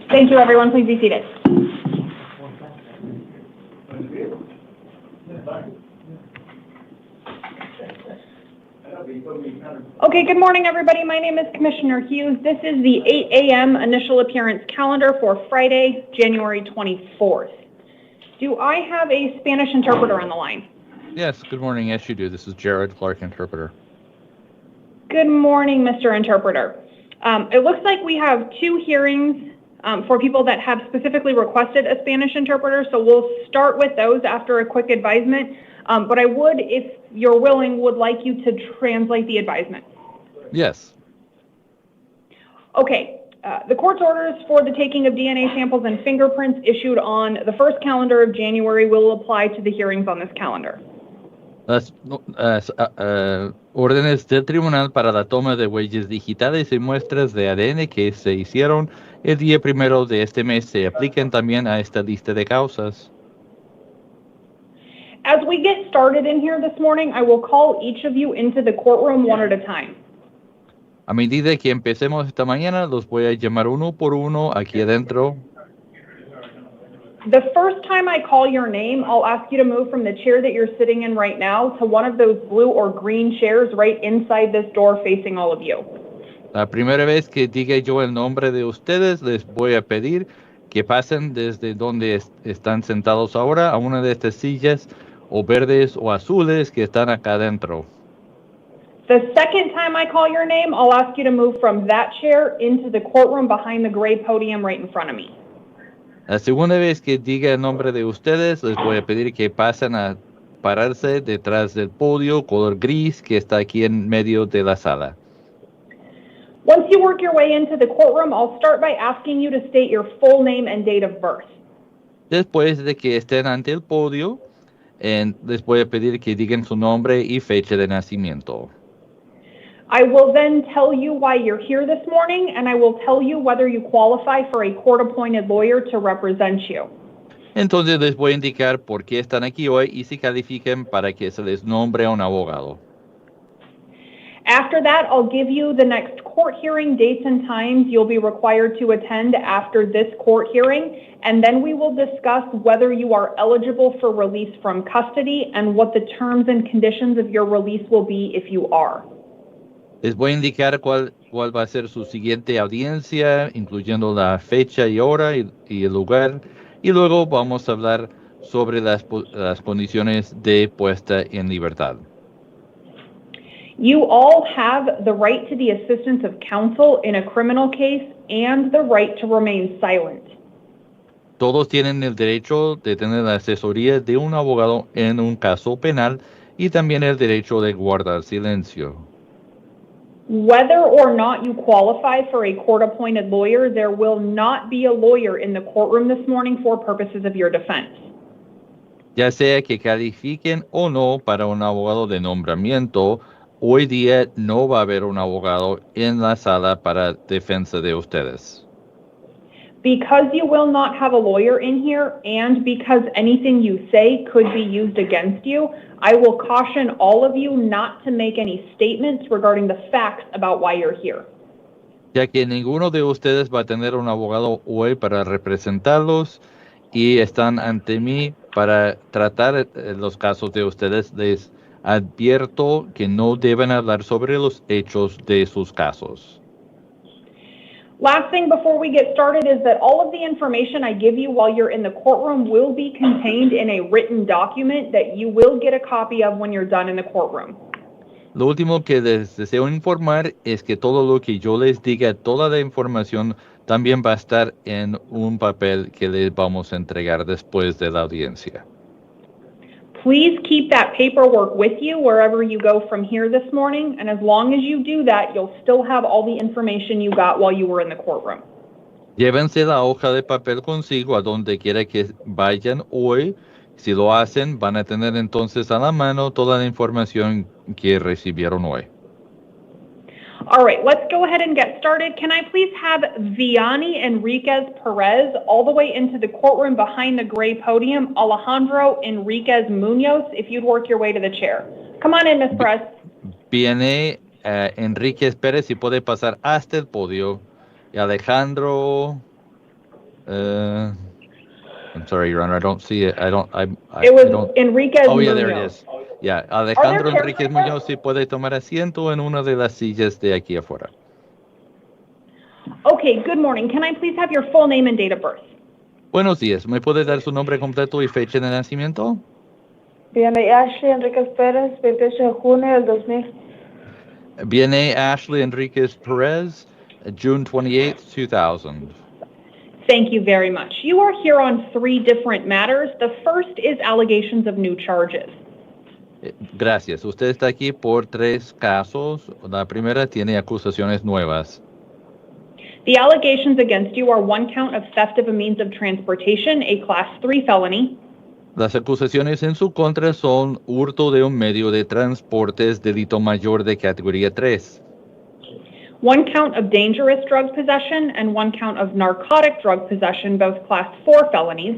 Thank you, everyone. Please be seated. Okay, good morning, everybody. My name is Commissioner Hughes. This is the 8 a.m. initial appearance calendar for Friday, January 24th. Do I have a Spanish interpreter on the line? Yes, good morning. Yes, you do. This is Jared Clark, interpreter. Good morning, Mr. Interpreter. It looks like we have 2 hearings for people that have specifically requested a Spanish interpreter, so we'll start with those after a quick advisement. But I would, if you're willing, would like you to translate the advisement. Yes. Okay. The court's orders for the taking of DNA samples and fingerprints issued on the first calendar of January will apply to the hearings on this calendar. Las órdenes del tribunal para la toma de huellas digitales y muestras de ADN que se hicieron el día 1 de este mes se aplican también a esta lista de causas. As we get started in here this morning, I will call each of you into the courtroom one at a time. A medida que empecemos esta mañana, los voy a llamar uno por uno aquí adentro. The first time I call your name, I'll ask you to move from the chair that you're sitting in right now to one of those blue or green chairs right inside this door facing all of you. La primera vez que diga yo el nombre de ustedes, les voy a pedir que pasen desde donde están sentados ahora a una de estas sillas o verdes o azules que están acá adentro. The second time I call your name, I'll ask you to move from that chair into the courtroom behind the gray podium right in front of me. La segunda vez que diga el nombre de ustedes, les voy a pedir que pasen a pararse detrás del podio color gris que está aquí en medio de la sala. Once you work your way into the courtroom, I'll start by asking you to state your full name and date of birth. Después de que estén ante el podio, les voy a pedir que digan su nombre y fecha de nacimiento. I will then tell you why you're here this morning, and I will tell you whether you qualify for a court-appointed lawyer to represent you. Entonces les voy a indicar por qué están aquí hoy y si califican para que se les nombre a un abogado. After that, I'll give you the next court hearing dates and times you'll be required to attend after this court hearing, and then we will discuss whether you are eligible for release from custody and what the terms and conditions of your release will be if you are. Les voy a indicar cuál va a ser su siguiente audiencia, incluyendo la fecha y hora y el lugar, y luego vamos a hablar sobre las condiciones de puesta en libertad. You all have the right to the assistance of counsel in a criminal case and the right to remain silent. Todos tienen el derecho de tener la asesoría de un abogado en un caso penal y también el derecho de guardar silencio. Whether or not you qualify for a court-appointed lawyer, there will not be a lawyer in the courtroom this morning for purposes of your defense. Ya sea que califiquen o no para un abogado de nombramiento, hoy día no va a haber un abogado en la sala para defensa de ustedes. Because you will not have a lawyer in here, and because anything you say could be used against you, I will caution all of you not to make any statements regarding the facts about why you're here. Ya que ninguno de ustedes va a tener un abogado hoy para representarlos y están ante mí para tratar los casos de ustedes. Les advierto que no deben hablar sobre los hechos de sus casos. Last thing before we get started is that all of the information I give you while you're in the courtroom will be contained in a written document that you will get a copy of when you're done in the courtroom. Lo último que les deseo informar es que todo lo que yo les diga, toda la información también va a estar en un papel que les vamos a entregar después de la audiencia. Please keep that paperwork with you wherever you go from here this morning, and as long as you do that, you'll still have all the information you got while you were in the courtroom. Llévense la hoja de papel consigo a donde quiera que vayan hoy. Si lo hacen, van a tener entonces a la mano toda la información que recibieron hoy. All right, let's go ahead and get started. Can I please have Vianney Enriquez Perez all the way into the courtroom behind the gray podium, Alejandro Enriquez Munoz, if you'd work your way to the chair. Come on in, Ms. Perez. Viene Enriquez Pérez, si puede pasar hasta el podio. Y Alejandro, I'm sorry, Your Honor, I don't see it. It was Enriquez Oh, yeah, Munoz. there it is. Yeah, Alejandro Enriquez Munoz, si puede tomar asiento en una de las sillas de aquí afuera. Okay, good morning. Can I please have your full name and date of birth? Buenos días. ¿Me puede dar su nombre completo y fecha de nacimiento? Viene Ashley Enriquez Pérez, 28 de junio del 2000. Viene Ashley Enriquez Perez, June 28, 2000. Thank you very much. You are here on 3 different matters. The first is allegations of new charges. Gracias. Usted está aquí por 3 casos. La primera tiene acusaciones nuevas. The allegations against you are 1 count of theft of a means of transportation, a Class 3 felony. Las acusaciones en su contra son hurto de un medio de transportes, delito mayor de categoría 3. 1 count of dangerous drug possession and 1 count of narcotic drug possession, both Class 4 felonies.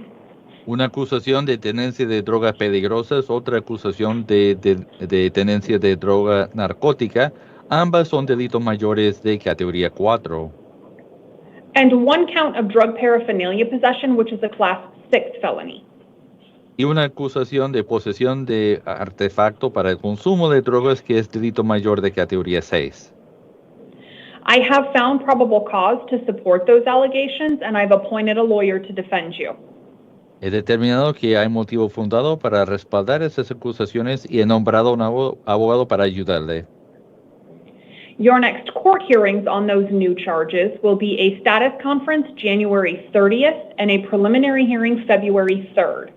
Una acusación de tenencia de drogas peligrosas, otra acusación de tenencia de droga narcótica. Ambas son delitos mayores de categoría 4. And 1 count of drug paraphernalia possession, which is a Class 6 felony. Y una acusación de posesión de artefacto para el consumo de drogas, que es delito mayor de categoría 6. I have found probable cause to support those allegations, and I've appointed a lawyer to defend you. He determinado que hay motivo fundado para respaldar esas acusaciones y he nombrado un abogado para ayudarle. Your next court hearings on those new charges will be a status conference January 30th and a preliminary hearing February 3rd.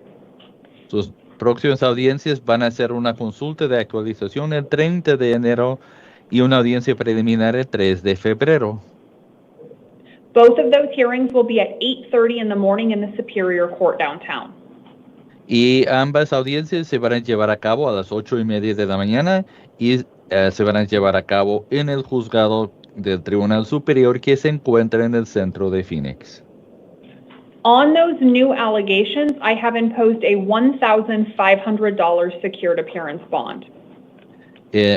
Sus próximas audiencias van a ser una consulta de actualización el 30 de enero y una audiencia preliminar el 3 de febrero. Both of those hearings will be at 8:30 in the morning in the Superior Court downtown. Y ambas audiencias se van a llevar a cabo a las 8:30 de la mañana y se van a llevar a cabo en el juzgado del Tribunal Superior que se encuentra en el centro de Phoenix. On those new allegations, I have imposed a $1,500 secured appearance bond.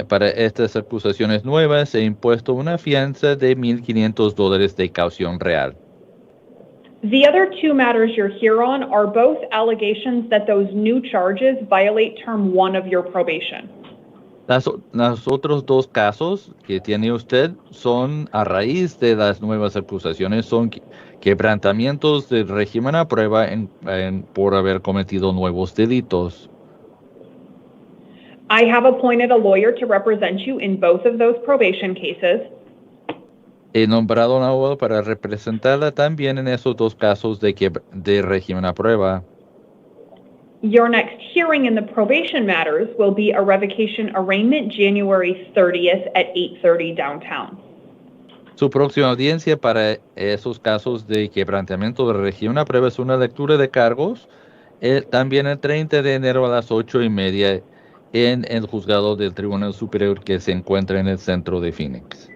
Para estas acusaciones nuevas he impuesto una fianza de $1,500 de caución real. The other 2 matters you're here on are both allegations that those new charges violate Term 1 of your probation. Los otros 2 casos que tiene usted son a raíz de las nuevas acusaciones, son quebrantamientos del régimen a prueba por haber cometido nuevos delitos. I have appointed a lawyer to represent you in both of those probation cases. He nombrado un abogado para representarla también en esos 2 casos de régimen a prueba. Your next hearing in the probation matters will be a revocation arraignment January 30th at 8:30 downtown. Su próxima audiencia para esos casos de quebrantamiento de régimen a prueba es una lectura de cargos, también el 30 de enero a las 8:30 en el juzgado del Tribunal Superior que se encuentra en el centro de Phoenix.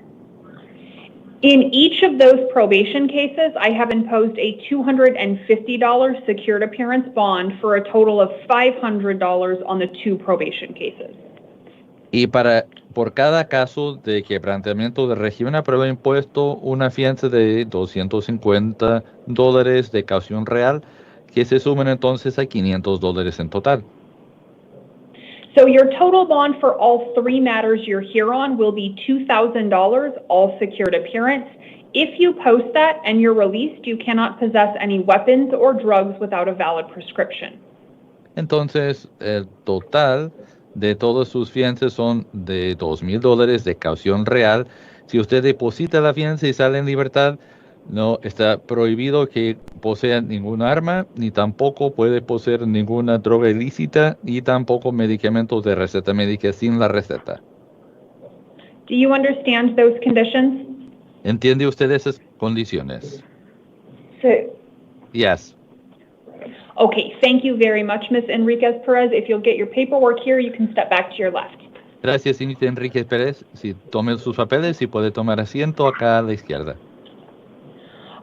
In each of those probation cases, I have imposed a $250 secured appearance bond for a total of $500 on the 2 probation cases. Y por cada caso de quebrantamiento de régimen a prueba impuesto una fianza de $250 de caución real, que se suman entonces a $500 en total. So your total bond for all three matters you're here on will be $2,000, all secured appearance. If you post that and you're released, you cannot possess any weapons or drugs without a valid prescription. Entonces, el total de todas sus fianzas son de $2,000 de caución real. Si usted deposita la fianza y sale en libertad, no está prohibido que posea ninguna arma, ni tampoco puede poseer ninguna droga ilícita, ni tampoco medicamentos de receta médica sin la receta. Do you understand those conditions? ¿Entiende usted esas condiciones? Sí. Yes. Okay, thank you very much, Ms. Enriquez Perez. If you'll get your paperwork here, you can step back to your left. Gracias, señorita Enriquez Pérez. Si tome sus papeles y puede tomar asiento acá a la izquierda.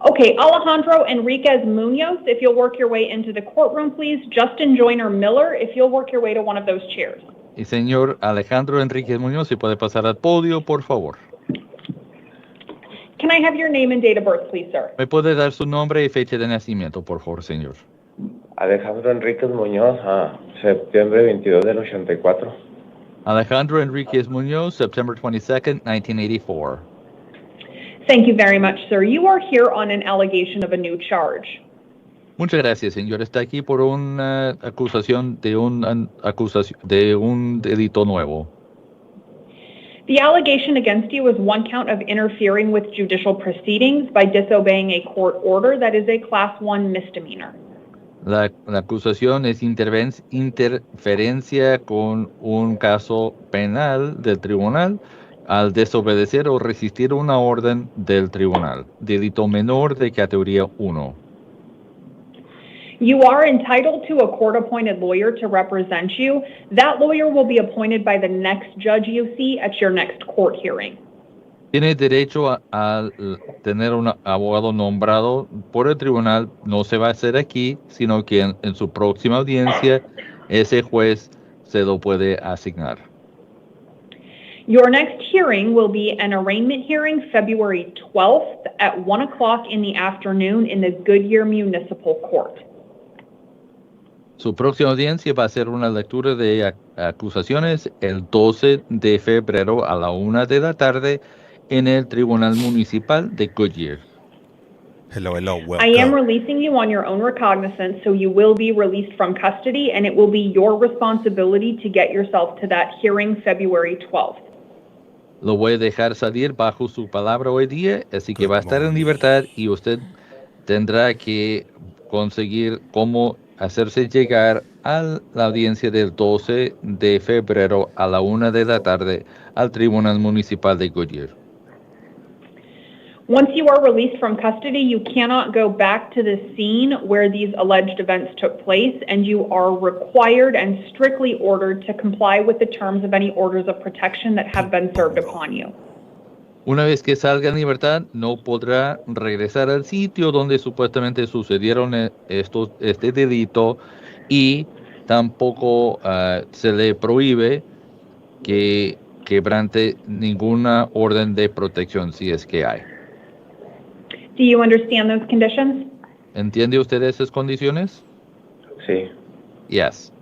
Okay, Alejandro Enriquez Munoz, if you'll work your way into the courtroom, please. Justin Joyner Miller, if you'll work your way to one of those chairs. Y señor Alejandro Enriquez Muñoz, si puede pasar al podio, por favor. Can I have your name and date of birth, please, sir? ¿Me puede dar su nombre y fecha de nacimiento, por favor, señor? Alejandro Enríquez Muñoz, septiembre 22 del 84. Alejandro Enriquez Muñoz, September 22nd, 1984. Thank you very much, sir. You are here on an allegation of a new charge. Muchas gracias, señor. Está aquí por una acusación de un delito nuevo. The allegation against you is one count of interfering with judicial proceedings by disobeying a court order that is a Class 1 misdemeanor. La acusación es interferencia con un caso penal del tribunal al desobedecer o resistir una orden del tribunal, delito menor de categoría 1. You are entitled to a court-appointed lawyer to represent you. That lawyer will be appointed by the next judge you see at your next court hearing. Tiene derecho a tener un abogado nombrado por el tribunal. No se va a hacer aquí, sino que en su próxima audiencia ese juez se lo puede asignar. Your next hearing will be an arraignment hearing February 12th at 1 o'clock in the afternoon in the Goodyear Municipal Court. Su próxima audiencia va a ser una lectura de acusaciones el 12 de febrero a la 1 de la tarde en el Tribunal Municipal de Goodyear. Hello, welcome. I am releasing you on your own recognizance, so you will be released from custody, and it will be your responsibility to get yourself to that hearing February 12th. Lo voy a dejar salir bajo su palabra hoy día, así que va a estar en libertad y usted tendrá que conseguir cómo hacerse llegar a la audiencia del 12 de febrero a la 1 de la tarde al Tribunal Municipal de Goodyear. Once you are released from custody, you cannot go back to the scene where these alleged events took place, and you are required and strictly ordered to comply with the terms of any orders of protection that have been served upon you. Una vez que salga en libertad, no podrá regresar al sitio donde supuestamente sucedieron este delito y tampoco se le prohíbe que quebrante ninguna orden de protección si es que hay. Do you understand those conditions? ¿Entiende usted esas condiciones? Sí. Yes.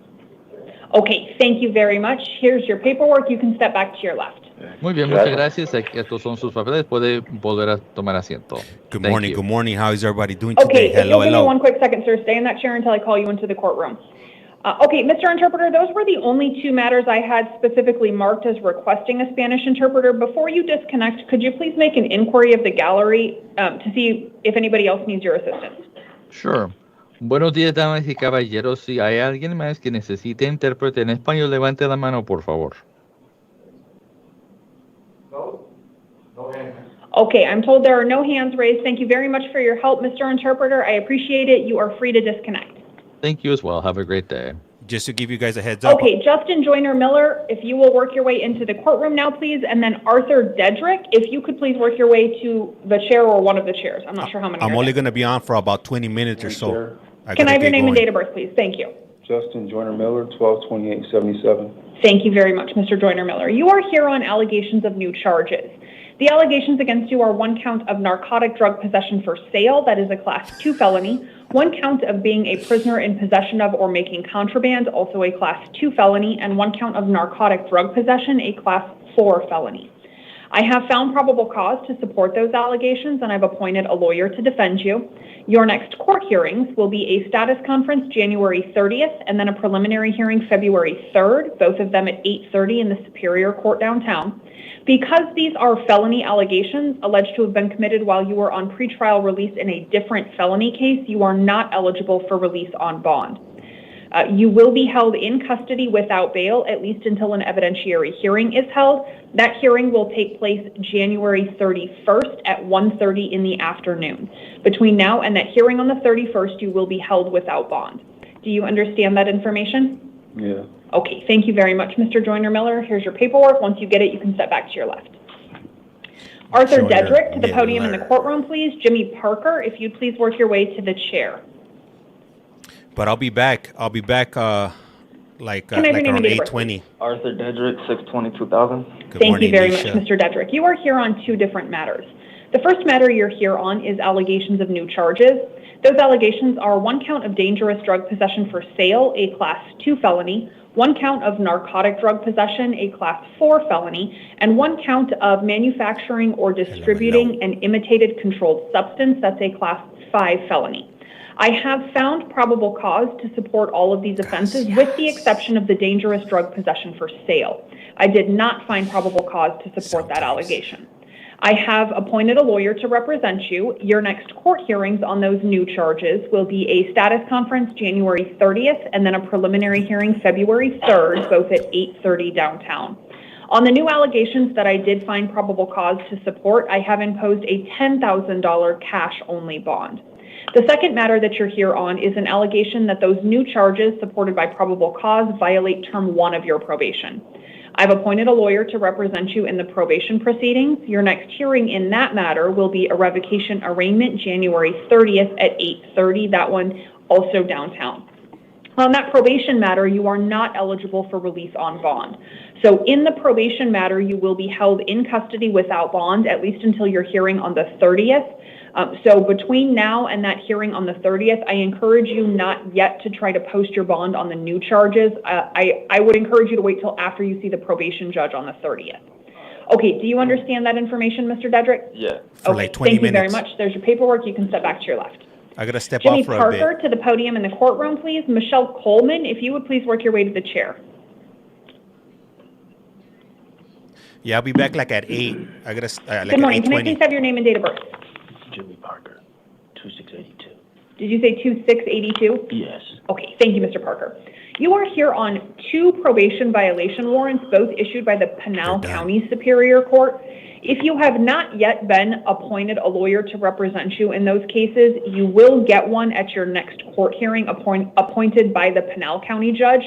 Okay, thank you very much. Here's your paperwork. You can step back to your left. Muy bien, muchas gracias. Estos son sus papeles. Puede volver a tomar asiento. Good Thank morning. you. Good morning. How is everybody doing Okay, today? if you'll give me Hello. one quick second, sir. Stay in that chair until I call you into the courtroom. Okay, Mr. Interpreter, those were the only two matters I had specifically marked as requesting a Spanish interpreter. Before you disconnect, could you please make an inquiry of the gallery to see if anybody else needs your assistance? Sure. Buenos días, damas y caballeros. Si hay alguien más que necesite intérprete en español, levante la mano, por favor. Okay, I'm told there are no hands raised. Thank you very much for your help, Mr. Interpreter. I appreciate it. You are free to disconnect. Thank you as well. Have a great day. Just to give you guys a heads up. Okay, Justin Joyner Miller, if you will work your way into the courtroom now, please. And then Arthur Dedrick, if you could please work your way to the chair or one of the chairs. I'm not sure how many. I'm only going to be on for about 20 minutes or so. Can I have your name and date of birth, please? Thank you. Justin Joyner Miller, 12/28/77. Thank you very much, Mr. Joyner Miller. You are here on allegations of new charges. The allegations against you are one count of narcotic drug possession for sale, that is a Class 2 felony, 1 count of being a prisoner in possession of or making contraband, also a Class 2 felony, and 1 count of narcotic drug possession, a Class 4 felony. I have found probable cause to support those allegations, and I've appointed a lawyer to defend you. Your next court hearings will be a status conference January 30th and then a preliminary hearing February 3rd, both of them at 8:30 in the Superior Court downtown. Because these are felony allegations alleged to have been committed while you were on pretrial release in a different felony case, you are not eligible for release on bond. You will be held in custody without bail, at least until an evidentiary hearing is held. That hearing will take place January 31st at 1:30 in the afternoon. Between now and that hearing on the 31st, you will be held without bond. Do you understand that information? Yeah. Okay, thank you very much, Mr. Joyner Miller. Here's your paperwork. Once you get it, you can step back to your left. Arthur Joyner Dedrick to the podium in the Miller. courtroom, please. Jimmy Parker, if you'd please work your way to the chair. But I'll be back. Like Can I have like your name around and date of birth, 8:20. Arthur Dedrick, 6/20/2000. Good Thank morning, you very Nisha. much, Mr. Dedrick. You are here on 2 different matters. The first matter you're here on is allegations of new charges. Those allegations are 1 count of dangerous drug possession for sale, a Class 2 felony, 1 count of narcotic drug possession, a Class 4 felony, and 1 count of manufacturing or distributing an imitated controlled substance, that's a Class 5 felony. I have found probable cause to support all of these offenses with the exception of the dangerous drug possession for sale. I did not find probable cause to support that allegation. I have appointed a lawyer to represent you. Your next court hearings on those new charges will be a status conference January 30th and then a preliminary hearing February 3rd, both at 8:30 downtown. On the new allegations that I did find probable cause to support, I have imposed a $10,000 cash-only bond. The second matter that you're here on is an allegation that those new charges supported by probable cause violate Term 1 of your probation. I've appointed a lawyer to represent you in the probation proceedings. Your next hearing in that matter will be a revocation arraignment January 30th at 8:30, that one also downtown. On that probation matter, you are not eligible for release on bond. So in the probation matter, you will be held in custody without bond, at least until your hearing on the 30th. So between now and that hearing on the 30th, I encourage you not yet to try to post your bond on the new charges. I would encourage you to wait till after you see the probation judge on the 30th. Okay, do you understand that information, Mr. Dedrick? Yeah. For Okay, like 20 thank you very minutes. much. There's your paperwork. You can step back to your left. I gotta step Jimmy off for a Parker bit. to the podium in the courtroom, please. Michelle Coleman, if you would please work your way to the chair. Yeah, I'll be back like at 8. I gotta like Good morning. at Can I 8:20. please have your name and date of birth? Jimmy Parker, 2682. Did you say 2682? Yes. Okay, thank you, Mr. Parker. You are here on 2 probation violation warrants, both issued by the Pinal County Superior Court. If you have not yet been appointed a lawyer to represent you in those cases, you will get one at your next court hearing appointed by the Pinal County judge.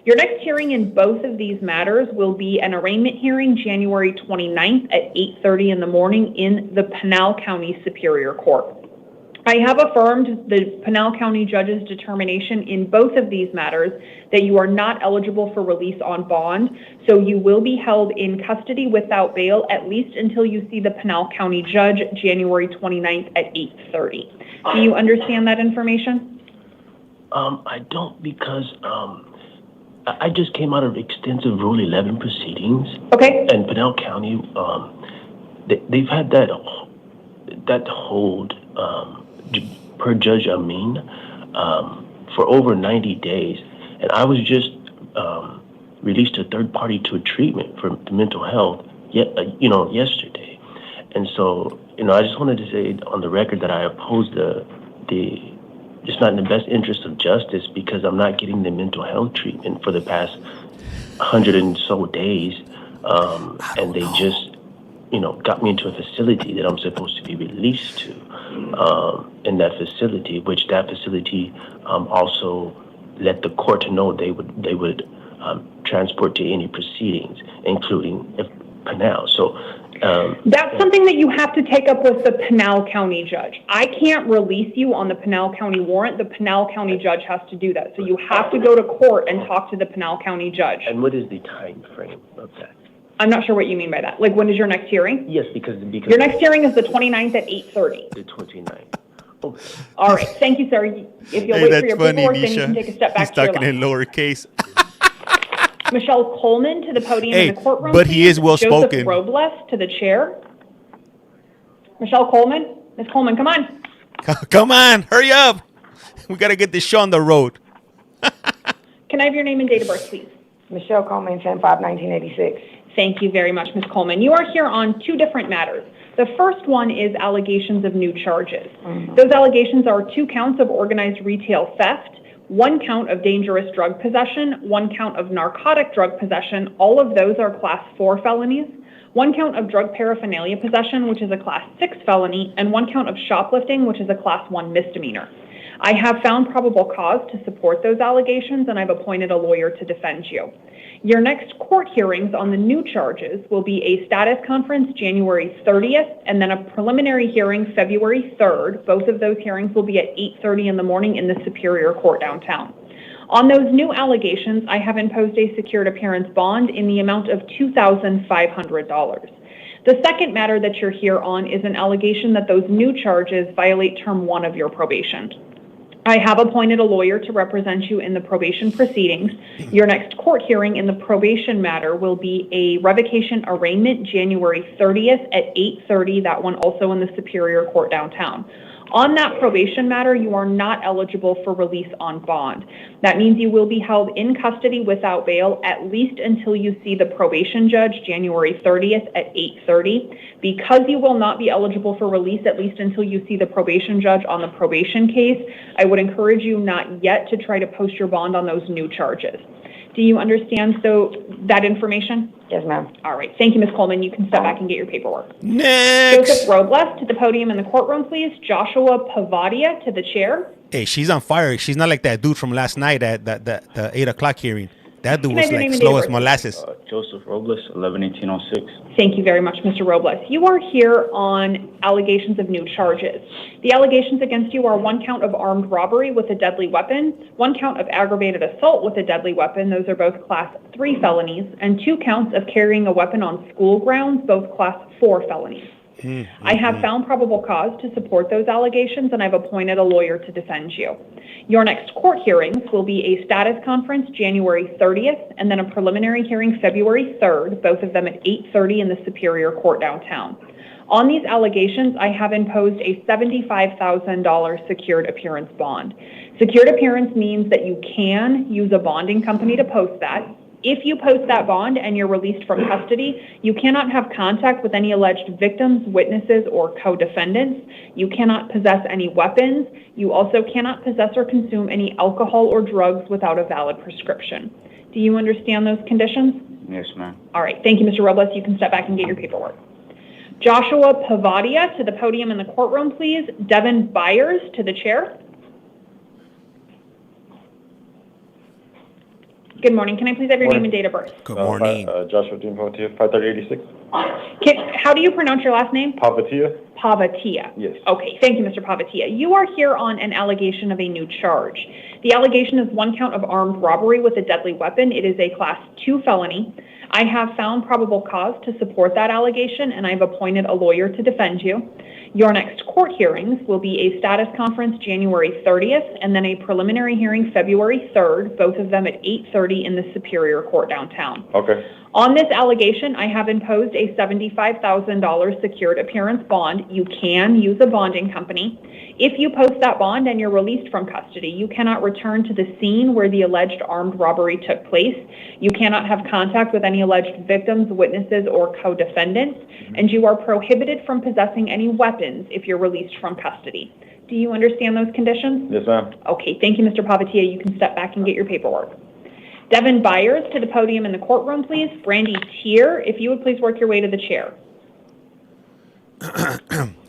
Your next hearing in both of these matters will be an arraignment hearing January 29th at 8:30 in the morning in the Pinal County Superior Court. I have affirmed the Pinal County judge's determination in both of these matters that you are not eligible for release on bond, so you will be held in custody without bail at least until you see the Pinal County judge January 29th at 8:30. Do you understand that information? I don't, because I just came out of extensive Rule 11 proceedings. Okay. And Pinal County, they've had that hold per Judge Amin for over 90 days. And I was just released to third party to a treatment for mental health yesterday. And so, I just wanted to say on the record that I oppose it's not in the best interest of justice, because I'm not getting the mental health treatment for the past 100 and so days. And they just, got me into a facility that I'm supposed to be released to. In that facility, which that facility also let the court to know they would transport to any proceedings, including Pinal. So that's something that you have to take up with the Pinal County judge. I can't release you on the Pinal County warrant. The Pinal County judge has to do that. So you have to go to court and talk to the Pinal County judge. And what is the time frame of that? I'm not sure what you mean by that. Like, when is your next hearing? Yes, because your next hearing is the 29th at 8:30. The 29th. All right. Thank you, sir. If you'll wait for your paperwork, then you can take a step back He's to your talking in left. lowercase. Michelle Coleman to the podium Hey, in the courtroom. but he please. is well-spoken. Joseph Robles to the chair. Michelle Coleman. Ms. Coleman, come on. Come on, hurry up. We got to get this show on the road. Can I have your name and date of birth, please? Michelle Coleman, 10/5/1986. Thank you very much, Ms. Coleman. You are here on two different matters. The first one is allegations of new charges. Those allegations are 2 counts of organized retail theft, 1 count of dangerous drug possession, 1 count of narcotic drug possession. All of those are Class 4 felonies. 1 count of drug paraphernalia possession, which is a Class 6 felony, and 1 count of shoplifting, which is a Class 1 misdemeanor. I have found probable cause to support those allegations, and I've appointed a lawyer to defend you. Your next court hearings on the new charges will be a status conference January 30th, and then a preliminary hearing February 3rd. Both of those hearings will be at 8:30 in the morning in the Superior Court downtown. On those new allegations, I have imposed a secured appearance bond in the amount of $2,500. The second matter that you're here on is an allegation that those new charges violate Term 1 of your probation. I have appointed a lawyer to represent you in the probation proceedings. Your next court hearing in the probation matter will be a revocation arraignment January 30th at 8:30, that one also in the Superior Court downtown. On that probation matter, you are not eligible for release on bond. That means you will be held in custody without bail at least until you see the probation judge January 30th at 8:30. Because you will not be eligible for release at least until you see the probation judge on the probation case, I would encourage you not yet to try to post your bond on those new charges. Do you understand that information? Yes, ma'am. All right. Thank you, Ms. Coleman. You can step back and get your paperwork. Next. Joseph Robles to the podium in the courtroom, please. Joshua Pavadia to the chair. Hey, she's on fire. She's not like that dude from last night at the 8 o'clock hearing. That dude was like slow as molasses. Joseph Robles, 11/18/06. Thank you very much, Mr. Robles. You are here on allegations of new charges. The allegations against you are 1 count of armed robbery with a deadly weapon, 1 count of aggravated assault with a deadly weapon, those are both Class 3 felonies, and 2 counts of carrying a weapon on school grounds, both Class 4 felonies. I have found probable cause to support those allegations, and I've appointed a lawyer to defend you. Your next court hearings will be a status conference January 30th, and then a preliminary hearing February 3rd, both of them at 8:30 in the Superior Court downtown. On these allegations, I have imposed a $75,000 secured appearance bond. Secured appearance means that you can use a bonding company to post that. If you post that bond and you're released from custody, you cannot have contact with any alleged victims, witnesses, or co-defendants. You cannot possess any weapons. You also cannot possess or consume any alcohol or drugs without a valid prescription. Do you understand those conditions? Yes, ma'am. All right. Thank you, Mr. Robles. You can step back and get your paperwork. Joshua Pavadia to the podium in the courtroom, please. Devin Byers to the chair. Good morning. Can I please have your name and date of birth? Good morning. Joshua Dean Pavatia, 53086. How do you pronounce your last name? Pavatia? Pavatia. Yes. Okay. Thank you, Mr. Pavatia. You are here on an allegation of a new charge. The allegation is 1 count of armed robbery with a deadly weapon. It is a Class 2 felony. I have found probable cause to support that allegation, and I've appointed a lawyer to defend you. Your next court hearings will be a status conference January 30th, and then a preliminary hearing February 3rd, both of them at 8:30 in the Superior Court downtown. Okay. On this allegation, I have imposed a $75,000 secured appearance bond. You can use a bonding company. If you post that bond and you're released from custody, you cannot return to the scene where the alleged armed robbery took place. You cannot have contact with any alleged victims, witnesses, or co-defendants, and you are prohibited from possessing any weapons if you're released from custody. Do you understand those conditions? Yes, ma'am. Okay, thank you, Mr. Pavatia. You can step back and get your paperwork. Devin Byers to the podium in the courtroom, please. Brandy Tier, if you would please work your way to the chair.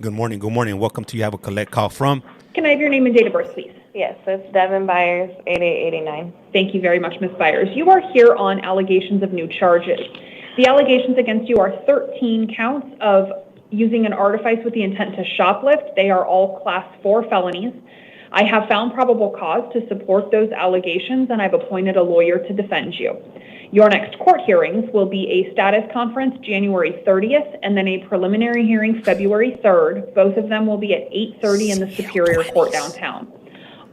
Good morning. Good morning. Welcome to You Have a Collect Call From. Can I have your name and date of birth, please? Yes, it's Devin Byers, 8889. Thank you very much, Ms. Byers. You are here on allegations of new charges. The allegations against you are 13 counts of using an artifice with the intent to shoplift. They are all Class 4 felonies. I have found probable cause to support those allegations, and I've appointed a lawyer to defend you. Your next court hearings will be a status conference January 30th and then a preliminary hearing February 3rd. Both of them will be at 8:30 in the Superior Court downtown.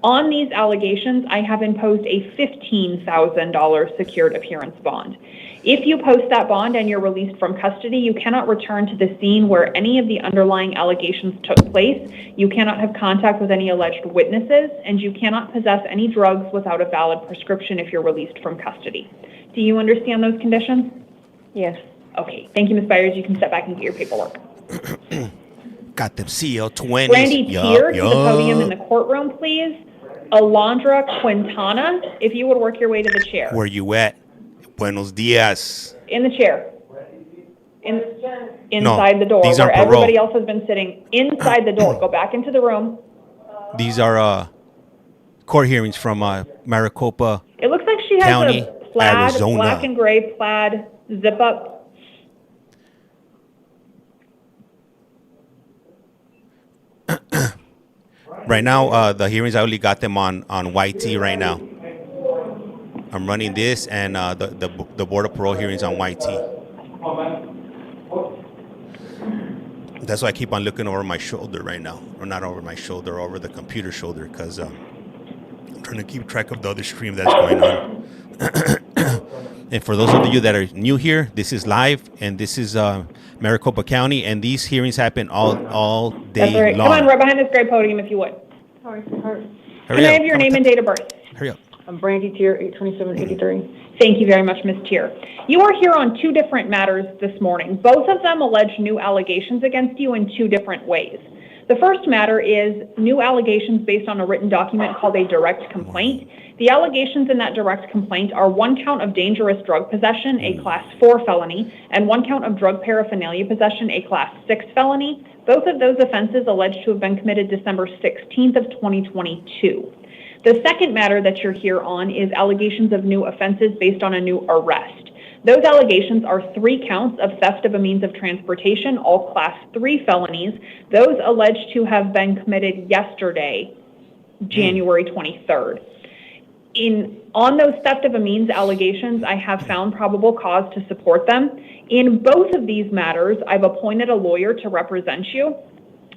On these allegations, I have imposed a $15,000 secured appearance bond. If you post that bond and you're released from custody, you cannot return to the scene where any of the underlying allegations took place. You cannot have contact with any alleged witnesses, and you cannot possess any drugs without a valid prescription if you're released from custody. Do you understand those conditions? Yes. Okay. Thank you, Ms. Byers. You can step back and get your paperwork. Got them CL20s. Brandy Tier to the podium in the courtroom, please. Alondra Quintana, if you would work your way to the chair. Where you at? Buenos dias. In the chair. Inside the door, these where aren't parole. everybody else has been sitting. Inside the door. Go back into the room. These are court hearings from Maricopa. It looks like she has County, a plaid, Arizona. black and gray plaid zip up. Right now, the hearings, I only got them on YT right now. I'm running this and the Board of Parole hearings on YT. That's why I keep on looking over my shoulder right now. Or not over my shoulder, over the computer shoulder, because I'm trying to keep track of the other stream that's going on. And for those of you that are new here, this is live, and this is Maricopa County, and these hearings happen all day That's right. long. Come on, right behind this gray podium if you would. Sorry. Can I have your name and date of birth? Hurry up. I'm Brandy Tier, 82783. Thank you very much, Ms. Tier. You are here on two different matters this morning. Both of them allege new allegations against you in two different ways. The first matter is new allegations based on a written document called a direct complaint. The allegations in that direct complaint are one count of dangerous drug possession, a Class 4 felony, and one count of drug paraphernalia possession, a Class 6 felony. Both of those offenses alleged to have been committed December 16th of 2022. The second matter that you're here on is allegations of new offenses based on a new arrest. Those allegations are 3 counts of theft of a means of transportation, all Class 3 felonies. Those alleged to have been committed yesterday, January 23rd. On those theft of a means allegations, I have found probable cause to support them. In both of these matters, I've appointed a lawyer to represent you.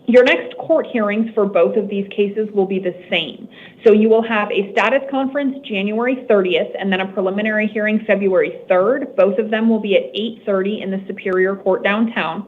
Your next court hearings for both of these cases will be the same. So you will have a status conference January 30th and then a preliminary hearing February 3rd. Both of them will be at 8:30 in the Superior Court downtown.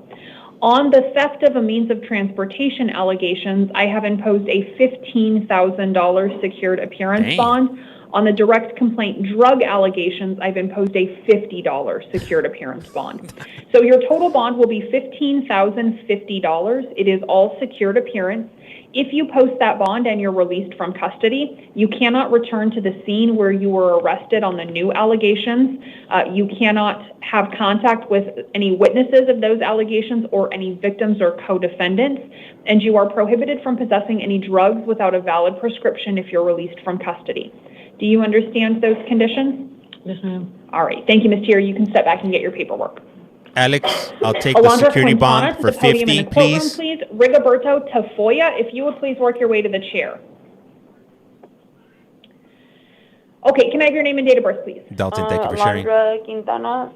On the theft of a means of transportation allegations, I have imposed a $15,000 secured appearance bond. On the direct complaint drug allegations, I've imposed a $50 secured appearance bond. So your total bond will be $15,050. It is all secured appearance. If you post that bond and you're released from custody, you cannot return to the scene where you were arrested on the new allegations. You cannot have contact with any witnesses of those allegations or any victims or co-defendants, and you are prohibited from possessing any drugs without a valid prescription if you're released from custody. Do you understand those conditions? Yes, ma'am. All right. Thank you, Ms. Tier. You can step back and get your paperwork. Alex, I'll take the security bond for 50, please. Please. Rigoberto Tafoya, if you would please work your way to the chair. Okay, can I have your name and date of birth, please? Dalton, thank you for sharing. Alondra Quintana,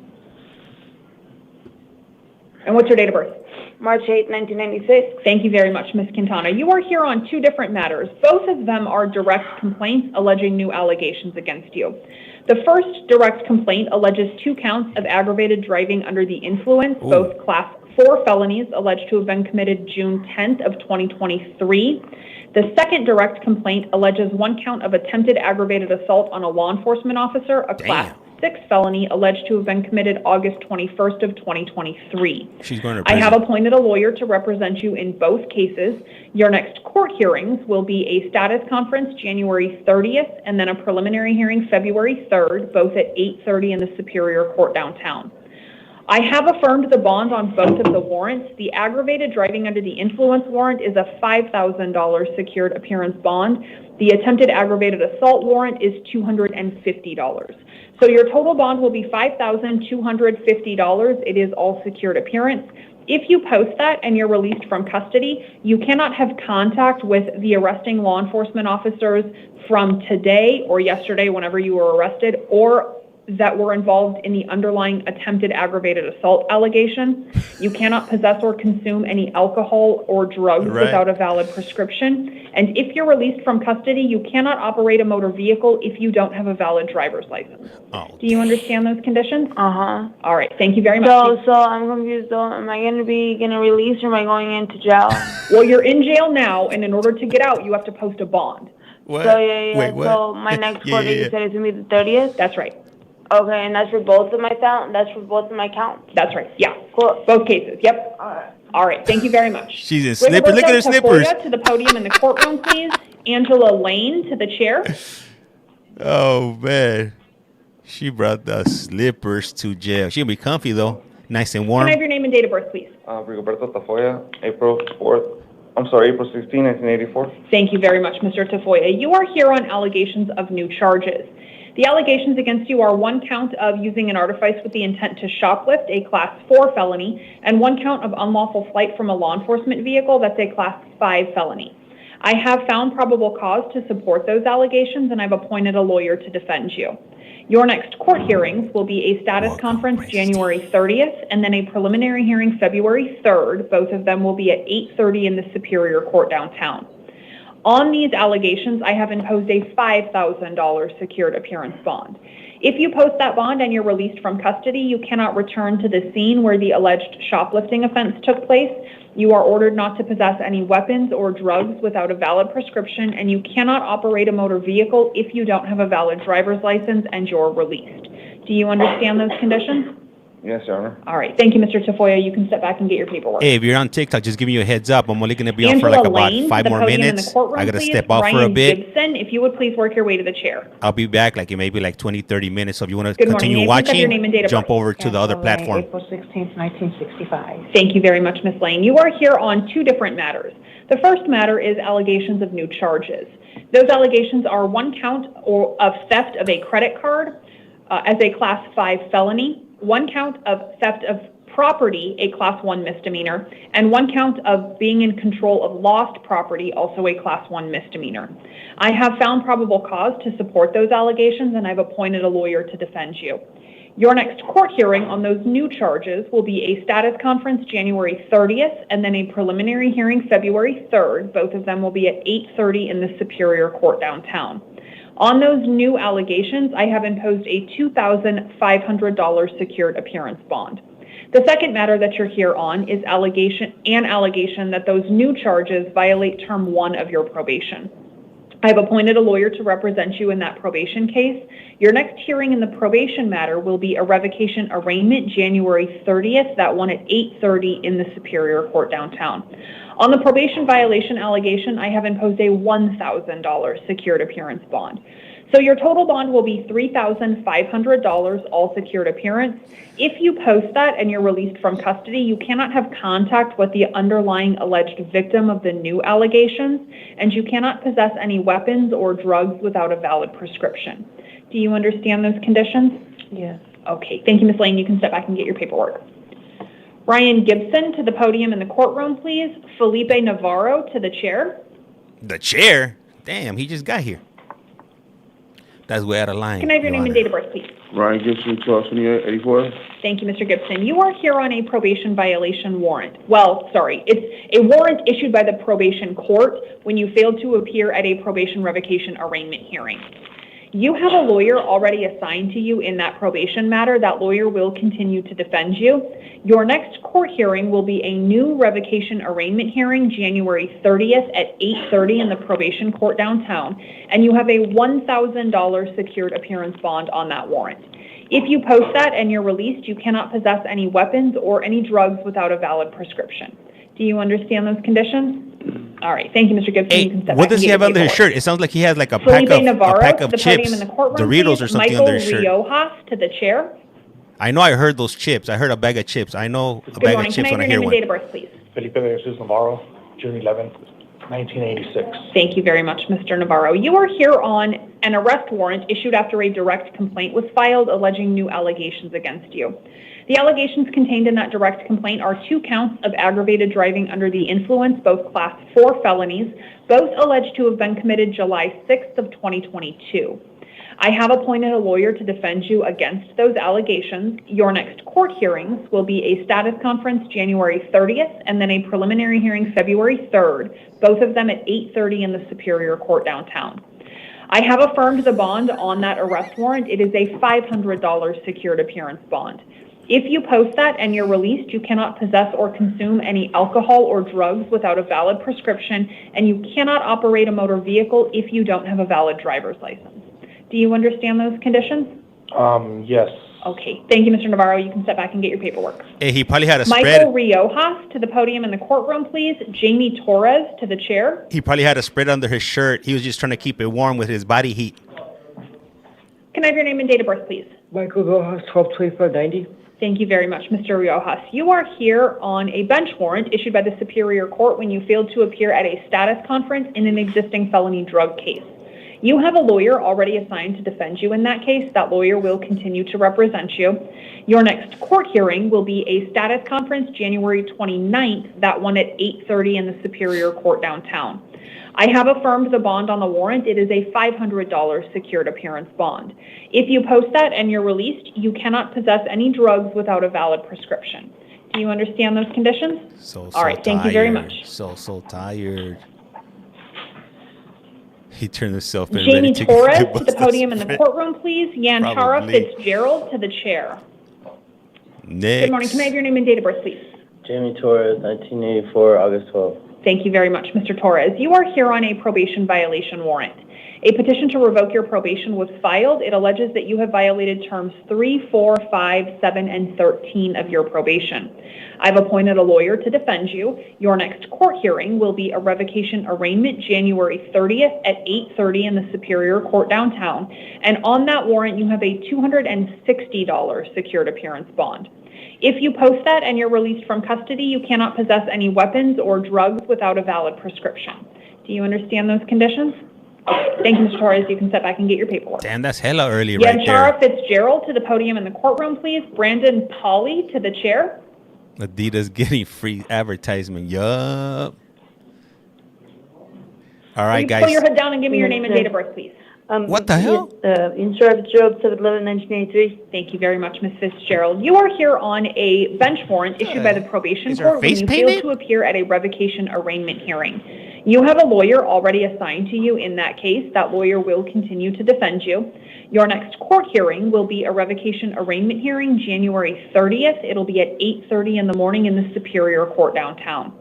And what's your date of birth? March 8, 1996. Thank you very much, Ms. Quintana. You are here on two different matters. Both of them are direct complaints alleging new allegations against you. The first direct complaint alleges 2 counts of aggravated driving under the influence, both Class 4 felonies alleged to have been committed June 10th of 2023. The second direct complaint alleges 1 count of attempted aggravated assault on a law enforcement officer, a Class 6 felony alleged to have been committed August 21st of 2023. She's going to I have appointed a lawyer to represent you in both cases. Your next court hearings will be a status conference January 30th and then a preliminary hearing February 3rd, both at 8:30 in the Superior Court downtown. I have affirmed the bond on both of the warrants. The aggravated driving under the influence warrant is a $5,000 secured appearance bond. The attempted aggravated assault warrant is $250. So your total bond will be $5,250. It is all secured appearance. If you post that and you're released from custody, you cannot have contact with the arresting law enforcement officers from today or yesterday, whenever you were arrested, or that were involved in the underlying attempted aggravated assault allegation. You cannot possess or consume any alcohol or drugs without a valid prescription. And if you're released from custody, you cannot operate a motor vehicle if you don't have a valid driver's license. Do you understand those conditions? Uh-huh. All right, thank you very much. So I'm confused though. Am I going to be released or am I going into jail? Well, you're in jail now, and in order to get out, you have to post a bond. What? So yeah. Wait, what? So my next court date, you said it's going to be the 30th? That's right. Okay, and that's for both of my accounts? That's for both of my accounts? That's right, yeah. Cool. Both cases, yep. All right, thank you very much. She's in slippers. Look at her slippers. To the podium in the courtroom, please. Angela Lane to the chair. Oh, man. She brought the slippers to jail. She'll be comfy, though. Nice and warm. Can I have your name and date of birth, please? Rigoberto Tafoya, April 16, 1984. Thank you very much, Mr. Tafoya. You are here on allegations of new charges. The allegations against you are 1 count of using an artifice with the intent to shoplift, a Class 4 felony, and 1 count of unlawful flight from a law enforcement vehicle, that's a Class 5 felony. I have found probable cause to support those allegations, and I've appointed a lawyer to defend you. Your next court hearings will be a status conference January 30th, and then a preliminary hearing February 3rd. Both of them will be at 8:30 in the Superior Court downtown. On these allegations, I have imposed a $5,000 secured appearance bond. If you post that bond and you're released from custody, you cannot return to the scene where the alleged shoplifting offense took place. You are ordered not to possess any weapons or drugs without a valid prescription, and you cannot operate a motor vehicle if you don't have a valid driver's license and you're released. Do you understand those conditions? Yes, Your Honor. All right. Thank you, Mr. Tafoya. You can step back and get your paperwork. Hey, if you're on TikTok, just giving you a heads up. I'm only going to be on for like about 5 more minutes. I got to step out for a bit. Gibson, if you would please work your way to the chair. I'll be back like in maybe like 20, 30 minutes. So if you want to continue watching, jump over to the other platform. April 16th, 1965. Thank you very much, Ms. Lane. You are here on 2 different matters. The first matter is allegations of new charges. Those allegations are 1 count of theft of a credit card as a Class 5 felony, 1 count of theft of property, a Class 1 misdemeanor, and 1 count of being in control of lost property, also a Class 1 misdemeanor. I have found probable cause to support those allegations, and I've appointed a lawyer to defend you. Your next court hearing on those new charges will be a status conference January 30th, and then a preliminary hearing February 3rd. Both of them will be at 8:30 in the Superior Court downtown. On those new allegations, I have imposed a $2,500 secured appearance bond. The second matter that you're here on is an allegation that those new charges violate Term 1 of your probation. I've appointed a lawyer to represent you in that probation case. Your next hearing in the probation matter will be a revocation arraignment January 30th, that one at 8:30 in the Superior Court downtown. On the probation violation allegation, I have imposed a $1,000 secured appearance bond. So your total bond will be $3,500, all secured appearance. If you post that and you're released from custody, you cannot have contact with the underlying alleged victim of the new allegations, and you cannot possess any weapons or drugs without a valid prescription. Do you understand those conditions? Yes. Okay, thank you, Ms. Lane. You can step back and get your paperwork. Ryan Gibson to the podium in the courtroom, please. Felipe Navarro to the chair. The chair? Damn, he just got here. That's way out of line. Can I have your name and date of birth, please? Ryan Gibson, 12/28/84. Thank you, Mr. Gibson. You are here on a probation violation warrant. Well, sorry, it's a warrant issued by the probation court when you failed to appear at a probation revocation arraignment hearing. You have a lawyer already assigned to you in that probation matter. That lawyer will continue to defend you. Your next court hearing will be a new revocation arraignment hearing January 30th at 8:30 in the probation court downtown, and you have a $1,000 secured appearance bond on that warrant. If you post that and you're released, you cannot possess any weapons or any drugs without a valid prescription. Do you understand those conditions? All right. Thank you, Mr. Gibson. Hey, you can step what back does and he get have your under his paperwork. shirt? It sounds like he has like a Felipe pack Navarro of to the chips, podium in the courtroom, Doritos please. or something Michael under his shirt. Riojas to the chair. I know I heard those chips. I heard a bag of chips. I know a Good bag morning. of Can chips I when I have hear your name and one. date of birth, please? Felipe Navarro, June 11th, 1986. Thank you very much, Mr. Navarro. You are here on an arrest warrant issued after a direct complaint was filed alleging new allegations against you. The allegations contained in that direct complaint are 2 counts of aggravated driving under the influence, both Class 4 felonies, both alleged to have been committed July 6th of 2022. I have appointed a lawyer to defend you against those allegations. Your next court hearings will be a status conference January 30th and then a preliminary hearing February 3rd, both of them at 8:30 in the Superior Court downtown. I have affirmed the bond on that arrest warrant. It is a $500 secured appearance bond. If you post that and you're released, you cannot possess or consume any alcohol or drugs without a valid prescription, and you cannot operate a motor vehicle if you don't have a valid driver's license. Do you understand those conditions? Yes. Okay. Thank you, Mr. Navarro. You can step back and get your paperwork. Hey, he probably had a spread. Michael Riojas to the podium in the courtroom, please. Jamie Torres to the chair. He probably had a spread under his shirt. He was just trying to keep it warm with his body heat. Can I have your name and date of birth, please? Michael Riojas, 12/25/90. Thank you very much, Mr. Riojas. You are here on a bench warrant issued by the Superior Court when you failed to appear at a status conference in an existing felony drug case. You have a lawyer already assigned to defend you in that case. That lawyer will continue to represent you. Your next court hearing will be a status conference January 29th, that one at 8:30 in the Superior Court downtown. I have affirmed the bond on the warrant. It is a $500 secured appearance bond. If you post that and you're released, you cannot possess any drugs without a valid prescription. Do you understand those conditions? All right, thank you very much. So tired. He turned himself in. Jamie Torres to the podium in the courtroom, please. Yantara Fitzgerald to the chair. Next. Good morning. Can I have your name and date of birth, please? Jamie Torres, 1984, August 12th. Thank you very much, Mr. Torres. You are here on a probation violation warrant. A petition to revoke your probation was filed. It alleges that you have violated terms 3, 4, 5, 7, and 13 of your probation. I've appointed a lawyer to defend you. Your next court hearing will be a revocation arraignment January 30th at 8:30 in the Superior Court downtown. And on that warrant, you have a $260 secured appearance bond. If you post that and you're released from custody, you cannot possess any weapons or drugs without a valid prescription. Do you understand those conditions? Okay. Thank you, Mr. Torres. You can step back and get your paperwork. Damn, that's hella early right there. Yantara Fitzgerald to the podium in the courtroom, please. Brandon Pauly to the chair. Adidas getting free advertisement. Yup. All right, guys. Pull your head down and give me your name and date of birth, please. What the hell? Insurer Fitzgerald, 7/11/1983. Thank you very much, Ms. Fitzgerald. You are here on a bench warrant issued by the probation court when you failed to appear at a revocation arraignment hearing. You have a lawyer already assigned to you in that case. That lawyer will continue to defend you. Your next court hearing will be a revocation arraignment hearing January 30th. It'll be at 8:30 in the morning in the Superior Court downtown.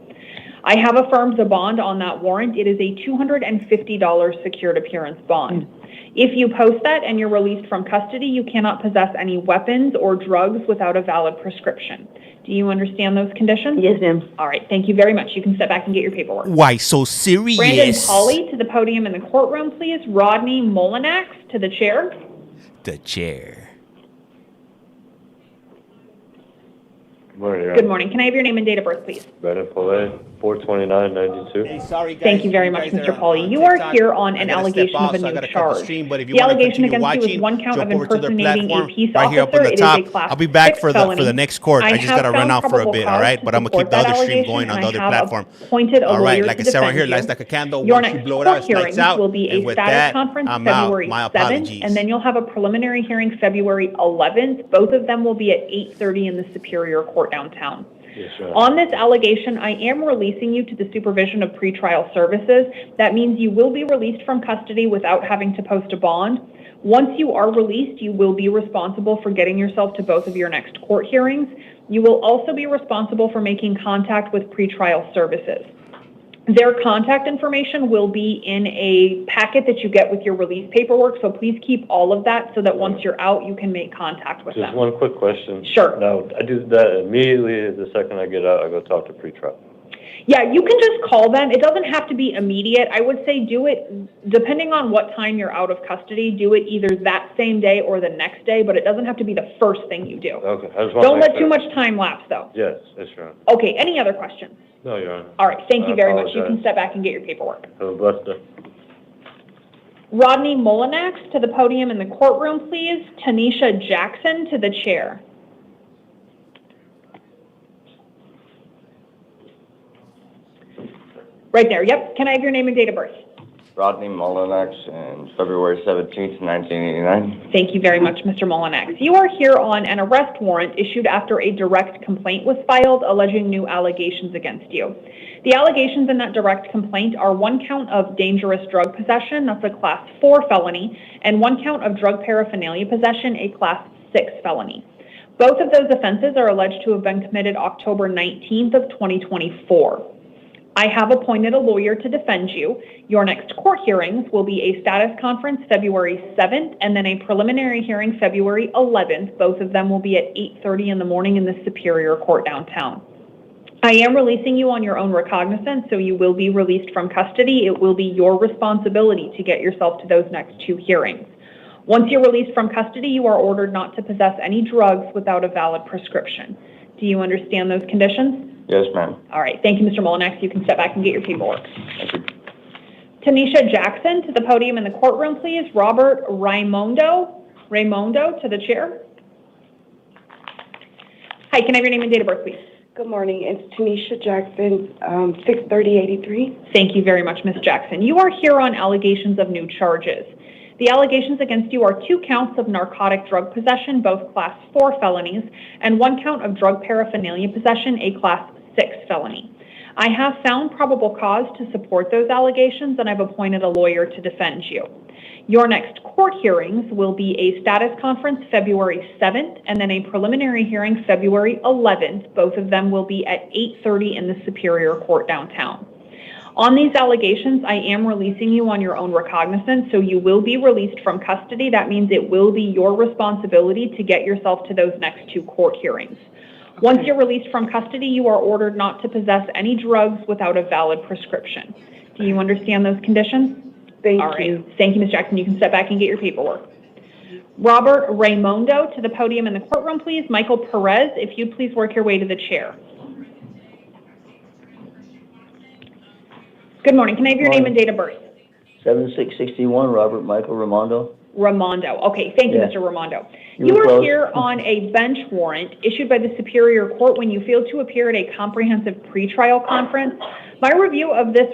I have affirmed the bond on that warrant. It is a $250 secured appearance bond. If you post that and you're released from custody, you cannot possess any weapons or drugs without a valid prescription. Do you understand those conditions? Yes, ma'am. All right, thank you very much. You can step back and get your paperwork. Why so serious? Brandon Pauly to the podium in the courtroom, please. Rodney Molinax to the chair. The chair. Good morning. Can I have your name and date of birth, please? Brandon Pauly, 4/29/92. Hey, sorry, guys. Thank you very much, Mr. Pauly. You are here on an allegation of a new charge. The allegation against you is one count of impersonating a peace officer. It is a class I'll be back 6 for felony. the next court. I just got to run out for a bit, all right? But I'm going to keep the other stream going on the other platform. All right, like I said right here, lights like a candle. Your Once you next blow it court out, it lights hearing out. will be a And with status that, conference I'm out. February My 7th, apologies. and then you'll have a preliminary hearing February 11th. Both of them will be at 8:30 in the Superior Court downtown. Yes, sir. On this allegation, I am releasing you to the supervision of pretrial services. That means you will be released from custody without having to post a bond. Once you are released, you will be responsible for getting yourself to both of your next court hearings. You will also be responsible for making contact with pretrial services. Their contact information will be in a packet that you get with your release paperwork, so please keep all of that so that once you're out, you can make contact with them. Just one quick question. Sure. Now, I do that immediately the second I get out, I go talk to pretrial. Yeah, you can just call them. It doesn't have to be immediate. I would say do it, depending on what time you're out of custody, do it either that same day or the next day, but it doesn't have to be the first thing you do. Okay. I just want Don't to let too much time lapse, though. Yes, yes, Your Honor. Okay, any other questions? No, Your Honor. All right, thank you I very much. You apologize. can step back and get your paperwork. Have a blessed day. Rodney Molinax to the podium in the courtroom, please. Tanisha Jackson to the chair. Right there, yep. Can I have your name and date of birth? Rodney Molinex and February 17th, 1989. Thank you very much, Mr. Molinex. You are here on an arrest warrant issued after a direct complaint was filed alleging new allegations against you. The allegations in that direct complaint are 1 count of dangerous drug possession, that's a Class 4 felony, and 1 count of drug paraphernalia possession, a Class 6 felony. Both of those offenses are alleged to have been committed October 19th of 2024. I have appointed a lawyer to defend you. Your next court hearings will be a status conference February 7th and then a preliminary hearing February 11th. Both of them will be at 8:30 in the morning in the Superior Court downtown. I am releasing you on your own recognizance, so you will be released from custody. It will be your responsibility to get yourself to those next 2 hearings. Once you're released from custody, you are ordered not to possess any drugs without a valid prescription. Do you understand those conditions? Yes, ma'am. All right. Thank you, Mr. Molinex. You can step back and get your paperwork. Thank you. Tanisha Jackson to the podium in the courtroom, please. Robert Raimondo to the chair. Hi, can I have your name and date of birth, please? Good morning. It's Tanisha Jackson, 6/30/83. Thank you very much, Ms. Jackson. You are here on allegations of new charges. The allegations against you are 2 counts of narcotic drug possession, both Class 4 felonies, and 1 count of drug paraphernalia possession, a Class 6 felony. I have found probable cause to support those allegations, and I've appointed a lawyer to defend you. Your next court hearings will be a status conference February 7th and then a preliminary hearing February 11th. Both of them will be at 8:30 in the Superior Court downtown. On these allegations, I am releasing you on your own recognizance, so you will be released from custody. That means it will be your responsibility to get yourself to those next 2 court hearings. Once you're released from custody, you are ordered not to possess any drugs without a valid prescription. Do you understand those conditions? Thank All right. you. Thank you, Ms. Jackson. You can step back and get your paperwork. Robert Raimondo to the podium in the courtroom, please. Michael Perez, if you'd please work your way to the chair. Good morning. Can I have your name and date of birth? 7661, Robert Michael Raimondo. Ramondo. Okay, thank you, Yeah. Mr. Ramondo. You You were are close. here on a bench warrant issued by the Superior Court when you failed to appear at a comprehensive pretrial conference. My review of this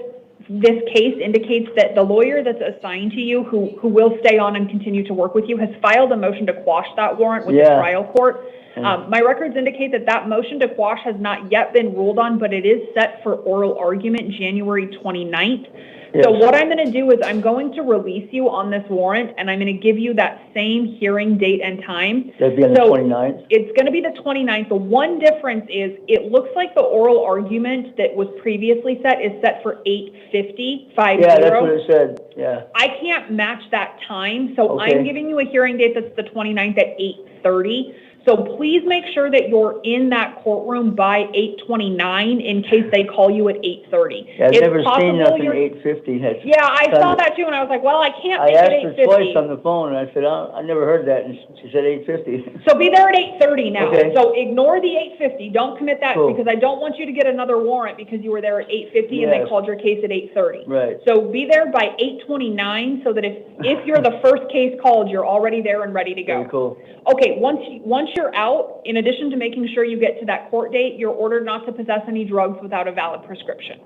case indicates that the lawyer that's assigned to you, who will stay on and continue to work with you, has filed a motion to quash that warrant with the trial court. My records indicate that that motion to quash has not yet been ruled on, but it is set for oral argument January 29th. Yes. So what I'm going to do is I'm going to release you on this warrant, and I'm going to give you that same hearing date and time. That'd be on the 29th? It's going to be the 29th. The one difference is it looks like the oral argument that was previously set is set for 8:50. Yeah, that's what it said, yeah. I can't match that time, so Okay. I'm giving you a hearing date that's the 29th at 8:30. So please make sure that you're in that courtroom by 8:29 in case they call you at 8:30. Yeah, I've It's never seen nothing you're- 850. Yeah, I saw that too, and I was like, well, I can't I make asked it her 8:50. twice on the phone, and I said, I never heard that, and she said 850. So be there at 8:30 now. Okay. So ignore the 8:50. Don't commit that Cool. because I don't want you to get another warrant because you were there at 8:50 and they Yes. called your case at 8:30. Right. So be there by 8:29 so that if you're the first case called, you're already there and ready to go. Very cool. Okay, once you're out, in addition to making sure you get to that court date, you're ordered not to possess any drugs without a valid prescription.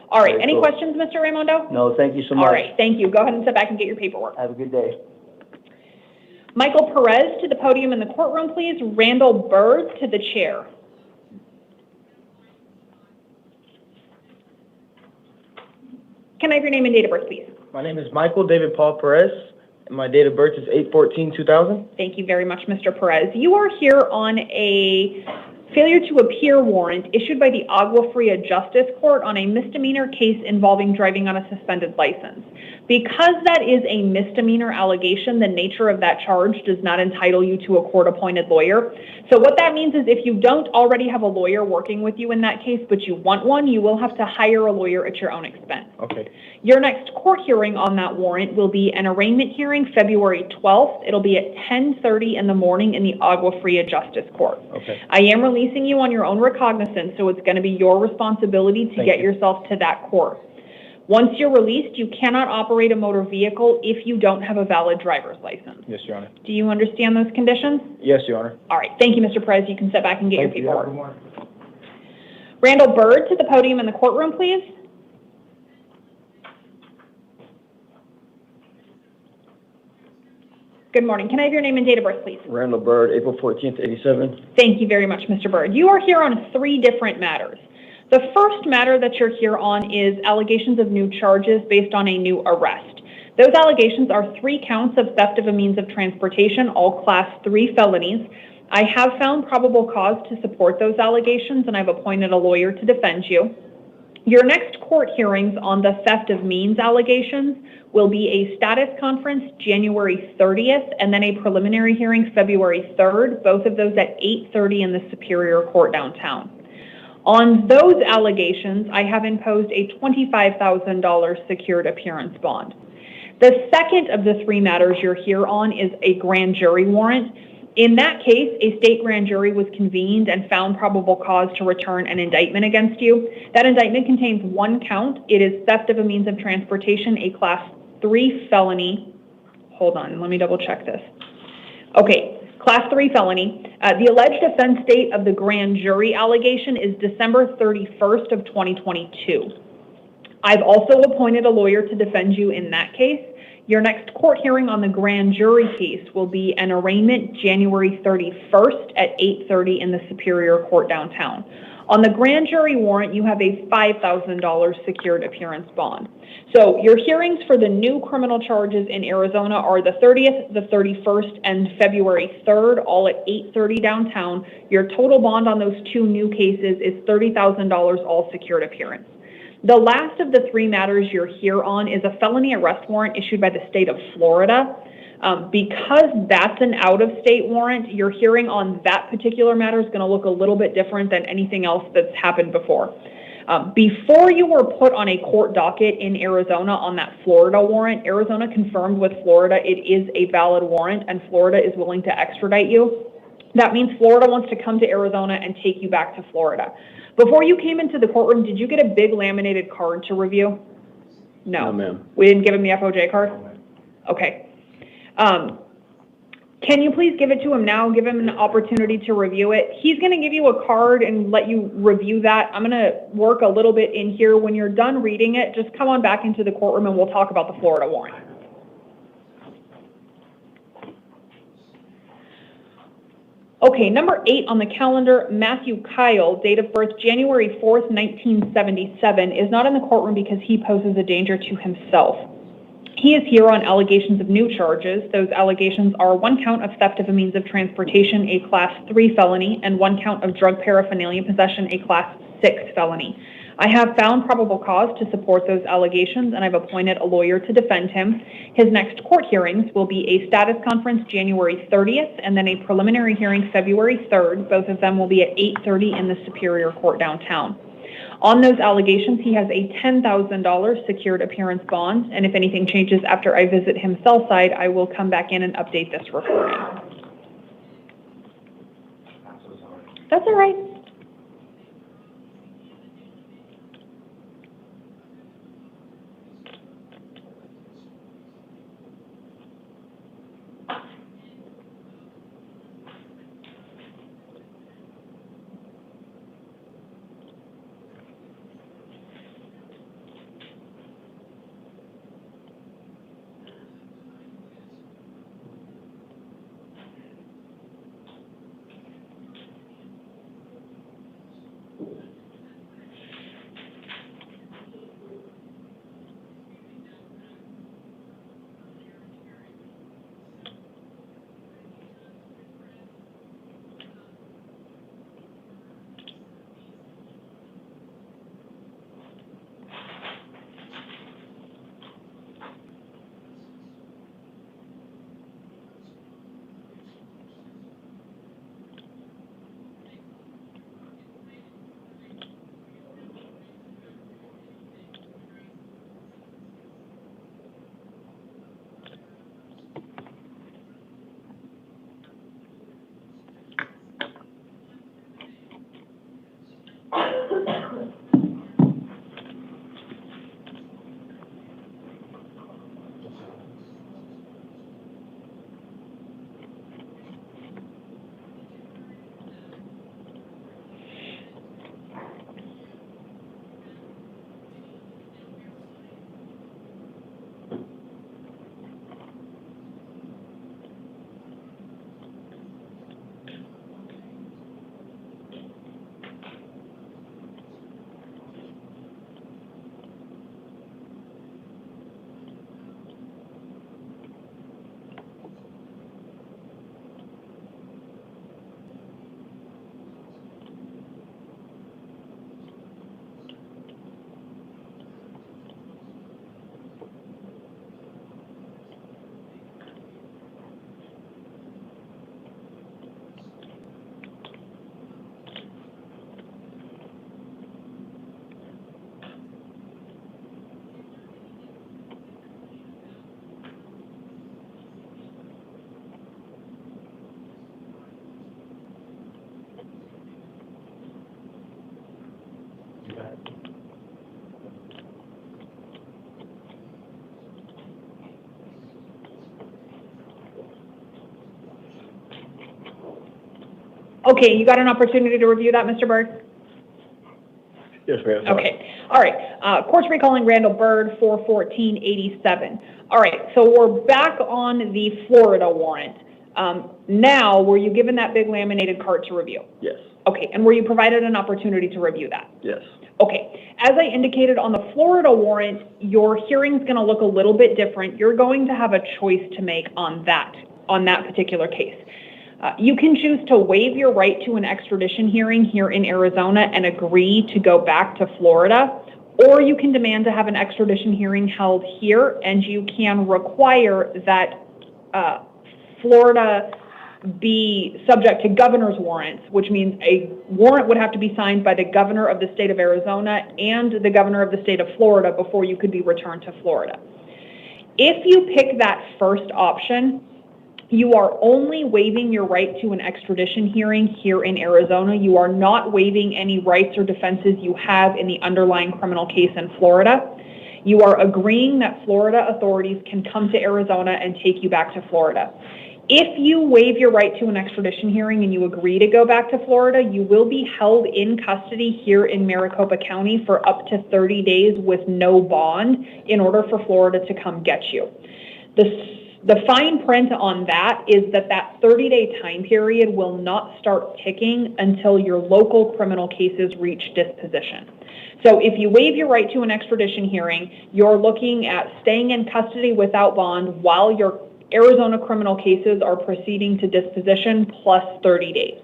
All right, Very any cool. questions, Mr. Raimondo? No, thank you so much. All right, thank you. Go ahead and sit back and get your paperwork. Have a good day. Michael Perez to the podium in the courtroom, please. Randall Bird to the chair. Can I have your name and date of birth, please? My name is Michael David Paul Perez, and my date of birth is 8/14/2000. Thank you very much, Mr. Perez. You are here on a failure to appear warrant issued by the Agua Fria Justice Court on a misdemeanor case involving driving on a suspended license. Because that is a misdemeanor allegation, the nature of that charge does not entitle you to a court-appointed lawyer. So what that means is if you don't already have a lawyer working with you in that case, but you want one, you will have to hire a lawyer at your own expense. Okay. Your next court hearing on that warrant will be an arraignment hearing February 12th. It'll be at 10:30 in the morning in the Agua Fria Justice Court. Okay. I am releasing you on your own recognizance, so it's going to be your responsibility to get yourself to that court. Once you're released, you cannot operate a motor vehicle if you don't have a valid driver's license. Yes, Your Honor. Do you understand those conditions? Yes, Your Honor. All right. Thank you, Mr. Perez. You can sit back and get Thank your you. Have a paperwork. good one. Randall Bird to the podium in the courtroom, please. Good morning. Can I have your name and date of birth, please? Randall Bird, April 14th, 87. Thank you very much, Mr. Bird. You are here on 3 different matters. The first matter that you're here on is allegations of new charges based on a new arrest. Those allegations are 3 counts of theft of a means of transportation, all Class 3 felonies. I have found probable cause to support those allegations, and I've appointed a lawyer to defend you. Your next court hearings on the theft of means allegations will be a status conference January 30th and then a preliminary hearing February 3rd, both of those at 8:30 in the Superior Court downtown. On those allegations, I have imposed a $25,000 secured appearance bond. The second of the 3 matters you're here on is a grand jury warrant. In that case, a state grand jury was convened and found probable cause to return an indictment against you. That indictment contains 1 count. It is theft of a means of transportation, a Class 3 felony. Hold on, let me double check this. Okay, Class 3 felony. The alleged offense date of the grand jury allegation is December 31st of 2022. I've also appointed a lawyer to defend you in that case. Your next court hearing on the grand jury case will be an arraignment January 31st at 8:30 in the Superior Court downtown. On the grand jury warrant, you have a $5,000 secured appearance bond. So your hearings for the new criminal charges in Arizona are the 30th, the 31st, and February 3rd, all at 8:30 downtown. Your total bond on those 2 new cases is $30,000, all secured appearance. The last of the 3 matters you're here on is a felony arrest warrant issued by the state of Florida. Because that's an out-of-state warrant, your hearing on that particular matter is going to look a little bit different than anything else that's happened before. Before you were put on a court docket in Arizona on that Florida warrant, Arizona confirmed with Florida it is a valid warrant and Florida is willing to extradite you. That means Florida wants to come to Arizona and take you back to Florida. Before you came into the courtroom, did you get a big laminated card to review? No, ma'am. We didn't give him the FOJ card? Okay. Can you please give it to him now? Give him an opportunity to review it. He's going to give you a card and let you review that. I'm going to work a little bit in here. When you're done reading it, just come on back into the courtroom and we'll talk about the Florida warrant. Okay, number 8 on the calendar, Matthew Kyle, date of birth January 4th, 1977, is not in the courtroom because he poses a danger to himself. He is here on allegations of new charges. Those allegations are 1 count of theft of a means of transportation, a Class 3 felony, and 1 count of drug paraphernalia possession, a Class 6 felony. I have found probable cause to support those allegations, and I've appointed a lawyer to defend him. His next court hearings will be a status conference January 30th and then a preliminary hearing February 3rd. Both of them will be at 8:30 in the Superior Court downtown. On those allegations, he has a $10,000 secured appearance bond, and if anything changes after I visit him cell side, I will come back in and update this recording. That's all right. Okay, you got an opportunity to review that, Mr. Bird? Yes, ma'am. Okay, all right. Court's recalling Randall Bird for 1487. All right, so we're back on the Florida warrant. Now, were you given that big laminated card to review? Yes. Okay, and were you provided an opportunity to review that? Yes. Okay, as I indicated on the Florida warrant, your hearing's going to look a little bit different. You're going to have a choice to make on that particular case. You can choose to waive your right to an extradition hearing here in Arizona and agree to go back to Florida, or you can demand to have an extradition hearing held here, and you can require that Florida be subject to governor's warrants, which means a warrant would have to be signed by the governor of the state of Arizona and the governor of the state of Florida before you could be returned to Florida. If you pick that first option, you are only waiving your right to an extradition hearing here in Arizona. You are not waiving any rights or defenses you have in the underlying criminal case in Florida. You are agreeing that Florida authorities can come to Arizona and take you back to Florida. If you waive your right to an extradition hearing and you agree to go back to Florida, you will be held in custody here in Maricopa County for up to 30 days with no bond in order for Florida to come get you. The fine print on that is that 30-day time period will not start ticking until your local criminal cases reach disposition. So if you waive your right to an extradition hearing, you're looking at staying in custody without bond while your Arizona criminal cases are proceeding to disposition plus 30 days.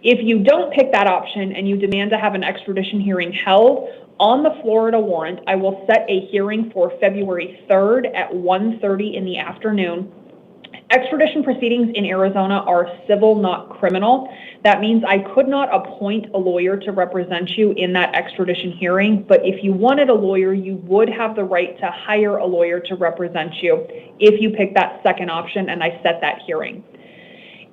If you don't pick that option and you demand to have an extradition hearing held, on the Florida warrant, I will set a hearing for February 3rd at 1:30 in the afternoon. Extradition proceedings in Arizona are civil, not criminal. That means I could not appoint a lawyer to represent you in that extradition hearing, but if you wanted a lawyer, you would have the right to hire a lawyer to represent you if you pick that second option and I set that hearing.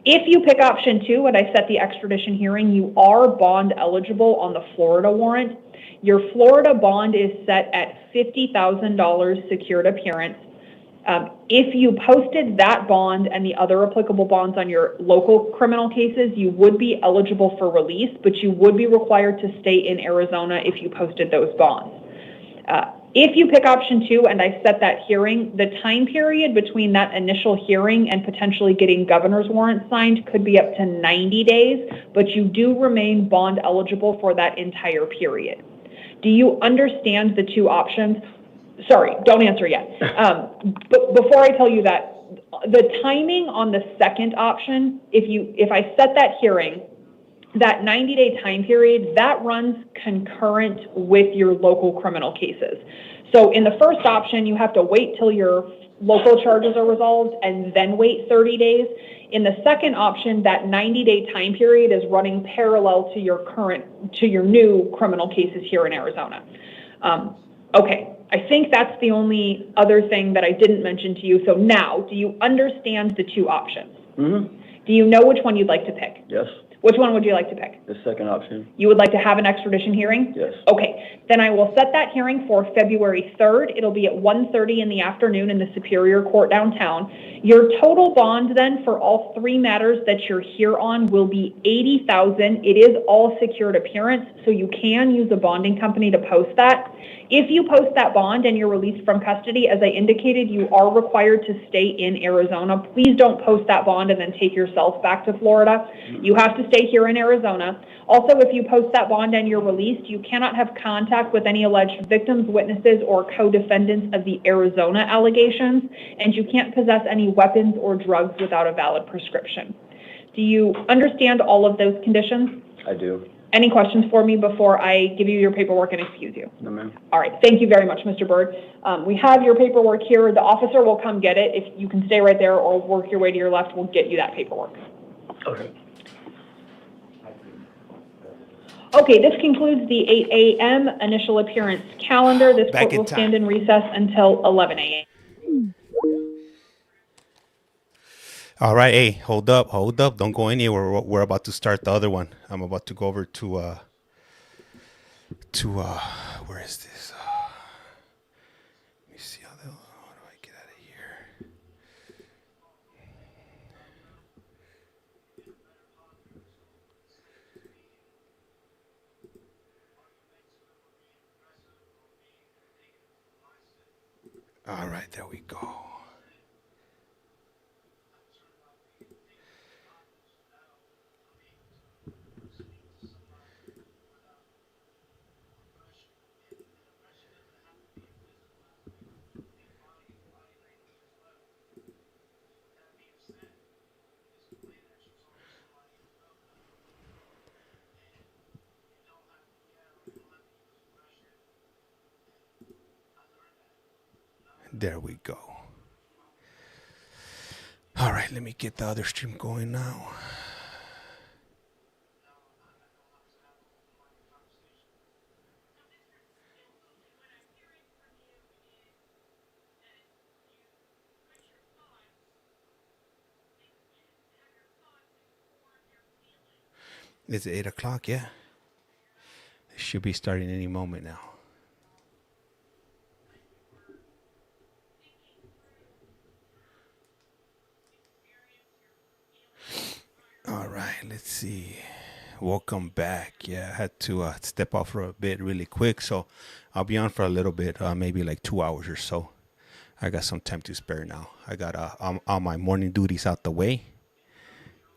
If you pick option 2 and I set the extradition hearing, you are bond eligible on the Florida warrant. Your Florida bond is set at $50,000 secured appearance. If you posted that bond and the other applicable bonds on your local criminal cases, you would be eligible for release, but you would be required to stay in Arizona if you posted those bonds. If you pick option 2 and I set that hearing, the time period between that initial hearing and potentially getting governor's warrant signed could be up to 90 days, but you do remain bond eligible for that entire period. Do you understand the two options? Sorry, don't answer yet. But before I tell you that, the timing on the second option, if I set that hearing, that 90-day time period, that runs concurrent with your local criminal cases. So in the first option, you have to wait till your local charges are resolved and then wait 30 days. In the second option, that 90-day time period is running parallel to your new criminal cases here in Arizona. Okay, I think that's the only other thing that I didn't mention to you. So now, do you understand the two options? Mm-hmm. Do you know which one you'd like to pick? Yes. Which one would you like to pick? The second option. You would like to have an extradition hearing? Yes. Okay, then I will set that hearing for February 3rd. It'll be at 1:30 in the afternoon in the Superior Court downtown. Your total bond then for all three matters that you're here on will be $80,000. It is all secured appearance, so you can use a bonding company to post that. If you post that bond and you're released from custody, as I indicated, you are required to stay in Arizona. Please don't post that bond and then take yourself back to Florida. You have to stay here in Arizona. Also, if you post that bond and you're released, you cannot have contact with any alleged victims, witnesses, or co-defendants of the Arizona allegations, and you can't possess any weapons or drugs without a valid prescription. Do you understand all of those conditions? I do. Any questions for me before I give you your paperwork and excuse you? No, ma'am. All right. Thank you very much, Mr. Bird. We have your paperwork here. The officer will come get it. If you can stay right there or work your way to your left, we'll get you that paperwork. Okay. Okay, this concludes the 8 a.m. initial appearance calendar. This court will stand in recess until 11 a.m. All right, hey, hold up. Don't go anywhere. We're about to start the other one. I'm about to go over to where is this? Let me see how do I get out of here? All right, there we go. There we go. All right, let me get the other stream going now. It's 8 o'clock, yeah. It should be starting any moment now. All right, let's see. Welcome back. Yeah, I had to step off for a bit really quick, so I'll be on for a little bit, maybe like 2 hours or so. I got some time to spare now. I got all my morning duties out the way.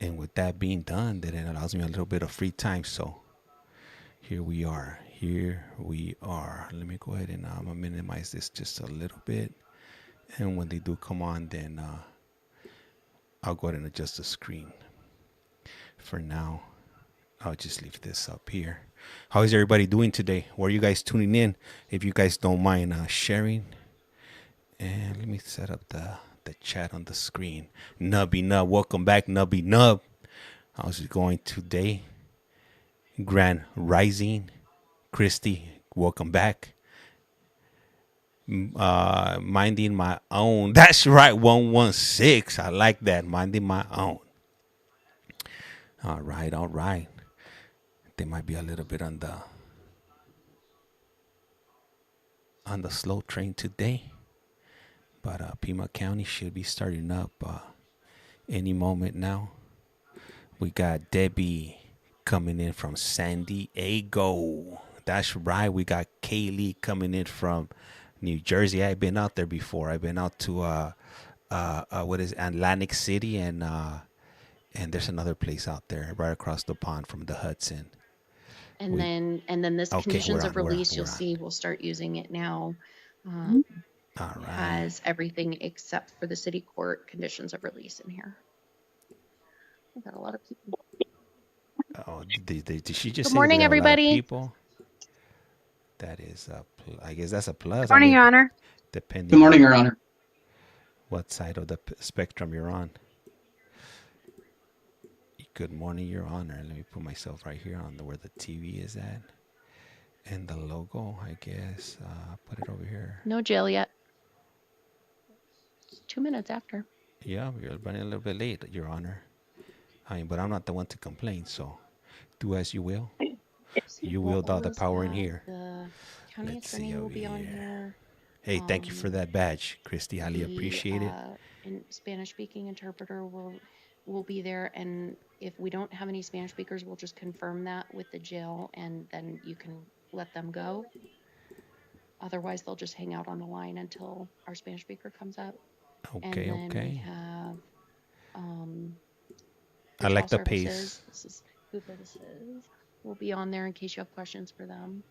And with that being done, then it allows me a little bit of free time. So here we are. Here we are. Let me go ahead and I'm going to minimize this just a little bit. And when they do come on, then I'll go ahead and adjust the screen. For now, I'll just leave this up here. How is everybody doing today? Where are you guys tuning in? If you guys don't mind sharing. And let me set up the chat on the screen. Nubby Nub, welcome back, Nubby Nub. How's it going today? Grand Rising. Christy, welcome back. Minding my own. That's right, 116. I like that. Minding my own. All right, all right. They might be a little bit on the slow train today. But Pima County should be starting up any moment now. We got Debbie coming in from San Diego. That's right. We got Kaylee coming in from New Jersey. I've been out there before. I've been out to what is it, Atlantic City, and there's another place out there right across the pond from the Hudson. And then this conditions of release, you'll see we'll start using it now. All right. Has everything except for the city court conditions of release in here. We've got a lot of people. Oh, did she just Good say morning, everybody. People? That is I guess that's a plus. Good morning, Your Honor. Depending. Good morning, Your Honor. What side of the spectrum you're on. Good morning, Your Honor. Let me put myself right here on where the TV is at. And the logo, I guess. Put it over here. No jail yet. It's 2 minutes after. Yeah, you're running a little bit late, Your Honor. But I'm not the one to complain, so do as you will. You wield all the power in here. The county attorney will be on here. Hey, thank you for that badge, Christy. Highly appreciate it. And Spanish-speaking interpreter will be there, and if we don't have any Spanish speakers, we'll just confirm that with the jail, and then you can let them go. Otherwise, they'll just hang out on the line until our Spanish speaker comes up. Okay, and then okay. We have I like the pace. This is who this is. We'll be on there in case you have questions for them.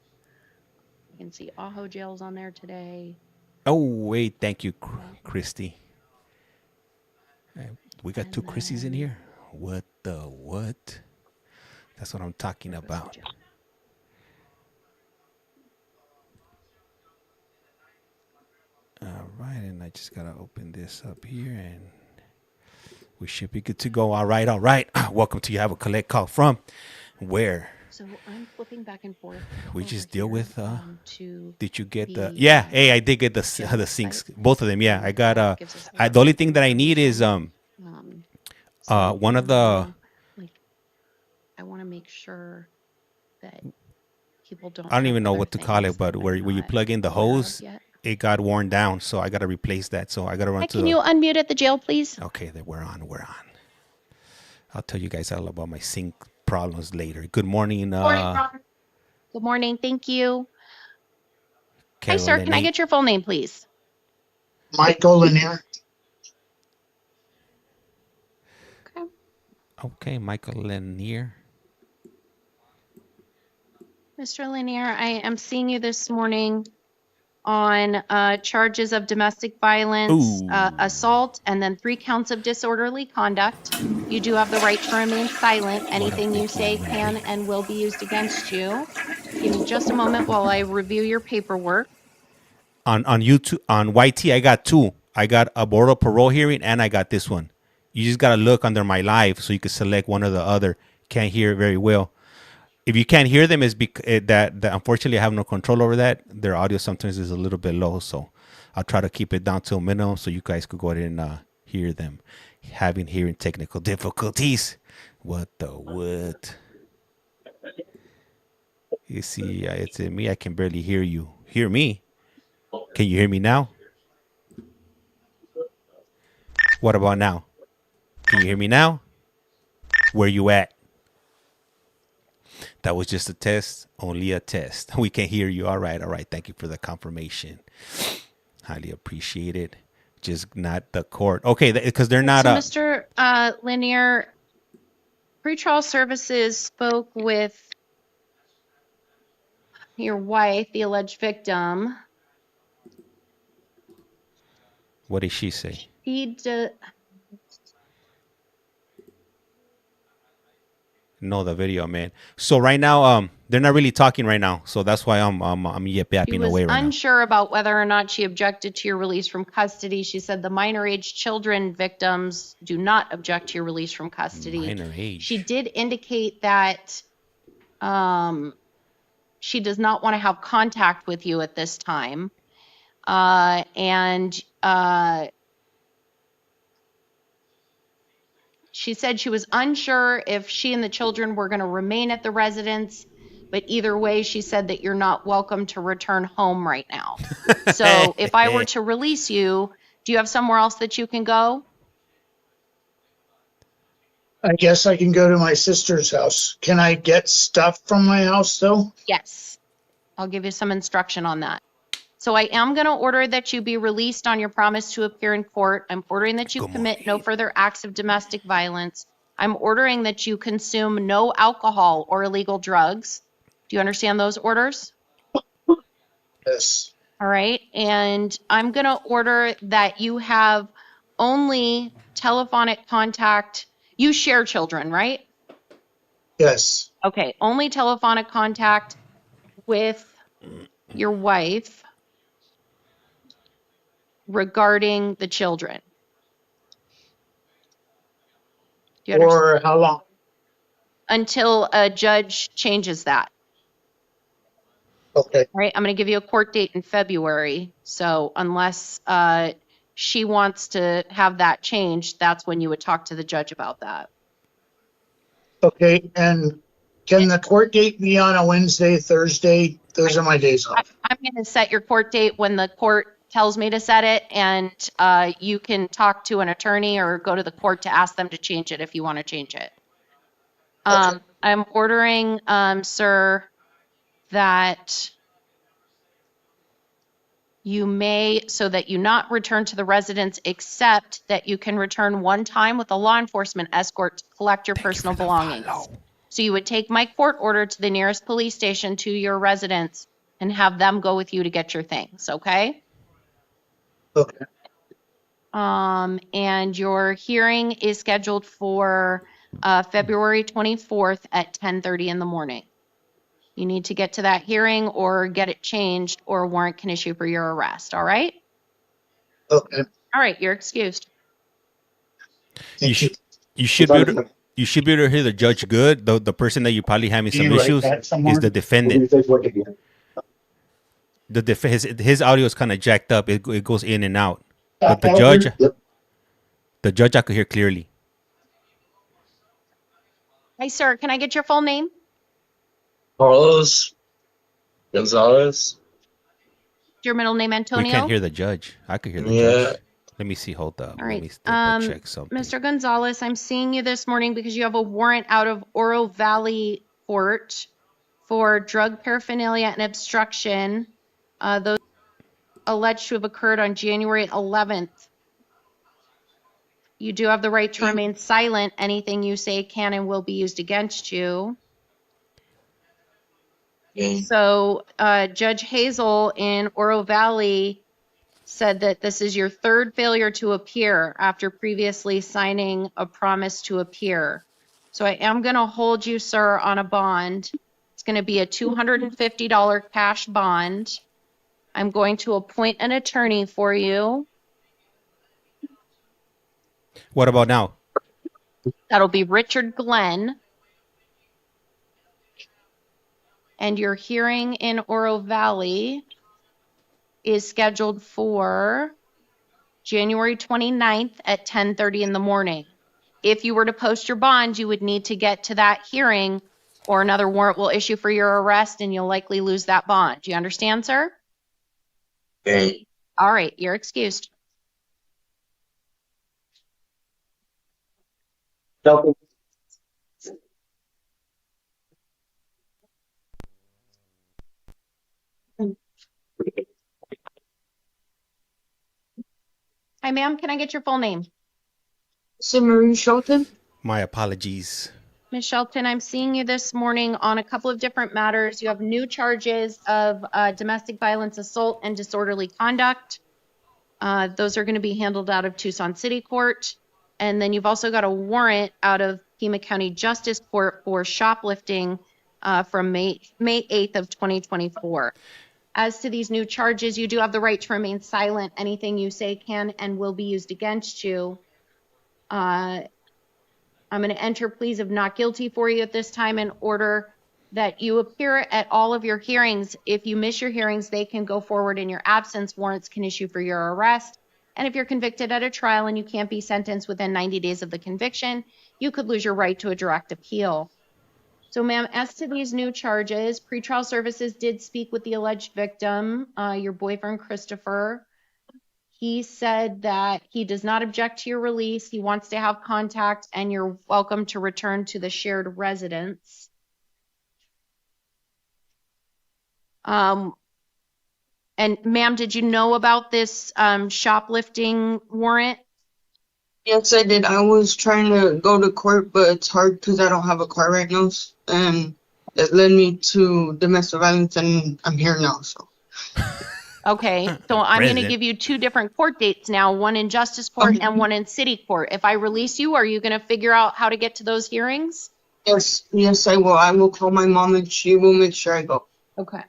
You can see Ajo Jail's on there today. Oh, wait. Thank you, Christy. We got two Christys in here. What the what? That's what I'm talking about. All right, and I just gotta open this up here, and we should be good to go. All right, all right. Welcome to You Have a Collect Call From, where so I'm flipping back and forth. We just deal with. Did you get the? Yeah, hey, I did get the sinks, both of them. Yeah, I got. The only thing that I need is one of the. Like, I want to make sure that people don't. I don't have even know other what to call it, things but that where I'm you not plug in the aware of hose, yet. it got worn down, so I got to replace that. So I got to run Hi, to can you unmute at the jail, please? Okay, then we're on. I'll tell you guys all about my sink problems later. Good morning, Good morning. Thank you. Hi, sir. Can I get your full name, please? Michael Lanier. Okay, Michael Lanier. Mr. Lanier, I am seeing you this morning on charges of domestic violence, assault, and then 3 counts of disorderly conduct. You do have the right to remain silent. Anything you say can and will be used against you. Give me just a moment while I review your paperwork. On YouTube, on YT, I got 2. I got a board of parole hearing, and I got this one. You just gotta look under my live so you can select one or the other. Can't hear it very well. If you can't hear them, it's because that unfortunately I have no control over that. Their audio sometimes is a little bit low, so I'll try to keep it down to a minimum so you guys could go ahead and hear them. Having hearing technical difficulties. What? You see, it's in me. I can barely hear you. Hear me? Can you hear me now? What about now? Can you hear me now? Where you at? That was just a test, only a test. We can hear you. All right. Thank you for the confirmation. Highly appreciate it. Just not the court. Okay, because they're not. So, Mr. Lanier, pretrial services spoke with your wife, the alleged victim. What did she say? No, the video, man. So right now, they're not really talking right now. So that's why I'm yapping away right now. She was unsure about whether or not she objected to your release from custody. She said the minor age children victims do not object to your release from custody. Minor age. She did indicate that she does not want to have contact with you at this time. She said she was unsure if she and the children were going to remain at the residence, but either way, she said that you're not welcome to return home right now. So if I were to release you, do you have somewhere else that you can go? I guess I can go to my sister's house. Can I get stuff from my house, though? Yes. I'll give you some instruction on that. So I am going to order that you be released on your promise to appear in court. I'm ordering that you commit no further acts of domestic violence. I'm ordering that you consume no alcohol or illegal drugs. Do you understand those orders? Yes. All right. And I'm going to order that you have only telephonic contact. You share children, right? Yes. Okay. Only telephonic contact with your wife regarding the children. For how long? Until a judge changes that. Okay. All right. I'm going to give you a court date in February. So unless she wants to have that changed, that's when you would talk to the judge about that. Okay. And can the court date be on a Wednesday, Thursday? Those are my days off. I'm going to set your court date when the court tells me to set it, and you can talk to an attorney or go to the court to ask them to change it if you want to change it. Okay. I'm ordering, sir, that you may, so that you not return to the residence, except that you can return one time with a law enforcement escort to collect your personal belongings. So you would take my court order to the nearest police station to your residence and have them go with you to get your things, okay? Okay. And your hearing is scheduled for February 24th at 10:30 in the morning. You need to get to that hearing or get it changed, or a warrant can issue for your arrest, all right? Okay. All right, you're excused. You should be able to, you should be able to hear the judge good. The person that you probably having some issues is the defendant. His audio is kind of jacked up. It goes in and out. But the judge I could hear clearly. Hi, sir. Can I get your full name? Carlos Gonzalez. Your middle name, We Antonio? can't hear the judge. I could hear the Yeah. judge. Let me see. Hold up. All Let right. me double check something. Mr. Gonzalez, I'm seeing you this morning because you have a warrant out of Oro Valley Court for drug paraphernalia and obstruction. Those alleged to have occurred on January 11th. You do have the right to remain silent. Anything you say can and will be used against you. So Judge Hazel in Oro Valley said that this is your third failure to appear after previously signing a promise to appear. So I am going to hold you, sir, on a bond. It's going to be a $250 cash bond. I'm going to appoint an attorney for you. What about now? That'll be Richard Glenn. And your hearing in Oro Valley is scheduled for January 29th at 10:30 in the morning. If you were to post your bond, you would need to get to that hearing or another warrant will issue for your arrest and you'll likely lose that bond. Do you understand, sir? Okay. All right, you're excused. Hi, ma'am. Can I get your full name? Marie Shelton. My apologies. Ms. Shelton, I'm seeing you this morning on a couple of different matters. You have new charges of domestic violence, assault, and disorderly conduct. Those are going to be handled out of Tucson City Court. And then you've also got a warrant out of Pima County Justice Court for shoplifting from May 8th of 2024. As to these new charges, you do have the right to remain silent. Anything you say can and will be used against you. I'm going to enter pleas of not guilty for you at this time in order that you appear at all of your hearings. If you miss your hearings, they can go forward in your absence. Warrants can issue for your arrest. And if you're convicted at a trial and you can't be sentenced within 90 days of the conviction, you could lose your right to a direct appeal. So, ma'am, as to these new charges, pretrial services did speak with the alleged victim, your boyfriend, Christopher. He said that he does not object to your release. He wants to have contact, and you're welcome to return to the shared residence. And, ma'am, did you know about this shoplifting warrant? Yes, I did. I was trying to go to court, but it's hard because I don't have a car right now. And it led me to domestic violence, and I'm here now. So. Okay, so I'm going to give you two different court dates now, one in Justice Court and one in City Court. If I release you, are you going to figure out how to get to those hearings? Yes, I will. I will call my mom, and she will make sure I go. Okay.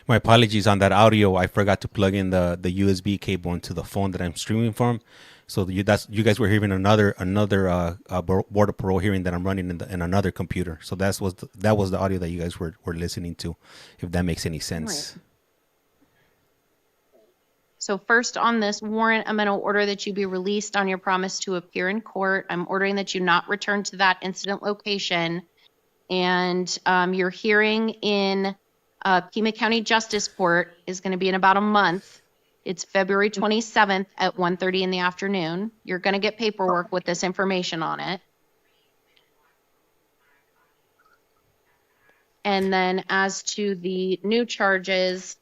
My apologies on that audio. I forgot to plug in the USB cable into the phone that I'm streaming from. So you guys were hearing another border parole hearing that I'm running in another computer. So that was the audio that you guys were listening to, if that makes any sense. Right. So first on this warrant, I'm going to order that you be released on your promise to appear in court. I'm ordering that you not return to that incident location. And your hearing in Pima County Justice Court is going to be in about a month. It's February 27th at 1:30 in the afternoon. You're going to get paperwork with this information on it. And then as to the new charges,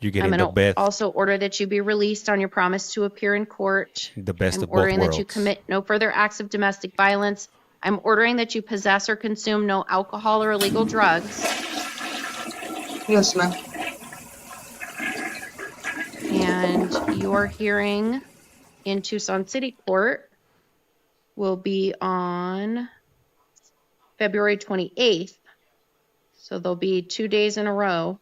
You're getting I'm the going best. to also order that you be released on your promise to appear in court. The best I'm of both ordering worlds. that you commit no further acts of domestic violence. I'm ordering that you possess or consume no alcohol or illegal drugs. Yes, ma'am. And your hearing in Tucson City Court will be on February 28th. So there'll be 2 days in a row.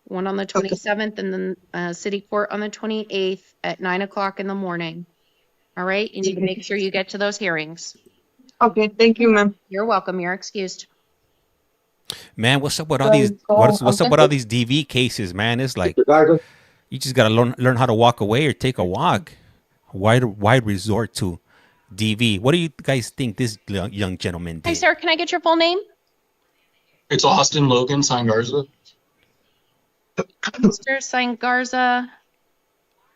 One on the 27th and then City Court on the 28th at 9 o'clock in the morning. All right? You need to make sure you get to those hearings. Okay, thank you, ma'am. You're welcome. You're excused. Man, what's up with all these? What's up with all these DV cases, man? It's like you just gotta learn how to walk away or take a walk. Why resort to DV. What do you guys think this young gentleman Hi, did? sir. Can I get your full name? It's Austin Logan Sangarza. Mr. Sangarza,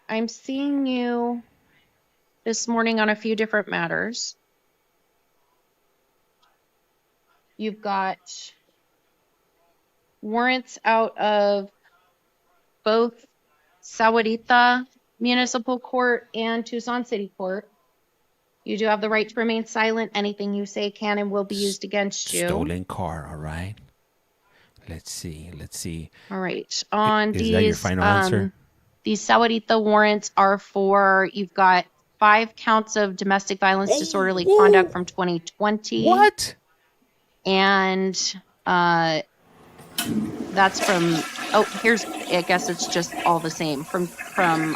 I'm seeing you this morning on a few different matters. You've got warrants out of both Sahuarita Municipal Court and Tucson City Court. You do have the right to remain silent. Anything you say can and will be used against you. Stolen car, all right. Let's see. All right. On Is these, that your final answer? These Sahuarita warrants are for, you've got 5 counts of domestic violence, disorderly conduct from 2020. What? And that's from, I guess it's just all the same. From September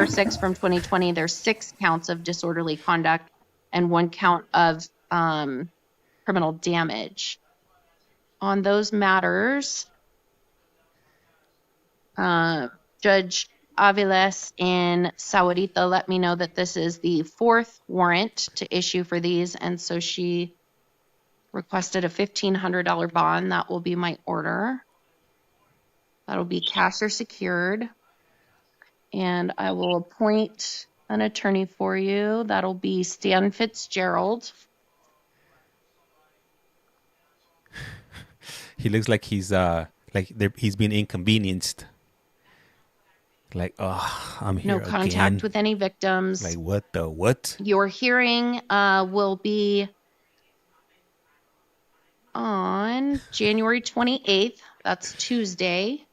6th from 2020, there's 6 counts of disorderly conduct and 1 count of criminal damage. On those matters, Judge Aviles in Sahuarita let me know that this is the 4th warrant to issue for these, and so she requested a $1,500 bond. That will be my order. That'll be cash or secured. And I will appoint an attorney for you. That'll be Stan Fitzgerald. He looks like he's he's been inconvenienced. Like, oh, I'm here No contact again. with any victims. Like, what? Your hearing will be on January 28th. That's Tuesday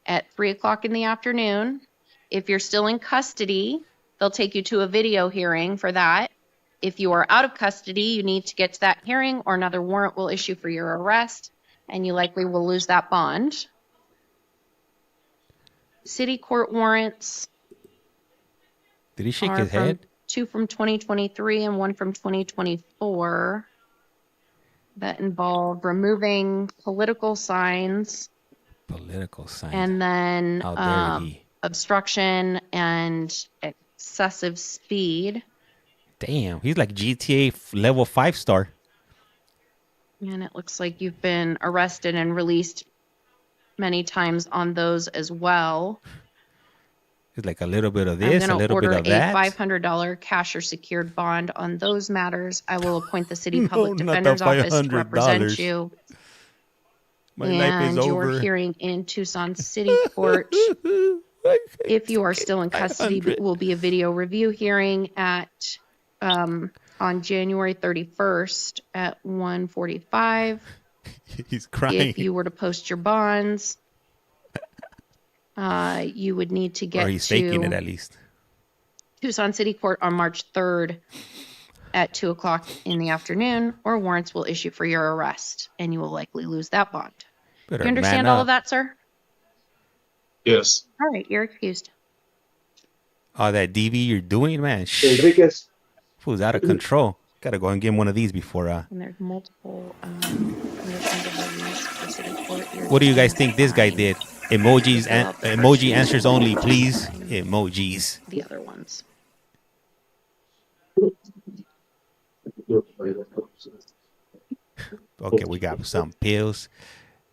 at 3 o'clock in the afternoon. If you're still in custody, they'll take you to a video hearing for that. If you are out of custody, you need to get to that hearing or another warrant will issue for your arrest, and you likely will lose that bond. City court warrants. Did he shake his head? 2 from 2023 and 1 from 2024 that involve removing political signs. And then obstruction and excessive speed. Damn, he's like GTA level 5-star. And it looks like you've been arrested and released many times on those as well. It's like a little bit of this, a little bit of that. I'm going to order a $500 cash or secured bond on those matters. I will appoint the city public defender's office to represent you. My life is over. Your hearing in Tucson City Court, if you are still in custody, will be a video review hearing at on January 31st at 1:45. He's crying. If you were to post your bonds, you would need to get or he's faking it at least. Tucson City Court on March 3rd at 2 o'clock in the afternoon, or warrants will issue for your arrest, and you will likely lose that bond. Do you understand all of that, sir? Yes. All right, you're excused. Oh, that DV you're doing, man. Enriquez. Fool's out of control. Gotta go and get one of these before. And there's multiple conditions of release for city court. What do you guys think this guy did? Emojis and emoji answers only, please. Emojis. The other ones. Okay, we got some pills.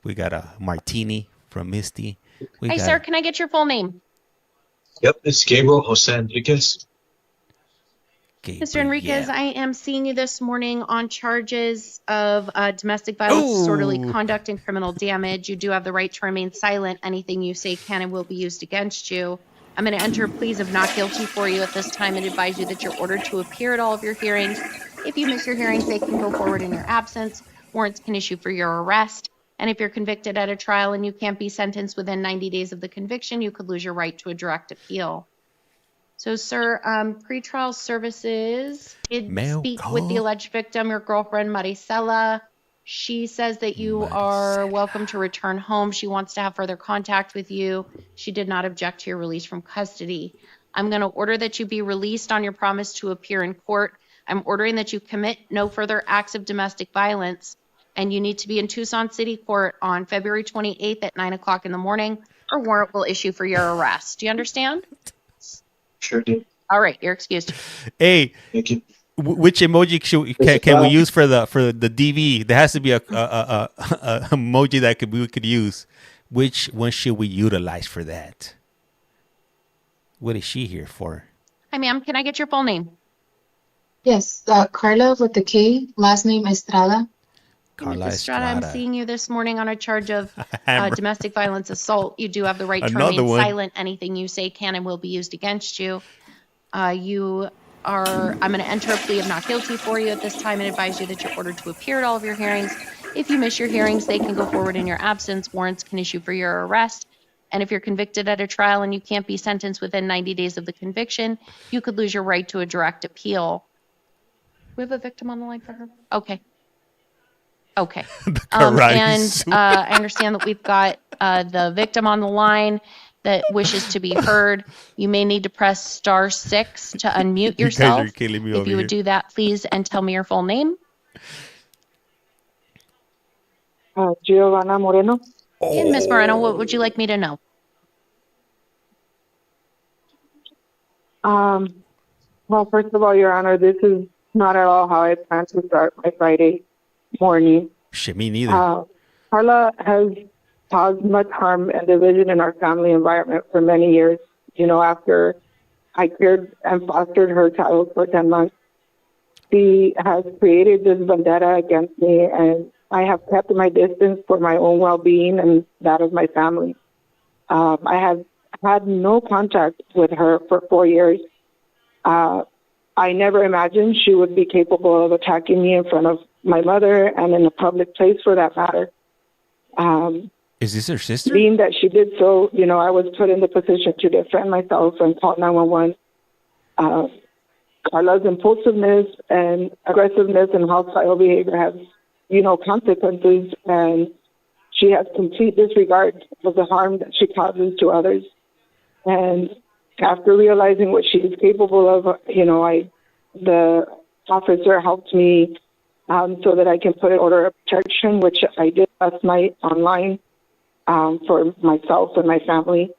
We got a martini from Misty. Hi, sir. Can I get your full name? Yep, it's Gabriel Jose Enriquez. Mr. Enriquez, I am seeing you this morning on charges of domestic violence, disorderly conduct, and criminal damage. You do have the right to remain silent. Anything you say can and will be used against you. I'm going to enter pleas of not guilty for you at this time and advise you that you're ordered to appear at all of your hearings. If you miss your hearings, they can go forward in your absence. Warrants can issue for your arrest. And if you're convicted at a trial and you can't be sentenced within 90 days of the conviction, you could lose your right to a direct appeal. So, sir, pretrial services did speak with the alleged victim, your girlfriend, Maricela. She says that you are welcome to return home. She wants to have further contact with you. She did not object to your release from custody. I'm going to order that you be released on your promise to appear in court. I'm ordering that you commit no further acts of domestic violence. And you need to be in Tucson City Court on February 28th at 9 o'clock in the morning, or warrant will issue for your arrest. Do you understand? Sure do. All right, you're excused. Hey, Thank you. which emoji can we use for the DV? There has to be a emoji that we could use. Which one should we utilize for that? What is she here for? Hi, ma'am. Can I get your full name? Yes, Carla with the K, last name Estrada. Carla Estrada, I'm Estrada. seeing you this morning on a charge of Hammer. domestic violence assault. You do have the right to Another remain one. silent. Anything you say can and will be used against you. I'm going to enter a plea of not guilty for you at this time and advise you that you're ordered to appear at all of your hearings. If you miss your hearings, they can go forward in your absence. Warrants can issue for your arrest. And if you're convicted at a trial and you can't be sentenced within 90 days of the conviction, you could lose your right to a direct appeal. We have a victim on the line for her? Okay. Okay. I understand that we've got the victim on the line that wishes to be heard. You may need to press *6 to unmute yourself. You guys are killing me if over you would here. do that, please, and tell me your full name. Giovanna Moreno. And Ms. Moreno, what would you like me to know? Well, first of all, Your Honor, this is not at all how I plan to start my Friday morning. Shit, me neither. Carla has caused much harm and division in our family environment for many years. You know, after I cared and fostered her child for 10 months, she has created this vendetta against me, and I have kept my distance for my own well-being and that of my family. I have had no contact with her for 4 years. I never imagined she would be capable of attacking me in front of my mother and in a public place for that matter. Is this her sister? Being that she did so, you know, I was put in the position to defend myself and call 911. Carla's impulsiveness and aggressiveness and hostile behavior has, you know, consequences, and she has complete disregard of the harm that she causes to others. And after realizing what she is capable of, you know, the officer helped me so that I can put an order of protection, which I did last night online for myself and my family.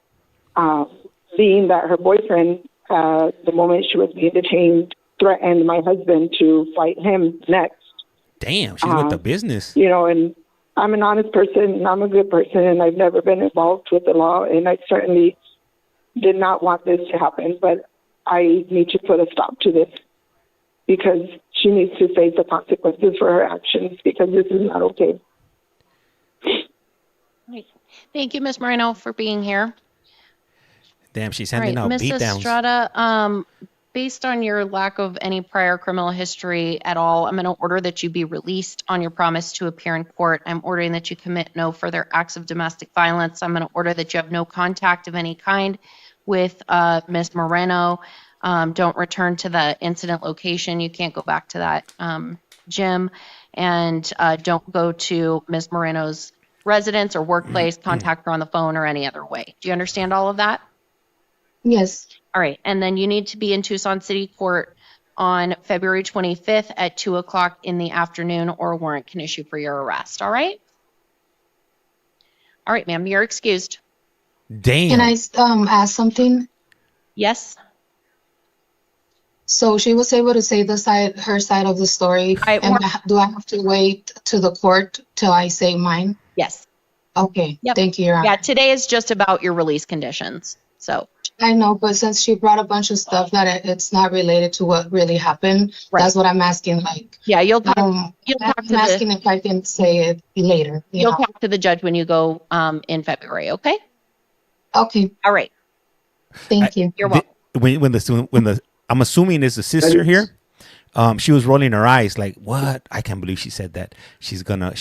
Seeing that her boyfriend, the moment she was being detained, threatened my husband to fight him next. Damn, she's with the business. You know, and I'm an honest person, and I'm a good person, and I've never been involved with the law, and I certainly did not want this to happen, but I need to put a stop to this because she needs to face the consequences for her actions, because this is not okay. Thank you, Ms. Moreno, for being here. Damn, she's handing out Ms. beatdowns. Estrada, based on your lack of any prior criminal history at all, I'm going to order that you be released on your promise to appear in court. I'm ordering that you commit no further acts of domestic violence. I'm going to order that you have no contact of any kind with Ms. Moreno. Don't return to the incident location. You can't go back to that gym. And don't go to Ms. Moreno's residence or workplace, contact her on the phone or any other way. Do you understand all of that? Yes. All right. And then you need to be in Tucson City Court on February 25th at 2 o'clock in the afternoon, or a warrant can issue for your arrest. All right? All right, ma'am. You're excused. Damn. Can I ask something? Yes. So she was able to say her side of the story. Do I have to wait to the court till I say mine? Yes. Okay. Yep. Thank you, Your Honor. Yeah, today is just about your release conditions. So I know, but since she brought a bunch of stuff that it's not related to what really happened, that's what I'm asking. Like, yeah, you'll talk I'm to asking if I can say it later. You'll talk to the judge when you go in February. Okay. Okay. All right. Thank you. You're welcome. When I'm assuming it's the sister here. She was rolling her eyes like, "What? I can't believe she said that. She's gonna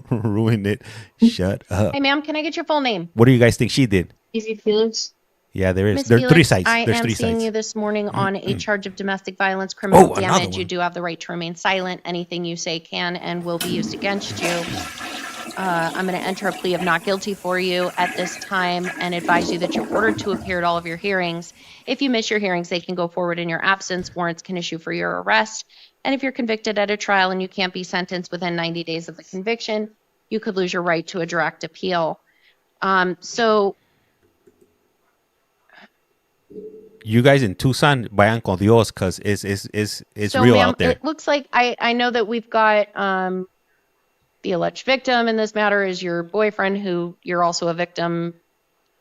ruin it. Shut up." Hey, ma'am, can I get your full name? What do you guys think she did? Easy Felix. Yeah, there is. Ms. There are Felix, three sides. I There's am three seeing sides. you this morning on a charge of domestic violence, criminal another damage. one. You do have the right to remain silent. Anything you say can and will be used against you. I'm going to enter a plea of not guilty for you at this time and advise you that you're ordered to appear at all of your hearings. If you miss your hearings, they can go forward in your absence. Warrants can issue for your arrest. And if you're convicted at a trial and you can't be sentenced within 90 days of the conviction, you could lose your right to a direct appeal. So you guys in Tucson, vayan con Dios, because it's So, real ma'am, out there. it looks like I know that we've got the alleged victim in this matter is your boyfriend, who you're also a victim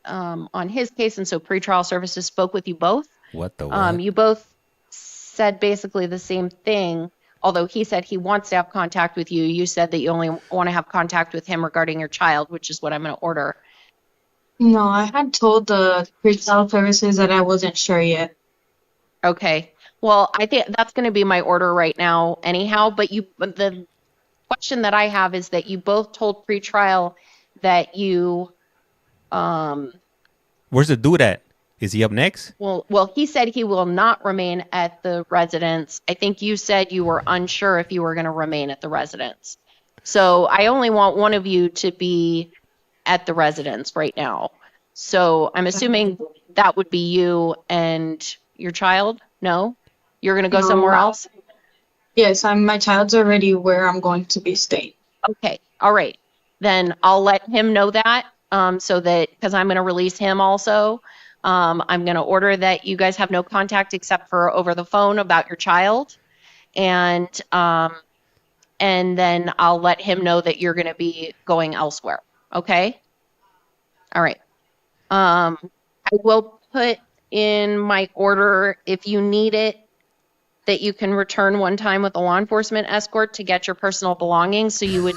on his case, and so pretrial services spoke with you both. What the what? You both said basically the same thing, although he said he wants to have contact with you. You said that you only want to have contact with him regarding your child, which is what I'm going to order. No, I had told the pretrial services that I wasn't sure yet. Okay. Well, I think that's going to be my order right now anyhow, but the question that I have is that you both told pretrial that you Where's the dude at? Is he up next? well, he said he will not remain at the residence. I think you said you were unsure if you were going to remain at the residence. So I only want one of you to be at the residence right now. So I'm assuming that would be you and your child? No? You're going to go No. somewhere else? Yes, my child's already where I'm going to be staying. Okay. All right. Then I'll let him know that so that, because I'm going to release him also. I'm going to order that you guys have no contact except for over the phone about your child. And then I'll let him know that you're going to be going elsewhere. Okay? All right. I will put in my order, if you need it, that you can return one time with a law enforcement escort to get your personal belongings. So you would,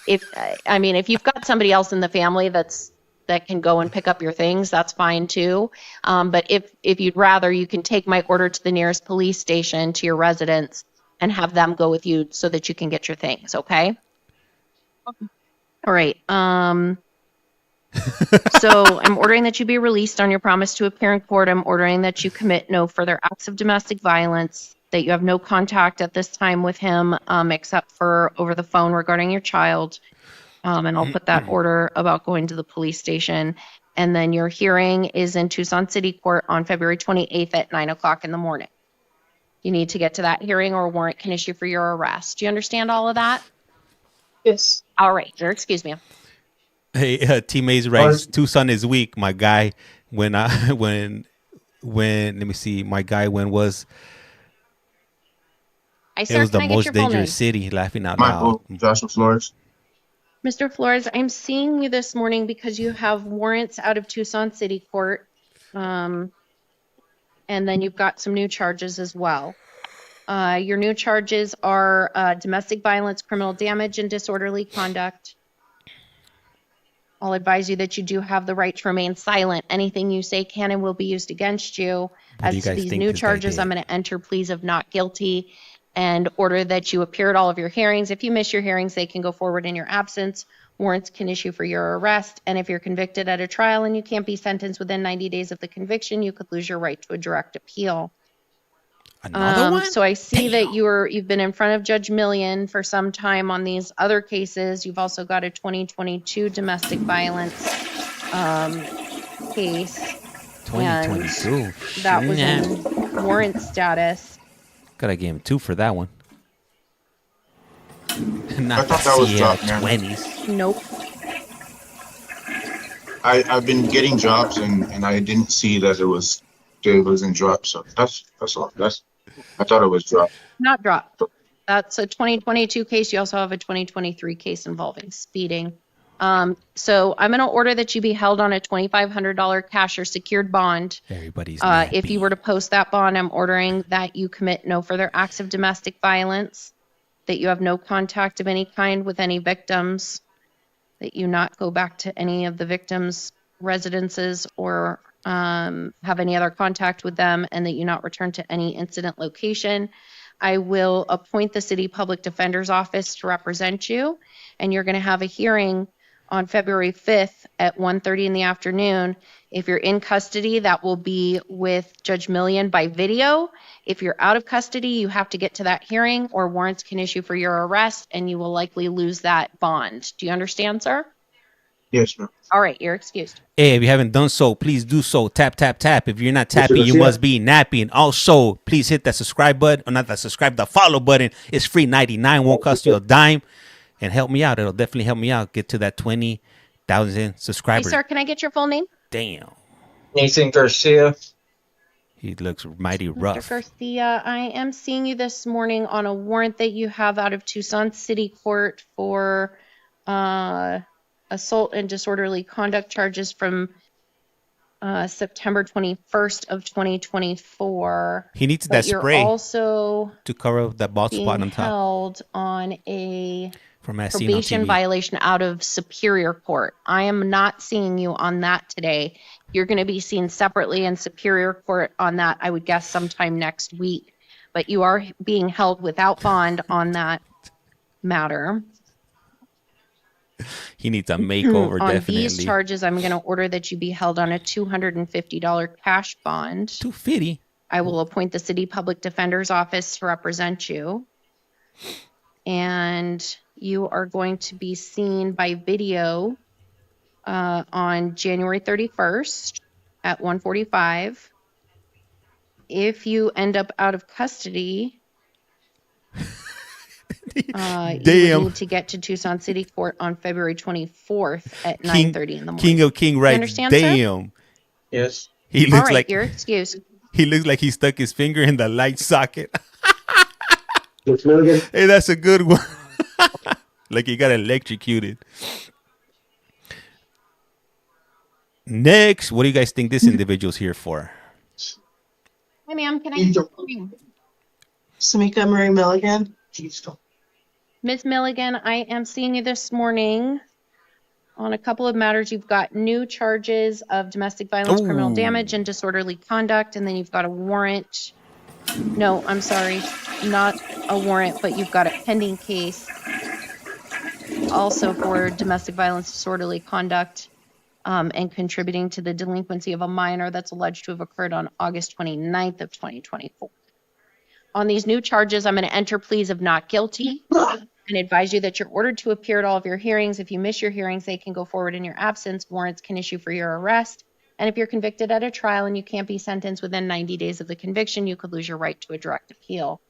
if you've got somebody else in the family that can go and pick up your things, that's fine too. But if you'd rather, you can take my order to the nearest police station to your residence and have them go with you so that you can get your things. Okay. All right. So I'm ordering that you be released on your promise to appear in court. I'm ordering that you commit no further acts of domestic violence, that you have no contact at this time with him except for over the phone regarding your child. And I'll put that order about going to the police station. And then your hearing is in Tucson City Court on February 28th at 9 o'clock in the morning. You need to get to that hearing or a warrant can issue for your arrest. Do you understand all of that? Yes. All right. Excuse me. Hey, teammates, right? Tucson is weak, my guy. When let me see, my guy was it was the most dangerous city. Laughing out loud. Joshua Flores. Mr. Flores, I'm seeing you this morning because you have warrants out of Tucson City Court. And then you've got some new charges as well. Your new charges are domestic violence, criminal damage, and disorderly conduct. I'll advise you that you do have the right to remain silent. Anything you say can and will be used against you. As to these new charges, I'm going to enter pleas of not guilty and order that you appear at all of your hearings. If you miss your hearings, they can go forward in your absence. Warrants can issue for your arrest. And if you're convicted at a trial and you can't be sentenced within 90 days of the conviction, you could lose your right to a direct appeal. Another one? So I see that you've been in front of Judge Million for some time on these other cases. You've also got a 2022 domestic violence case. 2022. And that was in warrant status. Gotta give him 2 for that one. I thought that was dropped, man. 20s. Nope. I've been getting drops and I didn't see that it wasn't dropped. So that's all. I thought it was dropped. Not dropped. That's a 2022 case. You also have a 2023 case involving speeding. So I'm going to order that you be held on a $2,500 cash or secured bond. Everybody's if you were to post that bond, I'm ordering that you commit no further acts of domestic violence, that you have no contact of any kind with any victims, that you not go back to any of the victims' residences or have any other contact with them, and that you not return to any incident location. I will appoint the City Public Defender's Office to represent you, and you're going to have a hearing on February 5th at 1:30 in the afternoon. If you're in custody, that will be with Judge Million by video. If you're out of custody, you have to get to that hearing or warrants can issue for your arrest, and you will likely lose that bond. Do you understand, sir? Yes, ma'am. All right, you're excused. Hey, if you haven't done so, please do so. Tap, tap, tap. If you're not tapping, you must be napping. Also, please hit that subscribe button, or not that subscribe, the follow button. It's free 99, won't cost you a dime. And help me out. It'll definitely help me out. Get to that 20,000 subscribers. Hey, sir, can I get your full name? Damn. Nathan Garcia. He looks mighty Mr. rough. Garcia, I am seeing you this morning on a warrant that you have out of Tucson City Court for assault and disorderly conduct charges from September 21st of 2024. He needs But that you're spray also to cover up that bald spot being on top. held on a From as seen on probation TV. violation out of Superior Court. I am not seeing you on that today. You're going to be seen separately in Superior Court on that, I would guess, sometime next week. But you are being held without bond on that matter. He needs a makeover, On definitely. these charges, I'm going to order that you be held on a $250 cash bond. $250? I will appoint the City Public Defender's Office to represent you. And you are going to be seen by video on January 31st at 1:45. If you end up out of custody, you would need to get to Tucson City Court on February 24th at 9:30 in the morning. King of King, right? You understand, Damn. sir? Yes. He All looks right, like you're excused. he looks like he stuck his finger in the light socket. Let's smell again. Hey, that's a good one. Like he got electrocuted. Next, what do you guys think this individual's here for? Hi, ma'am. Can I? Samika Marie Milligan. Ms. Milligan, I am seeing you this morning on a couple of matters. You've got new charges of domestic violence, criminal damage, and disorderly conduct, and then you've got a warrant. No, I'm sorry, not a warrant, but you've got a pending case also for domestic violence, disorderly conduct, and contributing to the delinquency of a minor that's alleged to have occurred on August 29th of 2024. On these new charges, I'm going to enter pleas of not guilty and advise you that you're ordered to appear at all of your hearings. If you miss your hearings, they can go forward in your absence. Warrants can issue for your arrest. And if you're convicted at a trial and you can't be sentenced within 90 days of the conviction, you could lose your right to a direct appeal.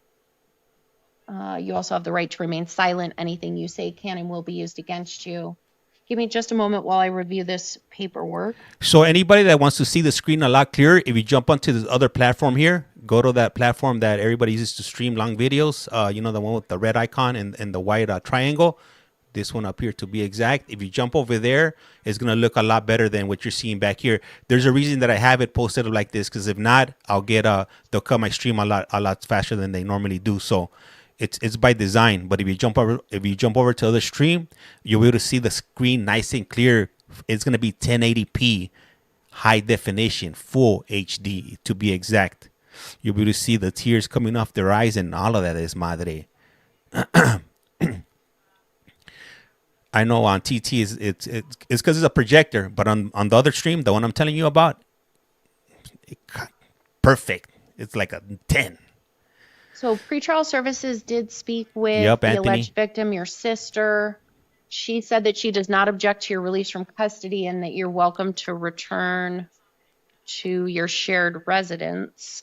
You also have the right to remain silent. Anything you say can and will be used against you. Give me just a moment while I review this paperwork. So anybody that wants to see the screen a lot clearer, if you jump onto this other platform here, go to that platform that everybody uses to stream long videos. You know, the one with the red icon and the white triangle. This one up here to be exact. If you jump over there, it's going to look a lot better than what you're seeing back here. There's a reason that I have it posted like this, because if not, I'll get they'll cut my stream a lot faster than they normally do. So it's by design. But if you jump over to the other stream, you'll be able to see the screen nice and clear. It's going to be 1080p, high definition, full HD to be exact. You'll be able to see the tears coming off their eyes and all of that is madre. I know on TT it's because it's a projector, but on the other stream, the one I'm telling you about, perfect. It's like a 10. So pretrial services did speak with the Anthony. alleged victim, your sister. She said that she does not object to your release from custody and that you're welcome to return to your shared residence.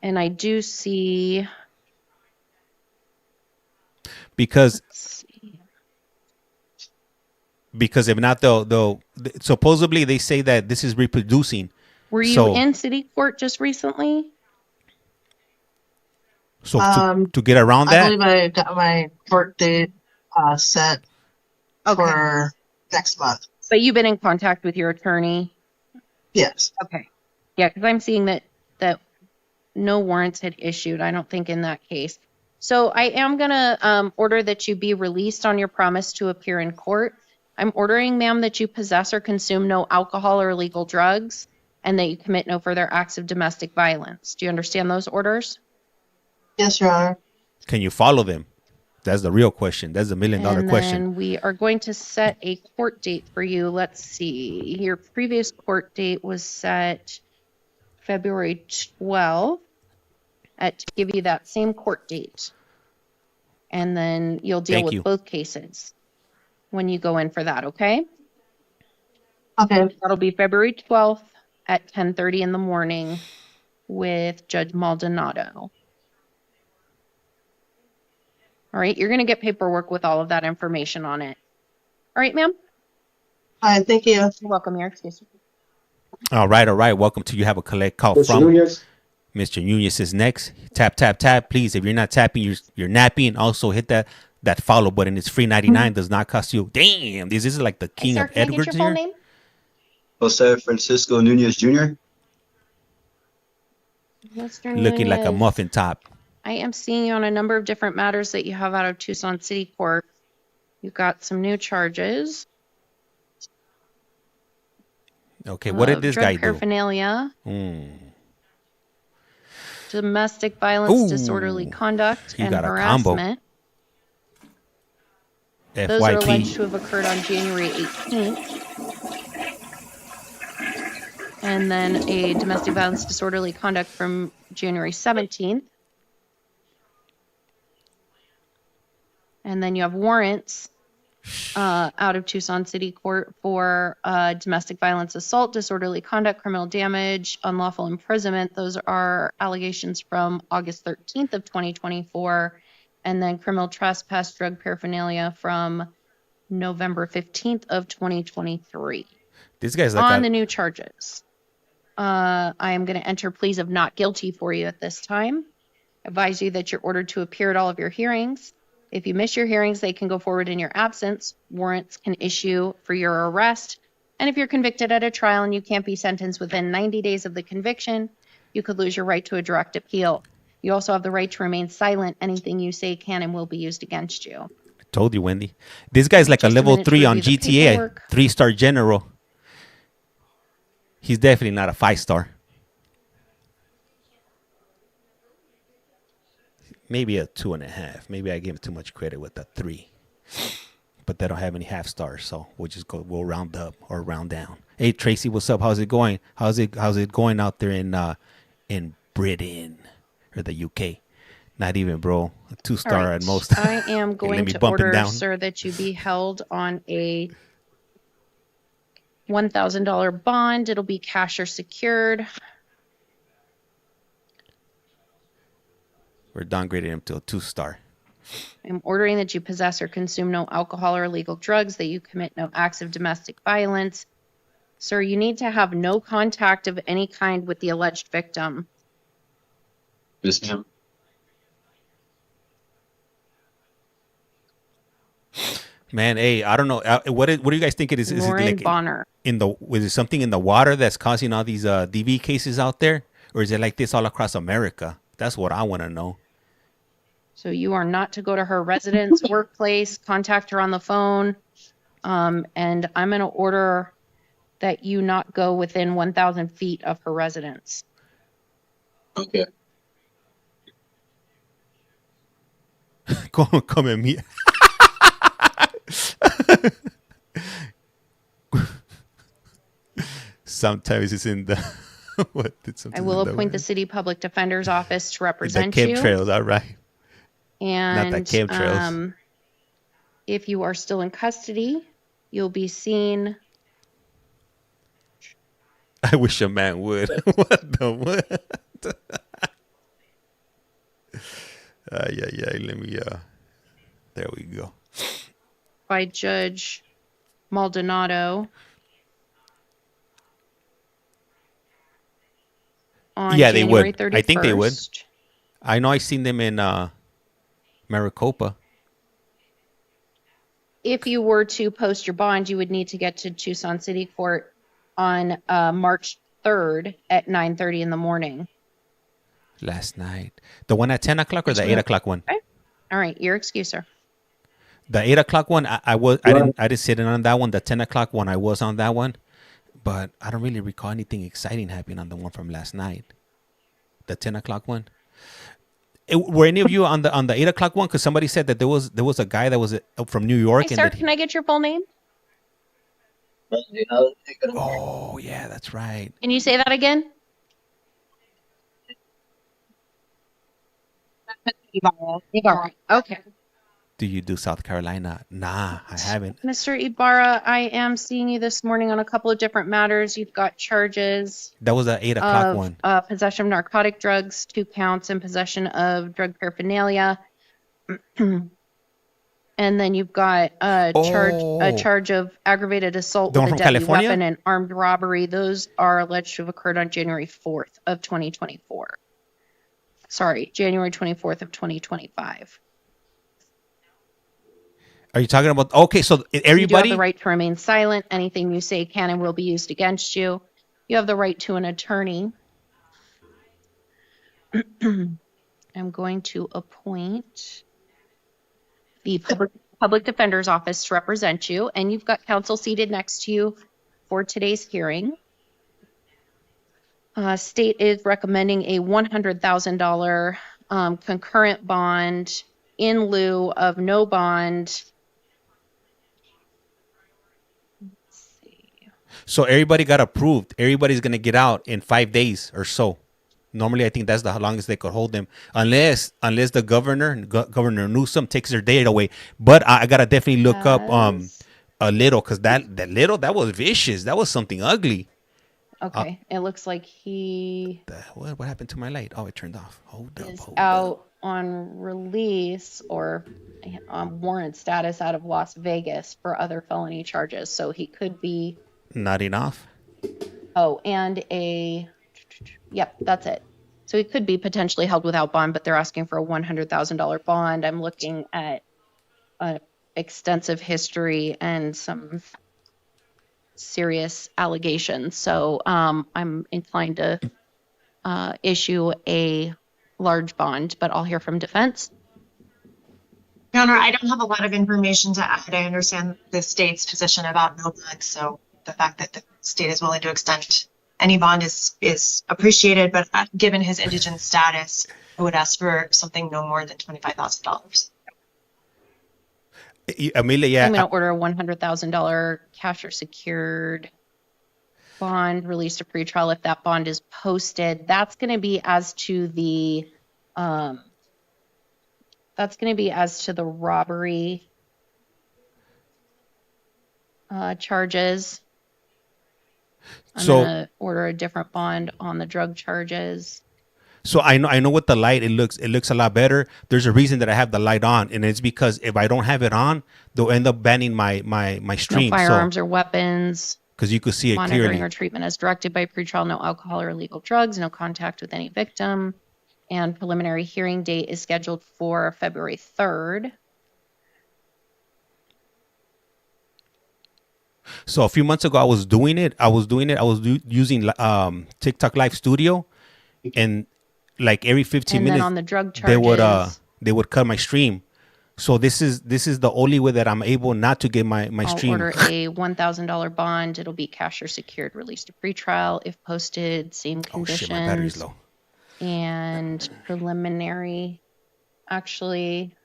And I do see... Because if not, they'll supposedly they say that this is reproducing. Were you in city court just recently? So to get around that, I believe I got my court date set for next month. But you've been in contact with your attorney? Yes. Okay. Yeah, because I'm seeing that no warrants had issued, I don't think, in that case. So I am going to order that you be released on your promise to appear in court. I'm ordering, ma'am, that you possess or consume no alcohol or illegal drugs and that you commit no further acts of domestic violence. Do you understand those orders? Yes, Your Honor. can you follow them? That's the real question. That's the $1 million question. And we are going to set a court date for you. Let's see. Your previous court date was set February 12th to give you that same court date. And then you'll deal with both cases when you go in for that, okay? Okay. That'll be February 12th at 10:30 in the morning with Judge Maldonado. All right, you're going to get paperwork with all of that information on it. All right, ma'am? All right, thank you. You're welcome. You're excused. All right. Welcome to You Have a Collect Call Mr. From. Nunez. Mr. Nunez is next. Tap, tap, tap. Please, if you're not tapping, you're napping. Also hit that follow button. It's free 99. Does not cost you. Damn, this is like the king Sir, of can I get Edwards your full here. name? Jose Francisco Nunez Jr. Mr. Looking like a Nunez, muffin top. I am seeing you on a number of different matters that you have out of Tucson City Court. You've got some new charges. Okay, what did this guy drug do? paraphernalia, domestic violence, disorderly conduct, he and got a combo. harassment. Those are alleged to have occurred on January 18th. And then a domestic violence disorderly conduct from January 17th. And then you have warrants out of Tucson City Court for domestic violence assault, disorderly conduct, criminal damage, unlawful imprisonment. Those are allegations from August 13th of 2024. And then criminal trespass, drug paraphernalia from November 15th of 2023. This guy's like on the new charges. I am going to enter pleas of not guilty for you at this time. Advise you that you're ordered to appear at all of your hearings. If you miss your hearings, they can go forward in your absence. Warrants can issue for your arrest. And if you're convicted at a trial and you can't be sentenced within 90 days of the conviction, you could lose your right to a direct appeal. You also have the right to remain silent. Anything you say can and will be used against you. I told you, Wendy. This guy's like a level 3 on GTA, 3-star general. He's definitely not a 5-star. Maybe a 2.5. Maybe I gave him too much credit with that 3. But they don't have any half stars, so we'll round up or round down. Hey Tracy, what's up? How's it going? How's it going out there in Britain or the UK? Not even, bro. A 2-star right. at most. I am going to order, sir, that you be held on a $1,000 bond. It'll be cash or secured. We're downgrading him to a 2-star. I'm ordering that you possess or consume no alcohol or illegal drugs, that you commit no acts of domestic violence. Sir, you need to have no contact of any kind with the alleged victim. Yes, ma'am. Man, hey, I don't know. What do you guys think it is? Is it like Bonner. Was it something in the water that's causing all these DV cases out there? Or is it like this all across America? That's what I want to know. So you are not to go to her residence, workplace, contact her on the phone. And I'm going to order that you not go within 1,000 feet of her residence. Okay. Come at me. Sometimes it's in the what? I will appoint the city public defender's office to represent the you. chemtrails, all right. And not the chemtrails. If you are still in custody, you'll be seen. I wish a man would. What the what? Yeah. Let me. There we go. By Judge Maldonado. On yeah, January they would. 31st. I think they would. I know I've seen them in Maricopa. If you were to post your bond, you would need to get to Tucson City Court on March 3rd at 9:30 in the morning. Last night. The one at 10 o'clock or the 8 o'clock one? Okay. All right, your excuse, sir. The 8 o'clock one, I didn't sit in on that one. The 10 o'clock one, I was on that one. But I don't really recall anything exciting happening on the one from last night. The 10 o'clock one. Were any of you on the 8 o'clock one? Because somebody said that there was a guy that was from New York. Hey, sir, can I get your full name? Oh, yeah, that's right. Can you say that again? Ibarra. Okay. Do you do South Carolina? Nah, I haven't. Mr. Ibarra, I am seeing you this morning on a couple of different matters. You've got charges. That was the 8 o'clock one. Possession of narcotic drugs, 2 counts, and possession of drug paraphernalia. And And then you've got a charge of aggravated assault with a deadly California? weapon and armed robbery. Those are alleged to have occurred on January 4th of 2024. Sorry, January 24th of 2025. Are you talking about? Okay, so You do everybody. have the right to remain silent. Anything you say can and will be used against you. You have the right to an attorney. I'm going to appoint the public defender's office to represent you, and you've got counsel seated next to you for today's hearing. State is recommending a $100,000 concurrent bond in lieu of no bond. So everybody got approved. Everybody's gonna get out in 5 days or so. Normally, I think that's the longest they could hold them, unless the Governor Newsom takes their date away. But I gotta definitely look up a little, because that was vicious. That was something ugly. Okay, it looks like he What happened to my light? Oh, it turned off. Hold out on release or warrant status out of Las Vegas for other felony charges. So he could be not enough. Oh, and yep, that's it. So he could be potentially held without bond, but they're asking for a $100,000 bond. I'm looking at an extensive history and some serious allegations. So I'm inclined to issue a large bond, but I'll hear from defense. Your Honor, I don't have a lot of information to add. I understand the state's position about no bond, so the fact that the state is willing to extend any bond is appreciated, but given his indigent status, I would ask for something no more than $25,000. Amelia, yeah. I'm going to order a $100,000 cash or secured bond released to pretrial if that bond is posted. That's going to be as to the robbery charges. I'm going to order a different bond on the drug charges. So I know with the light, it looks a lot better. There's a reason that I have the light on, and it's because if I don't have it on, they'll end up banning my stream. No firearms or weapons. Because you could see it monitoring clearly. Or treatment as directed by pretrial, no alcohol or illegal drugs, no contact with any victim, and preliminary hearing date is scheduled for February 3rd. So a few months ago, I was doing it. I was using TikTok Live Studio, and like every 15 and minutes, then on the drug charges, they would cut my stream. So this is the only way that I'm able not to get my I'll stream. order a $1,000 bond. It'll be cash or secured, released to pretrial if posted. Same conditions. Oh shit, my battery's low. And preliminary. Actually,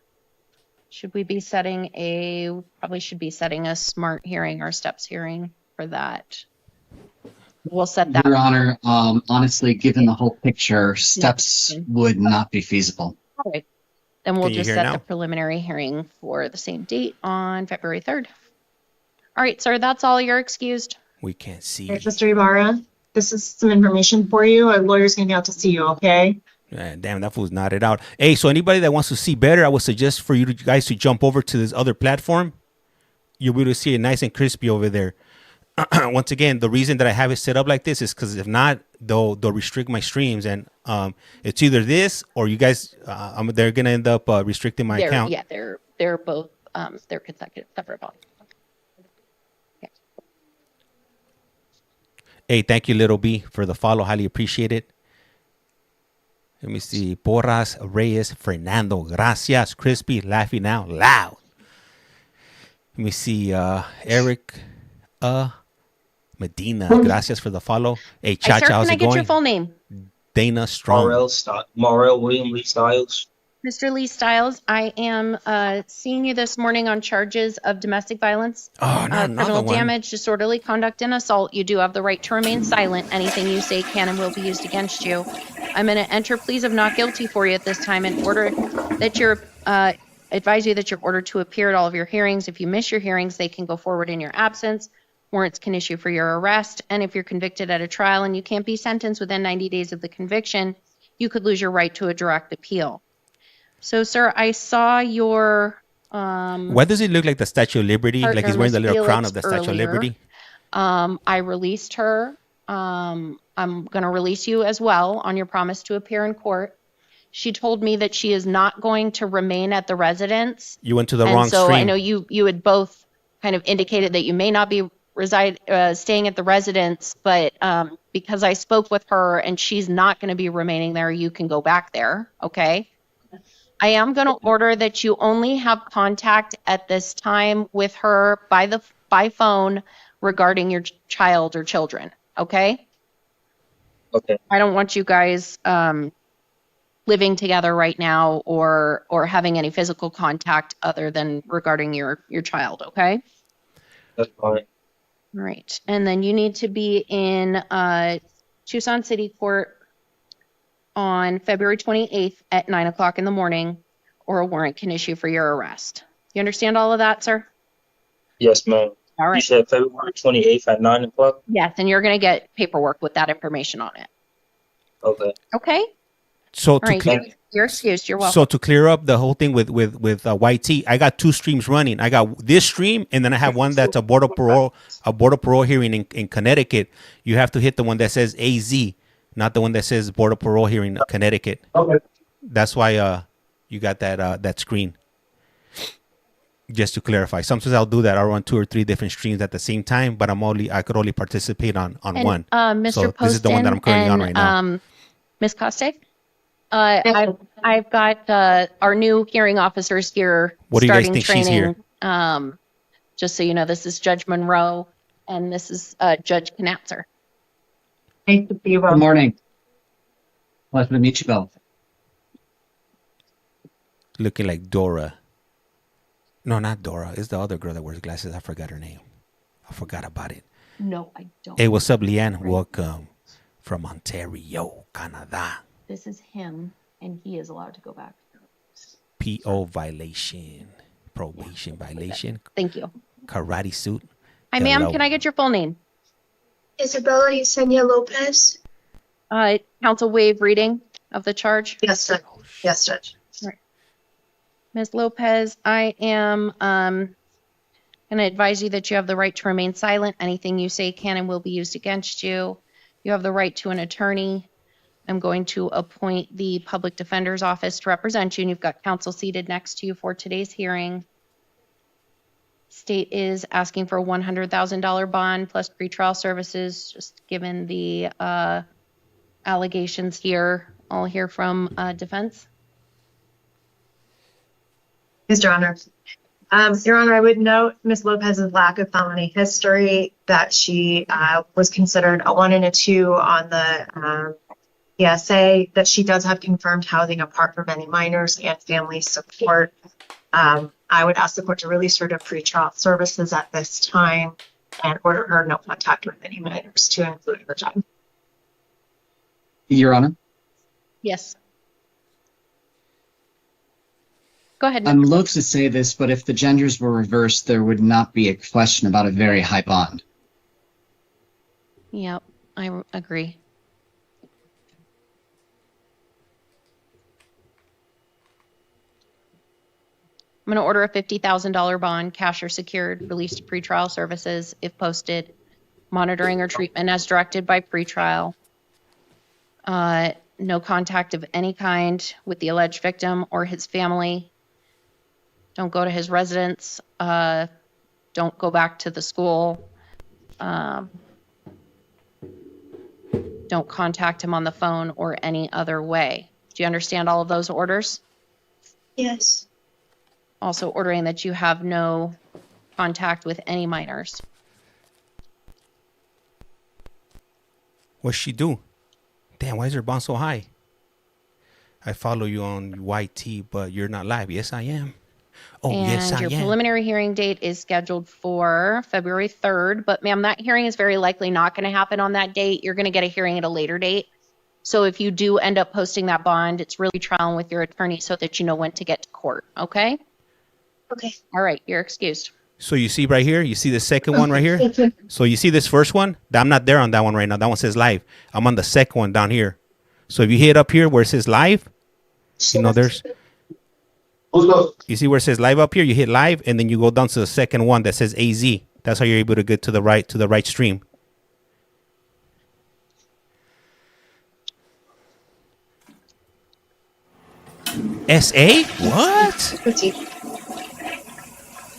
probably should be setting a smart hearing or steps hearing for that. We'll set that. Your Honor, honestly, given the whole picture, steps would not be feasible. All right. Then we'll just set the preliminary hearing for the same date on February 3rd. All right, sir, that's all. You're excused. We can't see. Hey, Mr. Ibarra, this is some information for you. A lawyer's going to be out to see you, okay? Damn, that fool's nodded out. Hey, so anybody that wants to see better, I would suggest for you guys to jump over to this other platform. You'll be able to see it nice and crispy over there. Once again, the reason that I have it set up like this is because if not, they'll restrict my streams, and it's either this or you guys they're gonna end up restricting my account. Yeah, they're both they're consecutive separate bonds. Okay. Hey, thank you, Little B, for the follow. Highly appreciate it. Let me see. Porras Reyes Fernando. Gracias. Crispy. Laughing out loud. Let me see. Eric Medina. Gracias for the follow. Hey, Chacha, how's it going? Can I get your full name? Dana Strong. Maurel William Lee Styles. Mr. Lee Styles, I am seeing you this morning on charges of domestic violence, criminal damage, disorderly conduct, and assault. You do have the right to remain silent. Anything you say can and will be used against you. I'm going to enter pleas of not guilty for you at this time in order that you're advise you that you're ordered to appear at all of your hearings. If you miss your hearings, they can go forward in your absence. Warrants can issue for your arrest. And if you're convicted at a trial and you can't be sentenced within 90 days of the conviction, you could lose your right to a direct appeal. So, sir, I saw your Why does it look like the Statue of Liberty? Like he's wearing the little crown of the Statue of Liberty? I released her. I'm going to release you as well on your promise to appear in court. She told me that she is not going to remain at the residence. You went to the wrong so stream. I know you had both kind of indicated that you may not be staying at the residence, but because I spoke with her and she's not going to be remaining there, you can go back there, okay? I am going to order that you only have contact at this time with her by phone regarding your child or children, okay? Okay. I don't want you guys living together right now or having any physical contact other than regarding your child, okay? That's fine. All right. And then you need to be in Tucson City Court on February 28th at 9 o'clock in the morning, or a warrant can issue for your arrest. You understand all of that, sir? Yes, ma'am. All right. You said February 28th at 9 o'clock? Yes, and you're going to get paperwork with that information on it. Okay. Okay? So All right. You're excused. You're welcome. So to clear up the whole thing with YT, I got two streams running. I got this stream, and then I have one that's a border parole hearing in Connecticut. You have to hit the one that says AZ, not the one that says border parole hearing in Connecticut. Okay. That's why you got that screen. Just to clarify, sometimes I'll do that. I'll run 2 or 3 different streams at the same time, but I could only participate on one. Mr. So Poston, this is the one that I'm currently on right now. Ms. Coste? I've got our new hearing officers here. What do you guys starting think she's here? Just so you know, this is Judge Monroe and this is Judge Knatzer. Nice to see you both. Good morning. Pleasure to meet you both. Looking like Dora. No, not Dora. It's the other girl that wears glasses. I forgot her name. I forgot about it. No, I don't. Hey, what's up, Leanne? Welcome from Ontario, Canada. This is him, and he is allowed to go back. PO violation. Probation violation. Thank you. Karate suit. Hi, ma'am. Can I get your full name? Isabella Yesenia Lopez. Counsel waive reading of the charge. Yes, Judge. Yes, Judge. Right. Ms. Lopez, I am going to advise you that you have the right to remain silent. Anything you say can and will be used against you. You have the right to an attorney. I'm going to appoint the public defender's office to represent you, and you've got counsel seated next to you for today's hearing. State is asking for a $100,000 bond plus pretrial services, just given the allegations here. I'll hear from defense. Yes, Your Honor. Your Honor, I would note Ms. Lopez's lack of felony history, that she was considered a 1 and a 2 on the PSA, that she does have confirmed housing apart from any minors and family support. I would ask the court to release her to pretrial services at this time and order her no contact with any minors, to include her child. Your Honor? Yes. Go ahead. I'm loath to say this, but if the genders were reversed, there would not be a question about a very high bond. Yep, I agree. I'm going to order a $50,000 bond, cash or secured, released to pretrial services if posted, monitoring or treatment as directed by pretrial. No contact of any kind with the alleged victim or his family. Don't go to his residence. Don't go back to the school. Don't contact him on the phone or any other way. Do you understand all of those orders? Yes. Also ordering that you have no contact with any minors. What's she do? Damn, why is her bond so high? I follow you on YT, but you're not live. Yes, I am. Oh, and yes, I am. your preliminary hearing date is scheduled for February 3rd. But, ma'am, that hearing is very likely not going to happen on that date. You're going to get a hearing at a later date. So if you do end up posting that bond, it's really trialing with your attorney so that you know when to get to court. Okay? Okay. All right. You're excused. So you see right here, you see the second one right here? So you see this first one? I'm not there on that one right now. That one says live. I'm on the second one down here. So if you hit up here where it says live, you know, there's... You see where it says live up here? You hit live, and then you go down to the second one that says AZ. That's how you're able to get to the right stream. SA? What?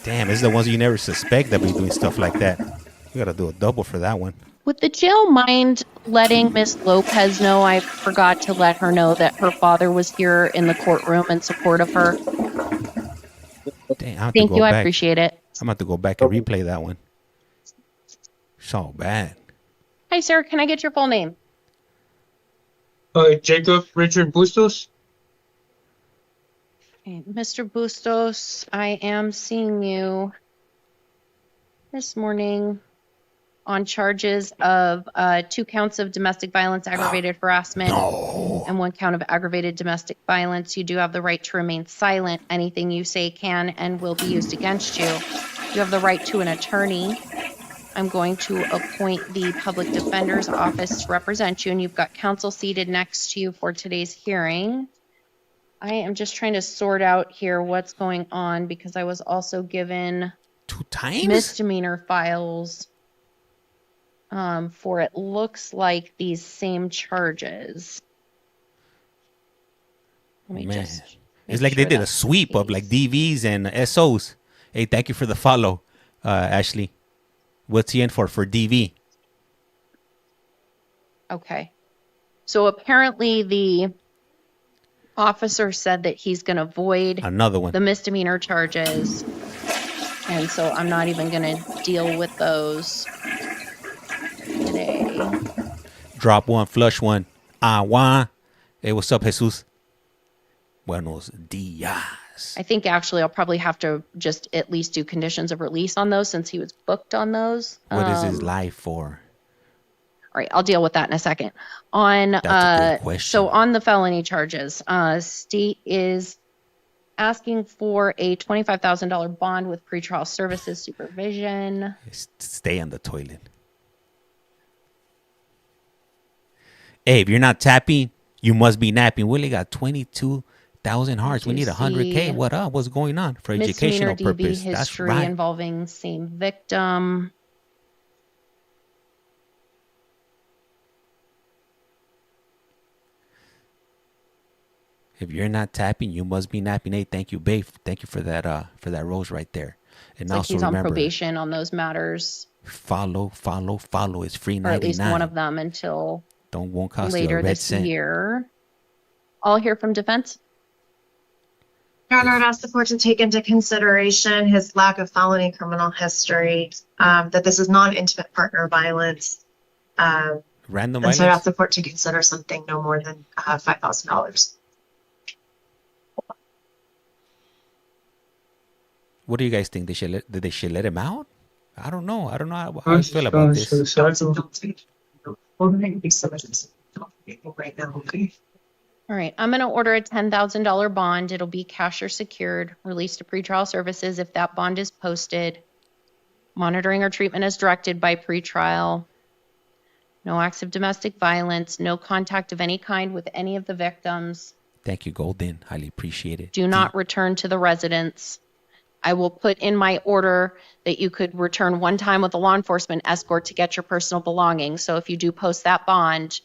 Damn, this is the ones you never suspect that be doing stuff like that. You gotta do a double for that one. Would the jail mind letting Miss Lopez know I forgot to let her know that her father was here in the courtroom in support of her? Damn, Thank you, I appreciate it. I'm about to go back and replay that one. So bad. Hi, sir. Can I get your full name? Jacob Richard Bustos. Okay, Mr. Bustos, I am seeing you this morning on charges of 2 counts of domestic violence, aggravated harassment, and 1 count of aggravated domestic violence. You do have the right to remain silent. Anything you say can and will be used against you. You have the right to an attorney. I'm going to appoint the public defender's office to represent you, and you've got counsel seated next to you for today's hearing. I am just trying to sort out here what's going on because I was also given 2 times misdemeanor files for it looks like these same charges. Let me just it's like they did a sweep of like DVs and SOs. Hey, thank you for the follow, Ashley. What's he in for DV? Okay. So apparently the officer said that he's going to void another one, the misdemeanor charges. And so I'm not even going to deal with those today. Drop one, flush one. Agua. Hey, what's up, Jesus? Buenos dias. I think actually I'll probably have to just at least do conditions of release on those since he was booked on those. What is his life for? All right, I'll deal with that in a second. On That's a good question. So on the felony charges, state is asking for a $25,000 bond with pretrial services supervision. Stay on the toilet. Hey, if you're not tapping, you must be napping. Willie got 22,000 hearts. We need 100K. What up? What's going on? For educational purpose. History that's right. Involving same victim. If you're not tapping, you must be napping. Hey, thank you, babe. Thank you for that rose right there. And it's also like he's remember, on probation on those matters. Follow. It's free 99. Or at least one of them until won't cost later you a red this cent. year. I'll hear from defense. Your Honor, I'd ask the court to take into consideration his lack of felony criminal history, that this is non-intimate partner violence. Random and violence? so I'd ask the court to consider something no more than $5,000. What do you guys think? Did they should let him out? I don't know. I don't know how I feel about this. Right now, okay? All right, I'm going to order a $10,000 bond. It'll be cash or secured, released to pretrial services if that bond is posted. Monitoring or treatment as directed by pretrial. No acts of domestic violence. No contact of any kind with any of the victims. Thank you, Golden. Highly appreciate it. Do not return to the residence. I will put in my order that you could return one time with a law enforcement escort to get your personal belongings. So if you do post that bond,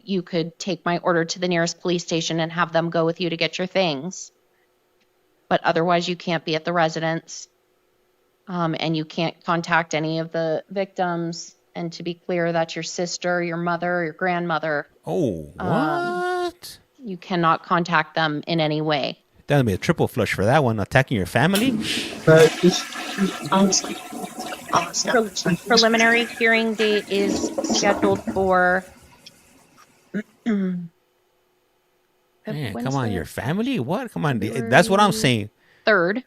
you could take my order to the nearest police station and have them go with you to get your things. But otherwise, you can't be at the residence. And you can't contact any of the victims. And to be clear, that's your sister, your mother, your grandmother. Oh, what? You cannot contact them in any way. That'll be a triple flush for that one. Attacking your family? Preliminary hearing date is scheduled for... Man, come on, your family? What? Come on. That's what I'm saying. 3rd.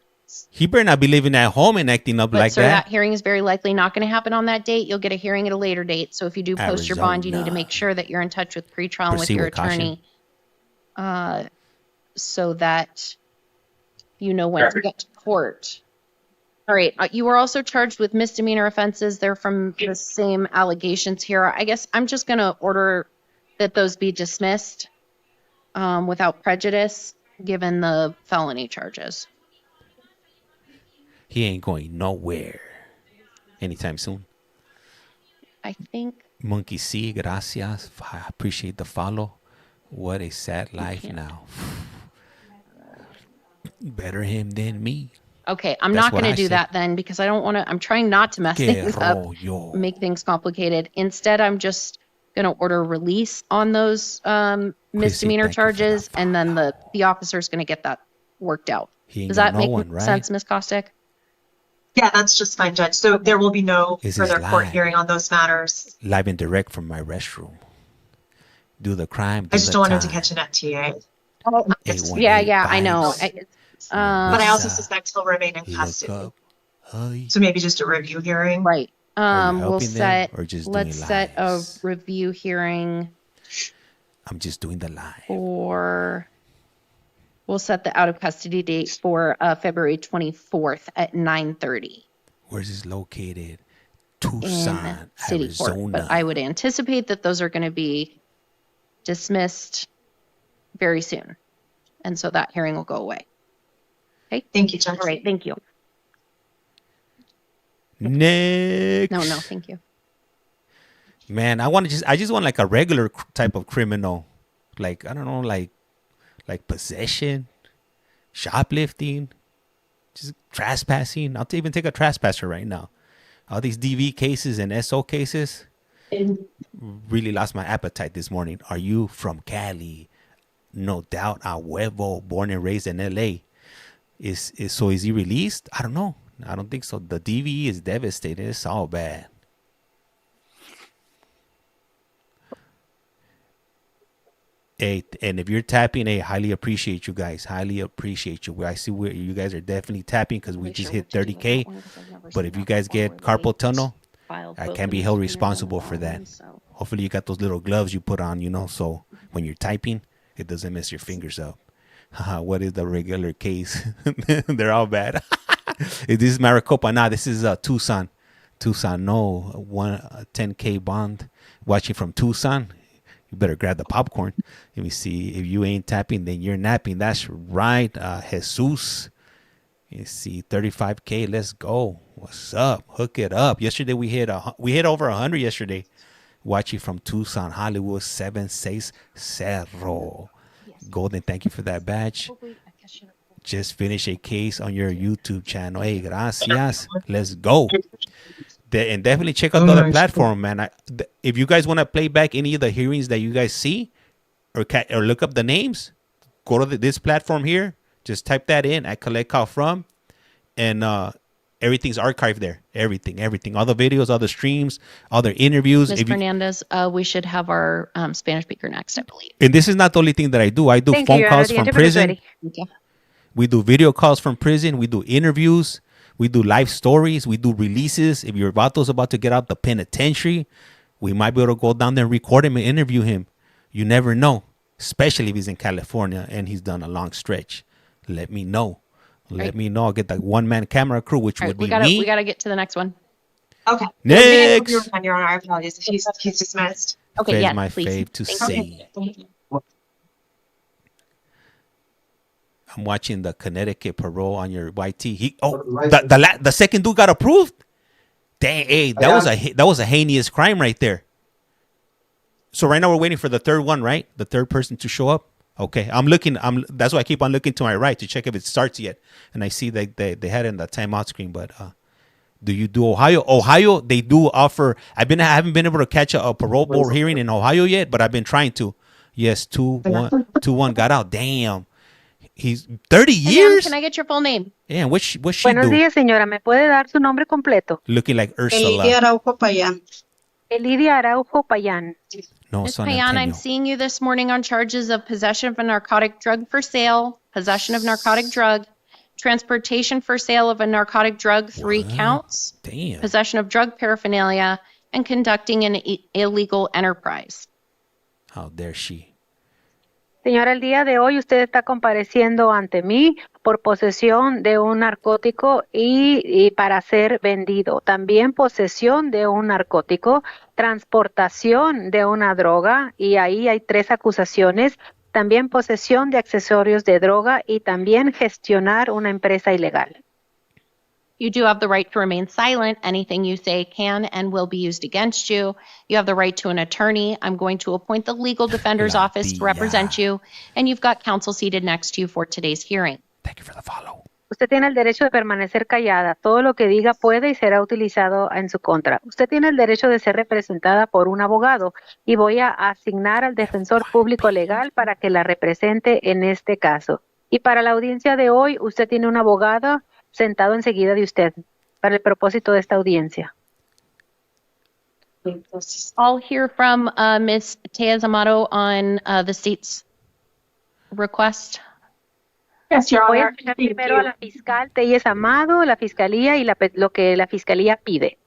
He better not be living at home and acting up like sir, that. That hearing is very likely not going to happen on that date. You'll get a hearing at a later date. So if you do post your bond, you need to make sure that you're in touch with pretrial and with your attorney. So that you know when to get to court. All right. You were also charged with misdemeanor offenses. They're from the same allegations here. I guess I'm just going to order that those be dismissed without prejudice. given the felony charges. He ain't going nowhere anytime soon. I think. Monkey C, gracias. I appreciate the follow. What a sad life now. Better him than me. Okay, I'm not going to do that then because I don't want to. I'm trying not to mess things up, make things complicated. Instead, I'm just going to order release on those misdemeanor charges, and then the officer's going to get that worked out. Does that make sense, Ms. Kostick? Yeah, that's just fine, Judge. So there will be no further court hearing on those matters. Live and direct from my restroom. Do the crime. I just don't want him to catch an FTA. Yeah, I know. But I also suspect he'll remain in custody. So maybe just a review hearing. Right. Let's set a review hearing. I'm just doing the live. We'll set the out of custody date for February 24th at 9:30. Where's this located? Tucson, City Arizona. Court. But I would anticipate that those are going to be dismissed very soon. And so that hearing will go away. Okay. Thank you, Judge. All right. Thank you. Next. No, thank you. Man, I just want like a regular type of criminal. Like, I don't know, like possession, shoplifting, just trespassing. I'll even take a trespasser right now. All these DV cases and SO cases really lost my appetite this morning. Are you from Cali? No doubt, a huevo, born and raised in LA. Is he released? I don't know. I don't think so. The DV is devastated. It's all bad. Hey, and if you're tapping, hey, highly appreciate you guys. Highly appreciate you. I see where you guys are definitely tapping because we just hit 30K. But if you guys get carpal tunnel, I can be held responsible for that. Hopefully you got those little gloves you put on, so when you're typing, it doesn't mess your fingers up. What is the regular case? They're all bad. This is Maricopa. Nah, this is Tucson. Tucson, no. 10K bond. Watching from Tucson. You better grab the popcorn. Let me see. If you ain't tapping, then you're napping. That's right. Jesus. You see, 35K. Let's go. What's up? Hook it up. Yesterday we hit over 100 yesterday. Watching from Tucson, Hollywood, 76 Cerro. Golden, thank you for that badge. Just finish a case on your YouTube channel. Hey, gracias. Let's go. And definitely check out the other platform, man. If you guys want to play back any of the hearings that you guys see or look up the names, go to this platform here. Just type that in at CollectCallFrom, and everything's archived there. Everything. All the videos, all the streams, all the interviews. Ms. Fernandez, we should have our Spanish speaker next, I believe. And this is not the only thing that I do. I do phone calls from prison. We do video calls from prison. We do interviews. We do live stories. We do releases. If your vato's about to get out the penitentiary, we might be able to go down there and record him and interview him. You never know, especially if he's in California and he's done a long stretch. Let me know. Let me know. I'll get that one-man camera crew, which would be me. We got to get to the next one. Okay. Next. Your Honor, our apologies. He's dismissed. Okay, yeah, my fave to say. I'm watching the Connecticut parole on your YT. The second dude got approved. Dang, hey, that was a heinous crime right there. So right now we're waiting for the third one, right? The third person to show up. Okay, that's why I keep on looking to my right to check if it starts yet. And I see that they had it in the timeout screen. But do you do Ohio? Ohio, they do offer. I haven't been able to catch a parole board hearing in Ohio yet, but I've been trying to. Yes, 2-1 got out. Damn. He's 30 years. Can I get your full name? Yeah, what's she Buenos días, señora. ¿Me puede dar su nombre completo? Looking like Ursula. Elidia Araujo Payán. Elidia Araujo Payán. No, Ms. Payán, I'm seeing you this morning on charges of possession of a narcotic drug for sale, possession of narcotic drug, transportation for sale of a narcotic drug, 3 counts, Damn. Possession of drug paraphernalia, and conducting an illegal enterprise. How dare she? Señora, el día de hoy usted está compareciendo ante mí por posesión de un narcótico y para ser vendido. También posesión de un narcótico, transportación de una droga, y ahí hay 3 acusaciones, también posesión de accesorios de droga y también gestionar una empresa ilegal. You do have the right to remain silent. Anything you say can and will be used against you. You have the right to an attorney. I'm going to appoint the legal defender's office to represent you, and you've got counsel seated next to you for today's hearing. Thank you for the follow. Usted tiene el derecho de permanecer callada. Todo lo que diga puede y será utilizado en su contra. Usted tiene el derecho de ser representada por un abogado y voy a asignar al defensor público legal para que la represente en este caso. Y para la audiencia de hoy, usted tiene un abogado sentado enseguida de usted para el propósito de esta audiencia. I'll hear from Ms. Tellez Amato on the state's request. Yes, Your Honor. Voy a escuchar primero a la fiscal Tellez Amado, la fiscalía y lo que la fiscalía pide.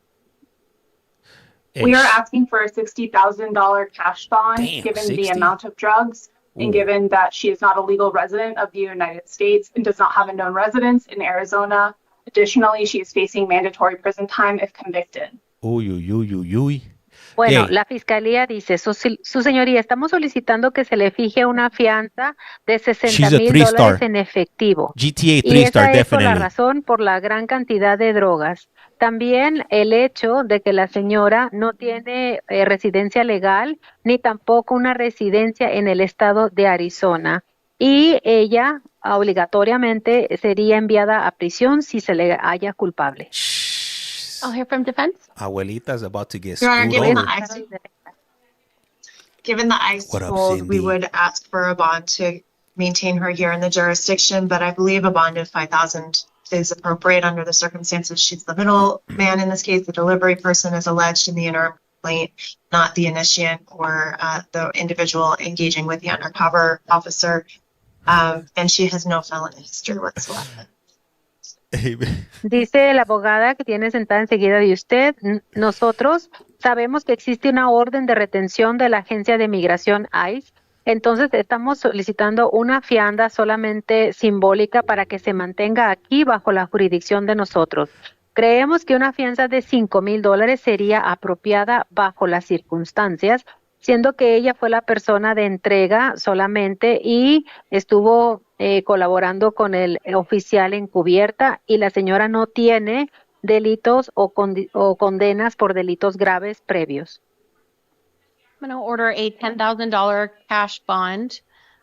We are asking for a $60,000 cash bond, given 60? The amount of drugs, and given that she is not a legal resident of the United States and does not have a known residence in Arizona. Additionally, she is facing mandatory prison time if convicted. Uy, uy, uy, uy, uy. Bueno, la fiscalía dice, su señoría, estamos solicitando que se le fije una fianza de $60,000 en efectivo. GTA 3-star, y esa es por la definitely. razón, por la gran cantidad de drogas. También el hecho de que la señora no tiene residencia legal, ni tampoco una residencia en el estado de Arizona. Y ella obligatoriamente sería enviada a prisión si se le halla culpable. I'll hear from defense. Abuelita's about to get Your Honor, screwed over. Given the ICE What up, hold, we Cindy? would ask for a bond to maintain her here in the jurisdiction, but I believe a bond of $5,000 is appropriate under the circumstances. She's the middleman in this case. The delivery person is alleged in the interim complaint, not the initiant or the individual engaging with the undercover officer. And she has no felony history whatsoever. Dice la abogada que tiene sentada enseguida de usted, nosotros sabemos que existe una orden de retención de la Agencia de Migración ICE, entonces estamos solicitando una fianza solamente simbólica para que se mantenga aquí bajo la jurisdicción de nosotros. Creemos que una fianza de $5,000 sería apropiada bajo las circunstancias, siendo que ella fue la persona de entrega solamente y estuvo colaborando con el oficial encubierta y la señora no tiene delitos o condenas por delitos graves previos. I'm going to order a $10,000 cash bond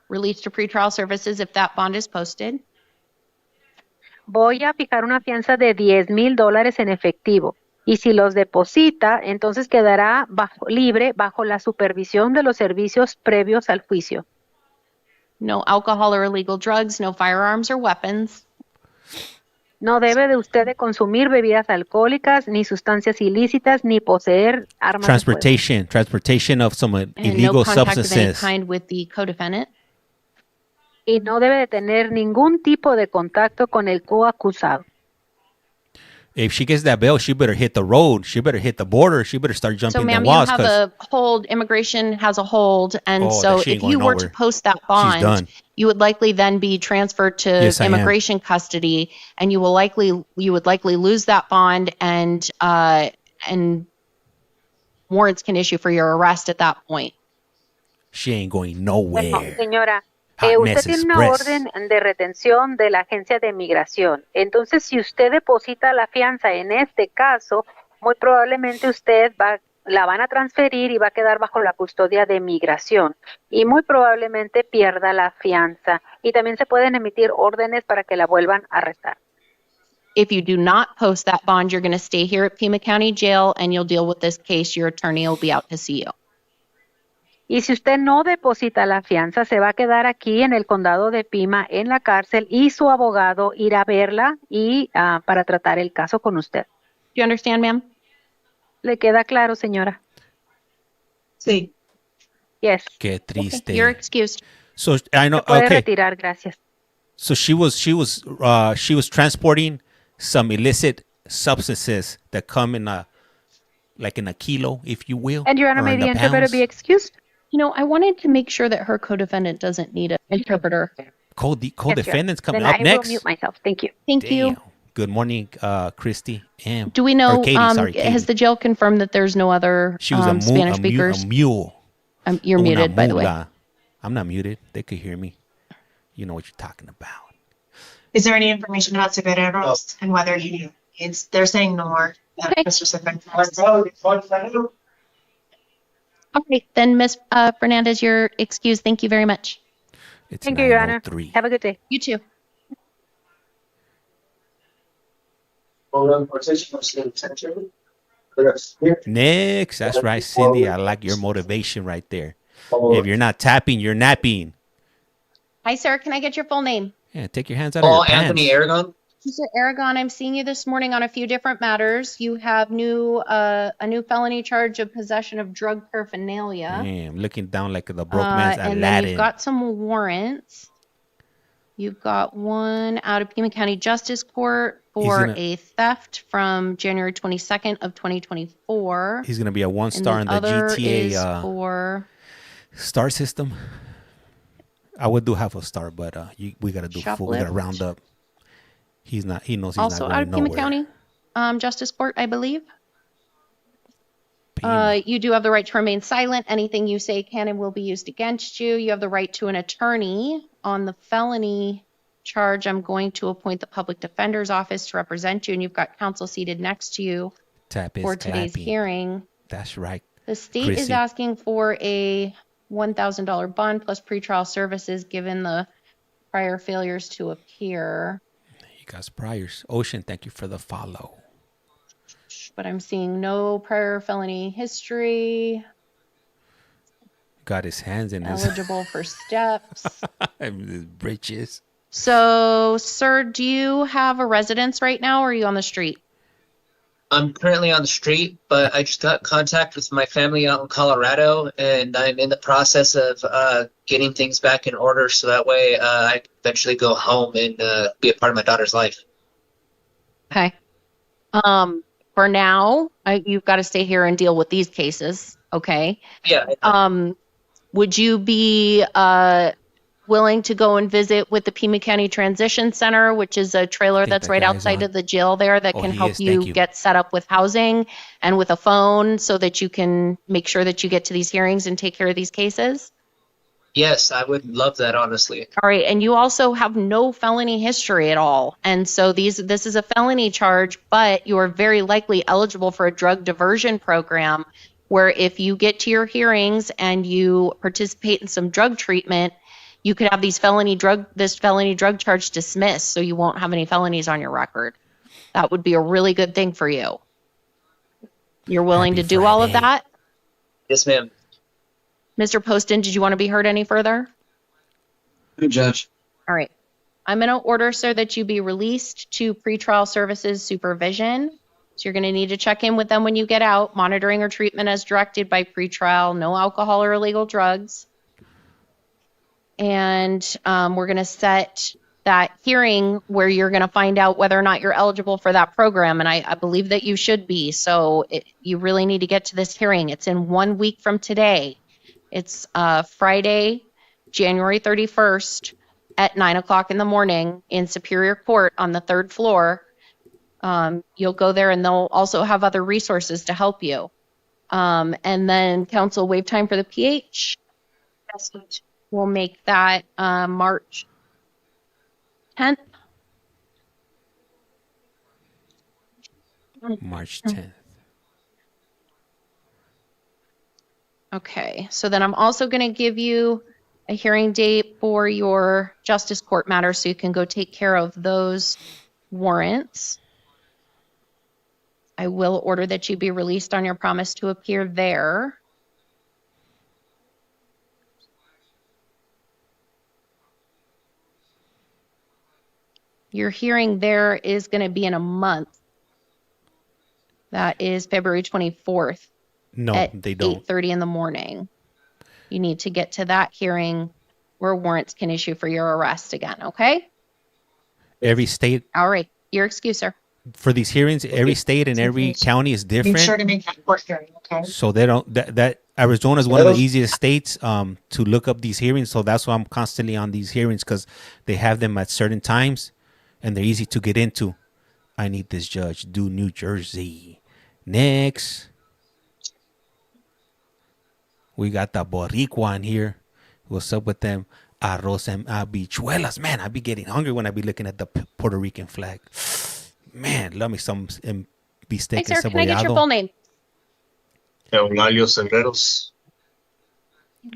released to pretrial services if that bond is posted. Voy a fijar una fianza de $10,000 en efectivo. Y si los deposita, entonces quedará libre bajo la supervisión de los servicios previos al juicio. No alcohol or illegal drugs, no firearms or weapons. No debe de usted de consumir bebidas alcohólicas, ni sustancias ilícitas, ni poseer armas de fuego. Transportation of some And illegal no contact of any substances. kind with the co-defendant. Y no debe de tener ningún tipo de contacto con el coacusado. If she gets that bail, she better hit the road. She better hit the border. She better start So, jumping ma'am, the you walls. have 'Cause a hold. Immigration has a hold, and Oh, so that she if ain't you going were to nowhere. post that She's bond, done. you would likely then be transferred to Yes, I am. immigration custody, and you would likely lose that bond, and warrants can issue for your arrest at that point. she ain't going nowhere. Señora, Hot usted mess tiene una express. orden de retención de la Agencia de Migración. Entonces, si usted deposita la fianza en este caso, muy probablemente usted la van a transferir y va a quedar bajo la custodia de Migración. Y muy probablemente pierda la fianza. Y también se pueden emitir órdenes para que la vuelvan a arrestar. If you do not post that bond, you're going to stay here at Pima County Jail, and you'll deal with this case. Your attorney will be out to see you. Y si usted no deposita la fianza, se va a quedar aquí en el condado de Pima, en la cárcel, y su abogado irá a verla y para tratar el caso con usted. Do you understand, ma'am? ¿Le queda claro, señora? Sí. Yes. Qué triste. You're excused. So I know. Se puede Okay. retirar, gracias. So she was transporting some illicit substances that come in a kilo, if you will. And Your Honor, or may in the interpreter pounds. be excused? You know, I wanted to make sure that her co-defendant doesn't need an interpreter. Co-defendants coming Then up I next. will mute myself. Thank you. Thank you. Good morning, Christy. Do we know, Katie, sorry, Katie. has the jail confirmed that there's no other She was Spanish speakers? a mule. You're Una muted, by the way. mula. I'm not muted. They could hear me. You know what you're talking about. Is there any information about Severeros and whether they're saying no more than Mr. Severeros? All right, then, Ms. Fernandez, you're excused. Thank you very much. It's Thank you, Your Honor. 9:03. Have a good day. You too. Next, that's right, Cindy. I like your motivation right there. If you're not tapping, you're napping. Hi, sir. Can I get your full name? Yeah, take your hands out of your pants. Anthony Aragon. Mr. Aragon, I'm seeing you this morning on a few different matters. You have a new felony charge of possession of drug paraphernalia. Damn, looking down like the broke man's And then Aladdin. you've got some warrants. You've got one out of Pima County Justice Court for a theft from January 22nd of 2024. He's gonna be a 1-star in the GTA for star system. I would do half a star, but we gotta do full. We gotta round up. He's not. He knows he's also not out going of Pima nowhere. County Justice Court, I believe. You do have the right to remain silent. Anything you say can and will be used against you. You have the right to an attorney. On the felony charge, I'm going to appoint the public defender's office to represent you, and you've got counsel seated next to you for today's hearing. That's right. The state is asking for a $1,000 bond plus pretrial services given the prior failures to appear. You guys priors. Ocean, thank you for the follow. But I'm seeing no prior felony history. Got his hands in his Eligible for steps. his britches. So, sir, do you have a residence right now, or are you on the street? I'm currently on the street, but I just got contact with my family out in Colorado, and I'm in the process of getting things back in order so that way I can eventually go home and be a part of my daughter's life. Okay. For now, you've got to stay here and deal with these cases, okay? Yeah. Would you be willing to go and visit with the Pima County Transition Center, which is a trailer that's right outside of the jail there that can help you get set up with housing and with a phone so that you can make sure that you get to these hearings and take care of these cases? Yes, I would love that, honestly. All right, and you also have no felony history at all. And so this is a felony charge, but you are very likely eligible for a drug diversion program where if you get to your hearings and you participate in some drug treatment, you could have this felony drug charge dismissed so you won't have any felonies on your record. That would be a really good thing for you. You're willing to do all of that? Yes, ma'am. Mr. Poston, did you want to be heard any further? Good, Judge. All right. I'm going to order, sir, that you be released to pretrial services supervision. So you're going to need to check in with them when you get out, monitoring or treatment as directed by pretrial, no alcohol or illegal drugs. And we're going to set that hearing where you're going to find out whether or not you're eligible for that program. And I believe that you should be. So you really need to get to this hearing. It's in 1 week from today. It's Friday, January 31st at 9 o'clock in the morning in Superior Court on the 3rd floor. You'll go there and they'll also have other resources to help you. And then counsel waive time for the PH. We'll make that March 10th. March 10th. Okay, so then I'm also going to give you a hearing date for your Justice Court matter so you can go take care of those warrants. I will order that you be released on your promise to appear there. Your hearing there is going to be in a month. That is February 24th. No, at they don't. 8:30 in the morning. You need to get to that hearing where warrants can issue for your arrest again, okay? Every state. All right. Your excuse, sir. For these hearings, every state and every county is different. Make sure to make that court hearing, okay? So they don't. That Arizona is one of the easiest states to look up these hearings. So that's why I'm constantly on these hearings because they have them at certain times, and they're easy to get into. I need this judge. Do New Jersey. Next. We got the Boricua in here What's up with them arroz and habichuelas? Man, I be getting hungry when I be looking at the Puerto Rican flag. Man, love me some beefsteak Hi, and sir. Can I get your cebollado. full name? Eulalio Cebreros.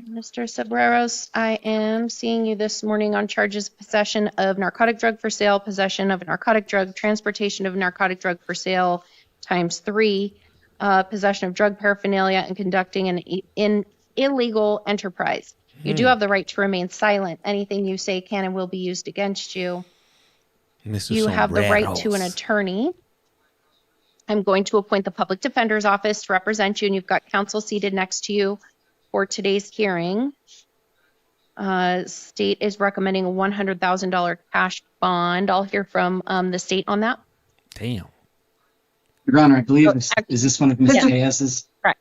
Mr. Sabreros, I am seeing you this morning on charges of possession of narcotic drug for sale, possession of a narcotic drug, transportation of narcotic drug for sale ×3, possession of drug paraphernalia, and conducting an illegal enterprise. You do have the right to remain silent. Anything you say can and will be used against you. Mr. You have the right to an Sombreros. attorney. I'm going to appoint the public defender's office to represent you, and you've got counsel seated next to you for today's hearing. State is recommending a $100,000 cash bond. I'll hear from the state on that. Damn. Your Honor, I believe, is this one of Ms. Yeah. Reyes's? Correct.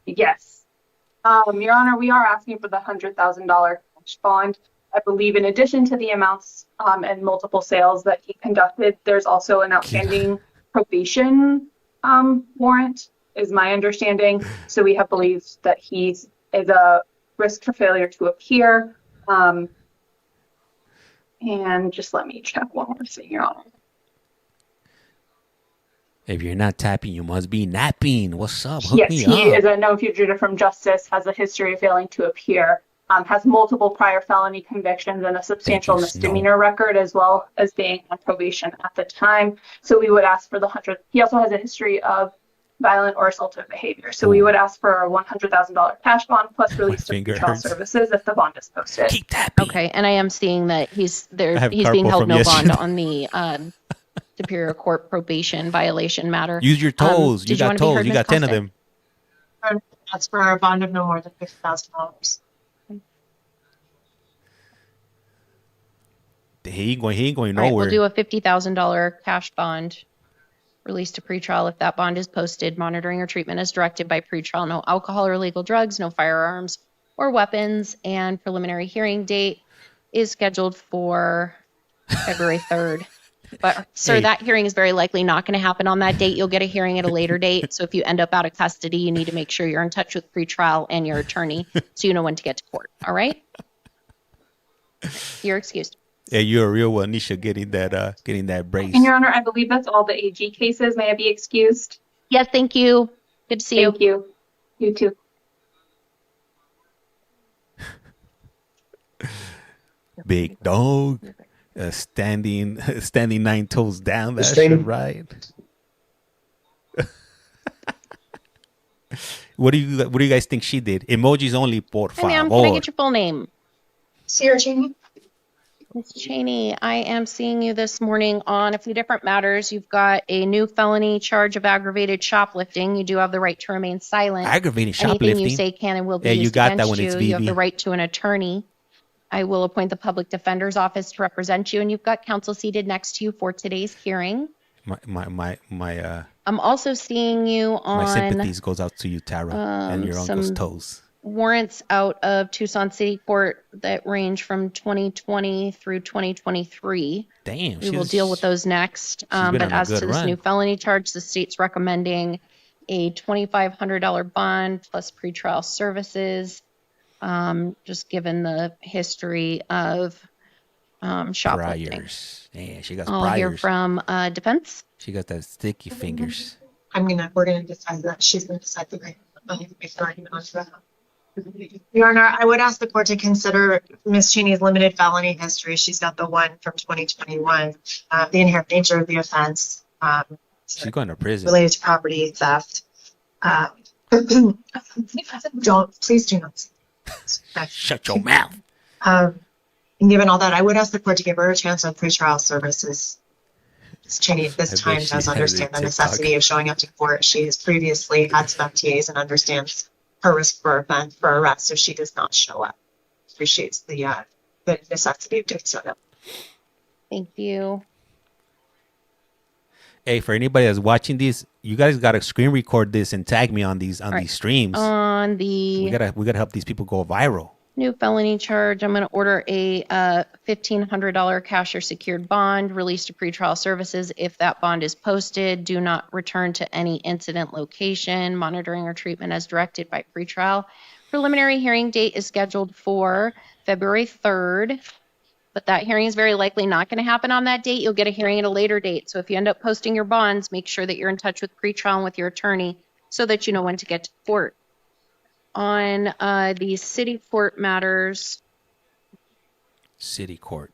Yes. Your Honor, we are asking for the $100,000 cash bond. I believe in addition to the amounts and multiple sales that he conducted, there's also an outstanding probation warrant, is my understanding. So we have believed that he is a risk for failure to appear. And just let me check one more thing, Your Honor. If you're not tapping, you must be napping. What's up? Hook Yes, me he up. is a known fugitive from justice, has a history of failing to appear, has multiple prior felony convictions and a substantial misdemeanor record, as well as being on probation at the time. So we would ask for the 100. He also has a history of violent or assaultive behavior. So we would ask for a $100,000 cash bond plus release of trial services if the bond is posted. Okay, and I am seeing that he's there. I have He's being carpal held from no bond yesterday. on the Superior Court probation violation matter. Use your toes. Did You got wanna be toes. heard, You Ms. got 10 of Costa? them. That's for a bond of no more than $50,000. He ain't going All right, nowhere. we'll do a $50,000 cash bond released to pretrial if that bond is posted. Monitoring or treatment as directed by pretrial. No alcohol or illegal drugs, no firearms or weapons, and preliminary hearing date is scheduled for February 3rd. But sir, Hey. that hearing is very likely not going to happen on that date. You'll get a hearing at a later date. So if you end up out of custody, you need to make sure you're in touch with pretrial and your attorney so you know when to get to court. All right? You're excused. Hey, you're a real one, Nisha, getting that brace. And Your Honor, I believe that's all the AG cases. May I be excused? Yes, thank you. Good to see you. Thank you. You too. Big dog. Standing 9 toes down. That's Sustaining. right. What do you guys think she did? Emojis only, por Hi, ma'am. Can I favor. get your full name? Sierra Cheney. Ms. Cheney, I am seeing you this morning on a few different matters. You've got a new felony charge of aggravated shoplifting. You do have the right to remain silent. Aggravated Anything shoplifting? you say can and will be Yeah, you used got that against when it's you. You have VV. the right to an attorney. I will appoint the public defender's office to represent you, and you've got counsel seated next to you for today's hearing. My I'm also seeing you on sympathies goes out to you, Tara, and your uncle's some toes. warrants out of Tucson City Court that range from 2020 through 2023. Damn, We will deal with those next. been But on a as good to this run. new felony charge, the state's recommending a $2,500 bond plus pretrial services, just given the history of shoplifting. Priors. Yeah, she got I'll hear priors. from defense. She got that sticky fingers. We're gonna decide that. She's gonna decide the right. Your Honor, I would ask the court to consider Ms. Cheney's limited felony history. She's got the one from 2021, the inherent nature of the offense, She's going to prison. related to property theft. Please do not. Shut your mouth. And given all that, I would ask the court to give her a chance on pretrial services. Ms. Cheney at this I bet time she does has a understand the TikTok. necessity of showing up to court. She has previously had some MTAs and understands her risk for arrest, so she does not show up. Appreciates the necessity of doing so. Thank you. Hey, for anybody that's watching this, you guys gotta screen record this and tag me on these streams. On the we gotta help these people go viral. new felony charge, I'm going to order a $1,500 cash or secured bond released to pretrial services. If that bond is posted, do not return to any incident location, monitoring or treatment as directed by pretrial. preliminary hearing date is scheduled for February 3rd, but that hearing is very likely not going to happen on that date. You'll get a hearing at a later date. So if you end up posting your bonds, make sure that you're in touch with pretrial and with your attorney so that you know when to get to court. On the city court matters. City court.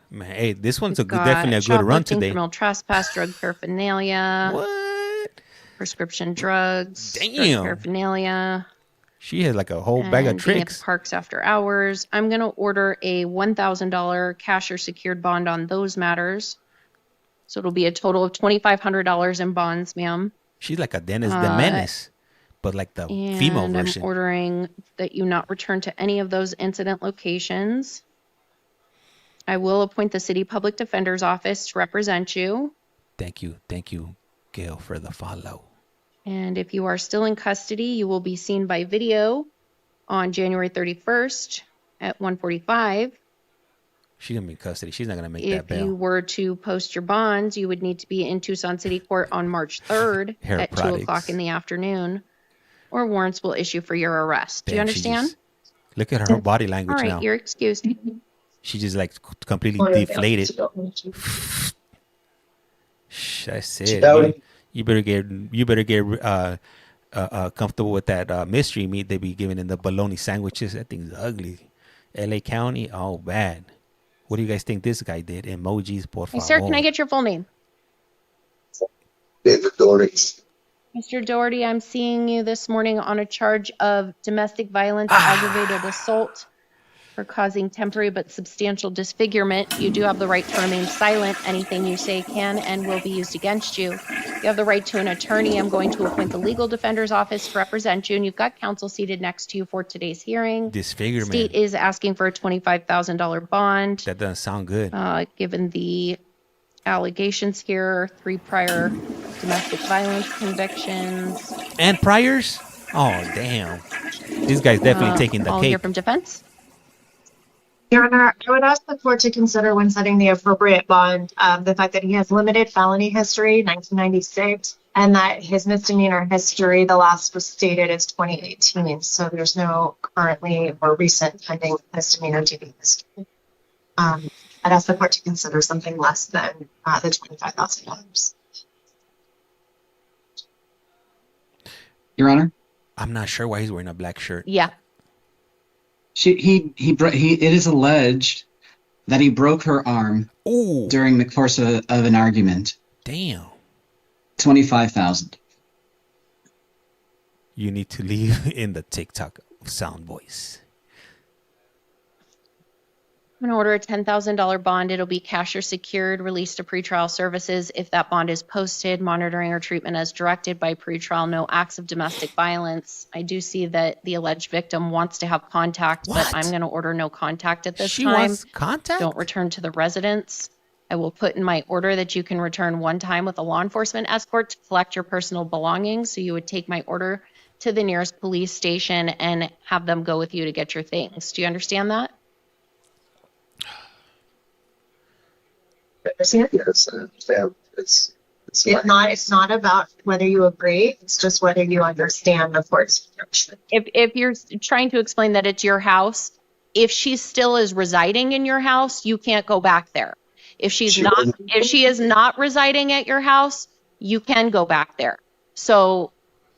Man, hey, this one's definitely a good run today. Criminal trespass, drug paraphernalia. What? Prescription drugs. Damn. Drug paraphernalia. She has like a whole bag of Being at tricks. the parks after hours. I'm going to order a $1,000 cash or secured bond on those matters. So it'll be a total of $2,500 in bonds, ma'am. She's like a Dennis the Menace, but like the female version. I'm ordering that you not return to any of those incident locations. I will appoint the city public defender's office to represent you. Thank you, Gail, for the follow. And if you are still in custody, you will be seen by video on January 31st at 1:45. She's gonna be in custody. She's not gonna make that If bail. you were to post your bonds, you would need to be in Tucson City Court on March 3rd Hair at products. 2 o'clock in the afternoon, or warrants will issue for your arrest. Do you Damn, she understand? just- Look at her body language All right, now. you're excused. She just like completely deflated. Shh, I said you better get comfortable with that mystery meat they be giving in the bologna sandwiches. That thing's ugly. LA County, oh bad. What do you guys think this guy did? Emojis, por Hey, favor. sir, can I get your full name? David Doherty. Mr. Doherty, I'm seeing you this morning on a charge of domestic violence, aggravated assault for causing temporary but substantial disfigurement. You do have the right to remain silent. Anything you say can and will be used against you. You have the right to an attorney. I'm going to appoint the legal defender's office to represent you, and you've got counsel seated next to you for today's hearing. Disfigurement. State is asking for a $25,000 bond. That doesn't sound good. Given the allegations here, 3 prior domestic violence convictions. And priors? Oh, damn. This guy's definitely taking the I'll cake. hear from defense. Your Honor, I would ask the court to consider when setting the appropriate bond the fact that he has limited felony history, 1996, and that his misdemeanor history, the last was stated as 2018. So there's no currently or recent pending misdemeanor DV history. I'd ask the court to consider something less than the $25,000. Your Honor? I'm not sure why he's wearing a black shirt. Yeah. It is alleged that he broke her arm during the course of an argument. Damn. 25,000. You need to leave in the TikTok sound voice. I'm going to order a $10,000 bond. It'll be cash or secured, released to pretrial services. If that bond is posted, monitoring or treatment as directed by pretrial, no acts of domestic violence. I do see that the alleged victim wants to have contact, but I'm going to order no contact at this She time. wants contact? Don't return to the residence. I will put in my order that you can return one time with a law enforcement escort to collect your personal belongings. So you would take my order to the nearest police station and have them go with you to get your things. Do you understand that? Yes, It's not about whether you agree. It's just whether you understand the court's instruction. If you're trying to explain that it's your house, if she still is residing in your house, you can't go back there. If she is not residing at your house, you can go back there. So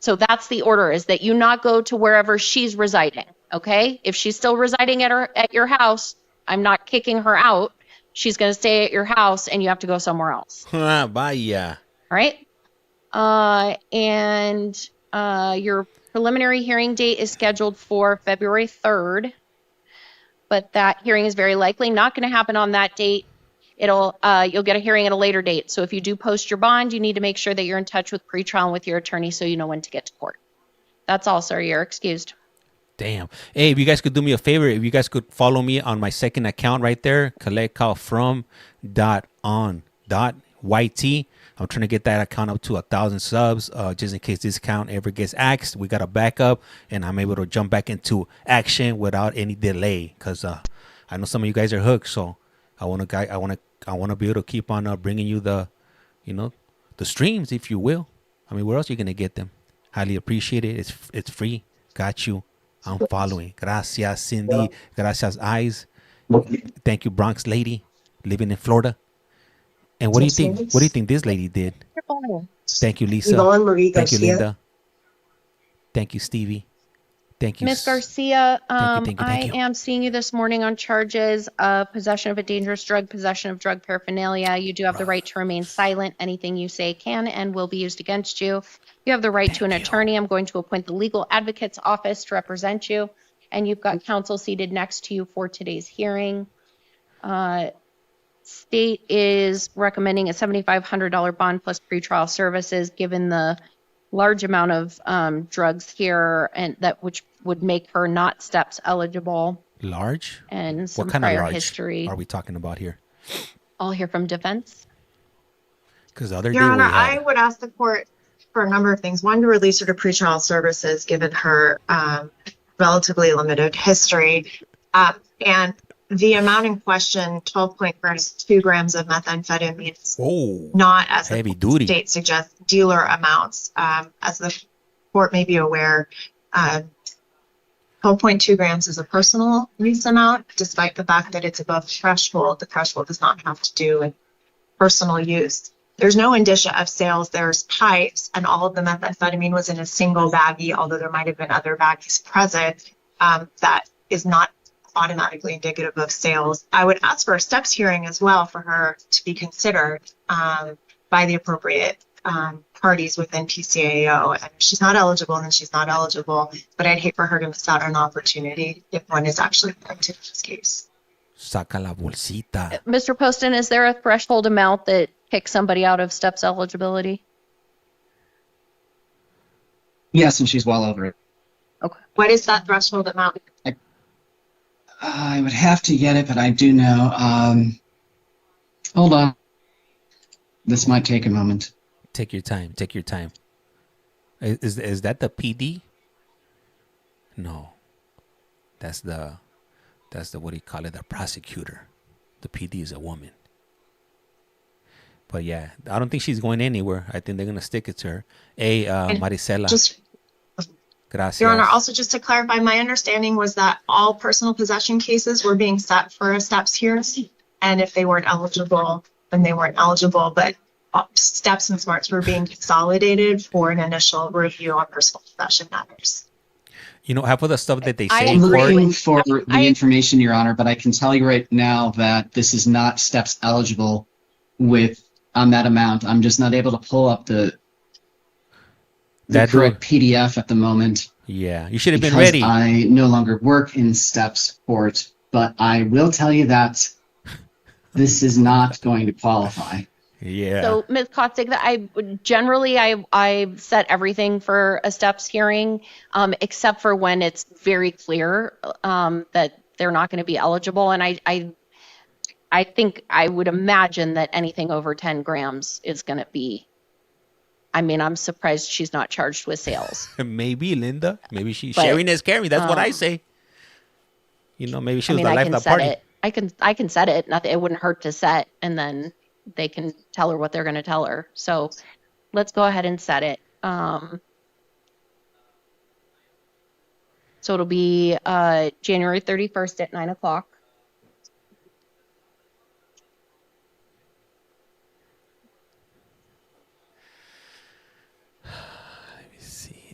that's the order, is that you not go to wherever she's residing. Okay? If she's still residing at your house, I'm not kicking her out. She's going to stay at your house and you have to go somewhere else. Bye. All right. And your preliminary hearing date is scheduled for February 3rd, but that hearing is very likely not going to happen on that date. You'll get a hearing at a later date. So if you do post your bond, you need to make sure that you're in touch with pretrial and with your attorney so you know when to get to court. That's all, sir. You're excused. Damn. Hey, if you guys could do me a favor, if you guys could follow me on my second account right there, CollectCallFrom.on.YT. I'm trying to get that account up to 1,000 subs, just in case this account ever gets axed. We got a backup, and I'm able to jump back into action without any delay. Cause I know some of you guys are hooked, so I want to be able to keep on bringing you the streams, if you will. I mean, where else are you going to get them? Highly appreciate it. It's free. Got you. I'm following. Gracias, Cindy. Gracias, Eyes. Thank you, Bronx lady, living in Florida. And what do you think? What do you think this lady did? Thank you, Lisa. Thank you, Linda. Thank you, Stevie. Thank you, Ms. Garcia. Thank you. I am seeing you this morning on charges of possession of a dangerous drug, possession of drug paraphernalia. You do have the right to remain silent. Anything you say can and will be used against you. You have the right to an attorney. I'm going to appoint the legal advocate's office to represent you. And you've got counsel seated next to you for today's hearing. State is recommending a $7,500 bond plus pretrial services, given the large amount of drugs here, and that which would make her not STEPS eligible. Large? And some what kind prior of large history. are we talking about here? I'll hear from defense. Because the other Your day Honor, we had, I would ask the court for a number of things. One, to release her to pretrial services, given her relatively limited history. And the amount in question, 12.2 grams of methamphetamine, not, as heavy the duty. state suggests, dealer amounts. As the court may be aware, 12.2 grams is a personal use amount, despite the fact that it's above threshold. The threshold does not have to do with personal use. There's no indicia of sales. There's pipes, and all of the methamphetamine was in a single baggie, although there might have been other baggies present. That is not automatically indicative of sales. I would ask for a STEPS hearing as well for her to be considered by the appropriate parties within TCAO. And if she's not eligible, then she's not eligible. But I'd hate for her to miss out on an opportunity if one is actually granted in this case. Saca la bolsita. Mr. Poston, is there a threshold amount that kicks somebody out of STEPS eligibility? Yes, and she's well over it. Okay. What is that threshold amount? I would have to get it, but I do know. Hold on. This might take a moment. Take your time. Take your time. Is that the PD? No. That's the what do you call it? The prosecutor. The PD is a woman. But yeah, I don't think she's going anywhere. I think they're gonna stick it to her. Hey, Maricela. Gracias. Your Honor, also just to clarify, my understanding was that all personal possession cases were being set for a STEPS hearing, and if they weren't eligible, then they weren't eligible. But STEPS and SMARTs were being consolidated for an initial review on personal possession matters. You know, half of the stuff that they say I'm looking for the information, Your Honor, but I can tell you right now that this is not STEPS eligible on that amount. I'm just not able to pull up the correct PDF at the moment. Yeah, you should have been ready. I no longer work in STEPS court, but I will tell you that this is not going to qualify. Yeah. So, Ms. Kotzig, I set everything for a STEPS hearing, except for when it's very clear that they're not going to be eligible. And I think I would imagine that anything over 10 grams is going to be. I mean, I'm surprised she's not charged with sales. Maybe, Linda. Maybe she's sharing is caring. That's what I say. You know, maybe she was the life of the party. I can set it. Nothing. It wouldn't hurt to set, and then they can tell her what they're going to tell her. So let's go ahead and set it. So it'll be January 31st at 9 o'clock.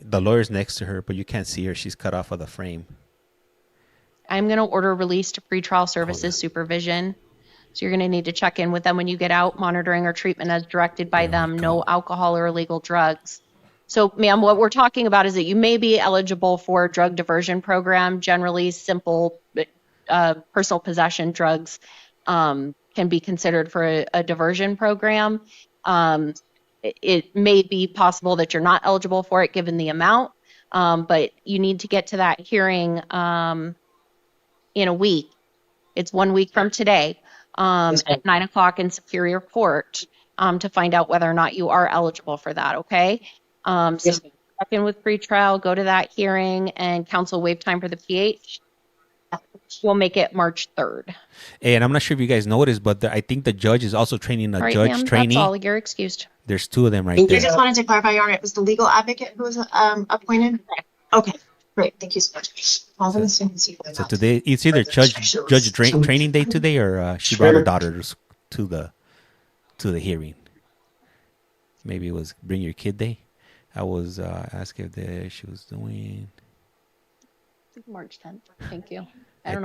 The lawyer's next to her, but you can't see her. She's cut off of the frame. I'm going to order release to pretrial services supervision. So you're going to need to check in with them when you get out, monitoring or treatment as directed by them, no alcohol or illegal drugs. So, ma'am, what we're talking about is that you may be eligible for a drug diversion program. Generally, simple personal possession drugs can be considered for a diversion program. It may be possible that you're not eligible for it given the amount, but you need to get to that hearing in a week. It's 1 week from today at 9 o'clock in Superior Court to find out whether or not you are eligible for that, okay? So check in with pretrial, go to that hearing, and counsel waive time for the PH. We'll make it March 3rd. And I'm not sure if you guys noticed, but I think the judge is also training a judge trainee. That's all. You're excused. There's two of them right I there. just wanted to clarify, Your Honor, it was the legal advocate who was appointed? Okay, great. Thank you so much. So today, it's either judge training day today, or she brought her daughters to the hearing. Maybe it was bring your kid day. I was asking if she was doing. March 10th. Thank you. I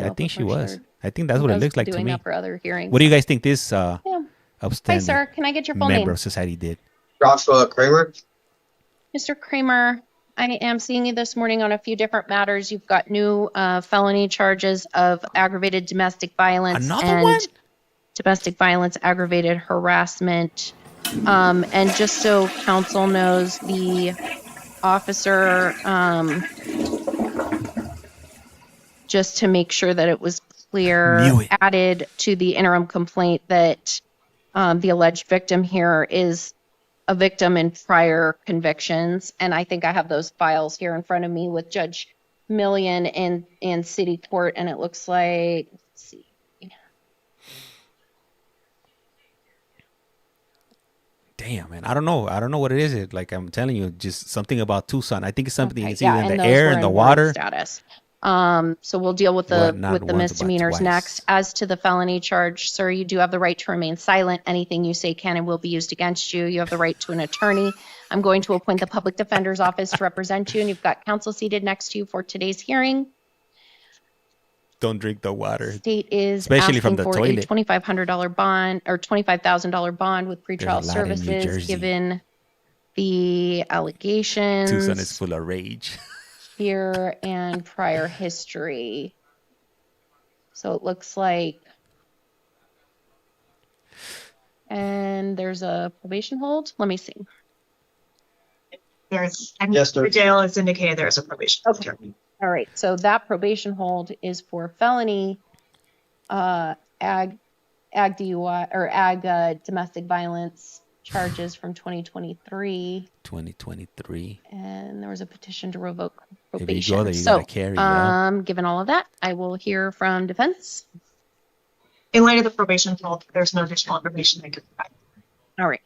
think she was. I think that's what it looks like to me. Doing that for other hearings. What do you guys think this Hi, upstanding sir. Can I get your full member name? of society did? Joshua Kramer. Mr. Kramer, I am seeing you this morning on a few different matters. You've got new felony charges of aggravated domestic violence domestic violence, aggravated harassment. And just so council knows, the officer, just to make sure that it was clear, added to the interim complaint that the alleged victim here is a victim in prior convictions. And I think I have those files here in front of me with Judge Million in city court. And it looks like, let's see. Damn, man. I don't know what it is. Like I'm telling you, just something about Tucson. I think it's something it's Yeah, either in and the those air were and the in water. status. So we'll deal with the misdemeanors next. As to the felony charge, sir, you do have the right to remain silent. Anything you say can and will be used against you. You have the right to an attorney. I'm going to appoint the public defender's office to represent you, and you've got counsel seated next to you for today's hearing. Don't drink the water. State is especially from asking the for toilet. a $2,500 bond or $25,000 bond with pretrial There's a lot in New services, Jersey. given the allegations. Tucson is full of rage. Here and prior history. So it looks like, and there's a probation hold. Let me see. There's, Yes, sir. the jail has indicated there's a probation. Okay. All right. So that probation hold is for felony ag DUI or ag domestic violence charges from 2023. 2023. And there was a petition to revoke If you probation. go there, you So, gotta carry. given all of that, I will hear from defense. In light of the probation hold, there's no additional information I could provide. All right.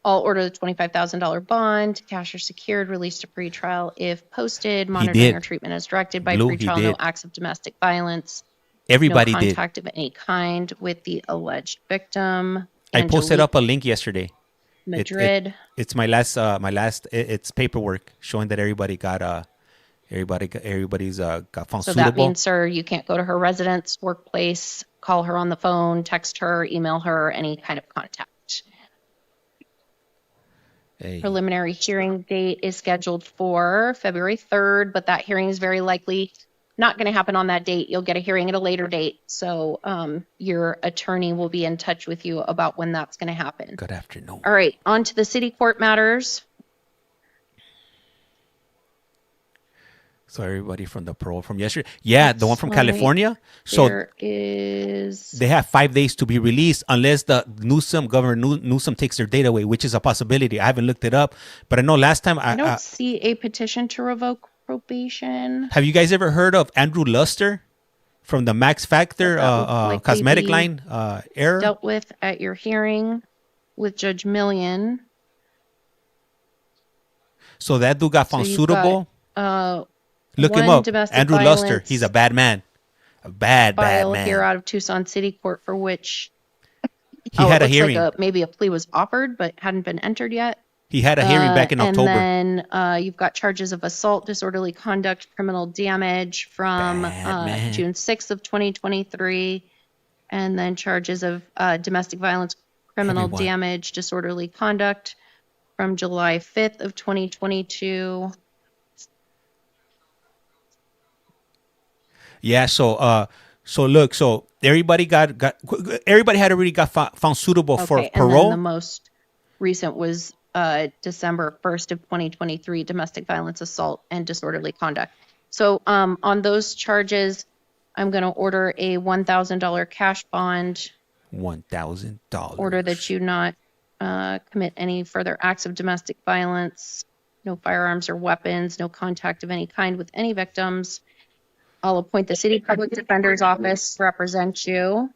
I'll order the $25,000 bond, cash or secured, released to pretrial if posted, monitoring did. or treatment as directed by Blue, he pretrial, no did. acts of domestic violence. Everybody no did. contact of any kind with the alleged victim. I posted Angelique up a link yesterday. Madrid. It's my last. It's paperwork showing that everybody's got found So suitable. that means, sir, you can't go to her residence, workplace, call her on the phone, text her, email her, any kind of contact. Hey. Preliminary hearing date is scheduled for February 3rd, but that hearing is very likely not going to happen on that date. You'll get a hearing at a later date. So your attorney will be in touch with you about when that's going to happen. Good afternoon. All right, on to the city court matters. So everybody from the parole from yesterday. Yeah, the one from California. So there is. they have 5 days to be released unless the Governor Newsom takes their data away, which is a possibility. I haven't looked it up, but I know last time I don't see a petition to revoke probation. Have you guys ever heard of Andrew Luster from the Max Factor cosmetic line error? Dealt with at your hearing with Judge Million. So that dude got found suitable. Look him one up. domestic Andrew violence Luster. He's a bad man. A bad man. Here out of Tucson City Court for which he had a hearing. Like maybe a plea was offered but hadn't been entered yet. He had a hearing back in October. And then you've got charges of assault, disorderly conduct, criminal damage from June 6th of 2023. And then charges of domestic violence, criminal damage, disorderly conduct from July 5th of 2022. Yeah, so look, so everybody everybody had already got found suitable for parole. And then the most recent was December 1st of 2023, domestic violence, assault, and disorderly conduct. So on those charges, I'm going to order a $1,000 cash bond. $1,000. Order that you not commit any further acts of domestic violence, no firearms or weapons, no contact of any kind with any victims. I'll appoint the City Public Defender's Office to represent you.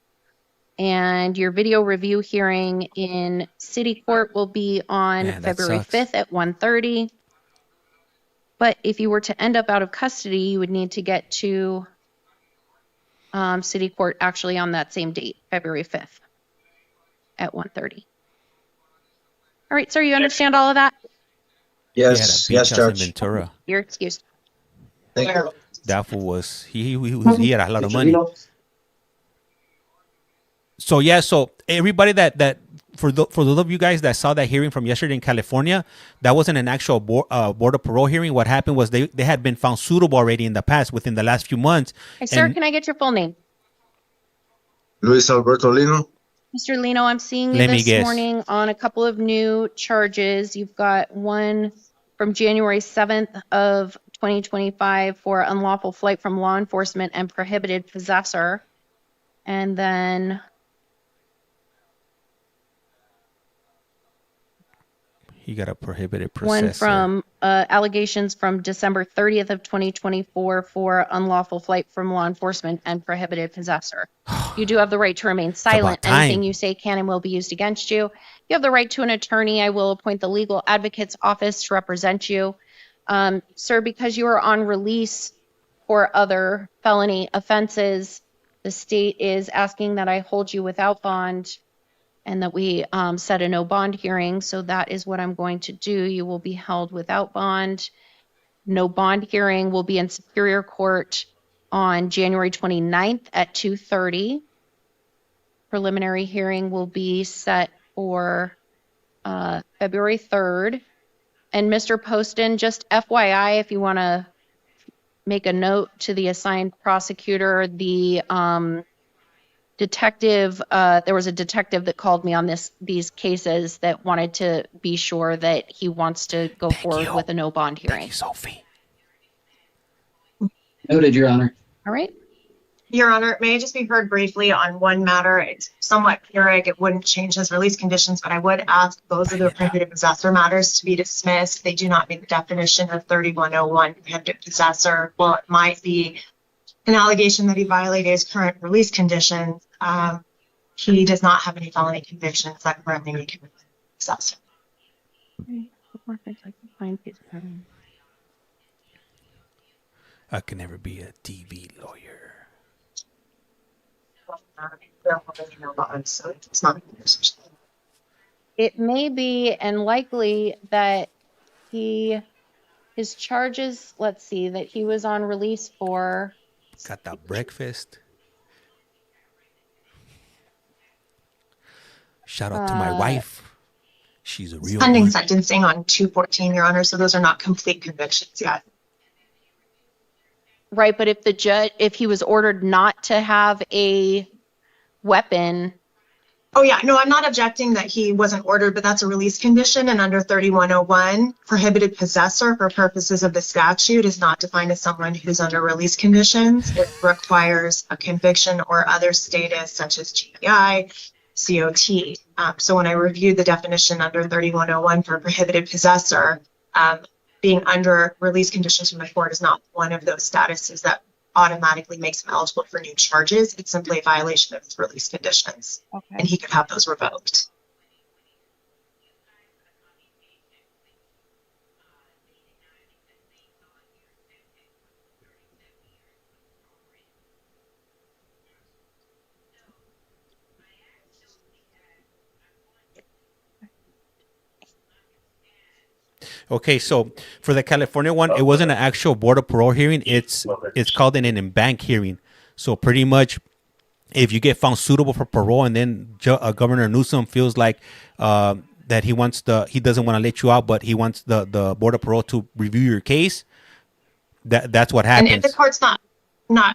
And your video review hearing in city court will be on February 5th at 1:30. But if you were to end up out of custody, you would need to get to city court actually on that same date, February 5th at 1:30. All right, sir, you understand all of that? Yes, yes, Judge. Ventura. You're excused. Thank you. That fool was he had a lot of money. So yeah, so everybody that for those of you guys that saw that hearing from yesterday in California, that wasn't an actual board of parole hearing. What happened was they had been found suitable already in the past within the last few months. Hey, sir, can I get your full name? Luis Alberto Lino. Mr. Lino, I'm seeing you this morning on a couple of new charges. You've got one from January 7th of 2025 for unlawful flight from law enforcement and prohibited possessor. And then he got a prohibited possessor. One from allegations from December 30th of 2024 for unlawful flight from law enforcement and prohibited possessor. You do have the right to remain silent. Anything you say can and will be used against you. You have the right to an attorney. I will appoint the legal advocate's office to represent you. Sir, because you are on release for other felony offenses, the state is asking that I hold you without bond and that we set a no bond hearing. So that is what I'm going to do. You will be held without bond. No bond hearing will be in Superior Court on January 29th at 2:30. Preliminary hearing will be set for February 3rd. And Mr. Poston, just FYI, if you want to make a note to the assigned prosecutor, the detective, there was a detective that called me on these cases that wanted to be sure that he wants to go forward with a no bond hearing. Thank you, Sophie. Noted, Your Honor. All right. Your Honor, may I just be heard briefly on one matter? It's somewhat Pyrrhic. It wouldn't change his release conditions, but I would ask those of the prohibited possessor matters to be dismissed. They do not meet the definition of 3101 prohibited possessor. Well, it might be an allegation that he violated his current release conditions. He does not have any felony convictions that currently make him a possessor. I can never be a DV lawyer. So it's not. It may be and likely that his charges, let's see, that he was on release for. Got that breakfast. Shout out to my wife. She's a real pending one. Sentencing on 214, Your Honor. So those are not complete convictions yet. Right, but if he was ordered not to have a weapon. Oh yeah, no, I'm not objecting that he wasn't ordered, but that's a release condition, and under 3101, prohibited possessor for purposes of the statute is not defined as someone who's under release conditions. It requires a conviction or other status such as GPI, COT. So when I reviewed the definition under 3101 for prohibited possessor, being under release conditions from the court is not one of those statuses that automatically makes him eligible for new charges. It's simply a violation of his release conditions. Okay. And he could have those revoked. Okay, so for the California one, it wasn't an actual board of parole hearing. It's called an in-bank hearing. So pretty much, if you get found suitable for parole, and then Governor Newsom feels like that he doesn't want to let you out, but he wants the board of parole to review your case, that's what happens. And if the court's not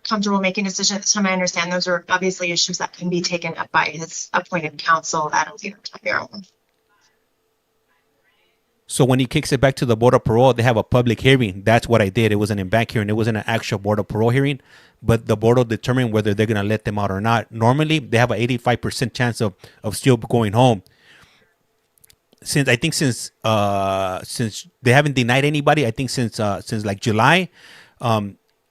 comfortable making a decision at this time, I understand those are obviously issues that can be taken up by his appointed counsel at a later time. So when he kicks it back to the board of parole, they have a public hearing. That's what I did. It was an in-bank hearing. It wasn't an actual board of parole hearing, but the board will determine whether they're going to let them out or not. Normally, they have an 85% chance of still going home. Since they haven't denied anybody, I think since like July,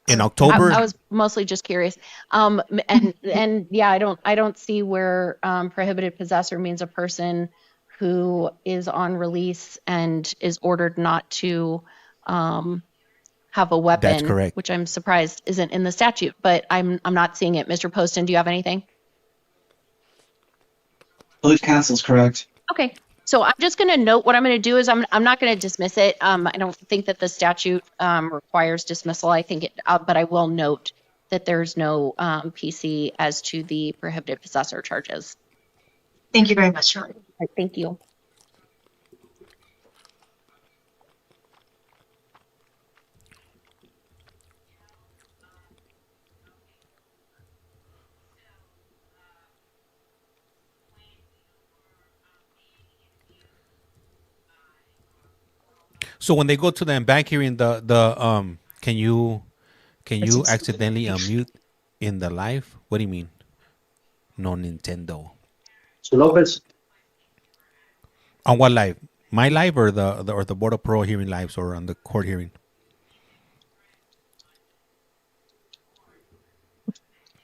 In October? I was mostly just curious. And yeah, I don't see where prohibited possessor means a person who is on release and is ordered not to have a weapon. That's correct. Which I'm surprised isn't in the statute, but I'm not seeing it. Mr. Poston, do you have anything? I believe counsel's correct. Okay. So I'm just going to note what I'm going to do is I'm not going to dismiss it. I don't think that the statute requires dismissal. I think it, but I will note that there's no PC as to the prohibited possessor charges. Thank you very much. All right, thank you. So when they go to the embankment hearing, can you accidentally unmute in the live? What do you mean? No Nintendo. So Lopez. On what live? My live or the Board of Pro hearing lives or on the court hearing?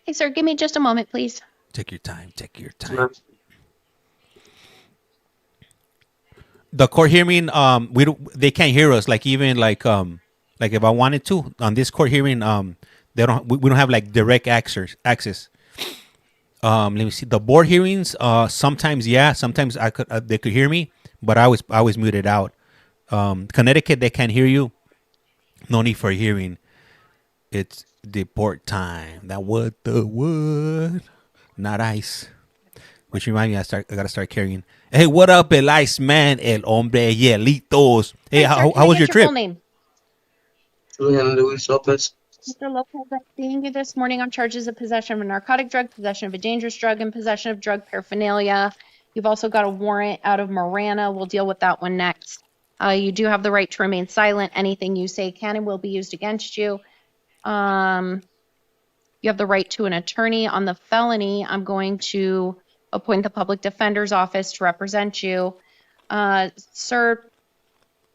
Hey, sir, give me just a moment, please. Take your time. Take your time. The court hearing, they can't hear us. Like even like if I wanted to on this court hearing, we don't have like direct access. Let me see the board hearings. Sometimes sometimes they could hear me, but I was muted out. Connecticut, they can't hear you. No need for hearing. It's deport time. That wood, not ice. Which reminds me, I gotta start carrying. Hey, what up, el ice man, el hombre hielitos. Hey, how was your trip? Full name? Julian Luis Lopez. Mr. Lopez, I'm seeing you this morning on charges of possession of a narcotic drug, possession of a dangerous drug, and possession of drug paraphernalia. You've also got a warrant out of Marana. We'll deal with that one next. You do have the right to remain silent. Anything you say can and will be used against you. You have the right to an attorney. On the felony, I'm going to appoint the public defender's office to represent you. Sir,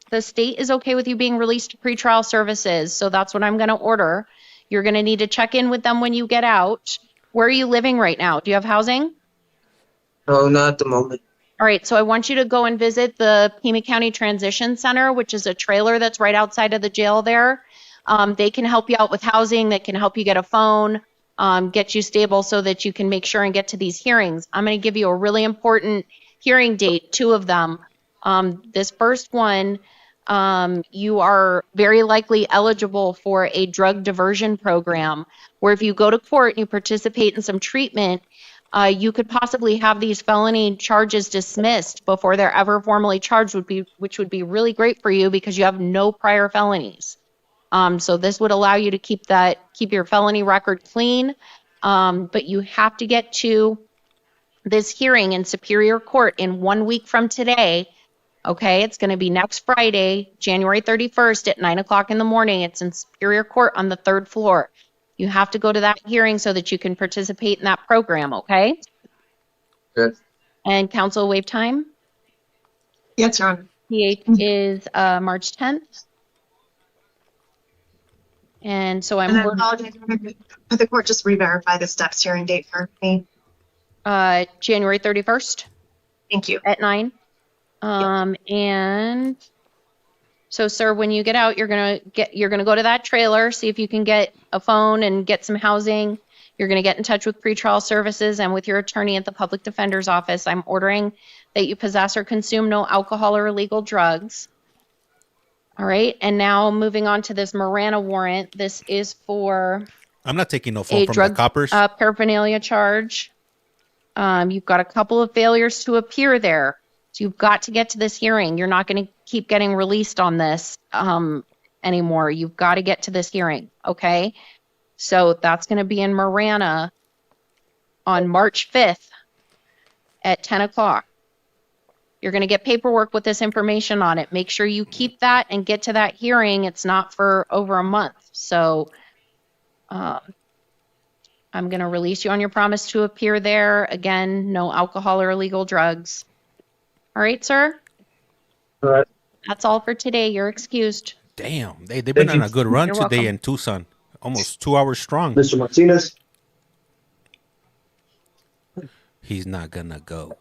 the state is okay with you being released to pretrial services, so that's what I'm going to order. You're going to need to check in with them when you get out. Where are you living right now? Do you have housing? No, not at the moment. All right, so I want you to go and visit the Pima County Transition Center, which is a trailer that's right outside of the jail there. They can help you out with housing. They can help you get a phone, get you stable so that you can make sure and get to these hearings. I'm going to give you a really important hearing date, 2 of them. This first one, you are very likely eligible for a drug diversion program where if you go to court and you participate in some treatment, you could possibly have these felony charges dismissed before they're ever formally charged, which would be really great for you because you have no prior felonies. So this would allow you to keep your felony record clean, but you have to get to this hearing in Superior Court in 1 week from today. Okay, it's going to be next Friday, January 31st at 9 o'clock in the morning. It's in Superior Court on the 3rd floor. You have to go to that hearing so that you can participate in that program, okay? Good. And counsel waive time? Yes, Your Honor. PH is March 10th. And so I'm... And I apologize, could the court just re-verify the steps hearing date for me? January 31st. Thank you. At 9. And so, sir, when you get out, you're gonna go to that trailer, see if you can get a phone and get some housing. You're gonna get in touch with pretrial services and with your attorney at the public defender's office. I'm ordering that you possess or consume no alcohol or illegal drugs. All right, and now moving on to this Marana warrant. This is for I'm not taking no phone from the coppers. Paraphernalia charge. You've got a couple of failures to appear there. So you've got to get to this hearing. You're not going to keep getting released on this anymore. You've got to get to this hearing, okay? So that's going to be in Marana on March 5th at 10 o'clock. You're going to get paperwork with this information on it. Make sure you keep that and get to that hearing. It's not for over a month. So I'm going to release you on your promise to appear there. Again, no alcohol or illegal drugs. All right, sir? All right. That's all for today. You're excused. Damn, they've been on a good run You're today welcome. in Tucson. Almost 2 hours strong. Mr. Martinez. He's not gonna go.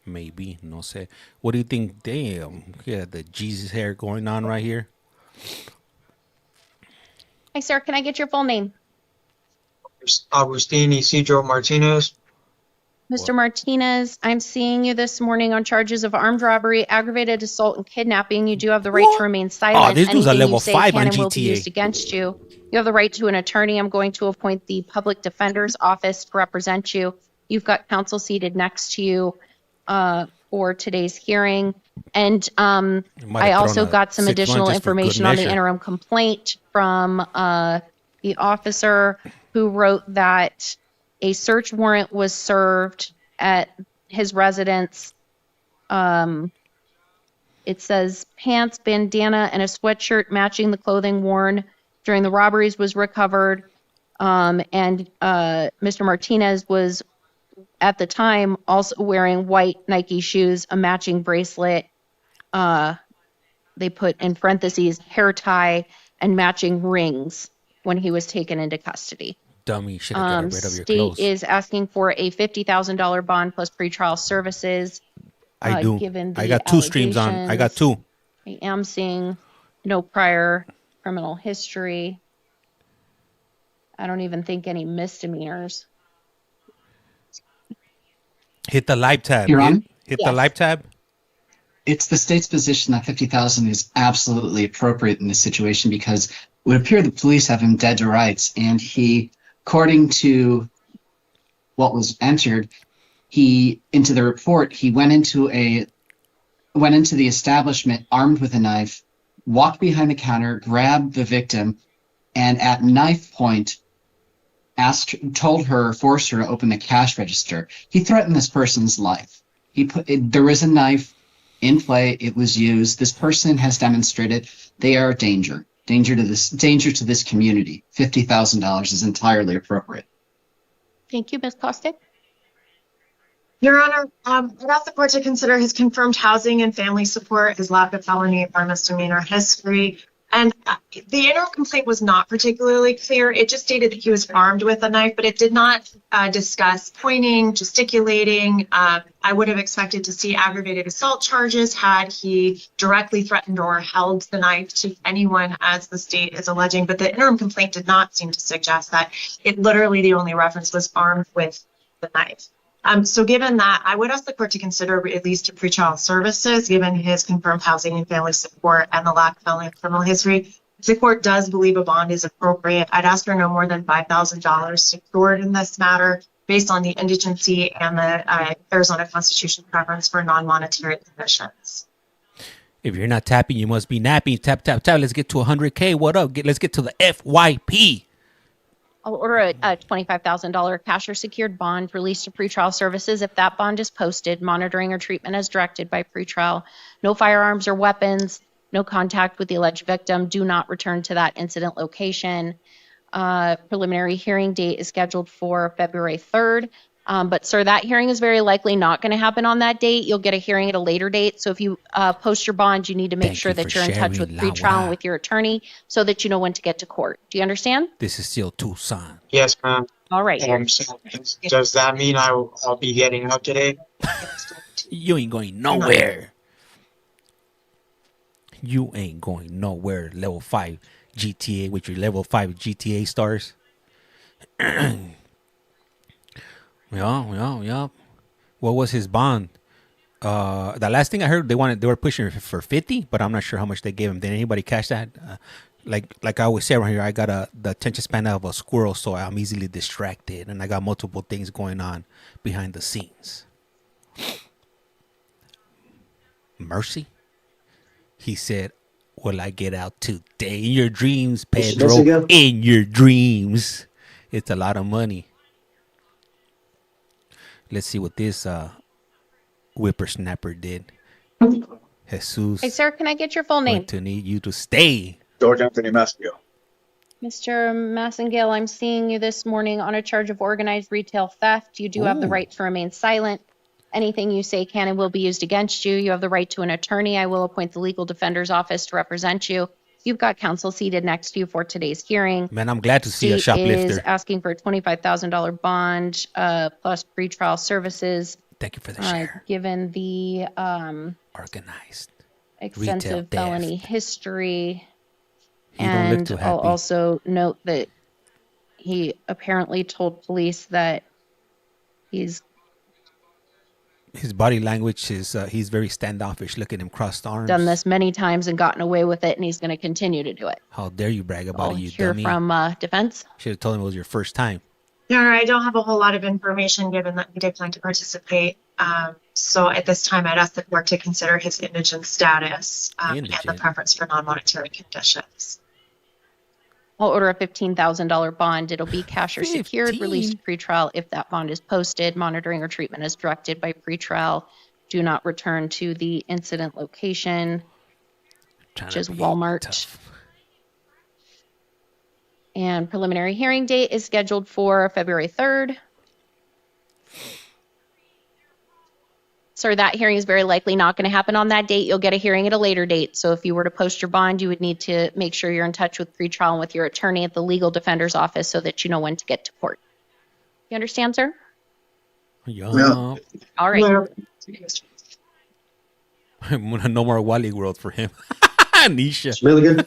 Maybe, no sé. What do you think? Damn, yeah, the Jesus hair going on right here. Hi, sir. Can I get your full name? Agustin Isidro Martinez. Mr. Martinez, I'm seeing you this morning on charges of armed robbery, aggravated assault, and kidnapping. You do have the right to remain silent. Oh, this dude's a Anything level you say 5 can on and will be GTA. used against you. You have the right to an attorney. I'm going to appoint the public defender's office to represent you. You've got counsel seated next to you for today's hearing. And I also got some additional information on the interim complaint from the officer who wrote that a search warrant was served at his residence. It says pants, bandana, and a sweatshirt matching the clothing worn during the robberies was recovered. And Mr. Martinez was at the time also wearing white Nike shoes, a matching bracelet. They put in parentheses hair tie and matching rings when he was taken into custody. Dummy, should have got rid of your State clothes. is asking for a $50,000 bond plus pretrial services. I do. Given I the got 2 streams on. I got 2. I am seeing no prior criminal history. I don't even think any misdemeanors. Hit the live tab. You're on? Hit the live tab. It's the state's position that $50,000 is absolutely appropriate in this situation because it would appear the police have him dead to rights, and he, according to what was entered, into the report, he went into the establishment armed with a knife, walked behind the counter, grabbed the victim, and at knife point forced her to open the cash register. He threatened this person's life. There was a knife in play. It was used. This person has demonstrated they are a danger to this community. $50,000 is entirely appropriate. Thank you, Ms. Kostick. Your Honor, I'd ask the court to consider his confirmed housing and family support, his lack of felony or misdemeanor history. And the interim complaint was not particularly clear. It just stated that he was armed with a knife, but it did not discuss pointing, gesticulating. I would have expected to see aggravated assault charges had he directly threatened or held the knife to anyone, as the state is alleging. But the interim complaint did not seem to suggest that. It literally, the only reference was armed with the knife. So given that, I would ask the court to consider at least a pretrial services, given his confirmed housing and family support and the lack of felony criminal history. If the court does believe a bond is appropriate, I'd ask for no more than $5,000 secured in this matter based on the indigency and the Arizona Constitution preference for non-monetary conditions. If you're not tapping, you must be napping. Tap, tap, tap. Let's get to 100K. What up? Let's get to the FYP. I'll order a $25,000 cash or secured bond released to pretrial services if that bond is posted, monitoring or treatment as directed by pretrial. No firearms or weapons, no contact with the alleged victim. Do not return to that incident location. Preliminary hearing date is scheduled for February 3rd. But sir, that hearing is very likely not going to happen on that date. You'll get a hearing at a later date. So if you post your bond, you need to make sure that you're in touch with pretrial and with your attorney so that you know when to get to court. Do you understand? This is still Tucson. Yes, ma'am. All right. So does that mean I'll be getting out today? You ain't going nowhere. You ain't going nowhere. Level 5 GTA with your level 5 GTA stars. Yeah. What was his bond? The last thing I heard, they were pushing for 50, but I'm not sure how much they gave him. Did anybody catch that? Like I always say around here, I got the attention span of a squirrel, so I'm easily distracted, and I got multiple things going on behind the scenes. Mercy? He said, will I get out today? In your dreams, Pedro. In your dreams. It's a lot of money. Let's see what this whippersnapper did. Jesus. Hey, sir, can I get your full name? Going to need you to stay. George Anthony Massengill. Mr. Massengill, I'm seeing you this morning on a charge of organized retail theft. You do have the right to remain silent. Anything you say can and will be used against you. You have the right to an attorney. I will appoint the legal defender's office to represent you. You've got counsel seated next to you for today's hearing. Man, I'm glad to see a State is shoplifter. asking for a $25,000 bond plus pretrial services. Thank you for the share. Given the Organized. extensive Retail felony theft. history. You don't look And too I'll happy. also note that he apparently told police that he's His body language is, he's very standoffish. Look at him, crossed arms. done this many times and gotten away with it, and he's going to continue to do it. How dare you brag about I'll it, you hear dummy. from defense. Should have told him it was your first time. Your Honor, I don't have a whole lot of information given that he did plan to participate. So at this time, I'd ask the court to consider his indigent status and the preference for non-monetary conditions. I'll order a $15,000 bond. It'll be cash or secured, released pretrial if that bond is posted. Monitoring or treatment as directed by pretrial. Do not return to the incident location, which is Walmart. And preliminary hearing date is scheduled for February 3rd. Sir, that hearing is very likely not going to happen on that date. You'll get a hearing at a later date. So if you were to post your bond, you would need to make sure you're in touch with pretrial and with your attorney at the legal defender's office so that you know when to get to court. You understand, sir? Yeah. All right. No more Wally World for him. Nisha. Milligan.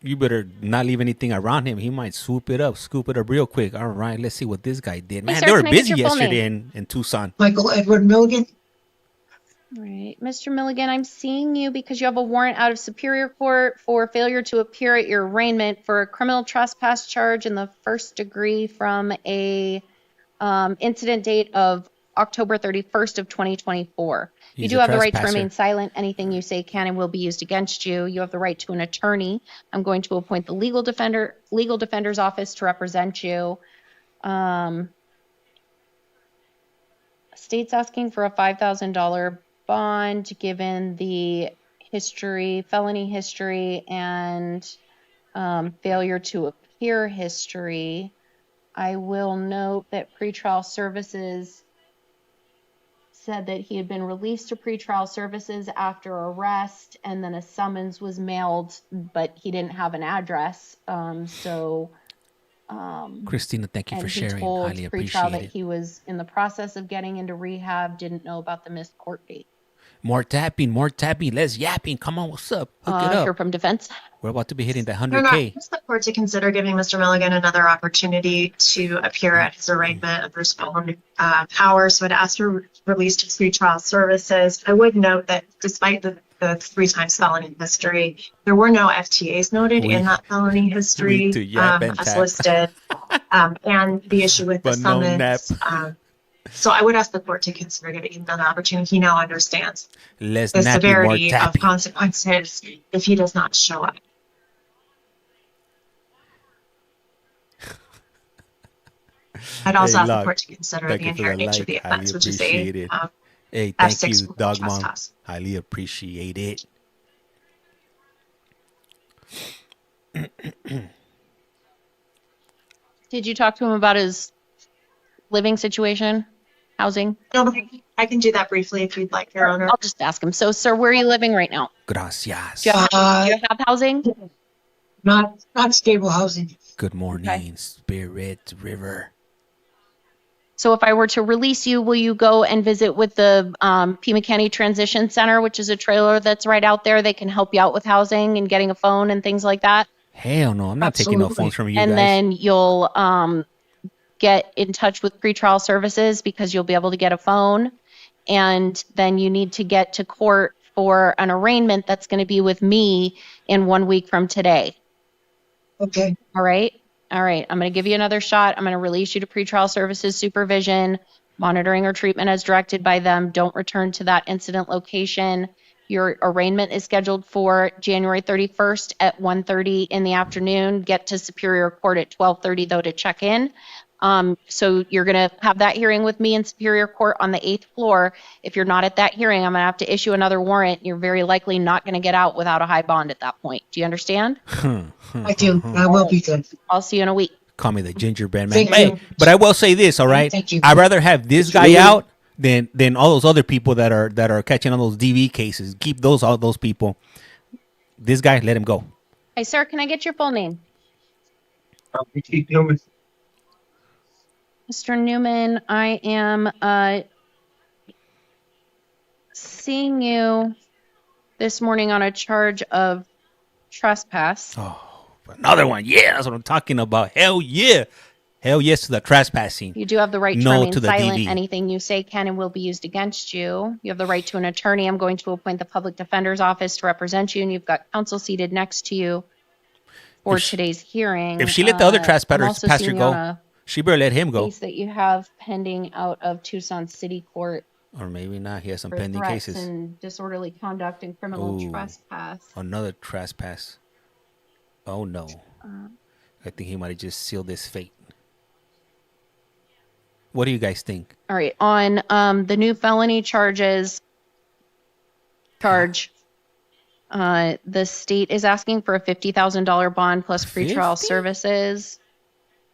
You better not leave anything around him. He might scoop it up real quick. All right, let's see what this guy did. Man, sir, they were can I get busy your full yesterday in Tucson. Michael Edward Milligan. All right, Mr. Milligan, I'm seeing you because you have a warrant out of Superior Court for failure to appear at your arraignment for a criminal trespass charge in the first degree from a incident date of October 31st of 2024. You do have the right to remain silent. Anything you say can and will be used against you. You have the right to an attorney. I'm going to appoint the legal defender's office to represent you. State's asking for a $5,000 bond given the history, felony history, and failure to appear history. I will note that pretrial services said that he had been released to pretrial services after arrest, and then a summons was mailed, but he didn't have an address. Christina, thank you for sharing. He told Highly pretrial appreciate that it. he was in the process of getting into rehab, didn't know about the missed court date. More tapping, less yapping. Come on, what's up? Hook it up. Hear from defense. We're about to be hitting the Your Honor, 100K. ask the court to consider giving Mr. Milligan another opportunity to appear at his arraignment under his own power. So I'd ask for release to pretrial services. I would note that despite the 3 times felony history, there were no FTAs noted in that felony history as listed, and the issue with the summons. So I would ask the court to consider giving him another opportunity. He now understands the severity of consequences if he does not show up. I'd also ask the court to consider the inherent nature of the offense, which is a hey, thank you, F6 Dog Mom. trespass. Highly appreciate it. Did you talk to him about his living situation, housing? No, I can do that briefly if you'd like, Your Honor. I'll just ask him. So, sir, where are you living right now? Gracias. Do you have housing? Not stable housing. Good morning, Spirit River. So if I were to release you, will you go and visit with the P. McKinney Transition Center, which is a trailer that's right out there? They can help you out with housing and getting a phone and things like that. Hell no, I'm not taking no phones from you guys. And then you'll get in touch with pretrial services because you'll be able to get a phone. And then you need to get to court for an arraignment that's going to be with me in 1 week from today. Okay. All right. All right. I'm going to give you another shot. I'm going to release you to pretrial services supervision, monitoring or treatment as directed by them. Don't return to that incident location. Your arraignment is scheduled for January 31st at 1:30 in the afternoon. Get to Superior Court at 12:30 though to check in. So you're going to have that hearing with me in Superior Court on the 8th floor. If you're not at that hearing, I'm going to have to issue another warrant. You're very likely not going to get out without a high bond at that point. Do you understand? I do. I will be good. I'll see you in a week. Call me the gingerbread man. Thank Hey, you. but I will say this, all right? Thank you. I'd rather have this guy out than all those other people that are catching on those DV cases. Keep all those people. This guy, let him go. Hey, sir, can I get your full name? Mr. Newman, I am seeing you this morning on a charge of trespass. Oh, another one. Yeah, that's what I'm talking about. Hell yeah. Hell yes to the trespassing. You do have the right to No remain to the silent. DV. Anything you say can and will be used against you. You have the right to an attorney. I'm going to appoint the public defender's office to represent you, and you've got counsel seated next to you for today's hearing. If she let the other I'm trespasser also passer seeing you on go, a she better let him go. case that you have pending out of Tucson City Court Or maybe not. He has some for pending threats cases. and disorderly conduct and criminal Ooh. trespass. Another trespass. Oh no. I think he might have just sealed his fate. What do you guys think? All right, on the new felony charges the state is asking for a $50,000 bond plus pretrial 50? services.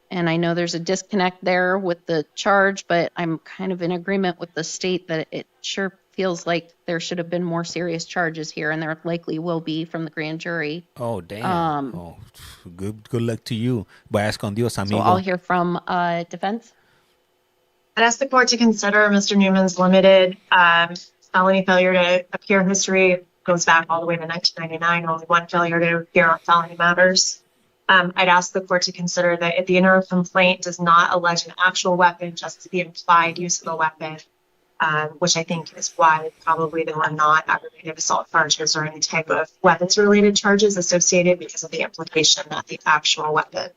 And I know there's a disconnect there with the charge, but I'm kind of in agreement with the state that it sure feels like there should have been more serious charges here, and there likely will be from the grand jury. Oh damn. Good luck to you. Vayas con Dios, amigo. So I'll hear from defense. I'd ask the court to consider Mr. Newman's limited felony failure to appear history. Goes back all the way to 1999, only one failure to appear on felony matters. I'd ask the court to consider that if the interim complaint does not allege an actual weapon, just the implied use of a weapon, which I think is why probably there are not aggravated assault charges or any type of weapons-related charges associated because of the implication that the actual weapon.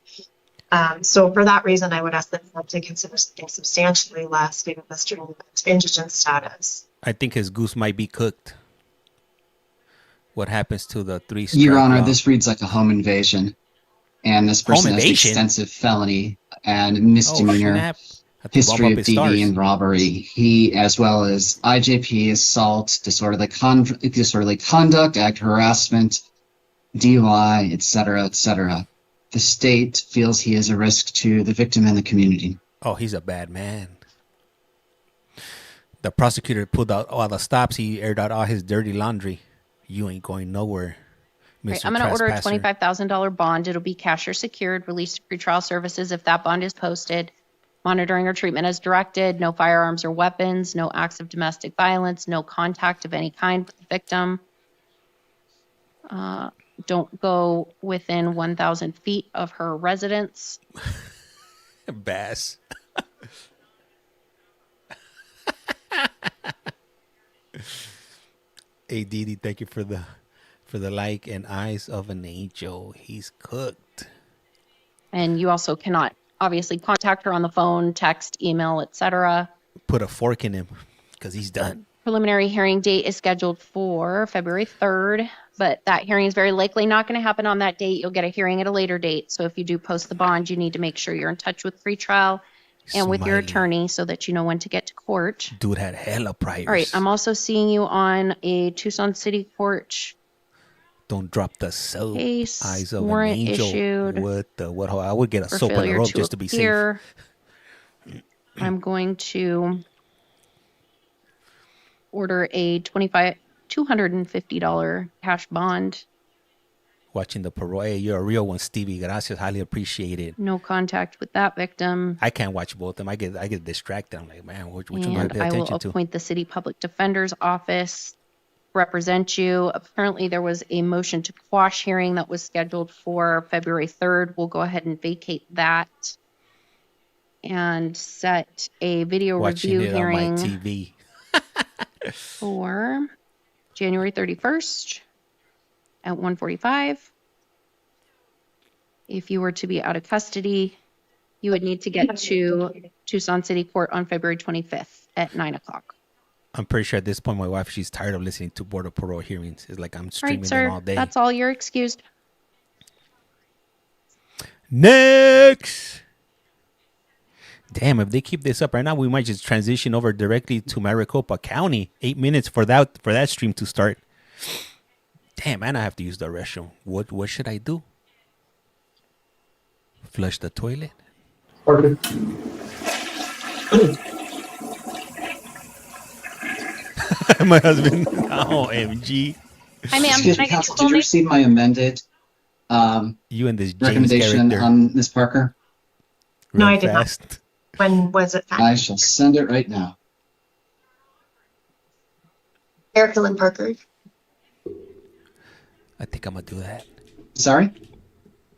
So for that reason, I would ask the court to consider something substantially less given Mr. Newman's indigent status. I think his goose might be cooked. What happens to the 3 Your strike Honor, law? this reads like a home invasion. And this person has invasion? extensive felony and misdemeanor snap. Have to bump history up of his DV stars. and robbery. He, as well as IJP, assault, disorderly conduct, act harassment, DUI, etc., etc. The state feels he is a risk to the victim and the community. Oh, he's a bad man. The prosecutor pulled out all the stops. He aired out all his dirty laundry. You ain't going nowhere, Mr. Right, I'm going to order a Trespasser. $25,000 bond. It'll be cash or secured, released to pretrial services if that bond is posted. Monitoring or treatment as directed. No firearms or weapons. No acts of domestic violence. No contact of any kind with the victim. Don't go within 1,000 feet of her residence. Bass. Hey Didi, thank you for the like and eyes of an angel. He's cooked. And you also cannot obviously contact her on the phone, text, email, etc. Put a fork in him because he's done. Preliminary hearing date is scheduled for February 3rd, but that hearing is very likely not going to happen on that date. You'll get a hearing at a later date. So if you do post the bond, you need to make sure you're in touch with pretrial and with your attorney so that you know when to get to court. Dude had hella priors. All right, I'm also seeing you on a Tucson City Court Don't drop the soap. case, Eyes of an warrant angel. issued What? I would get a for soap and a failure rope to just to be safe. appear. I'm going to order a $250 cash bond. Watching the parole. Hey, you're a real one, Stevie. Gracias. Highly appreciated. No contact with that victim. I can't watch both of them. I get distracted. I'm like, man, which one do I And pay I will attention to? appoint the city public defender's office represent you. Apparently there was a motion to quash hearing that was scheduled for February 3rd. We'll go ahead and vacate that and set a video Watching review it on my hearing TV. for January 31st at 1:45. If you were to be out of custody, you would need to get to Tucson City Court on February 25th at 9 o'clock. I'm pretty sure at this point, my wife, she's tired of listening to Board of Parole hearings. It's like I'm All streaming right, sir. them all day. That's all. You're excused. Next. Damn, if they keep this up right now, we might just transition over directly to Maricopa County. 8 minutes for that stream to start. Damn, man, I have to use the restroom. What should I do? Flush the toilet? My husband. OMG. Hi, ma'am. Excuse Can me, I get counsel, your full did you name? receive my amended You and this James recommendation character. on Ms. Parker? No, Real I did not. fast. When was it I sent? shall send it right now. Erica Lynn Parker. I think I'm gonna do that. Sorry?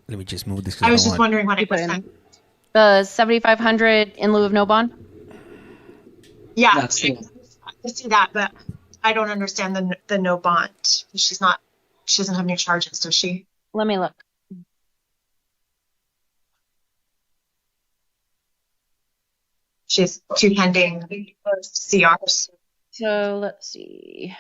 Let me just move this. 'Cause I was don't just want- wondering when it was sent. The 7,500 in lieu of no bond? Yeah, That's the I see that, but I don't understand the no bond. She doesn't have any charges, does she? Let me look. She has 2 pending CRs. So let's see.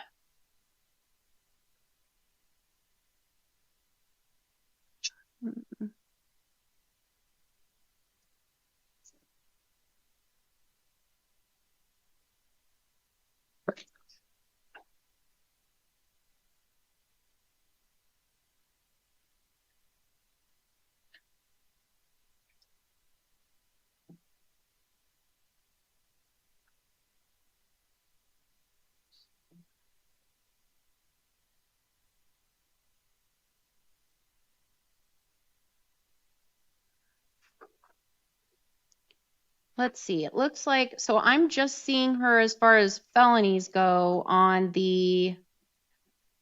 Let's see. It looks like, so I'm just seeing her as far as felonies go on the,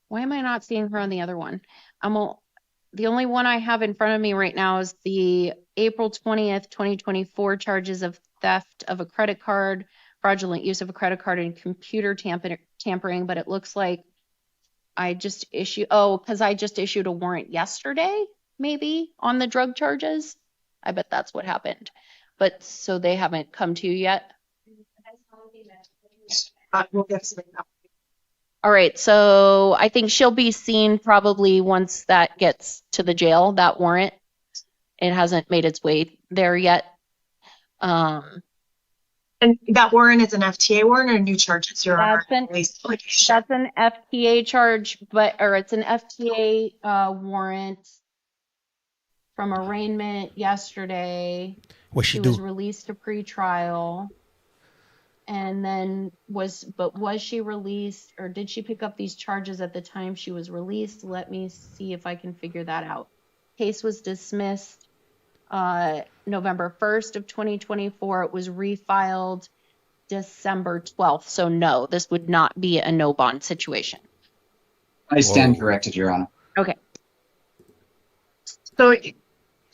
why am I not seeing her on the other one? The only one I have in front of me right now is the April 20th, 2024 charges of theft of a credit card, fraudulent use of a credit card, and computer tampering. But it looks like I just issued, because I just issued a warrant yesterday, maybe, on the drug charges. I bet that's what happened. But so they haven't come to you yet? We'll get something up. All right, so I think she'll be seen probably once that gets to the jail, that warrant. It hasn't made its way there yet. And that warrant is an FTA warrant or new charges? That's an FTA charge, or it's an FTA warrant from arraignment yesterday. What she was do? Released to pretrial. And then was she released, or did she pick up these charges at the time she was released? Let me see if I can figure that out. Case was dismissed November 1st of 2024. It was refiled December 12th. So no, this would not be a no bond situation. I stand corrected, Your Honor. Okay.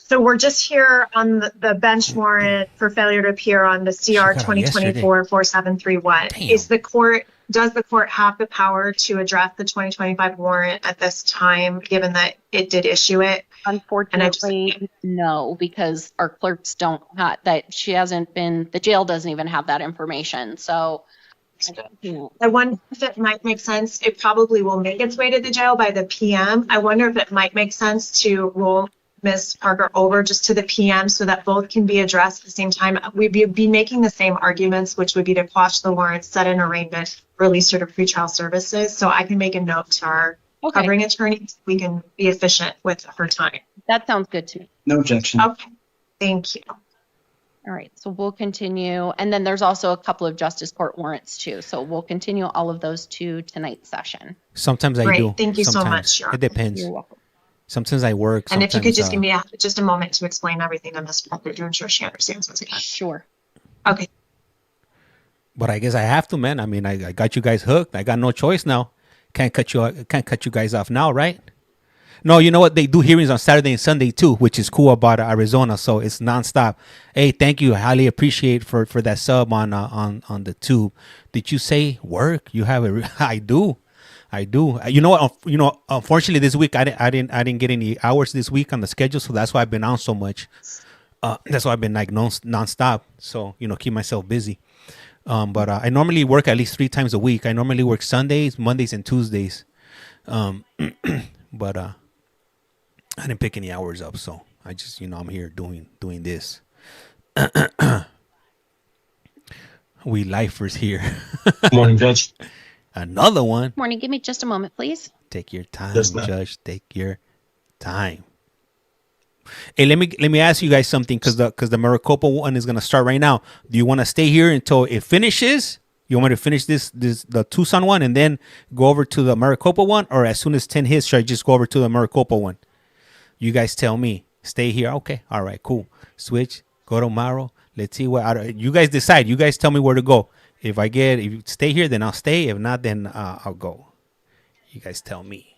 So we're just here on the bench warrant for failure to appear on the CR 2024-4731. Does the court have the power to address the 2025 warrant at this time, given that it did issue it? Unfortunately, no, because our clerks don't have that. She hasn't been, the jail doesn't even have that information. So, I wonder if it might make sense. It probably will make its way to the jail by the PM. I wonder if it might make sense to roll Ms. Parker over just to the PM so that both can be addressed at the same time. We'd be making the same arguments, which would be to quash the warrant, set an arraignment, release her to pretrial services. So I can make a note to our covering attorney. We can be efficient with her time. That sounds good to me. No objection. Okay, thank you. All right, so we'll continue. And then there's also a couple of justice court warrants too. So we'll continue all of those to tonight's session. Sometimes I do. Thank you so Sometimes. much. It depends. You're welcome. Sometimes I work. And if you could just give me. me just a moment to explain everything to Ms. Parker to ensure she understands what's going on. Sure. Okay. But I guess I have to, man. I mean, I got you guys hooked. I got no choice now. Can't cut you guys off now, right? No, you know what? They do hearings on Saturday and Sunday too, which is cool about Arizona. So it's nonstop. Hey, thank you. I highly appreciate for that sub on the tube. Did you say work? You have it. I do. You know what? Unfortunately, this week I didn't get any hours this week on the schedule, so that's why I've been on so much. That's why I've been like nonstop. So keep myself busy. But I normally work at least 3 times a week. I normally work Sundays, Mondays, and Tuesdays. But I didn't pick any hours up, so I just I'm here doing this. We lifers here. Morning, Judge. Another one. Morning. Give me just a moment, please. Take your time, Yes, ma'am. Judge. Take your time. Hey, let me ask you guys something, because the Maricopa one is gonna start right now. Do you want to stay here until it finishes, You want me to finish the Tucson one and then go over to the Maricopa one, or as soon as 10 hits, should I just go over to the Maricopa one? You guys tell me. Stay here. Okay. All right. Cool. Switch. Go to Maro. Let's see what. You guys decide. You guys tell me where to go. If you stay here, then I'll stay. If not, then I'll go. You guys tell me.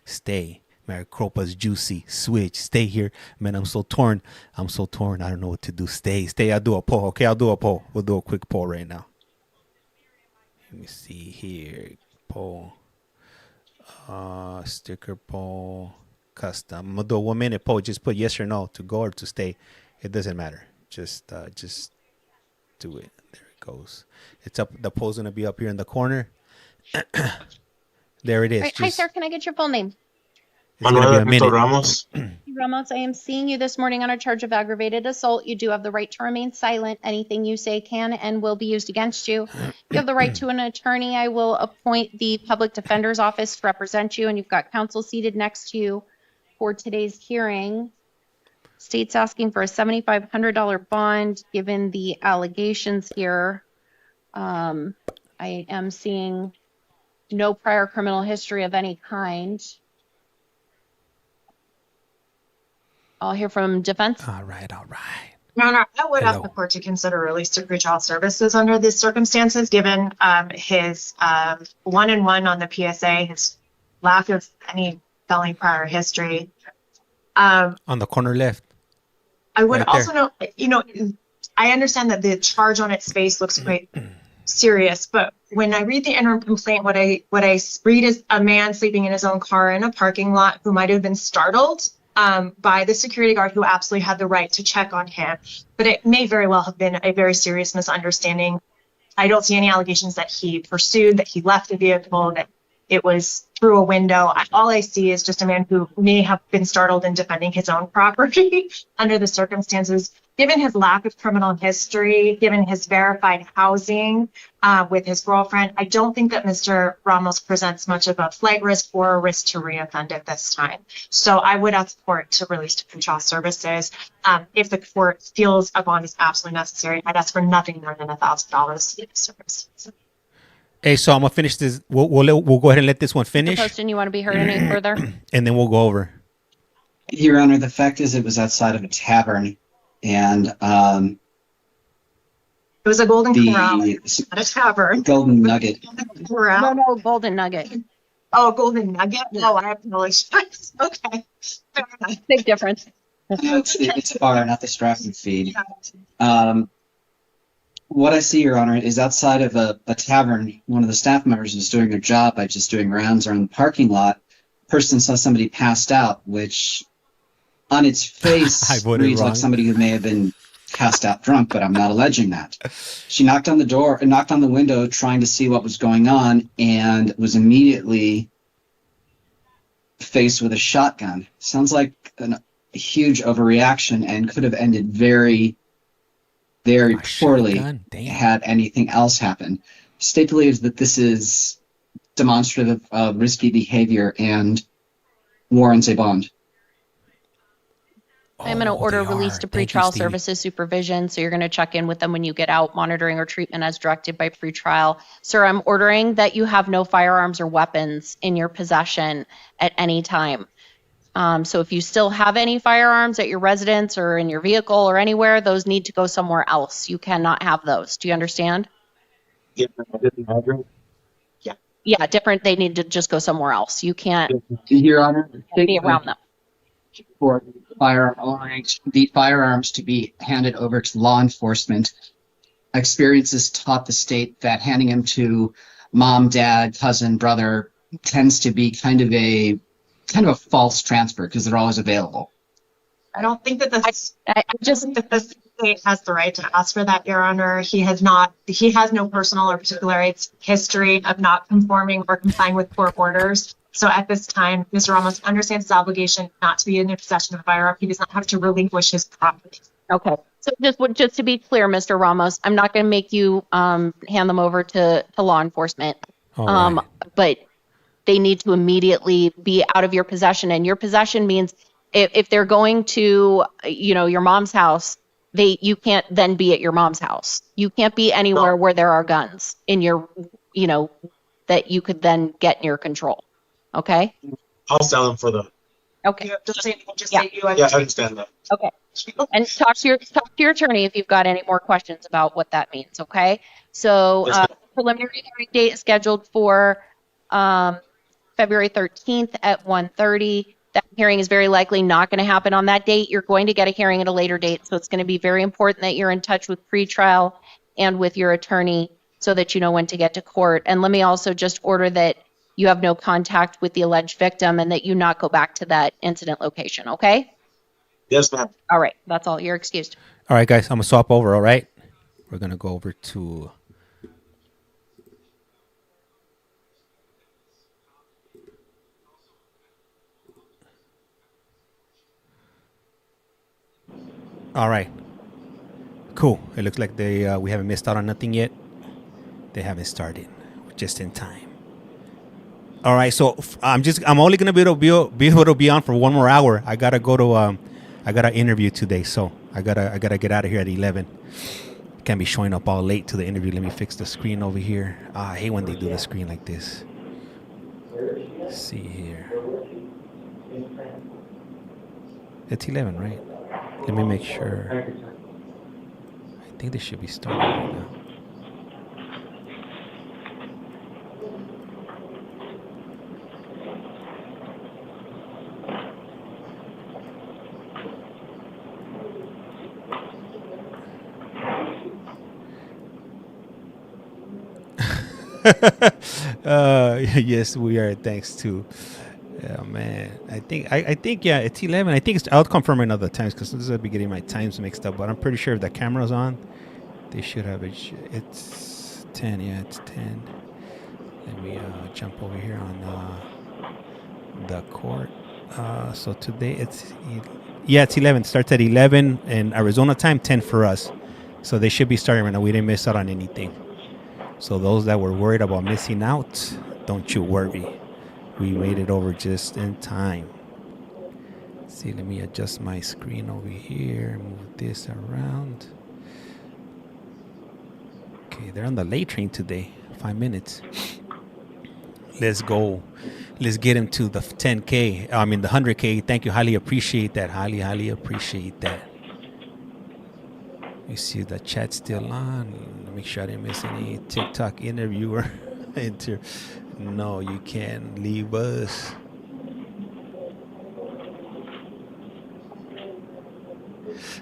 Stay. Maricopa's juicy. Switch. Stay here. Man, I'm so torn. I don't know what to do. Stay. I'll do a poll. Okay, I'll do a poll. We'll do a quick poll right now. Let me see here. Poll. Sticker poll. Custom. I'm gonna do a 1 minute poll. Just put yes or no to go or to stay. It doesn't matter. Just do it. There it goes. It's up. The poll's gonna be up here in the corner. There it is. Right. Hi, sir. Can I get your full name? Manuel Ramos. Ramos, I am seeing you this morning on a charge of aggravated assault. You do have the right to remain silent. Anything you say can and will be used against you. You have the right to an attorney. I will appoint the public defender's office to represent you, and you've got counsel seated next to you for today's hearing. State's asking for a $7,500 bond given the allegations here. I am seeing no prior criminal history of any kind. I'll hear from defense. All right. Your Honor, I would ask the court to consider release to pretrial services under these circumstances, given his 1-1 on the PSA, his lack of any felony prior history. On the corner left. I would Right also there. know, I understand that the charge on its face looks quite serious, but when I read the interim complaint, what I read is a man sleeping in his own car in a parking lot who might have been startled by the security guard who absolutely had the right to check on him. But it may very well have been a very serious misunderstanding. I don't see any allegations that he pursued, that he left the vehicle, that it was through a window. All I see is just a man who may have been startled in defending his own property under the circumstances. Given his lack of criminal history, given his verified housing with his girlfriend, I don't think that Mr. Ramos presents much of a flight risk or a risk to reoffend at this time. So I would ask the court to release to pretrial services. If the court feels a bond is absolutely necessary, I'd ask for nothing more than $1,000 to the services. Hey, so I'm gonna finish this. We'll go ahead and let this one finish, Poston, you want to be heard any further? and then we'll go over. Your Honor, the fact is it was outside of a tavern, and it was a Golden Corral, not a tavern. Golden Nugget. No, Golden Nugget. Oh, Golden Nugget? No, I apologize. Okay. Fair enough. Big difference. It's a bar, not the Stratford feed. What I see, Your Honor, is outside of a tavern, one of the staff members was doing their job by just doing rounds around the parking lot. Person saw somebody passed out, which on its face reads like somebody who may have been passed out drunk, but I'm not alleging that. She knocked on the window trying to see what was going on, and was immediately faced with a shotgun. Sounds like a huge overreaction and could have ended very poorly had anything else happen. State believes that this is demonstrative of risky behavior and warrants a bond. I'm going to order release to pretrial services supervision, so you're going to check in with them when you get out, monitoring or treatment as directed by pretrial. Sir, I'm ordering that you have no firearms or weapons in your possession at any time. So if you still have any firearms at your residence or in your vehicle or anywhere, those need to go somewhere else. You cannot have those. Do you understand? Yeah. Yeah, different. They need to just go somewhere else. You can't Your Honor, be around them. For the firearms to be handed over to law enforcement, experiences taught the state that handing them to mom, dad, cousin, brother tends to be kind of a false transfer because they're always available. I don't think that the state has the right to ask for that, Your Honor. He has no personal or particular history of not conforming or complying with court orders. So at this time, Mr. Ramos understands his obligation not to be in possession of a firearm. He does not have to relinquish his property. Okay. So just to be clear, Mr. Ramos, I'm not going to make you hand them over to law enforcement. Right. But they need to immediately be out of your possession. And your possession means if they're going to, your mom's house you can't then be at your mom's house. You can't be anywhere where there are guns in your, that you could then get in your control. Okay? I'll sell them for the. Okay. Just say you. Yeah, I understand that. Okay. And talk to your attorney if you've got any more questions about what that means. Okay. So preliminary hearing date is scheduled for February 13th at 1:30. That hearing is very likely not going to happen on that date. You're going to get a hearing at a later date. So it's going to be very important that you're in touch with pretrial and with your attorney so that you know when to get to court. And let me also just order that you have no contact with the alleged victim and that you not go back to that incident location. Okay? Yes, ma'am. All right. That's all. You're excused. All right, guys. I'm going to swap over, all right? We're going to go over to... All right. Cool. It looks like we haven't missed out on nothing yet. They haven't started. We're just in time. All right. So I'm only gonna be able to be on for 1 more hour. I gotta go to I got an interview today, so I gotta get out of here at 11. Can't be showing up all late to the interview. Let me fix the screen over here. I hate when they do the screen like this. Let's see here. It's 11, right? Let me make sure. I think they should be starting right now. Yes, we are. Thanks to. Oh man, I think yeah, it's 11. I think I'll confirm another times because this will be getting my times mixed up. But I'm pretty sure if the camera's on, they should have it. It's 10. Yeah, it's 10. Let me jump over here on the court. So today it's 11. It starts at 11 in Arizona time, 10 for us. So they should be starting right now. We didn't miss out on anything. So those that were worried about missing out, don't you worry. We made it over just in time. Let's see, let me adjust my screen over here. Move this around. Okay, they're on the late train today. 5 minutes. Let's go. Let's get him to the 10K. I mean, the 100K. Thank you. Highly appreciate that. Highly appreciate that. You see the chat still on. Make sure I didn't miss any TikTok interviewer. No, you can't leave us.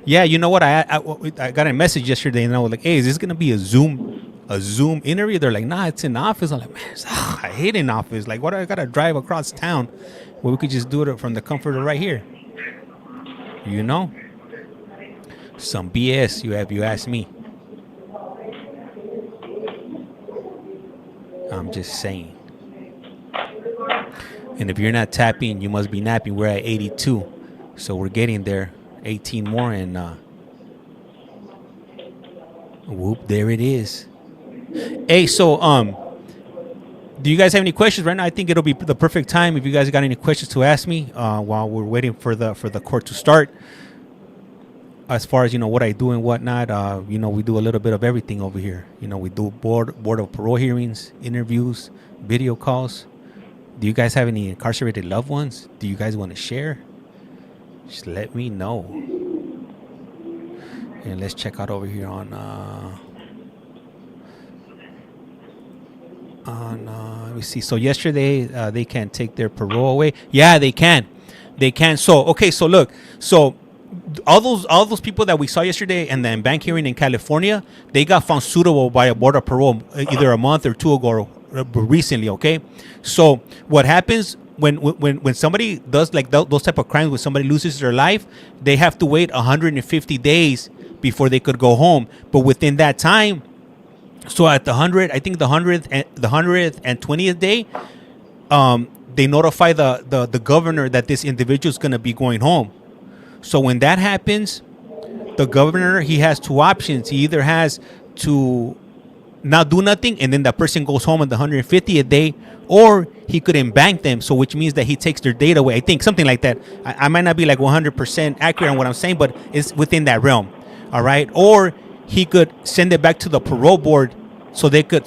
Yeah, you know what? I got a message yesterday, and I was like, "Hey, is this gonna be a Zoom interview?" They're like, "Nah, it's in office." I'm like, "Man, I hate in office. Like, what do I gotta drive across town? Well, we could just do it from the comfort of right here." You know, some BS. You ask me. I'm just saying. And if you're not tapping, you must be napping. We're at 82, so we're getting there. 18 more, and whoop, there it is. Hey, so do you guys have any questions right now? I think it'll be the perfect time if you guys got any questions to ask me while we're waiting for the court to start. As far as what I do and whatnot, we do a little bit of everything over here. We do board of parole hearings, interviews, video calls. Do you guys have any incarcerated loved ones? Do you guys want to share? Just let me know. And let's check out over here on let me see. So yesterday they can't take their parole away. Yeah, they can. So okay, so look, so all those people that we saw yesterday and then bank hearing in California, they got found suitable by a board of parole either a month or two ago recently. Okay, so what happens when somebody does like those type of crimes, when somebody loses their life, they have to wait 150 days before they could go home. But within that time, so at the 100th and 20th day, they notify the governor that this individual is going to be going home. So when that happens, the governor, he has two options. He either has to not do nothing and then that person goes home on the 150th day, or he could embank them, so which means that he takes their data away. I think something like that. I might not be like 100% accurate on what I'm saying, but it's within that realm. all right, or he could send it back to the parole board so they could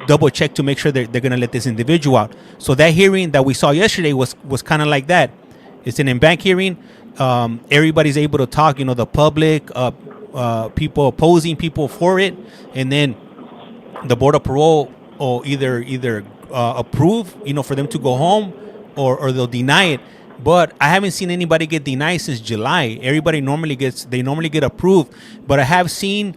double check to make sure they're going to let this individual out. So that hearing that we saw yesterday was kind of like that. It's an in-bank hearing. Everybody's able to talk, the public, people opposing, people for it, and then the board of parole will either approve, for them to go home, or they'll deny it. But I haven't seen anybody get denied since July. Everybody normally get approved. But I have seen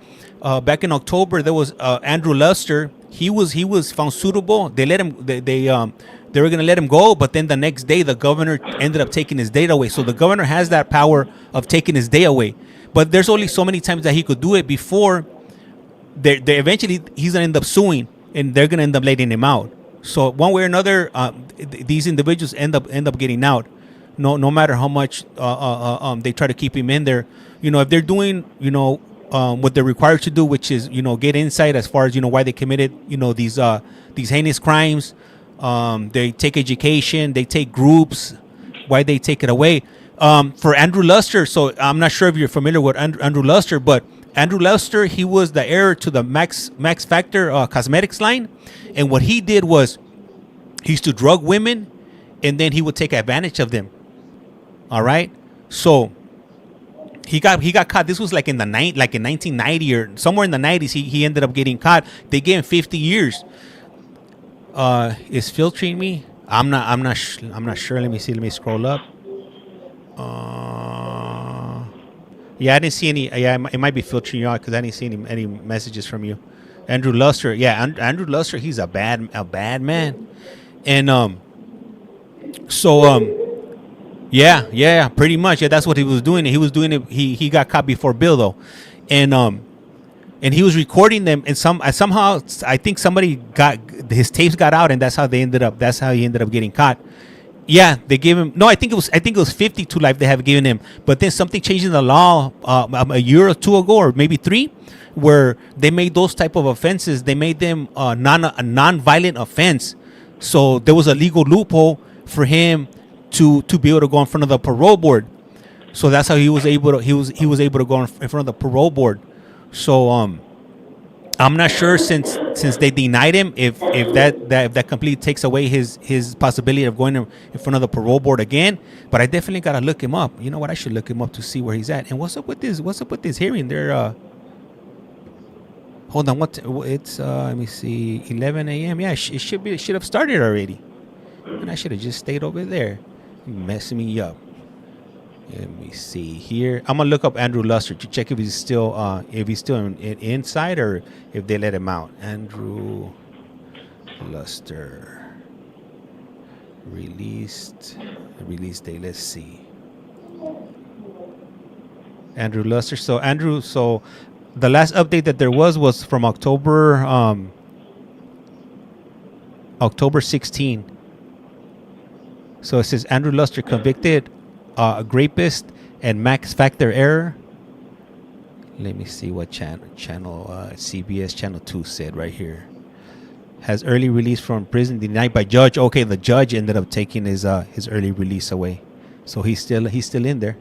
back in October there was Andrew Luster. He was found suitable. They let him. They were gonna let him go, but then the next day the governor ended up taking his data away. So the governor has that power of taking his day away. But there's only so many times that he could do it before they eventually he's gonna end up suing, and they're gonna end up letting him out. So one way or another, these individuals end up getting out. No matter how much they try to keep him in there. If they're doing what they're required to do, which is get insight as far as why they committed these heinous crimes. They take education, they take groups, why they take it away. For Andrew Luster, so I'm not sure if you're familiar with Andrew Luster, but Andrew Luster, he was the heir to the Max Factor cosmetics line, and what he did was he used to drug women, and then he would take advantage of them. All right, so he got caught. This was like in 1990 or somewhere in the 90s. He ended up getting caught. They gave him 50 years. Is filtering me? I'm not sure. Let me see. Let me scroll up. Yeah, I didn't see any. Yeah, it might be filtering you out because I didn't see any messages from you. Andrew Luster. Yeah, Andrew Luster. He's a bad man. And yeah, pretty much. Yeah, that's what he was doing. He was doing it. He got caught before Bill though, and he was recording them. And somehow I think somebody got his tapes got out, and that's how he ended up getting caught. Yeah, they gave him. No, I think it was 50 to life they have given him. But then something changed in the law a year or two ago, or maybe 3, where they made those type of offenses. They made them a non-violent offense. So there was a legal loophole for him to be able to go in front of the parole board. So that's how he was able to go in front of the parole board. So I'm not sure since they denied him if that completely takes away his possibility of going in front of the parole board again. But I definitely gotta look him up. You know what? I should look him up to see where he's at. And what's up with this hearing? They're hold on. It's let me see. 11 a.m. Yeah, it should have started already. And I should have just stayed over there. Messing me up. Let me see here. I'm gonna look up Andrew Luster to check if he's still inside or if they let him out. Andrew Luster release date. Let's see. Andrew Luster. So the last update that there was from October 16. So it says Andrew Luster convicted a rapist and Max Factor error. Let me see what channel CBS Channel 2 said right here. Has early release from prison denied by judge. Okay, the judge ended up taking his early release away. So he's still in there.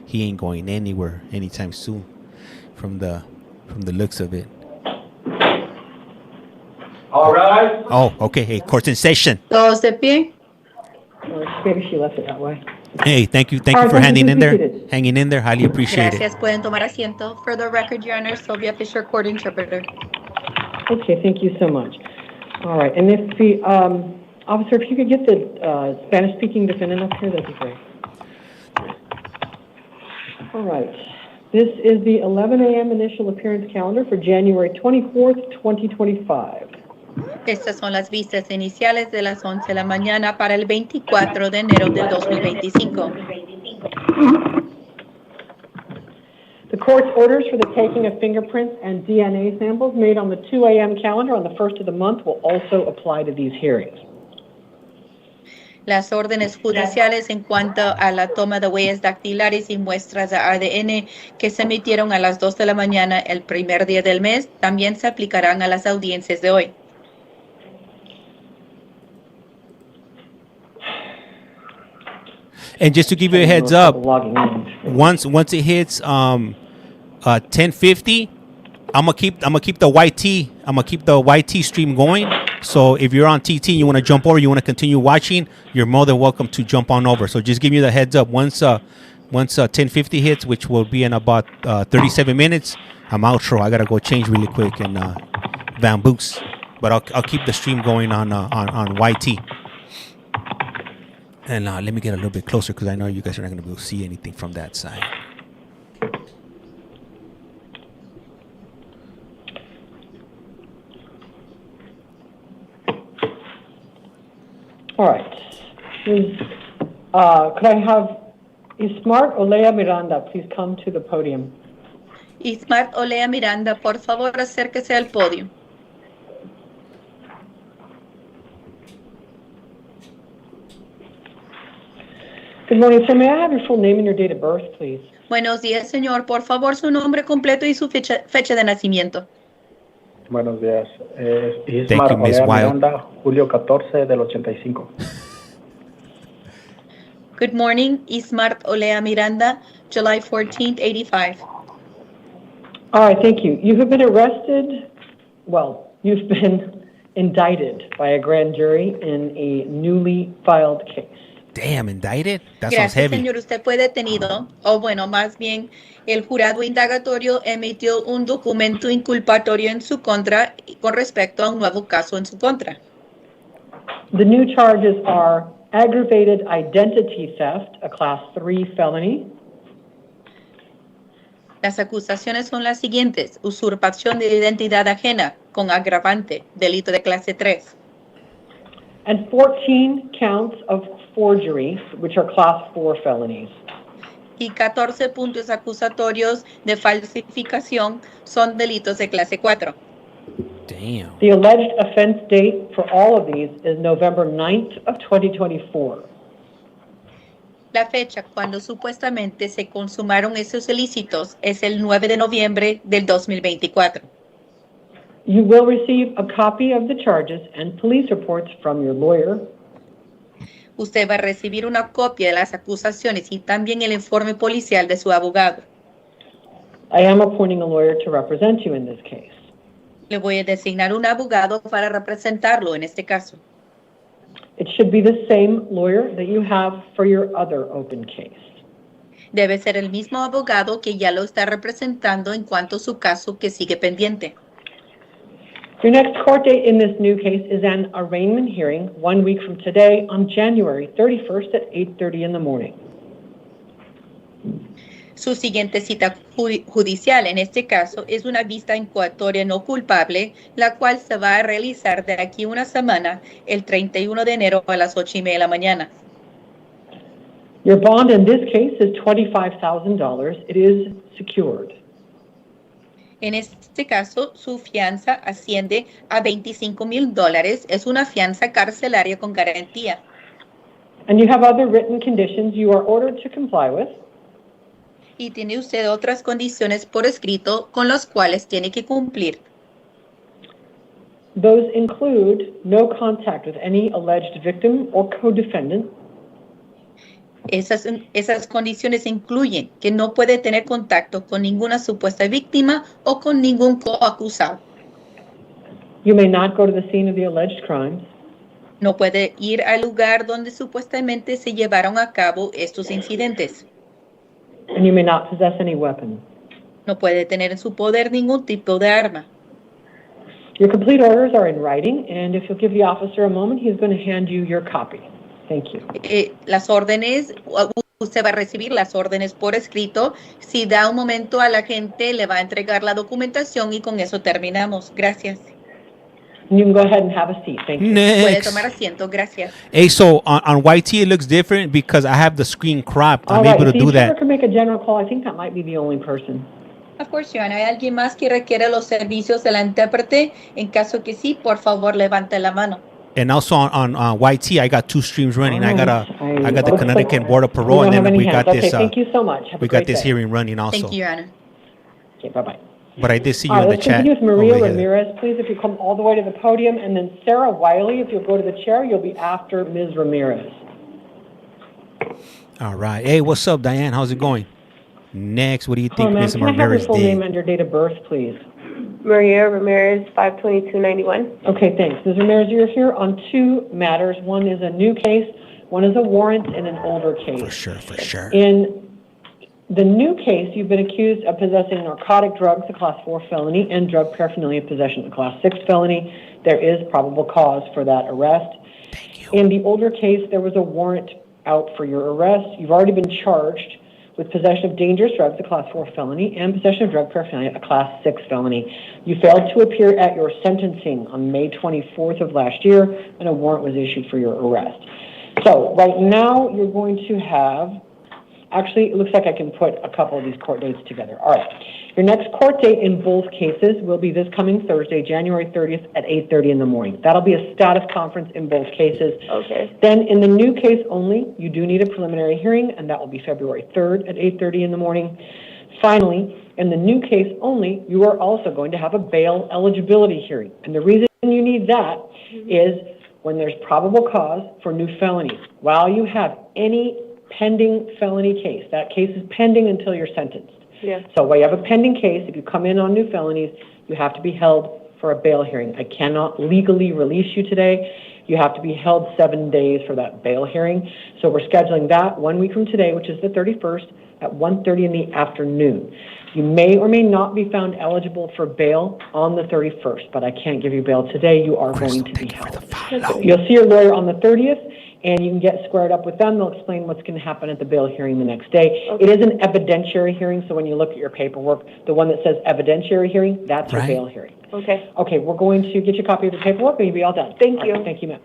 He ain't going anywhere anytime soon from the looks of it. All right. Oh, okay. Hey, court's in session. Todos de pie. Maybe she left it that way. Hey, thank you for hanging in there. Highly appreciate Gracias. Pueden tomar asiento. For the record, Your Honor, Sylvia Fisher, court interpreter. Okay, thank you so much. All right, and if the officer, if you could get the Spanish-speaking defendant up here, that'd be great. All right, this is the 11 a.m. initial appearance calendar for January 24th, 2025. Estas son las vistas iniciales de las 11 de la mañana para el 24 de enero del 2025. The court's orders for the taking of fingerprints and DNA samples made on the 2 a.m. calendar on the first of the month will also apply to these hearings. Las órdenes judiciales en cuanto a la toma de huellas dactilares y muestras de ADN que se emitieron a las 2 de la mañana el primer día del mes también se aplicarán a las audiencias de hoy. And just to give you a heads up, once it hits 10:50. I'm gonna keep the YT stream going. So if you're on TT and you want to jump over, you want to continue watching, you're more than welcome to jump on over. So just give me the heads up once 10:50 hits, which will be in about 37 minutes. I'm outro. I gotta go change really quick and Van Books, but I'll keep the stream going on YT. And let me get a little bit closer because I know you guys are not gonna be able to see anything from that side. All right. Could I have Ismart Olea Miranda please come to the podium? Ismart Olea Miranda, por favor, acérquese al podio. Good morning, sir. May I have your full name and your date of birth, please? Buenos días, señor. Por favor, su nombre completo y su fecha de nacimiento. Buenos días. Ismar Olea Miranda, julio 14 del 85. Good morning, Ismart Olea Miranda, July 14th, 85. All right, thank you. You have been arrested. Well, you've been indicted by a grand jury in a newly filed case. Damn, indicted? That sounds Gracias, heavy. señor. Usted fue detenido, o bueno, más bien, el jurado indagatorio emitió un documento inculpatorio en su contra con respecto a un nuevo caso en su contra. The new charges are aggravated identity theft, a class 3 felony. Las acusaciones son las siguientes: usurpación de identidad ajena con agravante, delito de clase 3. And 14 counts of forgery, which are class 4 felonies. Y 14 puntos acusatorios de falsificación son delitos de clase 4. Damn. The alleged offense date for all of these is November 9th of 2024. La fecha cuando supuestamente se consumaron esos ilícitos es el 9 de noviembre del 2024. You will receive a copy of the charges and police reports from your lawyer. Usted va a recibir una copia de las acusaciones y también el informe policial de su abogado. I am appointing a lawyer to represent you in this case. Le voy a designar un abogado para representarlo en este caso. It should be the same lawyer that you have for your other open case. Debe ser el mismo abogado que ya lo está representando en cuanto a su caso que sigue pendiente. Your next court date in this new case is an arraignment hearing 1 week from today on January 31st at 8:30 in the morning. Su siguiente cita judicial en este caso es una vista incoatoria no culpable, la cual se va a realizar de aquí una semana, el 31 de enero a las 8:30 de la mañana. Your bond in this case is $25,000. It is secured. En este caso, su fianza asciende a $25,000. Es una fianza carcelaria con garantía. And you have other written conditions you are ordered to comply with. Y tiene usted otras condiciones por escrito con las cuales tiene que cumplir. Those include no contact with any alleged victim or co-defendant. Esas condiciones incluyen que no puede tener contacto con ninguna supuesta víctima o con ningún coacusado. You may not go to the scene of the alleged crimes. No puede ir al lugar donde supuestamente se llevaron a cabo estos incidentes. And you may not possess any weapon. No puede tener en su poder ningún tipo de arma. Your complete orders are in writing, and if you'll give the officer a moment, he's going to hand you your copy. Thank you. Las órdenes, usted va a recibir las órdenes por escrito. Si da un momento a la gente, le va a entregar la documentación y con eso terminamos. Gracias. You can go ahead and have a seat. Thank you. Puede tomar asiento. Gracias. Hey, so on YT it looks different because I have the screen cropped. I'm able to do that. If you can make a general call, I think that might be the only person. Of course, Joanna. ¿Hay alguien más que requiere los servicios de la intérprete? En caso que sí, por favor, levante la mano. And also on YT, I got 2 streams running. I got the Connecticut Board of Parole, and then we got this. Thank you so much. We got this hearing running also. Thank you, Your Honor. Okay, bye-bye. But I did see you All right, in the let's chat. continue with Maria over here. Ramirez, please, if you come all the way to the podium, and then Sarah Wiley, if you'll go to the chair, you'll be after Ms. Ramirez. All right. Hey, what's up, Diane? How's it going? Next, what do you think, Hello, Ms. ma'am. Can I have your Ramirez full name did? and your date of birth, please? Maria Ramirez, 52291. Okay, thanks. Ms. Ramirez, you're here on two matters. One is a new case, one is a warrant in an older case. For sure. In the new case, you've been accused of possessing narcotic drugs, a Class 4 felony, and drug paraphernalia possession, a Class 6 felony. There is probable cause for that arrest. Thank you. In the older case, there was a warrant out for your arrest. You've already been charged with possession of dangerous drugs, a Class 4 felony, and possession of drug paraphernalia, a Class 6 felony. You failed to appear at your sentencing on May 24th of last year, and a warrant was issued for your arrest. So right now, you're going to have, actually, it looks like I can put a couple of these court dates together. All right. Your next court date in both cases will be this coming Thursday, January 30th at 8:30 in the morning. That'll be a status conference in both cases. Okay. Then in the new case only, you do need a preliminary hearing, and that will be February 3rd at 8:30 in the morning. Finally, in the new case only, you are also going to have a bail eligibility hearing. And the reason you need that is when there's probable cause for new felonies. While you have any pending felony case, that case is pending until you're sentenced. Yeah. So while you have a pending case, if you come in on new felonies, you have to be held for a bail hearing. I cannot legally release you today. You have to be held 7 days for that bail hearing. So we're scheduling that 1 week from today, which is the 31st at 1:30 in the afternoon. You may or may not be found eligible for bail on the 31st, but I can't give you bail today. You are going to be held. You'll see your lawyer on the 30th, and you can get squared up with them. They'll explain what's going to happen at the bail hearing the next day. Okay. It is an evidentiary hearing, so when you look at your paperwork, the one that says evidentiary hearing, that's your bail hearing. Okay. Okay, we're going to get you a copy of the paperwork, and you'll be all done. Thank you. Right, thank you, ma'am.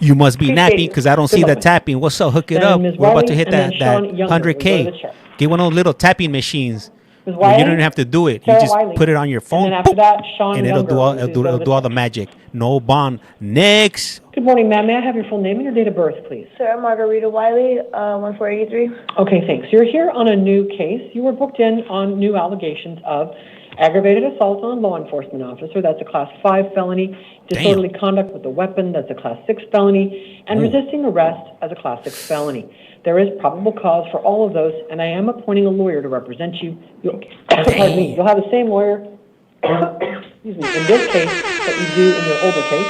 You must be Appreciate nappy it. because I don't Good see luck, the ma'am. tapping. What's up? Hook it Then up. Ms. We're about Wiley, to hit and then that Sean Younger will go to the 100K. chair. Get one of those little tapping machines. Ms. You Wiley, don't even have to do it. You Sarah just Wiley. put it on your phone. And then after that, Sean and it'll Younger do all, will it'll go do, to it'll the do all chair. the magic. No bond. Next. Good morning, ma'am. May I have your full name and your date of birth, please? Sarah Margarita Wiley, 1483. Okay, thanks. You're here on a new case. You were booked in on new allegations of aggravated assault on a law enforcement officer. That's a Class 5 felony. Disorderly conduct with a weapon. That's a Class 6 felony. And resisting arrest as a Class 6 felony. There is probable cause for all of those, and I am appointing a lawyer to represent you. Pardon me. You'll have the same lawyer excuse me, in this case that you do in your older case,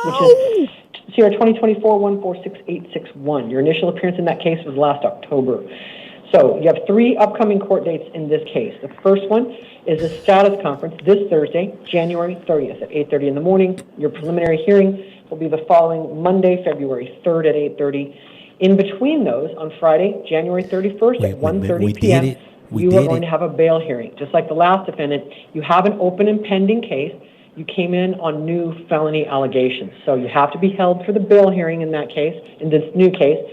which is Sierra 2024-146861. Your initial appearance in that case was last October. So you have 3 upcoming court dates in this case. The first one is a status conference this Thursday, January 30th at 8:30 in the morning. Your preliminary hearing will be the following Monday, February 3rd at 8:30. In between those, on Friday, January 31st at 1:30 p.m., you are going to have a bail hearing. Just like the last defendant, you have an open and pending case. You came in on new felony allegations. So you have to be held for the bail hearing in that case, in this new case.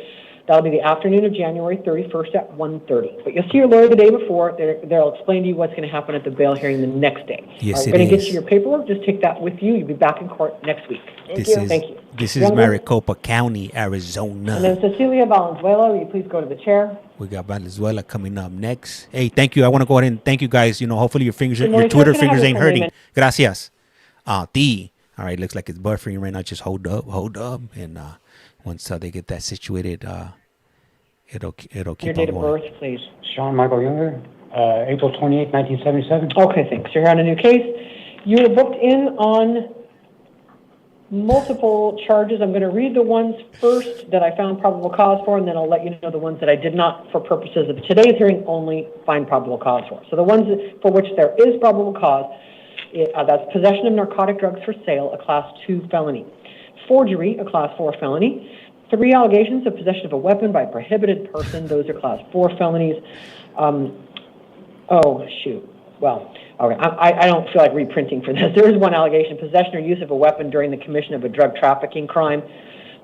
That'll be the afternoon of January 31st at 1:30. But you'll see your lawyer the day before. They'll explain to you what's going to happen at the bail hearing the next day. Yes, we're going to get you your paperwork. Just take that with you. You'll be back in court next week. Thank you. This is Maricopa County, Arizona. And then Cecilia Valenzuela, will you please go to the chair? We got Valenzuela coming up next. Hey, thank you. I want to go ahead and thank you guys. You know, hopefully your fingers, your Twitter fingers ain't hurting. Gracias. T. All right, looks like it's buffering right now. Just hold up. And once they get that situated, it'll keep your on date of going. birth, please. Sean Michael Younger, April 28, 1977. Okay, thanks. You're on a new case. You were booked in on multiple charges. I'm going to read the ones first that I found probable cause for, and then I'll let you know the ones that I did not, for purposes of today's hearing, only find probable cause for. So the ones for which there is probable cause, that's possession of narcotic drugs for sale, a Class 2 felony. Forgery, a Class 4 felony. 3 allegations of possession of a weapon by a prohibited person. Those are Class 4 felonies. Okay, I don't feel like reprinting for this. There is 1 allegation, possession or use of a weapon during the commission of a drug trafficking crime.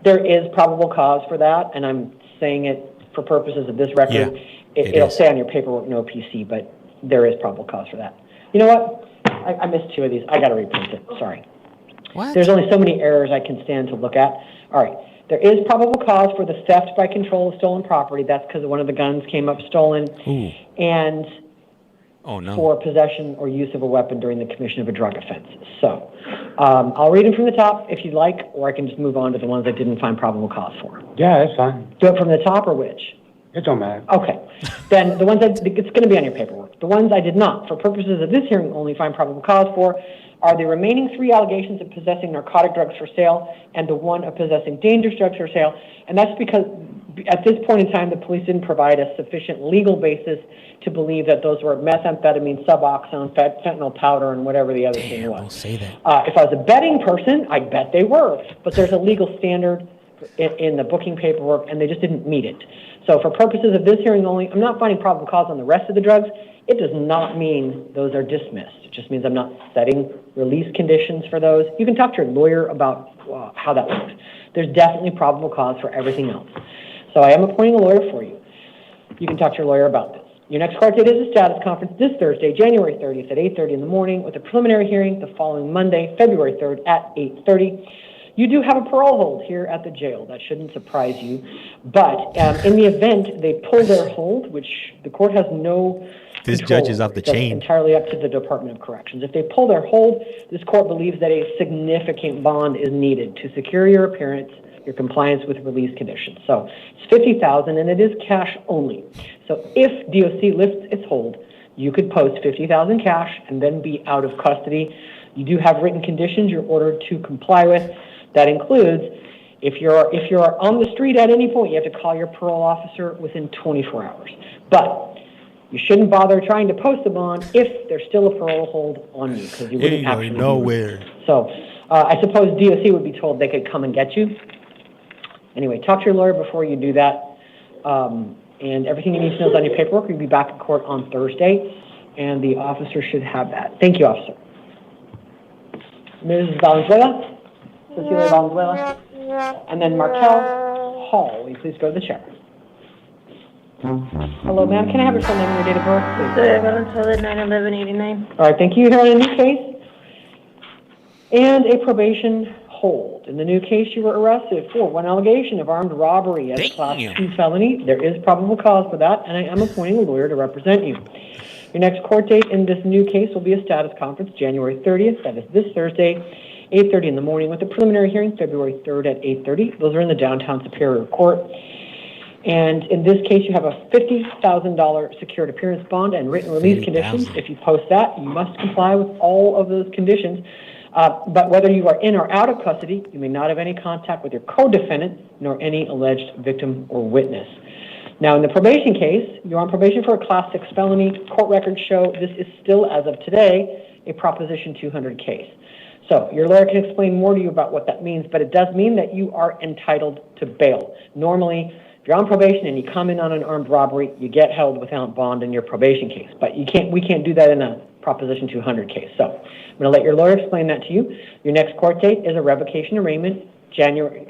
There is probable cause for that, and I'm saying it for purposes of this record. Yeah, it'll say on your paperwork no PC, but there is probable cause for that. You know what? I missed 2 of these. I got to reprint it. Sorry. What? There's only so many errors I can stand to look at. All right. There is probable cause for the theft by control of stolen property. That's because one of the guns came up stolen. Ooh. And Oh, no. for possession or use of a weapon during the commission of a drug offense. So I'll read them from the top if you'd like, or I can just move on to the ones I didn't find probable cause for. Yeah, that's fine. Do it from the top or which? It don't matter. Okay. Then the ones that, it's going to be on your paperwork. The ones I did not, for purposes of this hearing, only find probable cause for are the remaining 3 allegations of possessing narcotic drugs for sale and the one of possessing dangerous drugs for sale. And that's because at this point in time, the police didn't provide a sufficient legal basis to believe that those were methamphetamine, Suboxone, fentanyl powder, and whatever the other thing was. Don't say that. If I was a betting person, I'd bet they were. But there's a legal standard in the booking paperwork, and they just didn't meet it. So for purposes of this hearing only, I'm not finding probable cause on the rest of the drugs. It does not mean those are dismissed. It just means I'm not setting release conditions for those. You can talk to your lawyer about how that works. There's definitely probable cause for everything else. So I am appointing a lawyer for you. You can talk to your lawyer about this. Your next court date is a status conference this Thursday, January 30th at 8:30 in the morning, with a preliminary hearing the following Monday, February 3rd at 8:30. You do have a parole hold here at the jail. That shouldn't surprise you. But in the event they pull their hold, which the court has no This judge is off the chain. Entirely up to the Department of Corrections. If they pull their hold, this court believes that a significant bond is needed to secure your appearance, your compliance with release conditions. So it's $50,000 and it is cash only. So if DOC lifts its hold, you could post $50,000 cash and then be out of custody. You do have written conditions you're ordered to comply with. That includes if you're on the street at any point, you have to call your parole officer within 24 hours. But you shouldn't bother trying to post a bond if there's still a parole hold on you, because you wouldn't actually going nowhere. So I suppose DOC would be told they could come and get you. Anyway, talk to your lawyer before you do that. And everything you need to know is on your paperwork. You'll be back in court on Thursday, and the officer should have that. Thank you, officer. Ms. Valenzuela? Cecilia Valenzuela? And then Markel Hall. Will you please go to the chair? Hello, ma'am. Can I have your full name and your date of birth, please? Cecilia Valenzuela, 9/11/89. All right, thank you. Here on a new case. And a probation hold. In the new case, you were arrested for one allegation of armed robbery as a Class 2 felony. There is probable cause for that, and I am appointing a lawyer to represent you. Your next court date in this new case will be a status conference, January 30th. That is this Thursday, 8:30 in the morning, with a preliminary hearing, February 3rd at 8:30. Those are in the downtown Superior Court. And in this case, you have a $50,000 secured appearance bond and written release conditions. If you post that, you must comply with all of those conditions. But whether you are in or out of custody, you may not have any contact with your co-defendant nor any alleged victim or witness. Now, in the probation case, you're on probation for a Class 6 felony. Court records show this is still, as of today, a Proposition 200 case. So your lawyer can explain more to you about what that means, but it does mean that you are entitled to bail. Normally, if you're on probation and you come in on an armed robbery, you get held without bond in your probation case. But we can't do that in a Proposition 200 case. So I'm going to let your lawyer explain that to you. Your next court date is a revocation arraignment, January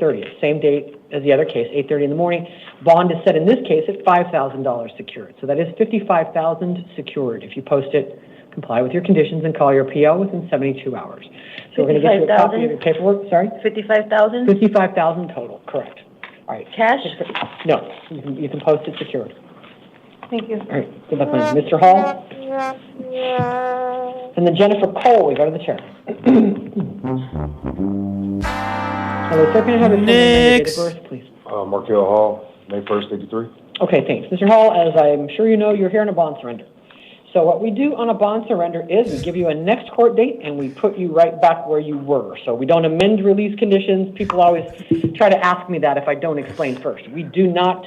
30th, same date as the other case, 8:30 in the morning. Bond is set in this case at $5,000 secured. So that is $55,000 secured. If you post it, comply with your conditions, and call your PO within 72 hours. So we're going to get you a copy of your paperwork. Sorry? 55,000? 55,000 total, correct. All right. Cash? No, you can post it secured. Thank you. All right, good luck, man. Mr. Hall? And then Jennifer Cole, we go to the chair. Hello, sir, can I have your full name and date of birth, please? Markel Hall, May 1st, 83. Okay, thanks. Mr. Hall, as I'm sure you know, you're here on a bond surrender. So what we do on a bond surrender is we give you a next court date and we put you right back where you were. So we don't amend release conditions. People always try to ask me that if I don't explain first. We do not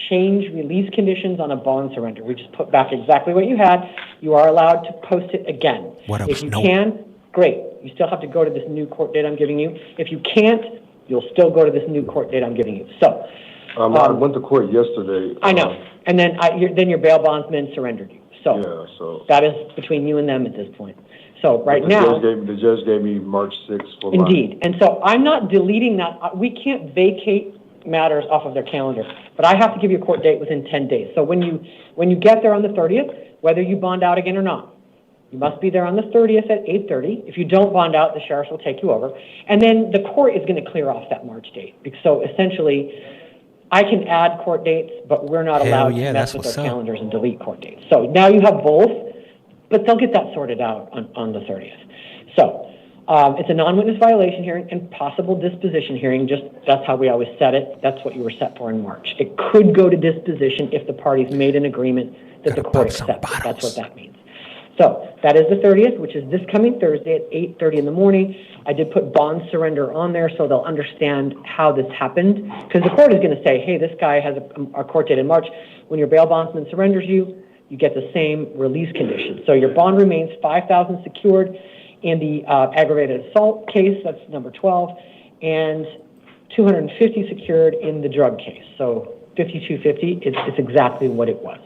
change release conditions on a bond surrender. We just put back exactly what you had. You are allowed to post it again. If you can, great. You still have to go to this new court date I'm giving you. If you can't, you'll still go to this new court date I'm giving you. So I went to court yesterday. I know. And then your bail bondsman surrendered you. So that is between you and them at this point. So right now, the judge gave me March 6th for indeed. And so I'm not deleting that. We can't vacate matters off of their calendar, but I have to give you a court date within 10 days. So when you get there on the 30th, whether you bond out again or not, you must be there on the 30th at 8:30. If you don't bond out, the sheriff will take you over. And then the court is going to clear off that March date. So essentially, I can add court dates, but we're not allowed to mess with our calendars and delete court dates. So now you have both, but they'll get that sorted out on the 30th. So It's a non-witness violation hearing and possible disposition hearing. That's how we always set it. That's what you were set for in March. It could go to disposition if the parties made an agreement that the court accepts. That's what that means. So that is the 30th, which is this coming Thursday at 8:30 in the morning. I did put bond surrender on there so they'll understand how this happened, because the court is going to say, hey, this guy has a court date in March. When your bail bondsman surrenders you get the same release conditions. So your bond remains $5,000 secured in the aggravated assault case, that's number 12, and $250 secured in the drug case. So $52.50, it's exactly what it was.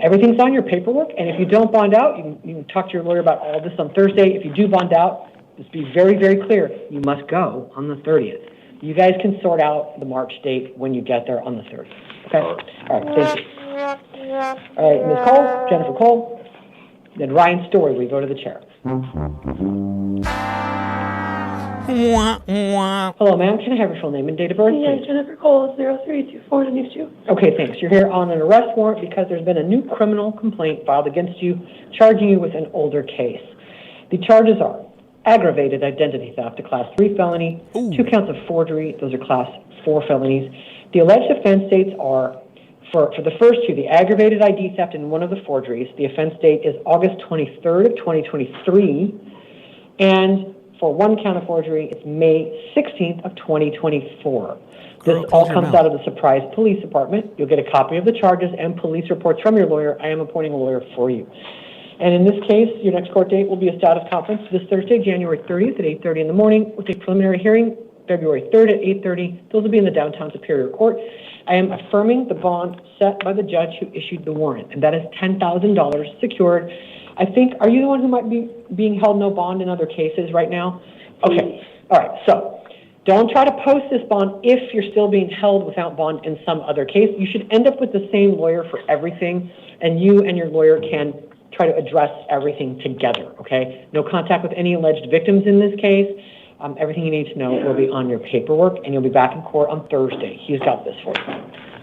Everything's on your paperwork, and if you don't bond out, you can talk to your lawyer about all this on Thursday. If you do bond out, just be very, very clear, you must go on the 30th. You guys can sort out the March date when you get there on the 30th. Okay? All right, thank you. All right, Ms. Cole, Jennifer Cole, then Ryan Story, we go to the chair. Hello, ma'am. Can I have your full name and date of birth, please? Yeah, Jennifer Cole, 03242. Okay, thanks. You're here on an arrest warrant because there's been a new criminal complaint filed against you, charging you with an older case. The charges are aggravated identity theft, a Class 3 felony, 2 counts of forgery, those are Class 4 felonies. The alleged offense dates are, for the first two, the aggravated ID theft and one of the forgeries, the offense date is August 23rd of 2023, and for one count of forgery, it's May 16th of 2024. This all comes out of the Surprise Police Department. You'll get a copy of the charges and police reports from your lawyer. I am appointing a lawyer for you. And in this case, your next court date will be a status conference this Thursday, January 30th at 8:30 in the morning, with a preliminary hearing February 3rd at 8:30. Those will be in the downtown Superior Court. I am affirming the bond set by the judge who issued the warrant, and that is $10,000 secured. I think, are you the one who might be being held no bond in other cases right now? Okay, all right, so don't try to post this bond if you're still being held without bond in some other case. You should end up with the same lawyer for everything, and you and your lawyer can try to address everything together, okay? No contact with any alleged victims in this case. Everything you need to know will be on your paperwork, and you'll be back in court on Thursday. He's got this for you.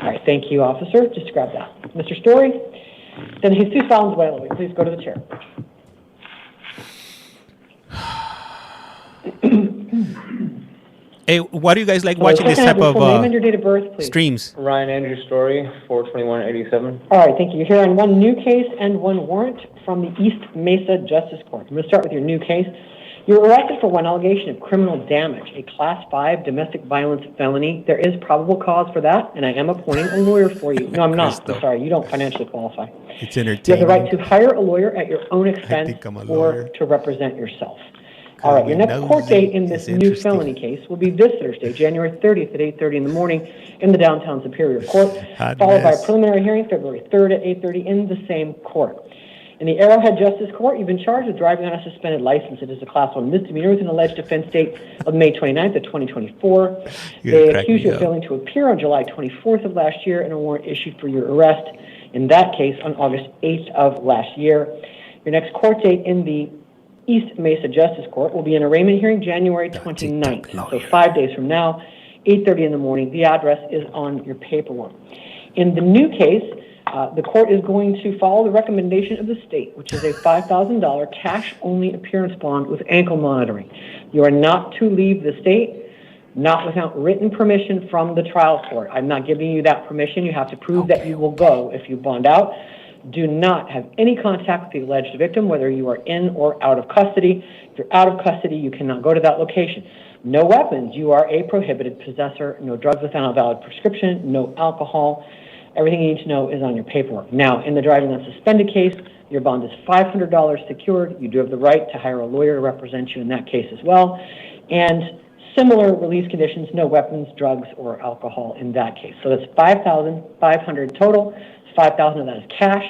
All right, thank you, officer. Just grab that. Mr. Story, then Jesus Valenzuela, please go to the chair. Hey, why do you guys like watching this type of name and your date of birth, please? streams? Ryan Andrew Story, 42187. All right, thank you. You're here on one new case and one warrant from the East Mesa Justice Court. I'm going to start with your new case. You're arrested for one allegation of criminal damage, a Class 5 domestic violence felony. There is probable cause for that, and I am appointing a lawyer for you. No, I'm not. I'm sorry. You don't financially qualify. It's entertaining. You have the right to hire a lawyer at your own expense or to represent yourself. All right, your next court date in this new felony case will be this Thursday, January 30th at 8:30 in the morning in the downtown Superior Court, followed by a preliminary hearing February 3rd at 8:30 in the same court. In the Arrowhead Justice Court, you've been charged with driving on a suspended license. It is a Class 1 misdemeanor with an alleged offense date of May 29th of 2024. They accuse you of failing to appear on July 24th of last year, and a warrant issued for your arrest in that case on August 8th of last year. Your next court date in the East Mesa Justice Court will be an arraignment hearing January 29th, so 5 days from now, 8:30 in the morning. The address is on your paperwork. In the new case, the court is going to follow the recommendation of the state, which is a $5,000 cash-only appearance bond with ankle monitoring. You are not to leave the state, not without written permission from the trial court. I'm not giving you that permission. You have to prove that you will go if you bond out. Do not have any contact with the alleged victim, whether you are in or out of custody. If you're out of custody, you cannot go to that location. No weapons. You are a prohibited possessor. No drugs without a valid prescription. No alcohol. Everything you need to know is on your paperwork. Now, in the driving on suspended case, your bond is $500 secured. You do have the right to hire a lawyer to represent you in that case as well. And similar release conditions, no weapons, drugs, or alcohol in that case. So that's $5,500 total. $5,000 of that is cash.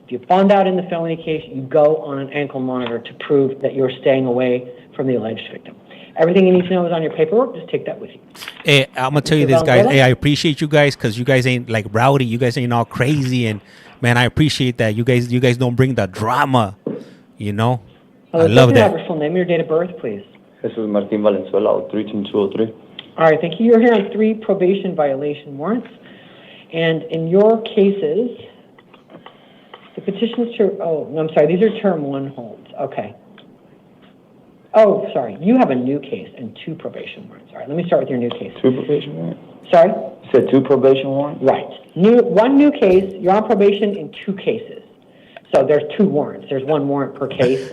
If you bond out in the felony case, you go on an ankle monitor to prove that you're staying away from the alleged victim. Everything you need to know is on your paperwork. Just take that with you. Hey, I'm gonna tell you this, guys. Hey, I appreciate you guys because you guys ain't like rowdy. You guys ain't all crazy, and man, I appreciate that. You guys don't bring the drama. You know, I love that. Have your full name and your date of birth, please. Jesus Martin Valenzuela, 32203. All right, thank you. You're here on 3 probation violation warrants. And in your cases, the petitions to, oh, no, I'm sorry, these are term 1 holds. Okay. Oh, sorry. You have a new case and 2 probation warrants. All right, let me start with your new case. 2 probation warrants? Sorry? You said 2 probation warrants? Right. One new case. You're on probation in 2 cases. So there's 2 warrants. There's 1 warrant per case.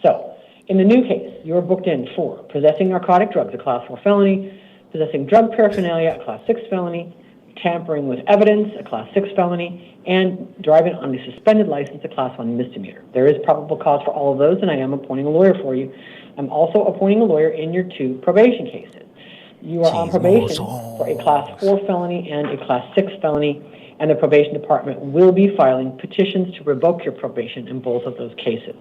So in the new case, you're booked in for possessing narcotic drugs, a Class 4 felony, possessing drug paraphernalia, a Class 6 felony, tampering with evidence, a Class 6 felony, and driving on a suspended license, a Class 1 misdemeanor. There is probable cause for all of those, and I am appointing a lawyer for you. I'm also appointing a lawyer in your 2 probation cases. You are on probation for a Class 4 felony and a Class 6 felony, and the probation department will be filing petitions to revoke your probation in both of those cases.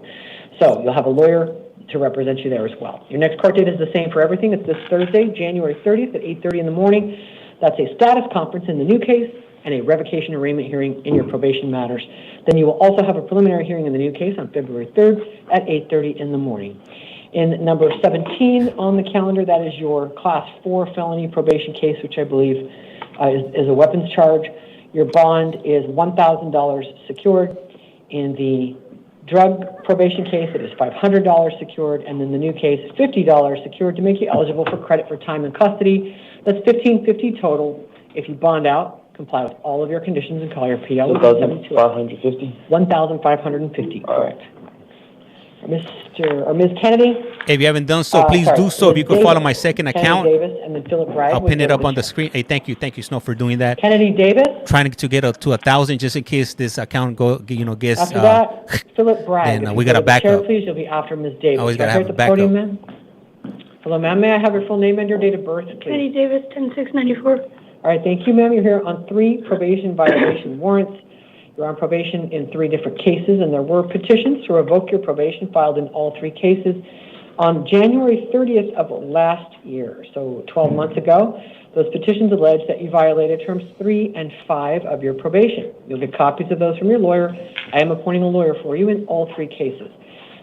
So you'll have a lawyer to represent you there as well. Your next court date is the same for everything. It's this Thursday, January 30th at 8:30 in the morning. That's a status conference in the new case and a revocation arraignment hearing in your probation matters. Then you will also have a preliminary hearing in the new case on February 3rd at 8:30 in the morning. In number 17 on the calendar, that is your Class 4 felony probation case, which I believe is a weapons charge. Your bond is $1,000 secured. In the drug probation case, it is $500 secured, and in the new case, $50 secured to make you eligible for credit for time in custody. That's $1,550 total. If you bond out, comply with all of your conditions and call your PO. $1,550? $1,550, correct. Mr. or Ms. Kennedy? If you haven't done so, please do so. If you could follow my second account, Davis, and then Philip Bragg. I'll pin it up on the screen. Hey, thank you, Snow, for doing that. Kennedy Davis. Trying to get to 1,000 just in case this account gets. After that, Philip Bragg. Then we got a backup. Please, you'll be after Ms. Davis. Always gotta have a backup. Podium, hello, ma'am. May I have your full name and your date of birth, please? Kennedy Davis, 10694. All right, thank you, ma'am. You're here on 3 probation violation warrants. You're on probation in 3 different cases, and there were petitions to revoke your probation filed in all 3 cases. On January 30th of last year, so 12 months ago, those petitions allege that you violated terms 3 and 5 of your probation. You'll get copies of those from your lawyer. I am appointing a lawyer for you in all 3 cases.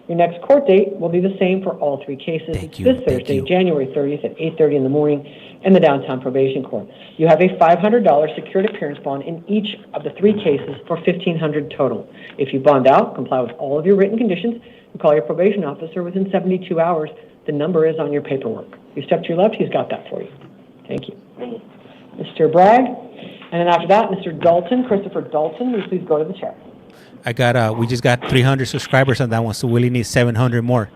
Your next court date will be the same for all 3 cases. It's this Thursday, January 30th at 8:30 in the morning in the downtown probation court. You have a $500 secured appearance bond in each of the 3 cases for $1,500 total. If you bond out, comply with all of your written conditions, and call your probation officer within 72 hours. The number is on your paperwork. You step to your left, he's got that for you. Thank you. Mr. Bragg. And then after that, Mr. Dalton, Christopher Dalton, will you please go to the chair? We just got 300 subscribers on that one, so we really need 700 more.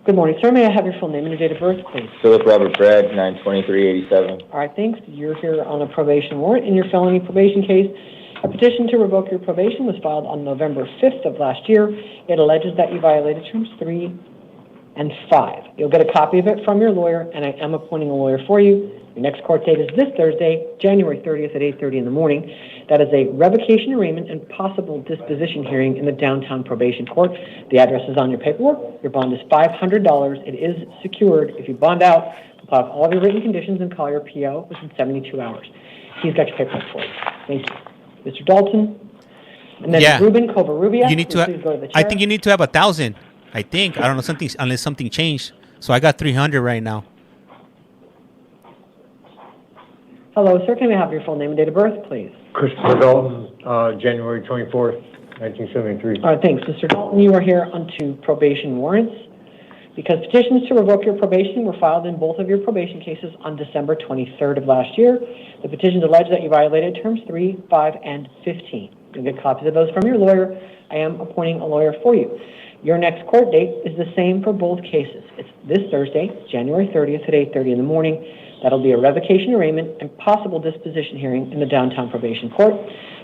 Good morning, sir. May I have your full name and your date of birth, please? Philip Robert Bragg, 92387. All right, thanks. You're here on a probation warrant in your felony probation case. A petition to revoke your probation was filed on November 5th of last year. It alleges that you violated terms 3 and 5. You'll get a copy of it from your lawyer, and I am appointing a lawyer for you. Your next court date is this Thursday, January 30th at 8:30 in the morning. That is a revocation arraignment and possible disposition hearing in the downtown probation court. The address is on your paperwork. Your bond is $500. It is secured. If you bond out, comply with all of your written conditions and call your PO within 72 hours. He's got your paperwork for you. Thank you. Mr. Dalton. And then Ruben Covarrubia. You need to. I think you need to have 1,000. I think. I don't know, unless something changed. So I got 300 right now. Hello, sir. Can I have your full name and date of birth, please? Christopher Dalton, January 24th, 1973. All right, thanks. Mr. Dalton, you are here on 2 probation warrants. Because petitions to revoke your probation were filed in both of your probation cases on December 23rd of last year. The petitions allege that you violated terms 3, 5, and 15. You'll get copies of those from your lawyer. I am appointing a lawyer for you. Your next court date is the same for both cases. It's this Thursday, January 30th at 8:30 in the morning. That'll be a revocation arraignment and possible disposition hearing in the downtown probation court.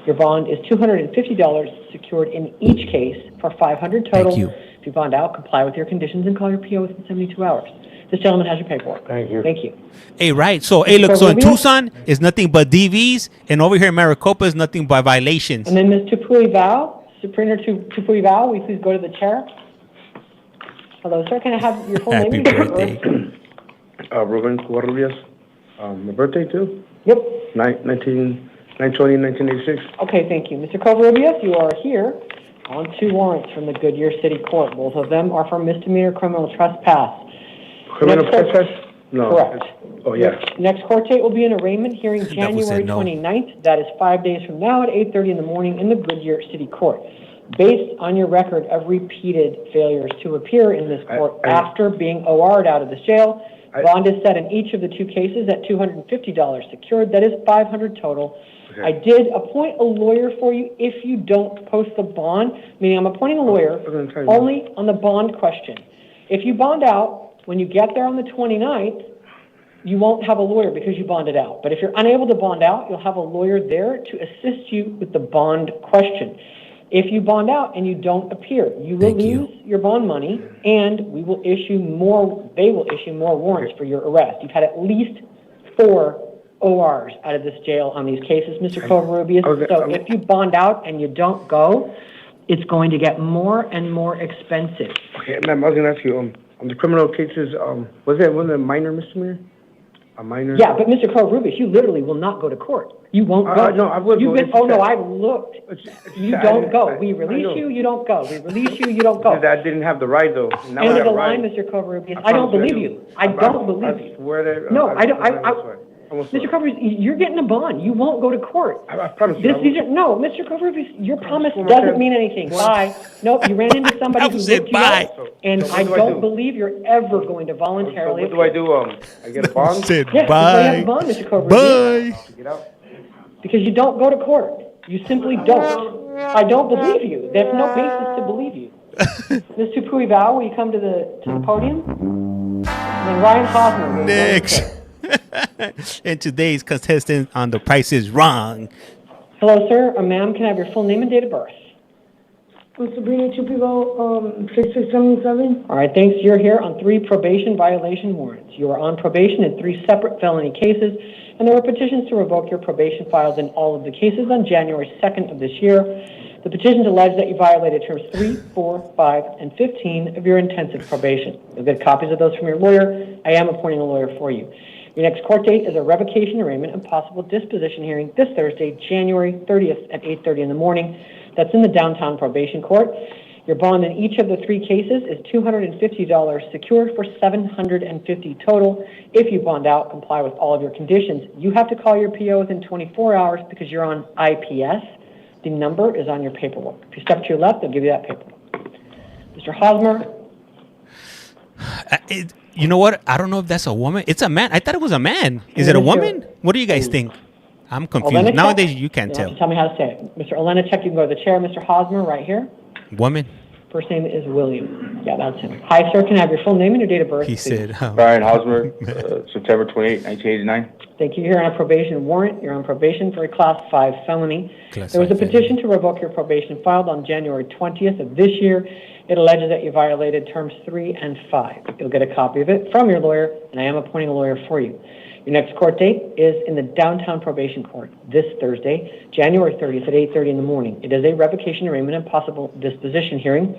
Your bond is $250 secured in each case for $500 total. Thank you. If you bond out, comply with your conditions and call your PO within 72 hours. This gentleman has your paperwork. Thank you. Thank you. Hey, right. So, hey, look, so in Tucson is nothing but DVs, and over here in Maricopa is nothing but violations. And then Ms. Tupui Val, Supreme Tupui Val, will you please go to the chair? Hello, sir. Can I have your full name? Happy birthday. Ruben Covarrubias. My birthday, too? Yep. 9/20/1986. Okay, thank you. Mr. Covarrubias, you are here on 2 warrants from the Goodyear City Court. Both of them are for misdemeanor criminal trespass. Criminal trespass? No. Correct. Oh, yeah. Next court date will be an arraignment hearing January 29th. That is 5 days from now at 8:30 in the morning in the Goodyear City Court. based on your record of repeated failures to appear in this court after being OR'd out of this jail, bond is set in each of the two cases at $250 secured. That is $500 total. Okay. I did appoint a lawyer for you if you don't post the bond, meaning I'm appointing a lawyer only on the bond question. If you bond out, when you get there on the 29th, you won't have a lawyer because you bonded out. But if you're unable to bond out, you'll have a lawyer there to assist you with the bond question. If you bond out and you don't appear, you will lose your bond money, and we will issue more. They will issue more warrants for your arrest. You've had at least 4 ORs out of this jail on these cases, Mr. Covarrubias. So if you bond out and you don't go, it's going to get more and more expensive. Okay, ma'am, I was going to ask you, on the criminal cases, was it a minor misdemeanor? A minor? Yeah, but Mr. Covarrubias, you literally will not go to court. You won't go. No, I will go. I've looked. You don't go. We release you, you don't go. We release you, you don't go. I didn't have the right, though. Now end of the line, Mr. Covarrubias. I don't believe you. I don't believe you. No, I don't. Mr. Covarrubias, you're getting a bond. You won't go to court. I promise you. No, Mr. Covarrubias, your promise doesn't mean anything. Bye. Nope, you ran into somebody who looked you up, and I don't believe you're ever going to voluntarily. So what do? I get a bond? Yes, you have a bond, Mr. Covarrubias. Bye. Get out. Because you don't go to court. You simply don't. I don't believe you. There's no basis to believe you. Mr. Puivao, will you come to the podium? And then Ryan Hosmer. Next. And today's contestant on The Price is Wrong. Hello, sir. Ma'am, can I have your full name and date of birth? I'm Sabrina Chupigo, 6677. All right, thanks. You're here on 3 probation violation warrants. You are on probation in 3 separate felony cases, and there were petitions to revoke your probation filed in all of the cases on January 2nd of this year. The petitions allege that you violated terms 3, 4, 5, and 15 of your intensive probation. You'll get copies of those from your lawyer. I am appointing a lawyer for you. Your next court date is a revocation arraignment and possible disposition hearing this Thursday, January 30th at 8:30 in the morning. That's in the downtown probation court. Your bond in each of the 3 cases is $250 secured for $750 total. If you bond out, comply with all of your conditions. You have to call your PO within 24 hours because you're on IPS. The number is on your paperwork. If you step to your left, they'll give you that paperwork. Mr. Hosmer? You know what? I don't know if that's a woman. It's a man. I thought it was a man. Is it a woman? What do you guys think? I'm confused. Olenicek? Nowadays, you can't tell. Tell me how to say it. Mr. Olenicek, you can go to the chair. Mr. Hosmer, right here. Woman. First name is William. Yeah, that's him. Hi, sir. Can I have your full name and your date of birth? He said, Brian Hosmer, September 28, 1989. Thank you. You're on a probation warrant. You're on probation for a Class 5 felony. There was a petition to revoke your probation filed on January 20th of this year. It alleges that you violated terms 3 and 5. You'll get a copy of it from your lawyer, and I am appointing a lawyer for you. Your next court date is in the downtown probation court this Thursday, January 30th at 8:30 in the morning. It is a revocation arraignment and possible disposition hearing.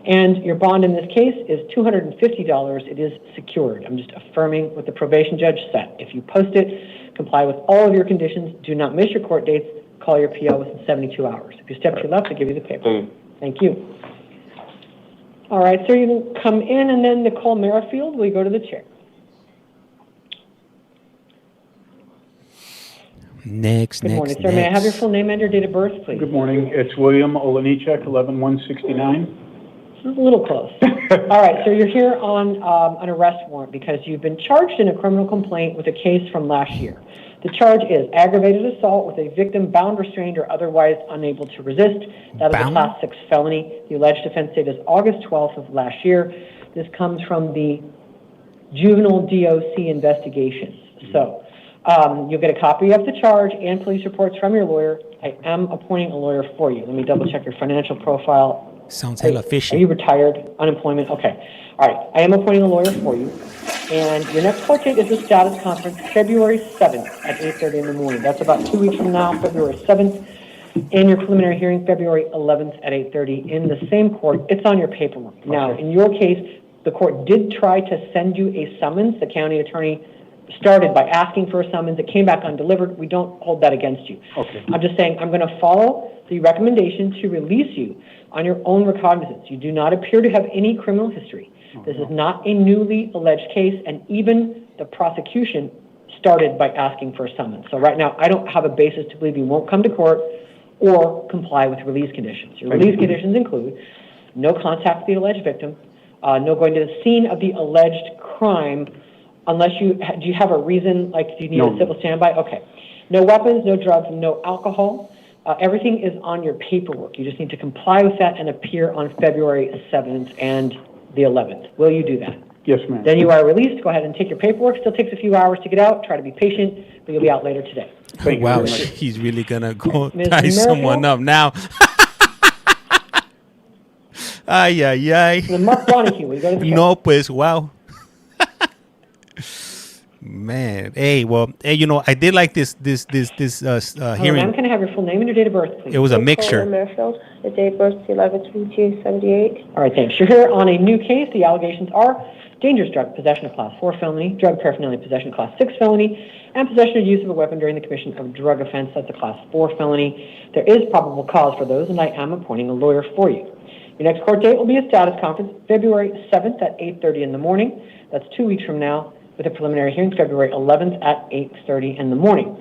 And your bond in this case is $250. It is secured. I'm just affirming what the probation judge said. If you post it, comply with all of your conditions, do not miss your court dates, call your PO within 72 hours. If you step to your left, I'll give you the paper. Thank you. All right, sir, you can come in, and then Nicole Merrifield, will you go to the chair? Next. Good morning, sir. May I have your full name and your date of birth, please? Good morning. It's William Olenicek, 11169. This is a little close. All right, so you're here on an arrest warrant because you've been charged in a criminal complaint with a case from last year. The charge is aggravated assault with a victim bound, restrained, or otherwise unable to resist. That is a Class 6 felony. The alleged offense date is August 12th of last year. This comes from the juvenile DOC investigations. So you'll get a copy of the charge and police reports from your lawyer. I am appointing a lawyer for you. Let me double check your financial profile. Sounds hella fishy. Are you retired? Unemployment? Okay. All right. I am appointing a lawyer for you. And your next court date is the status conference, February 7th at 8:30 in the morning. That's about 2 weeks from now, February 7th. And your preliminary hearing, February 11th at 8:30 in the same court. It's on your paperwork. Okay. Now, in your case, the court did try to send you a summons. The county attorney started by asking for a summons. It came back undelivered. We don't hold that against you. Okay. I'm just saying I'm going to follow the recommendation to release you on your own recognizance. You do not appear to have any criminal history. This is not a newly alleged case, and even the prosecution started by asking for a summons. So right now, I don't have a basis to believe you won't come to court or comply with release conditions. Your release conditions include no contact with the alleged victim, no going to the scene of the alleged crime unless do you have a reason, like do you need a civil standby? Okay. No weapons, no drugs, no alcohol. Everything is on your paperwork. You just need to comply with that and appear on February 7th and the 11th. Will you do that? Yes, ma'am. Then you are released. Go ahead and take your paperwork. Still takes a few hours to get out. Try to be patient, but you'll be out later today. Wow, he's really gonna go tie someone up now. Ay, ay, ay. Mark Donahue, will you go to the No, pues, wow. Man, hey, well, hey, you know, I did like this hearing. Ma'am, can I have your full name and your date of birth, please? It was a mixture. The date of birth is 11/22/78. All right, thanks. You're here on a new case. The allegations are dangerous drug possession of class 4 felony, drug paraphernalia possession of class 6 felony, and possession or use of a weapon during the commission of drug offense. That's a class 4 felony. There is probable cause for those, and I am appointing a lawyer for you. Your next court date will be a status conference, February 7th at 8:30 in the morning. That's 2 weeks from now, with a preliminary hearing February 11th at 8:30 in the morning.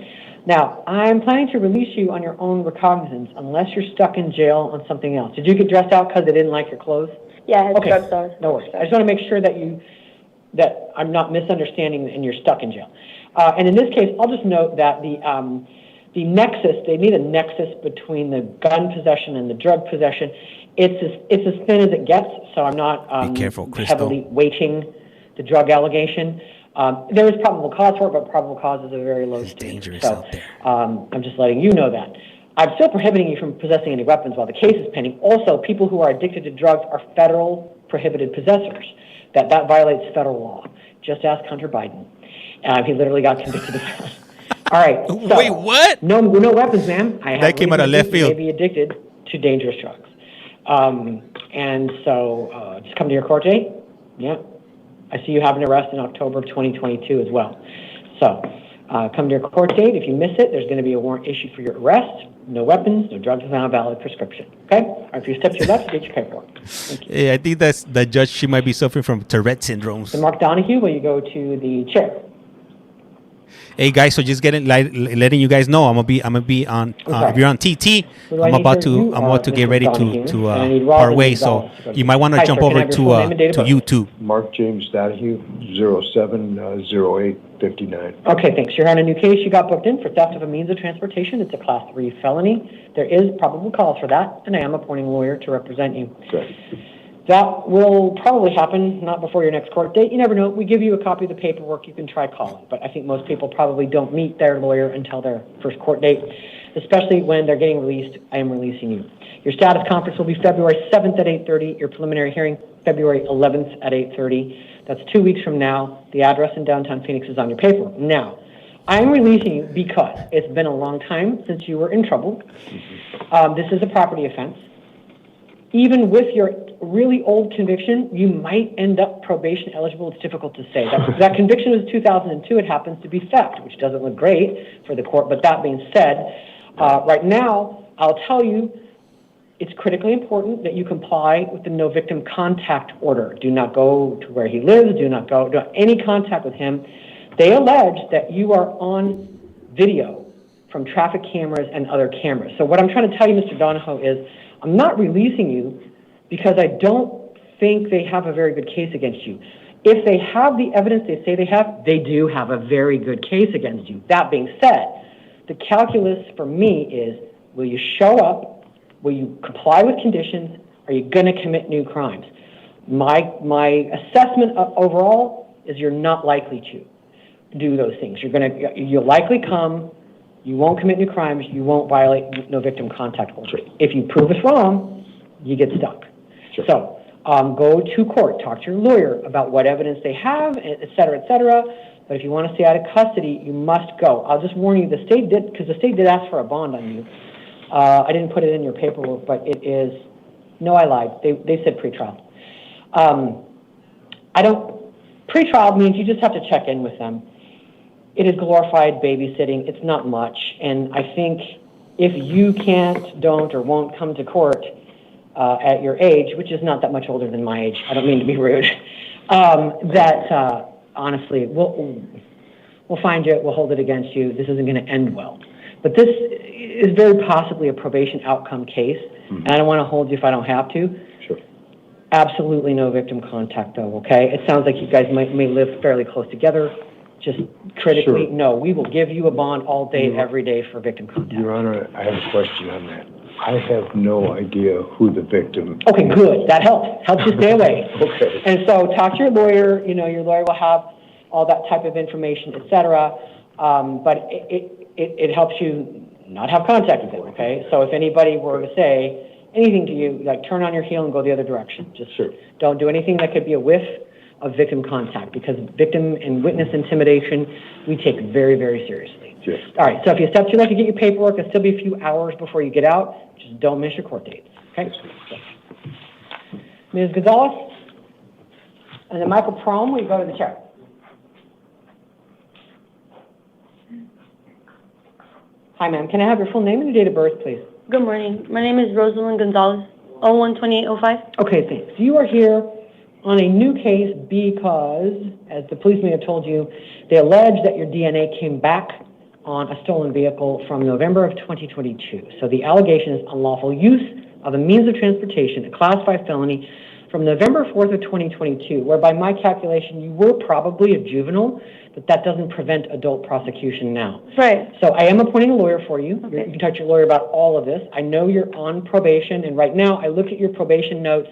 Now, I'm planning to release you on your own recognizance unless you're stuck in jail on something else. Did you get dressed out because they didn't like your clothes? Yeah, I had okay. drugs on. No worries. I just want to make sure that I'm not misunderstanding and you're stuck in jail. And in this case, I'll just note that the nexus, they need a nexus between the gun possession and the drug possession. It's as thin as it gets, so I'm not Be careful, Crystal. heavily weighting the drug allegation. There is probable cause for it, but probable cause is a very low It's standard. dangerous So out there. I'm just letting you know that. I'm still prohibiting you from possessing any weapons while the case is pending. Also, people who are addicted to drugs are federal prohibited possessors. That violates federal law. Just ask Hunter Biden. He literally got convicted of that. All right. So, wait, what? No weapons, ma'am. That came out of left field. You may be addicted to dangerous drugs. And so just come to your court date. Yeah. I see you have an arrest in October of 2022 as well. So come to your court date. If you miss it, there's going to be a warrant issued for your arrest. No weapons, no drugs without a valid prescription. Okay? All right, if you step to your left, get your paperwork. Thank you. Yeah, I think that's the judge. She might be suffering from Tourette syndromes. So Mark Donahue, will you go to the chair? Hey guys, so just letting you guys know, I'm gonna be on. If you're on TT, I'm about to get ready to part ways. So you might want to jump over to YouTube. Mark James Donahue, 070859. Okay, thanks. You're on a new case. You got booked in for theft of a means of transportation. It's a class 3 felony. There is probable cause for that, and I am appointing a lawyer to represent you. Good. That will probably happen not before your next court date. You never know. We give you a copy of the paperwork. You can try calling. But I think most people probably don't meet their lawyer until their first court date, especially when they're getting released. I am releasing you. Your status conference will be February 7th at 8:30. Your preliminary hearing, February 11th at 8:30. That's 2 weeks from now. The address in downtown Phoenix is on your paperwork. Now, I am releasing you because it's been a long time since you were in trouble. This is a property offense. Even with your really old conviction, you might end up probation eligible. It's difficult to say. That conviction was 2002. It happens to be theft, which doesn't look great for the court. But that being said, right now, I'll tell you, it's critically important that you comply with the no victim contact order. Do not go to where he lives. Do not any contact with him. They allege that you are on video from traffic cameras and other cameras. So what I'm trying to tell you, Mr. Donahoe, is I'm not releasing you because I don't think they have a very good case against you. If they have the evidence they say they have, they do have a very good case against you. That being said, the calculus for me is, will you show up? Will you comply with conditions? Are you going to commit new crimes? My assessment overall is you're not likely to do those things. You'll likely come. You won't commit new crimes. You won't violate no victim contact order. If you prove us wrong, you get stuck. Sure. So go to court. Talk to your lawyer about what evidence they have, et cetera, et cetera. But if you want to stay out of custody, you must go. I'll just warn you, the state did ask for a bond on you. I didn't put it in your paperwork, but it is, no, I lied. They said pretrial. Pretrial means you just have to check in with them. It is glorified babysitting. It's not much. And I think if you can't, don't, or won't come to court at your age, which is not that much older than my age, I don't mean to be rude, honestly, we'll find you, we'll hold it against you. This isn't going to end well. But this is very possibly a probation outcome case, and I don't want to hold you if I don't have to. Sure. Absolutely no victim contact, though, okay? It sounds like you guys may live fairly close together. Just critically, Sure. no, we will give you a bond all day, every day for victim contact. Your Honor, I have a question on that. I have no idea who the victim. Okay, good. That helps. Helps you stay away. Okay. And so talk to your lawyer. You know, your lawyer will have all that type of information, et cetera. But it helps you not have contact with it, okay? So if anybody were to say anything to you, like turn on your heel and go the other direction. Just don't do anything that could be a whiff of victim contact, because victim and witness intimidation we take very, very seriously. Yes. All right, so if you step too late to get your paperwork, there'll still be a few hours before you get out. Just don't miss your court dates, okay? Ms. Gonzalez? And then Michael Prom, will you go to the chair? Hi, ma'am. Can I have your full name and your date of birth, please? Good morning. My name is Rosalind Gonzalez, 012805. Okay, thanks. You are here on a new case because, as the police may have told you, they allege that your DNA came back on a stolen vehicle from November of 2022. So the allegation is unlawful use of a means of transportation, a Class 5 felony, from November 4th of 2022, where by my calculation you were probably a juvenile, but that doesn't prevent adult prosecution now. Right. So I am appointing a lawyer for you. Okay. You can talk to your lawyer about all of this. I know you're on probation, and right now I looked at your probation notes.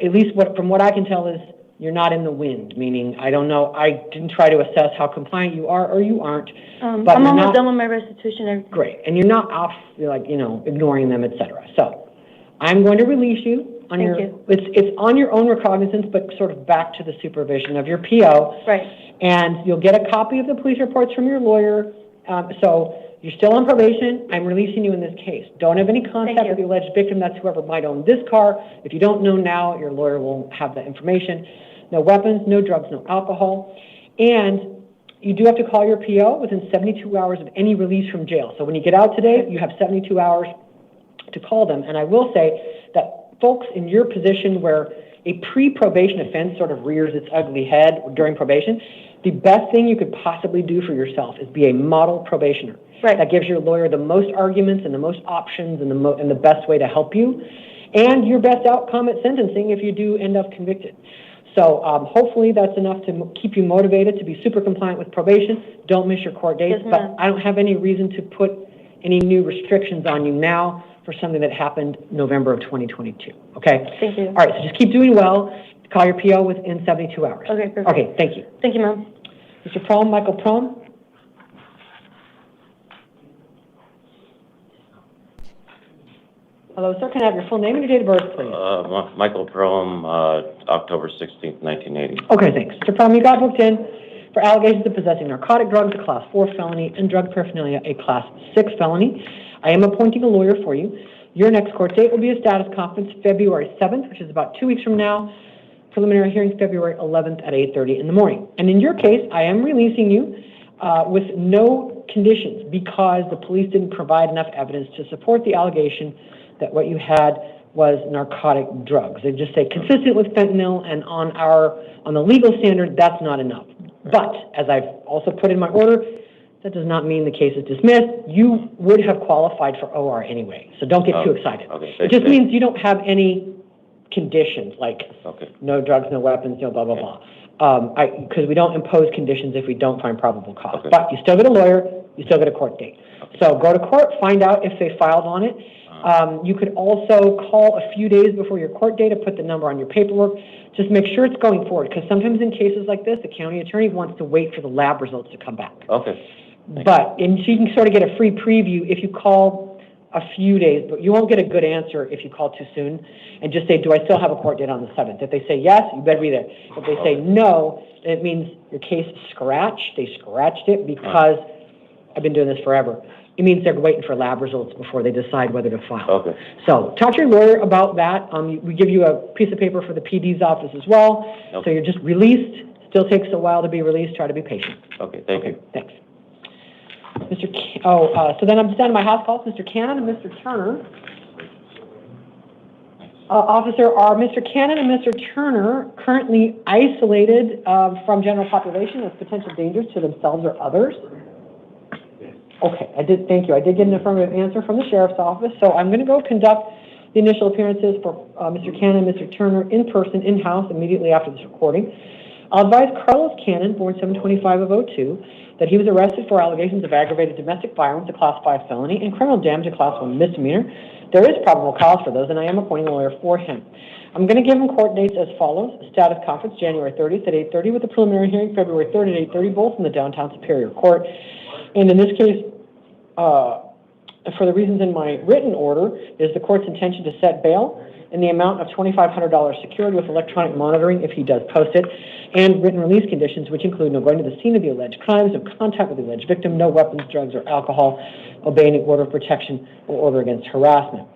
At least from what I can tell is you're not in the wind, meaning I don't know. I didn't try to assess how compliant you are or you aren't. But I'm almost done with my restitution. Everything. Great. And you're not off, ignoring them, etc. So I'm going to release you. It's on your own recognizance, but sort of back to the supervision of your PO. Right. And you'll get a copy of the police reports from your lawyer. So you're still on probation. I'm releasing you in this case. Don't have any contact with the alleged victim. That's whoever might own this car. If you don't know now, your lawyer will have that information. No weapons, no drugs, no alcohol. And you do have to call your PO within 72 hours of any release from jail. So when you get out today, you have 72 hours to call them. And I will say that folks in your position where a pre-probation offense sort of rears its ugly head during probation, the best thing you could possibly do for yourself is be a model probationer. Right. That gives your lawyer the most arguments and the most options and the best way to help you, and your best outcome at sentencing if you do end up convicted. So hopefully that's enough to keep you motivated to be super compliant with probation. Don't miss your court dates, but I don't have any reason to put any new restrictions on you now for something that happened November of 2022, okay? Thank you. All right, so just keep doing well. Call your PO within 72 hours. Okay, perfect. Okay, thank you. Thank you, ma'am. Mr. Prom, Michael Prom. Hello, sir. Can I have your full name and your date of birth, please? Michael Prom, October 16th, 1980. Okay, thanks. Mr. Prom, you got booked in for allegations of possessing narcotic drugs, a Class 4 felony, and drug paraphernalia, a Class 6 felony. I am appointing a lawyer for you. Your next court date will be a status conference February 7th, which is about 2 weeks from now. Preliminary hearings February 11th at 8:30 in the morning. And in your case, I am releasing you with no conditions because the police didn't provide enough evidence to support the allegation that what you had was narcotic drugs. They just say consistent with fentanyl, and on the legal standard, that's not enough. But as I've also put in my order, that does not mean the case is dismissed. You would have qualified for OR anyway, so don't get too excited. Okay. It just means you don't have any conditions, like no drugs, no weapons, blah, blah, blah. Because we don't impose conditions if we don't find probable cause. Okay. But you still get a lawyer, you still get a court date. Okay. So go to court, find out if they filed on it. You could also call a few days before your court date to put the number on your paperwork. Just make sure it's going forward, because sometimes in cases like this, the county attorney wants to wait for the lab results to come back. Okay. So you can sort of get a free preview if you call a few days, but you won't get a good answer if you call too soon and just say, do I still have a court date on the 7th? If they say yes, you better be there. If they say no, then it means your case is scratched. They scratched it because I've been doing this forever. It means they're waiting for lab results before they decide whether to file. Okay. So talk to your lawyer about that. We give you a piece of paper for the PD's office as well. Okay. So you're just released. Still takes a while to be released. Try to be patient. Okay, thank you. Thanks. So then I'm just down to my house calls. Mr. Cannon and Mr. Turner. Officer, are Mr. Cannon and Mr. Turner currently isolated from general population as potential dangers to themselves or others? Okay, thank you. I did get an affirmative answer from the Sheriff's Office, so I'm going to go conduct the initial appearances for Mr. Cannon and Mr. Turner in person, in-house, immediately after this recording. I'll advise Carlos Cannon, born 7/25 of 02, that he was arrested for allegations of aggravated domestic violence, a Class 5 felony, and criminal damage, a Class 1 misdemeanor. There is probable cause for those, and I am appointing a lawyer for him. I'm going to give him court dates as follows. Status conference, January 30th at 8:30, with the preliminary hearing February 3rd at 8:30, both in the downtown Superior Court. And in this case, for the reasons in my written order, is the court's intention to set bail in the amount of $2,500 secured with electronic monitoring if he does post it, and written release conditions, which include no going to the scene of the alleged crimes, no contact with the alleged victim, no weapons, drugs, or alcohol, obeying an order of protection or order against harassment.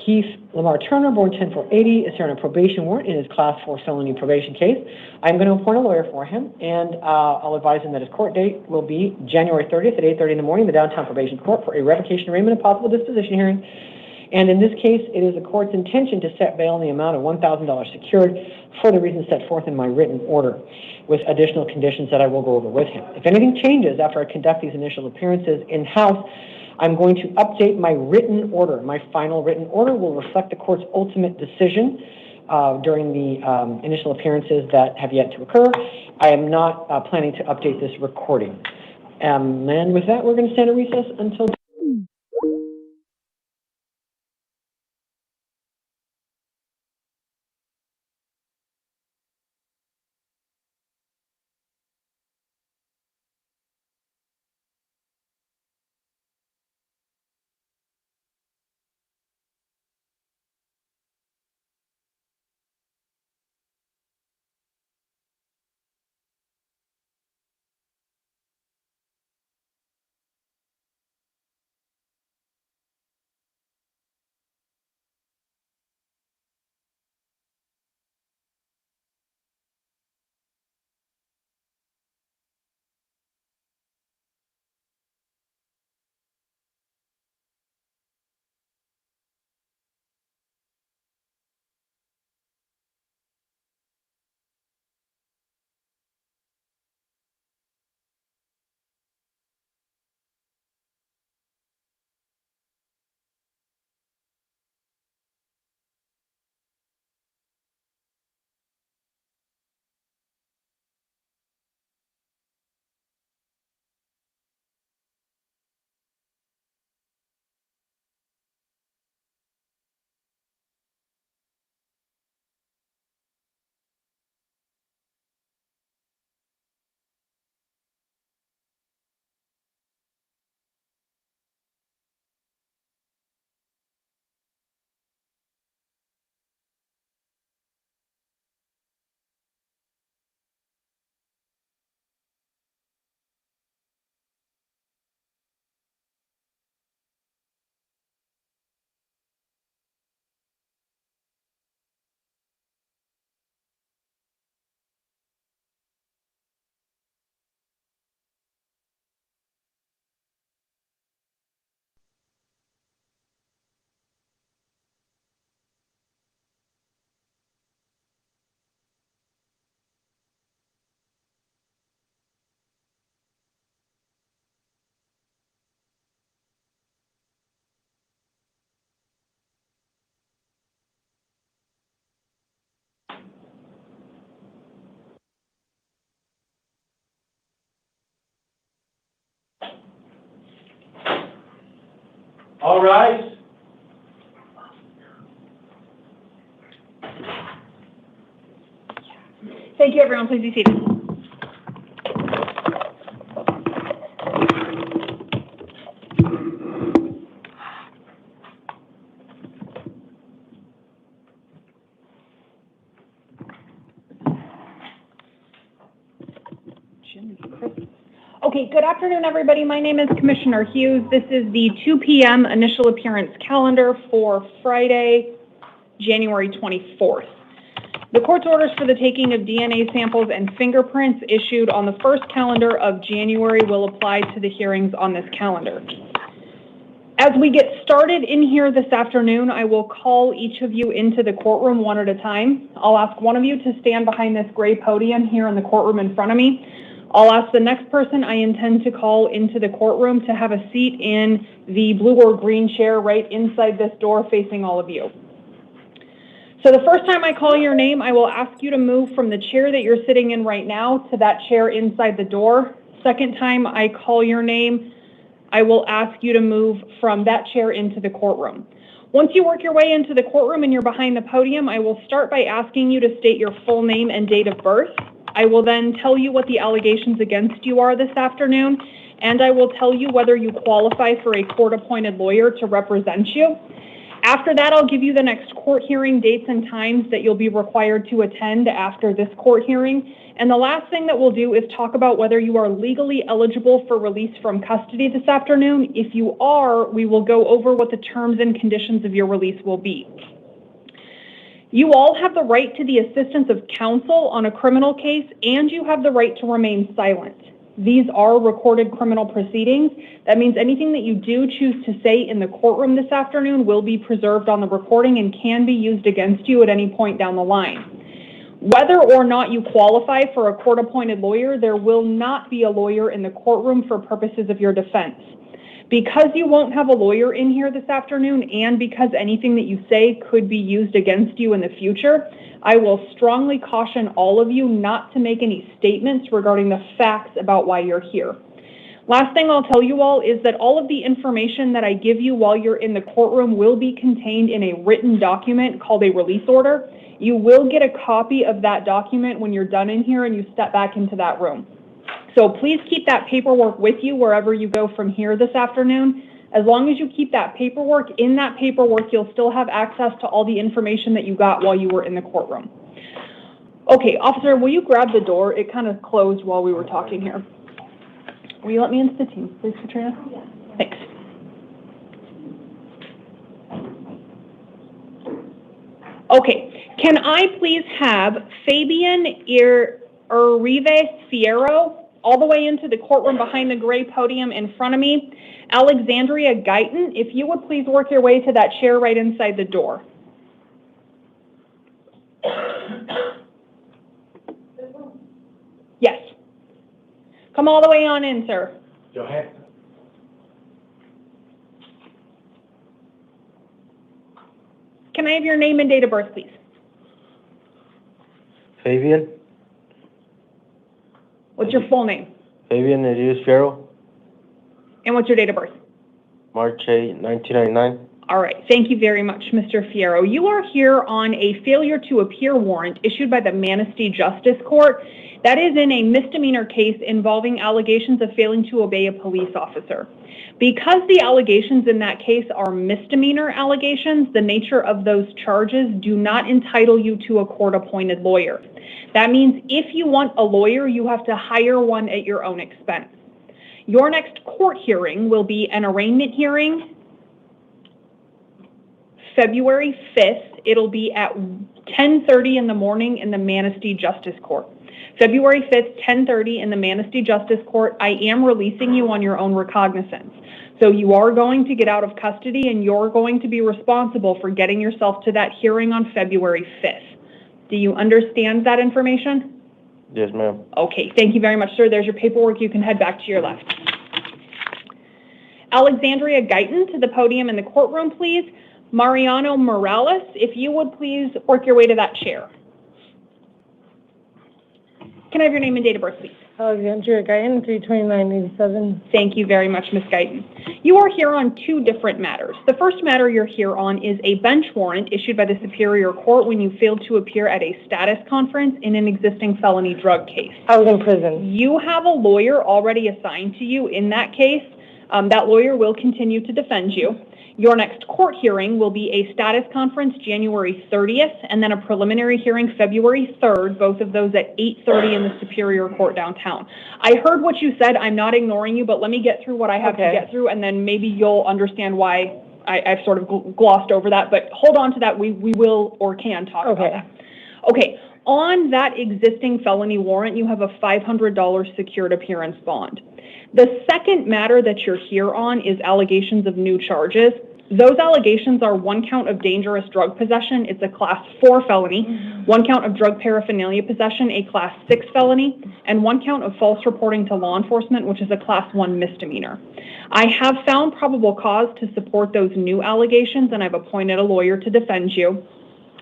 Keith Lamar Turner, born 10/4/80, is here on a probation warrant in his Class 4 felony probation case. I'm going to appoint a lawyer for him, and I'll advise him that his court date will be January 30th at 8:30 in the morning, the downtown probation court, for a revocation arraignment and possible disposition hearing. And in this case, it is the court's intention to set bail in the amount of $1,000 secured for the reasons set forth in my written order, with additional conditions that I will go over with him. If anything changes after I conduct these initial appearances in-house, I'm going to update my written order. My final written order will reflect the court's ultimate decision during the initial appearances that have yet to occur. I am not planning to update this recording. And with that, we're going to stand at recess until... All rise. Thank you, everyone. Please be seated. Okay, good afternoon, everybody. My name is Commissioner Hughes. This is the 2 p.m. initial appearance calendar for Friday, January 24th. The court's orders for the taking of DNA samples and fingerprints issued on the first calendar of January will apply to the hearings on this calendar. As we get started in here this afternoon, I will call each of you into the courtroom one at a time. I'll ask one of you to stand behind this gray podium here in the courtroom in front of me. I'll ask the next person I intend to call into the courtroom to have a seat in the blue or green chair right inside this door facing all of you. So the first time I call your name, I will ask you to move from the chair that you're sitting in right now to that chair inside the door. Second time I call your name, I will ask you to move from that chair into the courtroom. Once you work your way into the courtroom and you're behind the podium, I will start by asking you to state your full name and date of birth. I will then tell you what the allegations against you are this afternoon, and I will tell you whether you qualify for a court-appointed lawyer to represent you. After that, I'll give you the next court hearing dates and times that you'll be required to attend after this court hearing. And the last thing that we'll do is talk about whether you are legally eligible for release from custody this afternoon. If you are, we will go over what the terms and conditions of your release will be. You all have the right to the assistance of counsel on a criminal case, and you have the right to remain silent. These are recorded criminal proceedings. That means anything that you do choose to say in the courtroom this afternoon will be preserved on the recording and can be used against you at any point down the line. Whether or not you qualify for a court-appointed lawyer, there will not be a lawyer in the courtroom for purposes of your defense. Because you won't have a lawyer in here this afternoon, and because anything that you say could be used against you in the future, I will strongly caution all of you not to make any statements regarding the facts about why you're here. Last thing I'll tell you all is that all of the information that I give you while you're in the courtroom will be contained in a written document called a release order. You will get a copy of that document when you're done in here and you step back into that room. So please keep that paperwork with you wherever you go from here this afternoon. As long as you keep that paperwork, in that paperwork you'll still have access to all the information that you got while you were in the courtroom. Okay, officer, will you grab the door? It kind of closed while we were talking here. Will you let me into the team, please, Katrina? Yeah. Thanks. Okay, can I please have Fabian Uribe Fierro all the way into the courtroom behind the gray podium in front of me? Alexandria Guyton, if you would please work your way to that chair right inside the door. Yes. Come all the way on in, sir. Go ahead. Can I have your name and date of birth, please? Fabian? What's your full name? Fabian Uribe Fierro. And what's your date of birth? March 8, 1999. All right. Thank you very much, Mr. Fierro. You are here on a failure to appear warrant issued by the Manny C Justice Court. That is in a misdemeanor case involving allegations of failing to obey a police officer. Because the allegations in that case are misdemeanor allegations, the nature of those charges do not entitle you to a court-appointed lawyer. That means if you want a lawyer, you have to hire one at your own expense. Your next court hearing will be an arraignment hearing, February 5th. It'll be at 10:30 in the morning in the Manny C Justice Court. February 5th, 10:30 in the Manny C Justice Court. I am releasing you on your own recognizance. So you are going to get out of custody and you're going to be responsible for getting yourself to that hearing on February 5th. Do you understand that information? Yes, ma'am. Okay, thank you very much, sir. There's your paperwork. You can head back to your left. Alexandria Guyton to the podium in the courtroom, please. Mariano Morales, if you would please work your way to that chair. Can I have your name and date of birth, please? Alexandria Guyton, 32987. Thank you very much, Ms. Guyton. You are here on two different matters. The first matter you're here on is a bench warrant issued by the Superior Court when you failed to appear at a status conference in an existing felony drug case. I was in prison. You have a lawyer already assigned to you in that case. That lawyer will continue to defend you. Your next court hearing will be a status conference January 30th and then a preliminary hearing February 3rd, both of those at 8:30 in the Superior Court downtown. I heard what you said. I'm not ignoring you, but let me get through what I have to get through, and then maybe you'll understand why I've sort of glossed over that. But hold on to that. We will or can talk about that. Okay. On that existing felony warrant, you have a $500 secured appearance bond. The second matter that you're here on is allegations of new charges. Those allegations are 1 count of dangerous drug possession, it's a class 4 felony, 1 count of drug paraphernalia possession, a class 6 felony, and 1 count of false reporting to law enforcement, which is a class 1 misdemeanor. I have found probable cause to support those new allegations, and I've appointed a lawyer to defend you.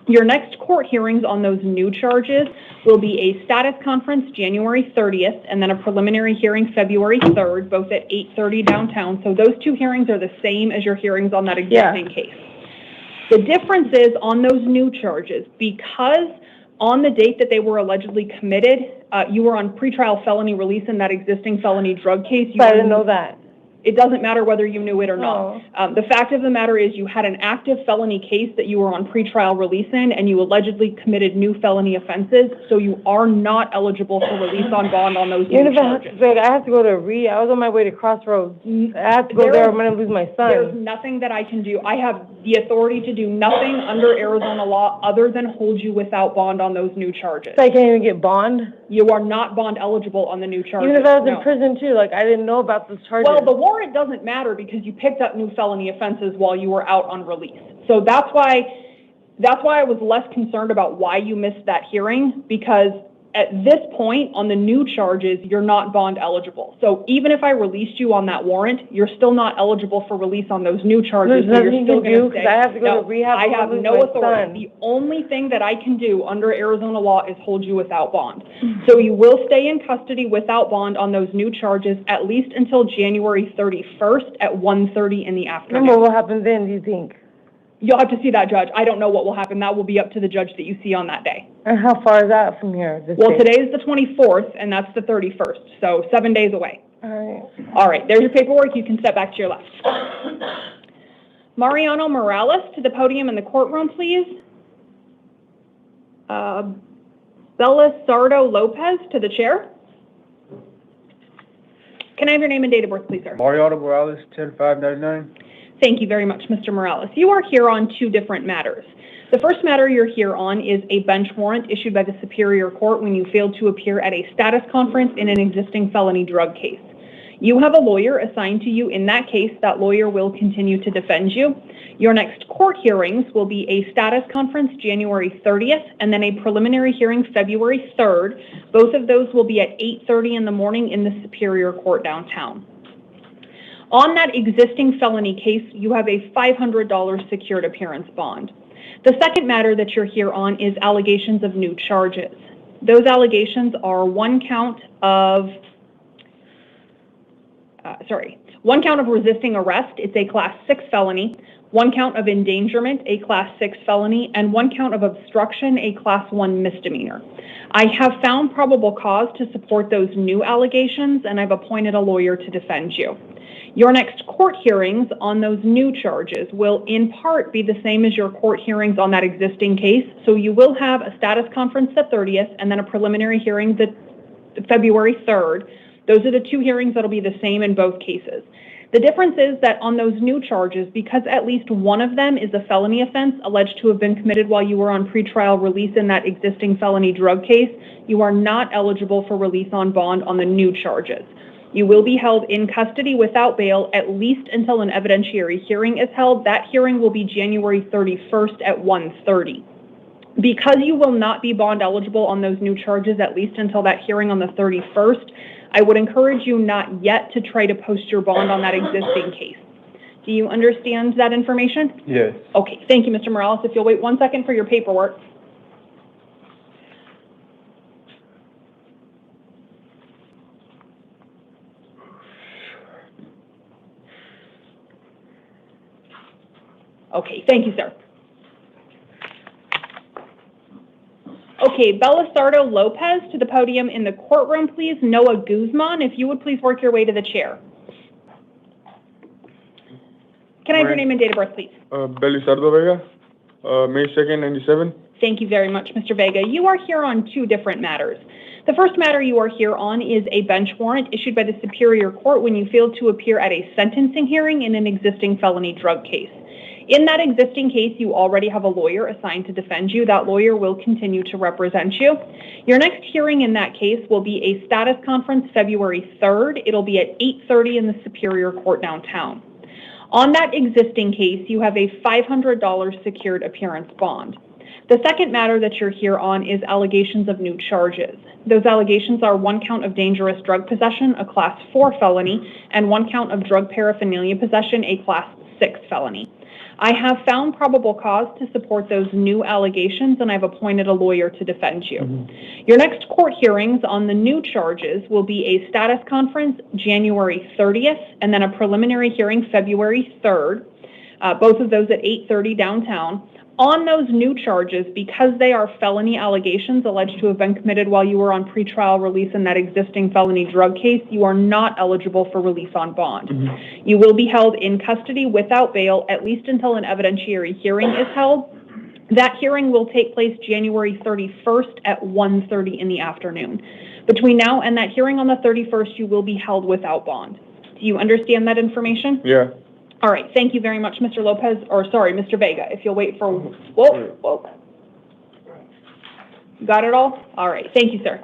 Your next court hearings on those new charges will be a status conference January 30th and then a preliminary hearing February 3rd, both at 8:30 downtown. So those 2 hearings are the same as your hearings on that existing case. The difference is on those new charges, because on the date that they were allegedly committed, you were on pretrial felony release in that existing felony drug case. I didn't know that. It doesn't matter whether you knew it or not. The fact of the matter is you had an active felony case that you were on pretrial release in, and you allegedly committed new felony offenses, so you are not eligible for release on bond on those new charges. I have to go to I was on my way to Crossroads. I have to go there. I'm going to lose my son. There's nothing that I can do. I have the authority to do nothing under Arizona law other than hold you without bond on those new charges. So I can't even get bond? You are not bond eligible on the new charges. Even if I was in prison too, like I didn't know about those charges. Well, the warrant doesn't matter because you picked up new felony offenses while you were out on release. So that's why I was less concerned about why you missed that hearing, because at this point on the new charges, you're not bond eligible. So even if I released you on that warrant, you're still not eligible for release on those new charges. There's nothing you can do because I have to go to rehab. I have no authority. The only thing that I can do under Arizona law is hold you without bond. So you will stay in custody without bond on those new charges at least until January 31st at 1:30 in the afternoon. And what will happen then, do you think? You'll have to see that judge. I don't know what will happen. That will be up to the judge that you see on that day. And how far is that from here? Well, today is the 24th, and that's the 31st, so 7 days away. All right. All right, there's your paperwork. You can step back to your left. Mariano Morales to the podium in the courtroom, please. Belisardo Lopez to the chair. Can I have your name and date of birth, please, sir? Mariano Morales, 10-5-99. Thank you very much, Mr. Morales. You are here on 2 different matters. The first matter you're here on is a bench warrant issued by the Superior Court when you failed to appear at a status conference in an existing felony drug case. You have a lawyer assigned to you in that case. That lawyer will continue to defend you. Your next court hearings will be a status conference January 30th and then a preliminary hearing February 3rd. Both of those will be at 8:30 in the morning in the Superior Court downtown. On that existing felony case, you have a $500 secured appearance bond. The second matter that you're here on is allegations of new charges. Those allegations are 1 count of resisting arrest. It's a class 6 felony. 1 count of endangerment, a class 6 felony, and 1 count of obstruction, a class 1 misdemeanor. I have found probable cause to support those new allegations, and I've appointed a lawyer to defend you. Your next court hearings on those new charges will in part be the same as your court hearings on that existing case. So you will have a status conference the 30th and then a preliminary hearing the February 3rd. Those are the 2 hearings that'll be the same in both cases. The difference is that on those new charges, because at least one of them is a felony offense alleged to have been committed while you were on pretrial release in that existing felony drug case, you are not eligible for release on bond on the new charges. You will be held in custody without bail at least until an evidentiary hearing is held. That hearing will be January 31st at 1:30. Because you will not be bond eligible on those new charges at least until that hearing on the 31st, I would encourage you not yet to try to post your bond on that existing case. Do you understand that information? Yes. Okay, thank you, Mr. Morales. If you'll wait 1 second for your paperwork. Okay, thank you, sir. Okay, Belisardo Lopez to the podium in the courtroom, please. Noah Guzman, if you would please work your way to the chair. Can I have your name and date of birth, please? Belisardo Vega, May 2nd, 97. Thank you very much, Mr. Vega. You are here on 2 different matters. The first matter you are here on is a bench warrant issued by the Superior Court when you failed to appear at a sentencing hearing in an existing felony drug case. In that existing case, you already have a lawyer assigned to defend you. That lawyer will continue to represent you. Your next hearing in that case will be a status conference February 3rd. It'll be at 8:30 in the Superior Court downtown. On that existing case, you have a $500 secured appearance bond. The second matter that you're here on is allegations of new charges. Those allegations are 1 count of dangerous drug possession, a Class 4 felony, and 1 count of drug paraphernalia possession, a Class 6 felony. I have found probable cause to support those new allegations, and I've appointed a lawyer to defend you. Your next court hearings on the new charges will be a status conference January 30th, and then a preliminary hearing February 3rd, both of those at 8:30 downtown. On those new charges, because they are felony allegations alleged to have been committed while you were on pretrial release in that existing felony drug case, you are not eligible for release on bond. You will be held in custody without bail, at least until an evidentiary hearing is held. That hearing will take place January 31st at 1:30 in the afternoon. Between now and that hearing on the 31st, you will be held without bond. Do you understand that information? Yeah. All right, thank you very much, Mr. Lopez, or sorry, Mr. Vega, if you'll wait for, whoa. Got it all? All right, thank you, sir.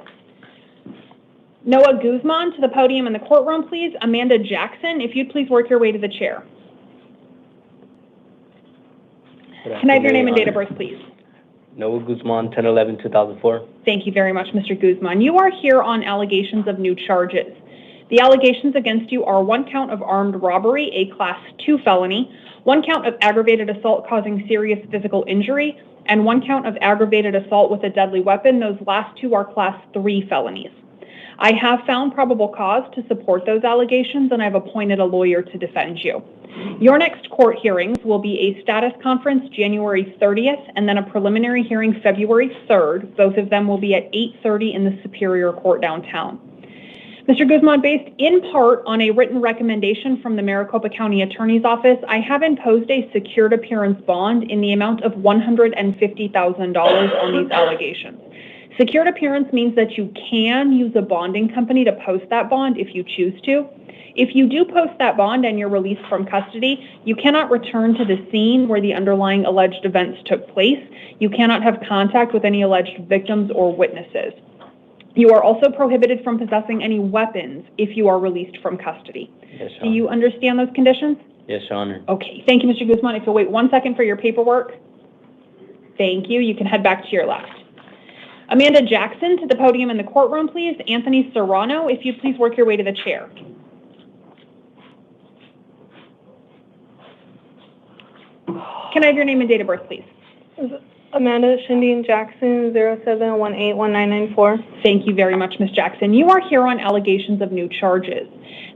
Noah Guzman to the podium in the courtroom, please. Amanda Jackson, if you'd please work your way to the chair. Can I have your name and date of birth, please? Noah Guzman, 10/11/2004. Thank you very much, Mr. Guzman. You are here on allegations of new charges. The allegations against you are 1 count of armed robbery, a Class 2 felony, 1 count of aggravated assault causing serious physical injury, and 1 count of aggravated assault with a deadly weapon. Those last 2 are Class 3 felonies. I have found probable cause to support those allegations, and I've appointed a lawyer to defend you. Your next court hearings will be a status conference January 30th, and then a preliminary hearing February 3rd. Both of them will be at 8:30 in the Superior Court downtown. Mr. Guzman, based in part on a written recommendation from the Maricopa County Attorney's Office, I have imposed a secured appearance bond in the amount of $150,000 on these allegations. Secured appearance means that you can use a bonding company to post that bond if you choose to. If you do post that bond and you're released from custody, you cannot return to the scene where the underlying alleged events took place. You cannot have contact with any alleged victims or witnesses. You are also prohibited from possessing any weapons if you are released from custody. Yes, Your Do you understand those conditions? Yes, Your Honor. Okay, thank you, Mr. Guzman. If you'll wait 1 second for your paperwork. Thank you. You can head back to your left. Amanda Jackson to the podium in the courtroom, please. Anthony Serrano, if you'd please work your way to the chair. Can I have your name and date of birth, please? Amanda Shindine Jackson, 07181994. Thank you very much, Ms. Jackson. You are here on allegations of new charges.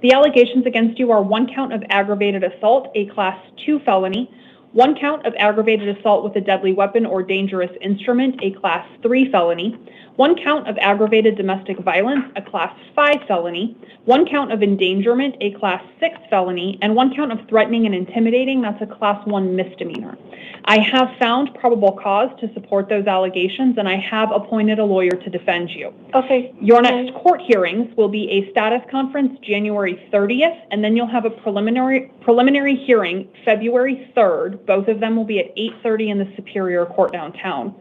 The allegations against you are 1 count of aggravated assault, a Class 2 felony, 1 count of aggravated assault with a deadly weapon or dangerous instrument, a Class 3 felony, 1 count of aggravated domestic violence, a Class 5 felony, 1 count of endangerment, a Class 6 felony, and 1 count of threatening and intimidating, that's a Class 1 misdemeanor. I have found probable cause to support those allegations, and I have appointed a lawyer to defend you. Okay. Your next court hearings will be a status conference January 30th, and then you'll have a preliminary hearing February 3rd. Both of them will be at 8:30 in the Superior Court downtown.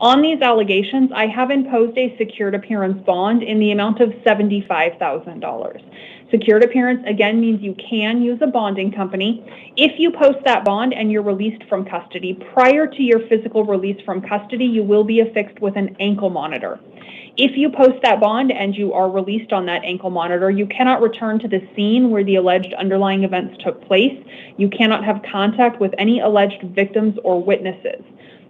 On these allegations, I have imposed a secured appearance bond in the amount of $75,000. Secured appearance, again, means you can use a bonding company. If you post that bond and you're released from custody, prior to your physical release from custody, you will be affixed with an ankle monitor. If you post that bond and you are released on that ankle monitor, you cannot return to the scene where the alleged underlying events took place. You cannot have contact with any alleged victims or witnesses.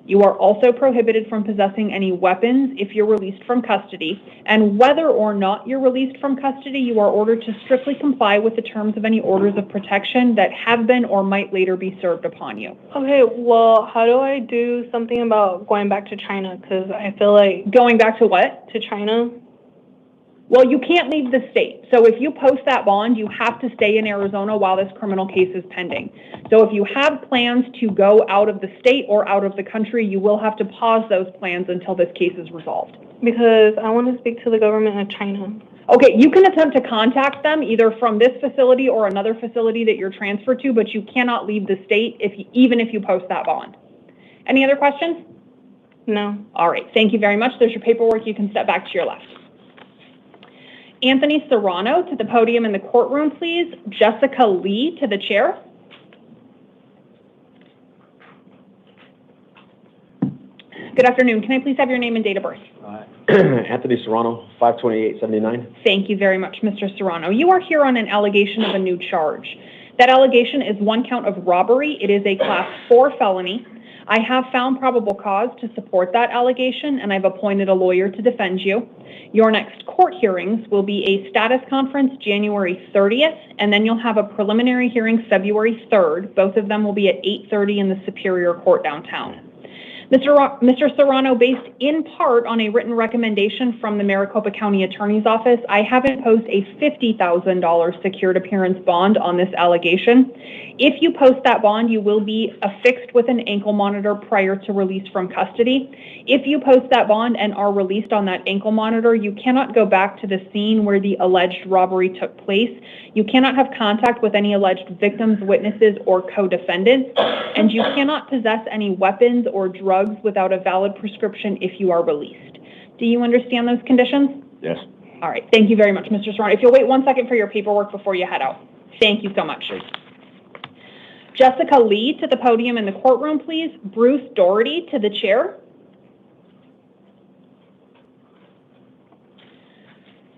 You are also prohibited from possessing any weapons if you're released from custody, and whether or not you're released from custody, you are ordered to strictly comply with the terms of any orders of protection that have been or might later be served upon you. Okay, well, how do I do something about going back to China? Because I feel like... Going back to what? To China. Well, you can't leave the state. So if you post that bond, you have to stay in Arizona while this criminal case is pending. So if you have plans to go out of the state or out of the country, you will have to pause those plans until this case is resolved. Because I want to speak to the government of China. Okay, you can attempt to contact them either from this facility or another facility that you're transferred to, but you cannot leave the state even if you post that bond. Any other questions? No. All right, thank you very much. There's your paperwork. You can step back to your left. Anthony Serrano to the podium in the courtroom, please. Jessica Lee to the chair. Good afternoon. Can I please have your name and date of birth? Anthony Serrano, 52879. Thank you very much, Mr. Serrano. You are here on an allegation of a new charge. That allegation is one count of robbery. It is a Class 4 felony. I have found probable cause to support that allegation, and I've appointed a lawyer to defend you. Your next court hearings will be a status conference January 30th, and then you'll have a preliminary hearing February 3rd. Both of them will be at 8:30 in the Superior Court downtown. Mr. Serrano, based in part on a written recommendation from the Maricopa County Attorney's Office, I have imposed a $50,000 secured appearance bond on this allegation. If you post that bond, you will be affixed with an ankle monitor prior to release from custody. If you post that bond and are released on that ankle monitor, you cannot go back to the scene where the alleged robbery took place. You cannot have contact with any alleged victims, witnesses, or co-defendants, and you cannot possess any weapons or drugs without a valid prescription if you are released. Do you understand those conditions? Yes. All right. Thank you very much, Mr. Serrano. If you'll wait 1 second for your paperwork before you head out. Thank you so much. Jessica Lee to the podium in the courtroom, please. Bruce Doherty to the chair.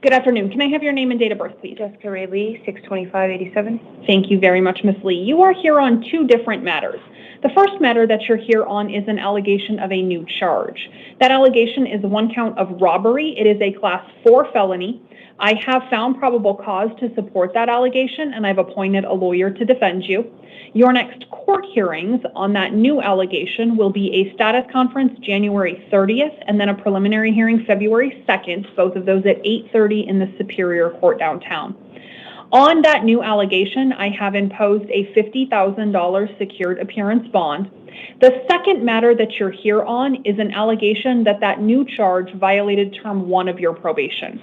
Good afternoon. Can I have your name and date of birth, please? Jessica Ray Lee, 62587. Thank you very much, Ms. Lee. You are here on two different matters. The first matter that you're here on is an allegation of a new charge. That allegation is one count of robbery. It is a Class 4 felony. I have found probable cause to support that allegation, and I've appointed a lawyer to defend you. Your next court hearings on that new allegation will be a status conference January 30th, and then a preliminary hearing February 2nd, both of those at 8:30 in the Superior Court downtown. On that new allegation, I have imposed a $50,000 secured appearance bond. The second matter that you're here on is an allegation that that new charge violated Term 1 of your probation.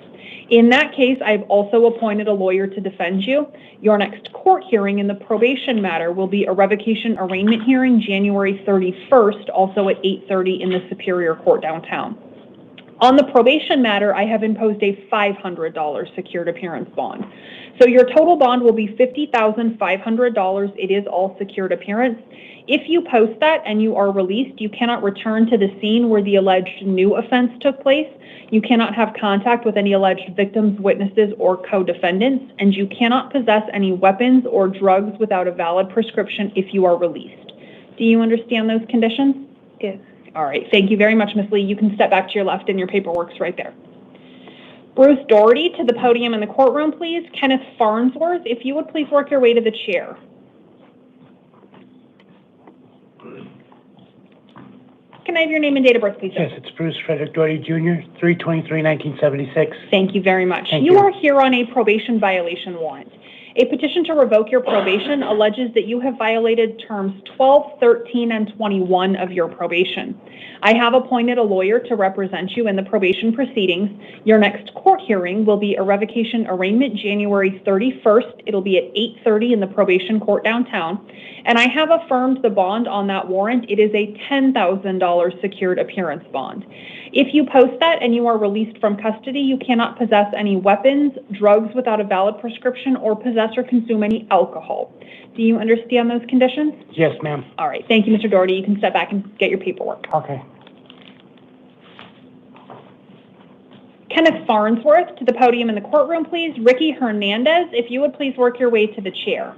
In that case, I've also appointed a lawyer to defend you. Your next court hearing in the probation matter will be a revocation arraignment hearing January 31st, also at 8:30 in the Superior Court downtown. On the probation matter, I have imposed a $500 secured appearance bond. So your total bond will be $50,500. It is all secured appearance. If you post that and you are released, you cannot return to the scene where the alleged new offense took place. You cannot have contact with any alleged victims, witnesses, or co-defendants, and you cannot possess any weapons or drugs without a valid prescription if you are released. Do you understand those conditions? Yes. All right. Thank you very much, Ms. Lee. You can step back to your left and your paperwork's right there. Bruce Doherty to the podium in the courtroom, please. Kenneth Farnsworth, if you would please work your way to the chair. Can I have your name and date of birth, please? Yes, it's Bruce Frederick Doherty, Jr., 3/23/1976. Thank you very much. Thank you you. are here on a probation violation warrant. A petition to revoke your probation alleges that you have violated terms 12, 13, and 21 of your probation. I have appointed a lawyer to represent you in the probation proceedings. Your next court hearing will be a revocation arraignment January 31st. It'll be at 8:30 in the probation court downtown. And I have affirmed the bond on that warrant. It is a $10,000 secured appearance bond. If you post that and you are released from custody, you cannot possess any weapons, drugs without a valid prescription, or possess or consume any alcohol. Do you understand those conditions? Yes, ma'am. All right. Thank you, Mr. Doherty. You can step back and get your paperwork. Okay. Kenneth Farnsworth to the podium in the courtroom, please. Ricky Hernandez, if you would please work your way to the chair.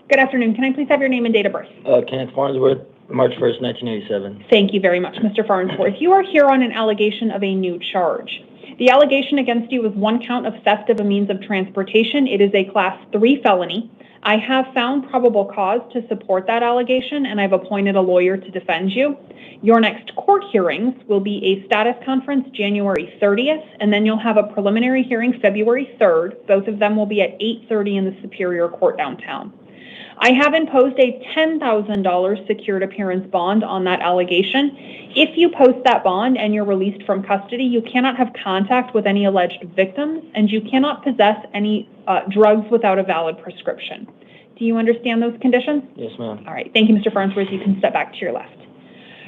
Good afternoon. Can I please have your name and date of birth? Kenneth Farnsworth, March 1st, 1987. Thank you very much, Mr. Farnsworth. You are here on an allegation of a new charge. The allegation against you is one count of theft of a means of transportation. It is a Class 3 felony. I have found probable cause to support that allegation, and I've appointed a lawyer to defend you. Your next court hearings will be a status conference January 30th, and then you'll have a preliminary hearing February 3rd. Both of them will be at 8:30 in the Superior Court downtown. I have imposed a $10,000 secured appearance bond on that allegation. If you post that bond and you're released from custody, you cannot have contact with any alleged victims, and you cannot possess any drugs without a valid prescription. Do you understand those conditions? Yes, ma'am. All right. Thank you, Mr. Farnsworth. You can step back to your left.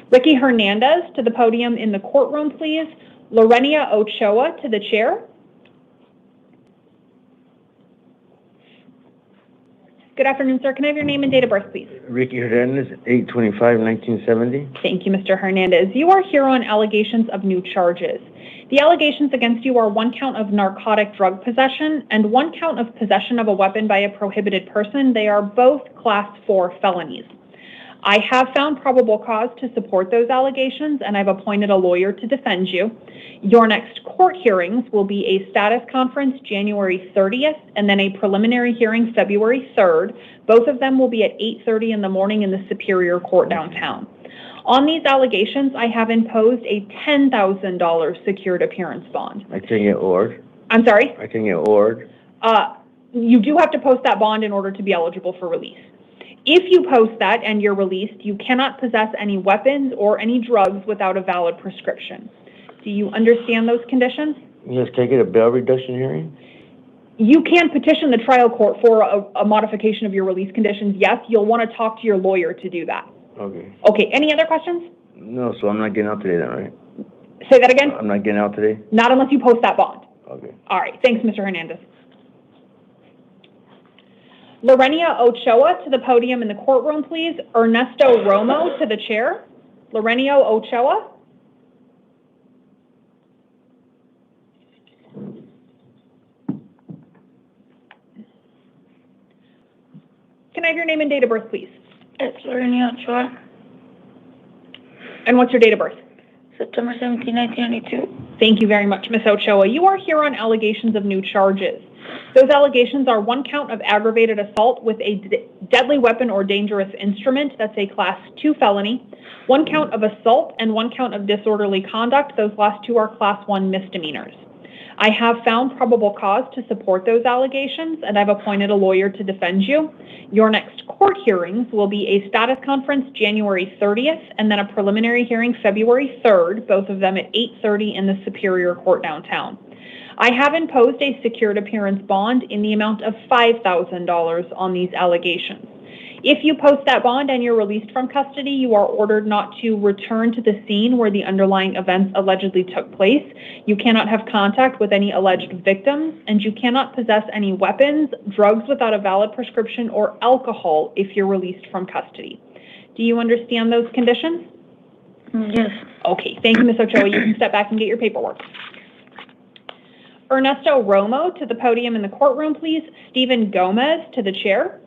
Ricky Hernandez to the podium in the courtroom, please. Lorenia Ochoa to the chair. Good afternoon, sir. Can I have your name and date of birth, please? Ricky Hernandez, 8/25/1970. Thank you, Mr. Hernandez. You are here on allegations of new charges. The allegations against you are 1 count of narcotic drug possession and 1 count of possession of a weapon by a prohibited person. They are both Class 4 felonies. I have found probable cause to support those allegations, and I've appointed a lawyer to defend you. Your next court hearings will be a status conference January 30th and then a preliminary hearing February 3rd. Both of them will be at 8:30 in the morning in the Superior Court downtown. On these allegations, I have imposed a $10,000 secured appearance bond. I can get OR'd. I'm sorry? I can get OR'd. You do have to post that bond in order to be eligible for release. If you post that and you're released, you cannot possess any weapons or any drugs without a valid prescription. Do you understand those conditions? Yes, can I get a bail reduction hearing? You can petition the trial court for a modification of your release conditions. Yes, you'll want to talk to your lawyer to do that. Okay. Okay, any other questions? No, so I'm not getting out today then, right? Say that again? I'm not getting out today? Not unless you post that bond. Okay. All right, thanks, Mr. Hernandez. Lorenia Ochoa to the podium in the courtroom, please. Ernesto Romo to the chair. Lorenia Ochoa. Can I have your name and date of birth, please? It's Lorenia Ochoa. And what's your date of birth? September 17, 1992. Thank you very much, Ms. Ochoa. You are here on allegations of new charges. Those allegations are 1 count of aggravated assault with a deadly weapon or dangerous instrument. That's a Class 2 felony. 1 count of assault and 1 count of disorderly conduct. Those last 2 are Class 1 misdemeanors. I have found probable cause to support those allegations, and I've appointed a lawyer to defend you. Your next court hearings will be a status conference January 30th and then a preliminary hearing February 3rd, both of them at 8:30 in the Superior Court downtown. I have imposed a secured appearance bond in the amount of $5,000 on these allegations. If you post that bond and you're released from custody, you are ordered not to return to the scene where the underlying events allegedly took place. You cannot have contact with any alleged victims, and you cannot possess any weapons, drugs without a valid prescription, or alcohol if you're released from custody. Do you understand those conditions? Yes. Okay, thank you, Ms. Ochoa. You can step back and get your paperwork. Ernesto Romo to the podium in the courtroom, please. Stephen Gomez to the chair.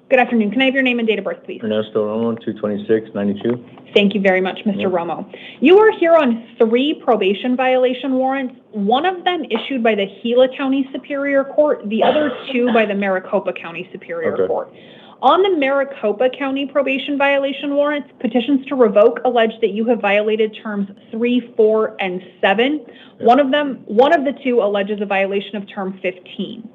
Good afternoon. Can I have your name and date of birth, please? Ernesto Ramon, 22692. Thank you very much, Mr. Romo. You are here on 3 probation violation warrants, 1 of them issued by the Gila County Superior Court, the other 2 by the Maricopa County Superior Court. On the Maricopa County probation violation warrants, petitions to revoke allege that you have violated terms 3, 4, and 7. One of the 2 alleges a violation of term 15.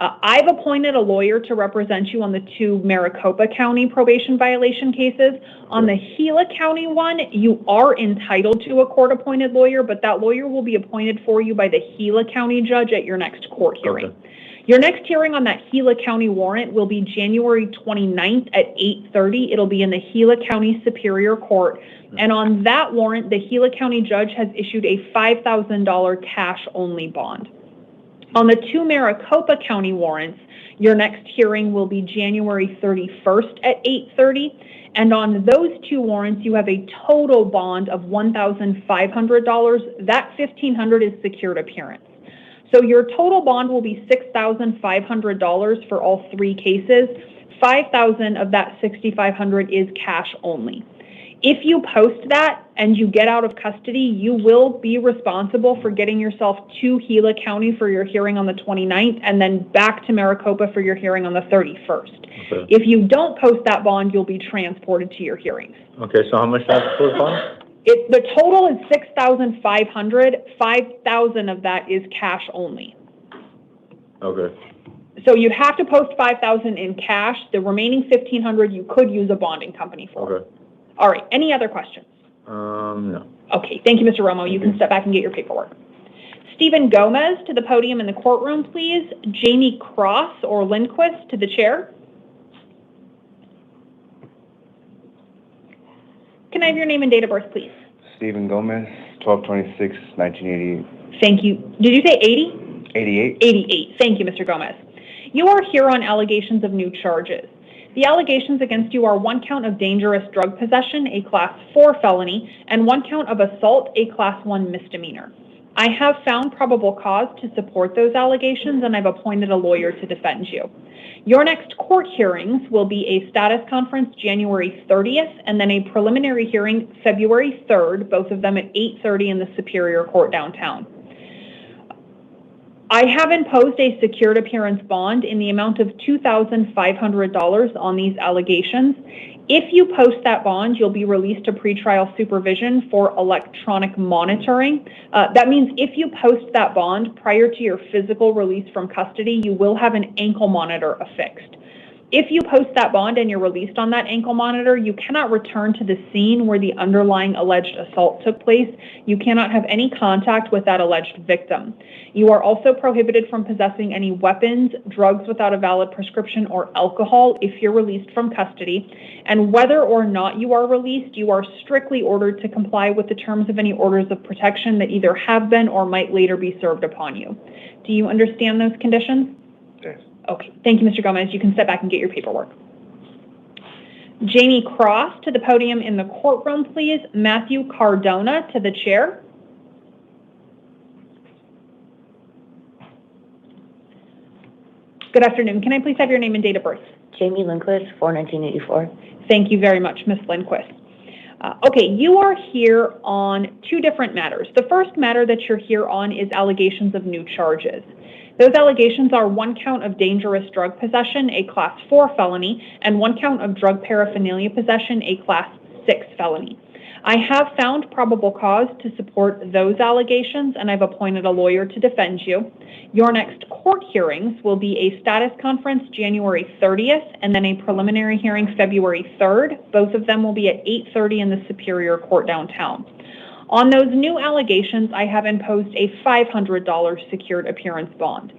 I've appointed a lawyer to represent you on the 2 Maricopa County probation violation cases. On the Gila County one, you are entitled to a court-appointed lawyer, but that lawyer will be appointed for you by the Gila County judge at your next court hearing. Okay. Your next hearing on that Gila County warrant will be January 29th at 8:30. It'll be in the Gila County Superior Court. And on that warrant, the Gila County judge has issued a $5,000 cash-only bond. On the 2 Maricopa County warrants, your next hearing will be January 31st at 8:30. And on those 2 warrants, you have a total bond of $1,500. That $1,500 is secured appearance. So your total bond will be $6,500 for all 3 cases. $5,000 of that $6,500 is cash only. If you post that and you get out of custody, you will be responsible for getting yourself to Gila County for your hearing on the 29th and then back to Maricopa for your hearing on the 31st. Okay. If you don't post that bond, you'll be transported to your hearings. Okay, so how much do I have to post bond? The total is $6,500. $5,000 of that is cash only. Okay. So you'd have to post $5,000 in cash. The remaining $1,500 you could use a bonding company for. Okay. All right. Any other questions? No. Okay. Thank you, Mr. Romo. You can step back and get your paperwork. Stephen Gomez to the podium in the courtroom, please. Jamie Cross or Lindquist to the chair. Can I have your name and date of birth, please? Stephen Gomez, 12/26/1988. Thank you. Did you say 80? 88. 88. Thank you, Mr. Gomez. You are here on allegations of new charges. The allegations against you are 1 count of dangerous drug possession, a Class 4 felony, and 1 count of assault, a Class 1 misdemeanor. I have found probable cause to support those allegations, and I've appointed a lawyer to defend you. Your next court hearings will be a status conference January 30th, and then a preliminary hearing February 3rd, both of them at 8:30 in the Superior Court downtown. I have imposed a secured appearance bond in the amount of $2,500 on these allegations. If you post that bond, you'll be released to pretrial supervision for electronic monitoring. That means if you post that bond prior to your physical release from custody, you will have an ankle monitor affixed. If you post that bond and you're released on that ankle monitor, you cannot return to the scene where the underlying alleged assault took place. You cannot have any contact with that alleged victim. You are also prohibited from possessing any weapons, drugs without a valid prescription, or alcohol if you're released from custody. And whether or not you are released, you are strictly ordered to comply with the terms of any orders of protection that either have been or might later be served upon you. Do you understand those conditions? Yes. Okay, thank you, Mr. Gomez. You can step back and get your paperwork. Jamie Cross to the podium in the courtroom, please. Matthew Cardona to the chair. Good afternoon. Can I please have your name and date of birth? Jamie Lindquist, 4/1984. Thank you very much, Ms. Lindquist. Okay, you are here on 2 different matters. The first matter that you're here on is allegations of new charges. Those allegations are 1 count of dangerous drug possession, a Class 4 felony, and 1 count of drug paraphernalia possession, a Class 6 felony. I have found probable cause to support those allegations, and I've appointed a lawyer to defend you. Your next court hearings will be a status conference January 30th, and then a preliminary hearing February 3rd. Both of them will be at 8:30 in the Superior Court downtown. On those new allegations, I have imposed a $500 secured appearance bond.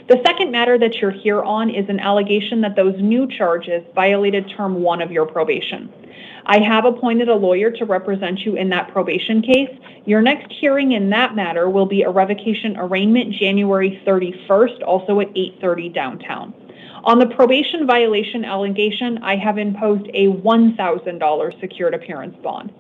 The second matter that you're here on is an allegation that those new charges violated Term 1 of your probation. I have appointed a lawyer to represent you in that probation case. Your next hearing in that matter will be a revocation arraignment January 31st, also at 8:30 downtown. On the probation violation allegation, I have imposed a $1,000 secured appearance bond.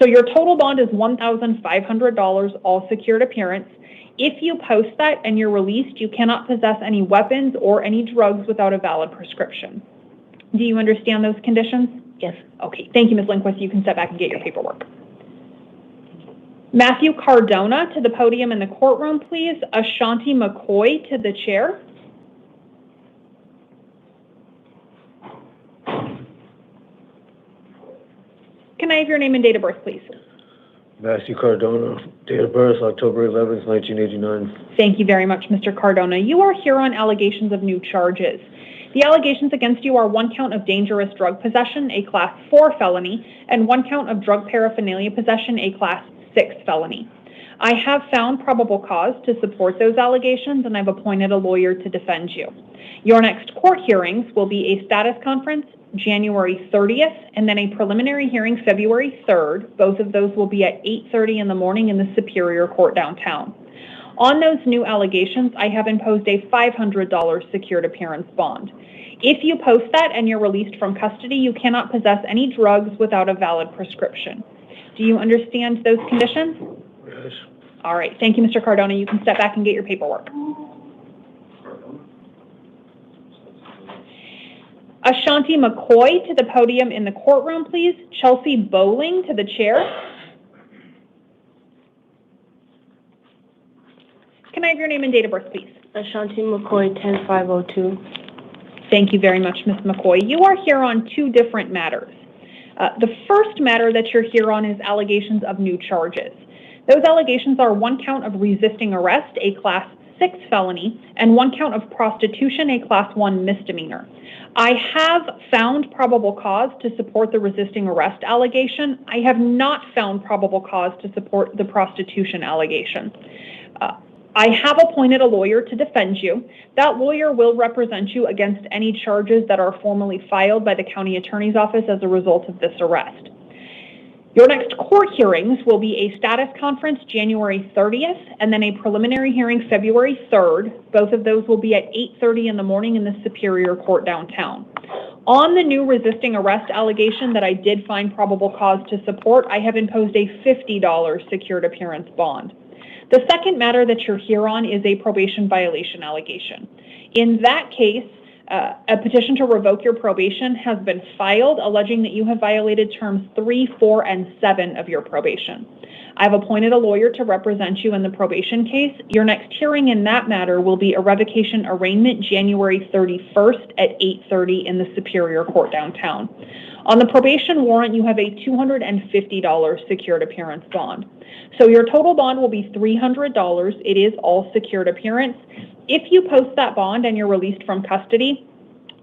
So your total bond is $1,500, all secured appearance. If you post that and you're released, you cannot possess any weapons or any drugs without a valid prescription. Do you understand those conditions? Yes. Okay, thank you, Ms. Lindquist. You can step back and get your paperwork. Matthew Cardona to the podium in the courtroom, please. Ashanti McCoy to the chair. Can I have your name and date of birth, please? Matthew Cardona, date of birth, October 11th, 1989. Thank you very much, Mr. Cardona. You are here on allegations of new charges. The allegations against you are 1 count of dangerous drug possession, a Class 4 felony, and 1 count of drug paraphernalia possession, a Class 6 felony. I have found probable cause to support those allegations, and I've appointed a lawyer to defend you. Your next court hearings will be a status conference January 30th, and then a preliminary hearing February 3rd. Both of those will be at 8:30 in the morning in the Superior Court downtown. On those new allegations, I have imposed a $500 secured appearance bond. If you post that and you're released from custody, you cannot possess any drugs without a valid prescription. Do you understand those conditions? Yes. All right. Thank you, Mr. Cardona. You can step back and get your paperwork. Ashanti McCoy to the podium in the courtroom, please. Chelsea Bowling to the chair. Can I have your name and date of birth, please? Ashanti McCoy, 10502. Thank you very much, Ms. McCoy. You are here on 2 different matters. The first matter that you're here on is allegations of new charges. Those allegations are 1 count of resisting arrest, a Class 6 felony, and 1 count of prostitution, a Class 1 misdemeanor. I have found probable cause to support the resisting arrest allegation. I have not found probable cause to support the prostitution allegation. I have appointed a lawyer to defend you. That lawyer will represent you against any charges that are formally filed by the county attorney's office as a result of this arrest. Your next court hearings will be a status conference January 30th and then a preliminary hearing February 3rd. Both of those will be at 8:30 in the morning in the Superior Court downtown. On the new resisting arrest allegation that I did find probable cause to support, I have imposed a $50 secured appearance bond. The second matter that you're here on is a probation violation allegation. In that case, a petition to revoke your probation has been filed alleging that you have violated terms 3, 4, and 7 of your probation. I've appointed a lawyer to represent you in the probation case. Your next hearing in that matter will be a revocation arraignment January 31st at 8:30 in the Superior Court downtown. On the probation warrant, you have a $250 secured appearance bond. So your total bond will be $300. It is all secured appearance. If you post that bond and you're released from custody,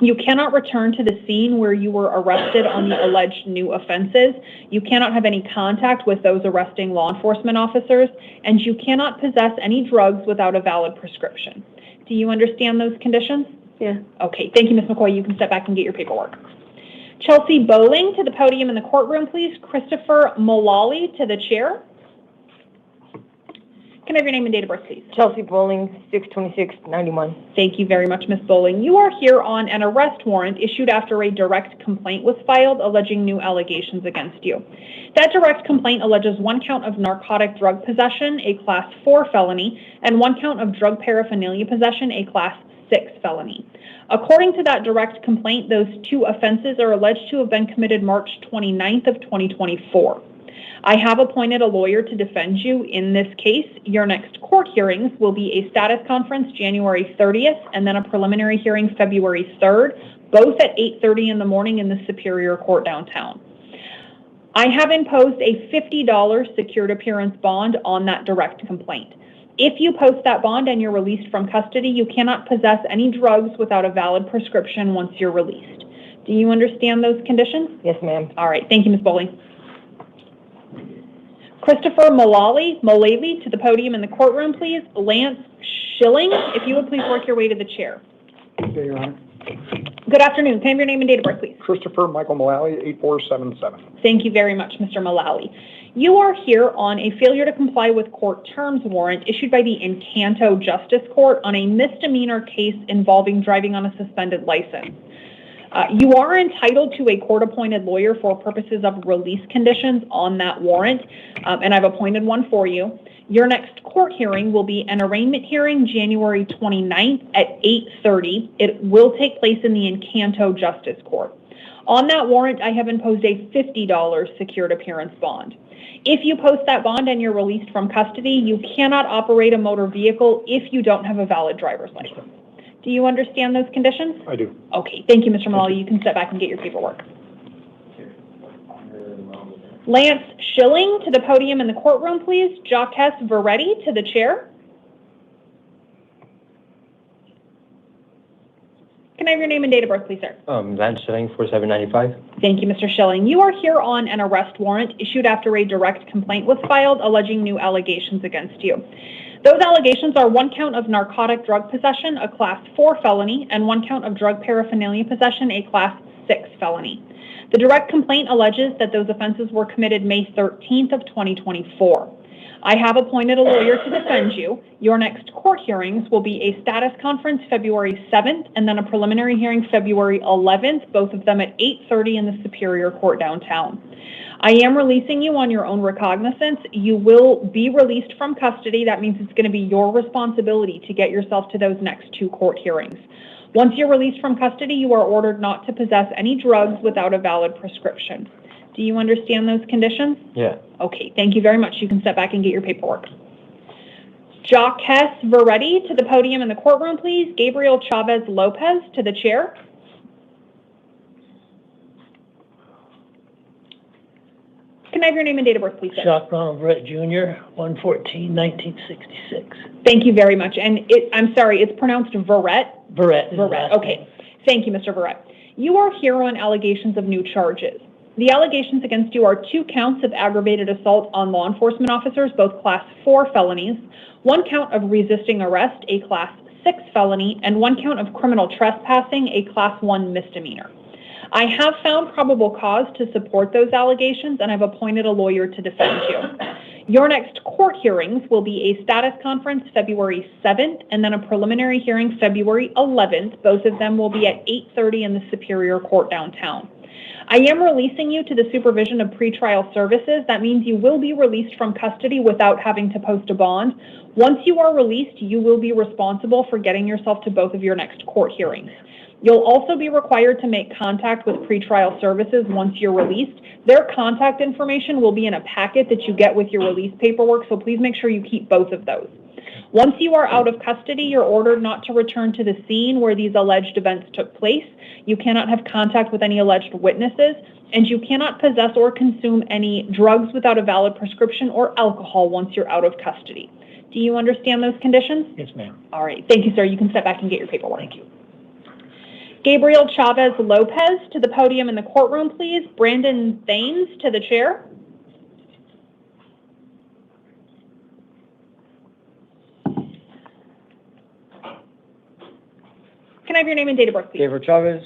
you cannot return to the scene where you were arrested on the alleged new offenses. You cannot have any contact with those arresting law enforcement officers, and you cannot possess any drugs without a valid prescription. Do you understand those conditions? Yeah. Okay, thank you, Ms. McCoy. You can step back and get your paperwork. Chelsea Bowling to the podium in the courtroom, please. Christopher Mullally to the chair. Can I have your name and date of birth, please? Chelsea Bowling, 6/26/91. Thank you very much, Ms. Bowling. You are here on an arrest warrant issued after a direct complaint was filed alleging new allegations against you. That direct complaint alleges 1 count of narcotic drug possession, a Class 4 felony, and 1 count of drug paraphernalia possession, a Class 6 felony. According to that direct complaint, those 2 offenses are alleged to have been committed March 29th of 2024. I have appointed a lawyer to defend you in this case. Your next court hearings will be a status conference January 30th and then a preliminary hearing February 3rd, both at 8:30 in the morning in the Superior Court downtown. I have imposed a $50 secured appearance bond on that direct complaint. If you post that bond and you're released from custody, you cannot possess any drugs without a valid prescription once you're released. Do you understand those conditions? Yes, ma'am. All right. Thank you, Ms. Bowling. Christopher Mullally to the podium in the courtroom, please. Lance Schilling, if you would please work your way to the chair. Okay, Your Honor. Good afternoon. Can I have your name and date of birth, please? Christopher Michael Mullally, 8477. Thank you very much, Mr. Mullally. You are here on a failure to comply with court terms warrant issued by the Encanto Justice Court on a misdemeanor case involving driving on a suspended license. You are entitled to a court-appointed lawyer for purposes of release conditions on that warrant, and I've appointed one for you. Your next court hearing will be an arraignment hearing January 29th at 8:30. It will take place in the Encanto Justice Court. On that warrant, I have imposed a $50 secured appearance bond. If you post that bond and you're released from custody, you cannot operate a motor vehicle if you don't have a valid driver's license. Do you understand those conditions? I do. Okay, thank you, Mr. Mullally. You can step back and get your paperwork. Lance Schilling to the podium in the courtroom, please. Jacques Veretti to the chair. Can I have your name and date of birth, please, sir? Lance Schilling, 4795. Thank you, Mr. Schilling. You are here on an arrest warrant issued after a direct complaint was filed alleging new allegations against you. Those allegations are 1 count of narcotic drug possession, a Class 4 felony, and 1 count of drug paraphernalia possession, a Class 6 felony. The direct complaint alleges that those offenses were committed May 13th of 2024. I have appointed a lawyer to defend you. Your next court hearings will be a status conference February 7th and then a preliminary hearing February 11th, both of them at 8:30 in the Superior Court downtown. I am releasing you on your own recognizance. You will be released from custody. That means it's going to be your responsibility to get yourself to those next 2 court hearings. Once you're released from custody, you are ordered not to possess any drugs without a valid prescription. Do you understand those conditions? Yeah. Okay, thank you very much. You can step back and get your paperwork. Jacques Veretti to the podium in the courtroom, please. Gabriel Chavez Lopez to the chair. Can I have your name and date of birth, please, sir? Jacques Ronald Verrett Jr., 1/14/1966. Thank you very much. And I'm sorry, it's pronounced Verrett? Verrett. Verrett, okay. Thank you, Mr. Verrett. You are here on allegations of new charges. The allegations against you are 2 counts of aggravated assault on law enforcement officers, both Class 4 felonies, 1 count of resisting arrest, a Class 6 felony, and 1 count of criminal trespassing, a Class 1 misdemeanor. I have found probable cause to support those allegations, and I've appointed a lawyer to defend you. Your next court hearings will be a status conference February 7th and then a preliminary hearing February 11th. Both of them will be at 8:30 in the Superior Court downtown. I am releasing you to the supervision of pretrial services. That means you will be released from custody without having to post a bond. Once you are released, you will be responsible for getting yourself to both of your next court hearings. You'll also be required to make contact with pretrial services once you're released. Their contact information will be in a packet that you get with your release paperwork, so please make sure you keep both of those. Once you are out of custody, you're ordered not to return to the scene where these alleged events took place. You cannot have contact with any alleged witnesses, and you cannot possess or consume any drugs without a valid prescription or alcohol once you're out of custody. Do you understand those conditions? Yes, ma'am. All right. Thank you, sir. You can step back and get your paperwork. Thank you. Gabriel Chavez Lopez to the podium in the courtroom, please. Brandon Thames to the chair. Can I have your name and date of birth, please? Gabriel Chavez,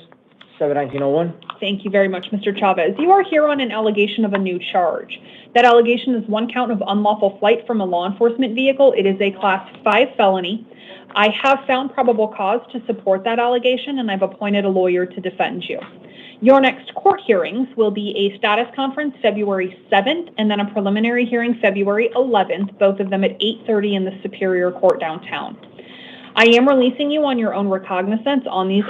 7/1901. Thank you very much, Mr. Chavez. You are here on an allegation of a new charge. That allegation is one count of unlawful flight from a law enforcement vehicle. It is a Class 5 felony. I have found probable cause to support that allegation, and I've appointed a lawyer to defend you. Your next court hearings will be a status conference February 7th and then a preliminary hearing February 11th, both of them at 8:30 in the Superior Court downtown. I am releasing you on your own recognizance on this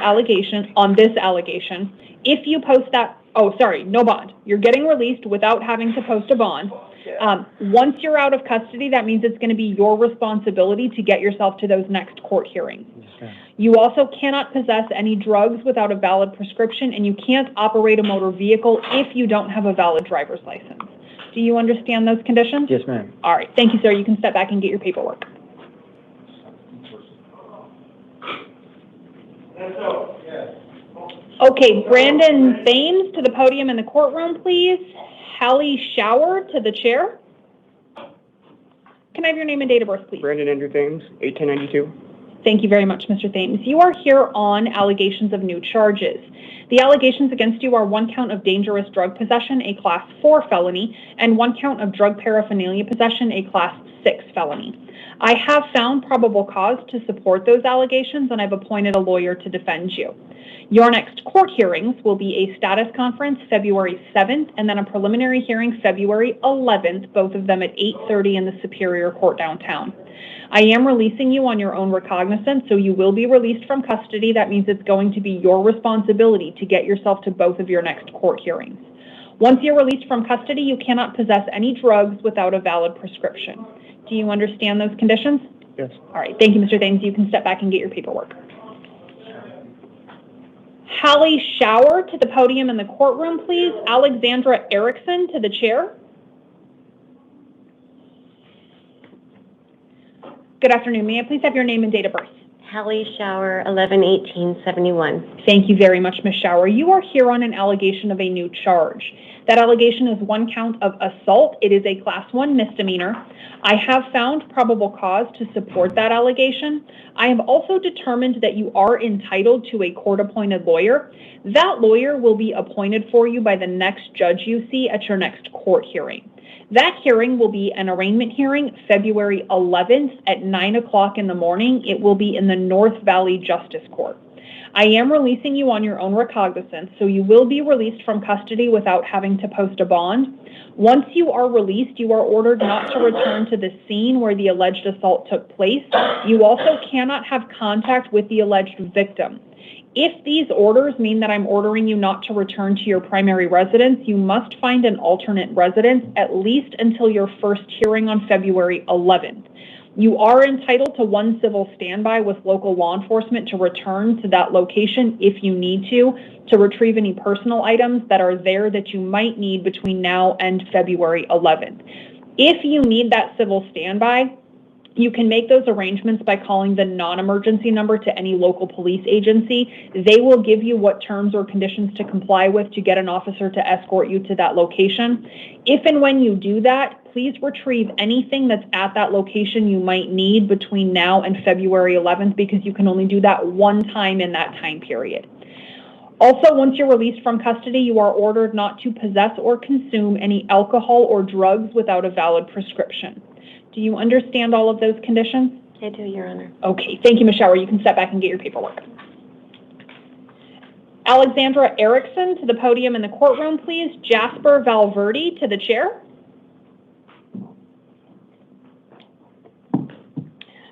allegation. If you post that, no bond. You're getting released without having to post a bond. Once you're out of custody, that means it's going to be your responsibility to get yourself to those next court hearings. You also cannot possess any drugs without a valid prescription, and you can't operate a motor vehicle if you don't have a valid driver's license. Do you understand those conditions? Yes, ma'am. All right. Thank you, sir. You can step back and get your paperwork. Okay, Brandon Thames to the podium in the courtroom, please. Hallie Shower to the chair. Can I have your name and date of birth, please? Brandon Andrew Thames, 1892. Thank you very much, Mr. Thames. You are here on allegations of new charges. The allegations against you are one count of dangerous drug possession, a Class 4 felony, and one count of drug paraphernalia possession, a Class 6 felony. I have found probable cause to support those allegations, and I've appointed a lawyer to defend you. Your next court hearings will be a status conference February 7th and then a preliminary hearing February 11th, both of them at 8:30 in the Superior Court downtown. I am releasing you on your own recognizance, so you will be released from custody. That means it's going to be your responsibility to get yourself to both of your next court hearings. Once you're released from custody, you cannot possess any drugs without a valid prescription. Do you understand those conditions? Yes. All right. Thank you, Mr. Thames. You can step back and get your paperwork. Hallie Shower to the podium in the courtroom, please. Alexandra Erickson to the chair. Good afternoon. May I please have your name and date of birth? Hallie Shower, 11/18/71. Thank you very much, Ms. Shower. You are here on an allegation of a new charge. That allegation is one count of assault. It is a Class 1 misdemeanor. I have found probable cause to support that allegation. I have also determined that you are entitled to a court-appointed lawyer. That lawyer will be appointed for you by the next judge you see at your next court hearing. That hearing will be an arraignment hearing February 11th at 9 o'clock in the morning. It will be in the North Valley Justice Court. I am releasing you on your own recognizance, so you will be released from custody without having to post a bond. Once you are released, you are ordered not to return to the scene where the alleged assault took place. You also cannot have contact with the alleged victim. If these orders mean that I'm ordering you not to return to your primary residence, you must find an alternate residence at least until your first hearing on February 11th. You are entitled to one civil standby with local law enforcement to return to that location if you need to retrieve any personal items that are there that you might need between now and February 11th. If you need that civil standby, you can make those arrangements by calling the non-emergency number to any local police agency. They will give you what terms or conditions to comply with to get an officer to escort you to that location. If and when you do that, please retrieve anything that's at that location you might need between now and February 11th because you can only do that one time in that time period. Also, once you're released from custody, you are ordered not to possess or consume any alcohol or drugs without a valid prescription. Do you understand all of those conditions? I do, Your Honor. Okay, thank you, Ms. Shower. You can step back and get your paperwork. Alexandra Erickson to the podium in the courtroom, please. Jasper Valverde to the chair.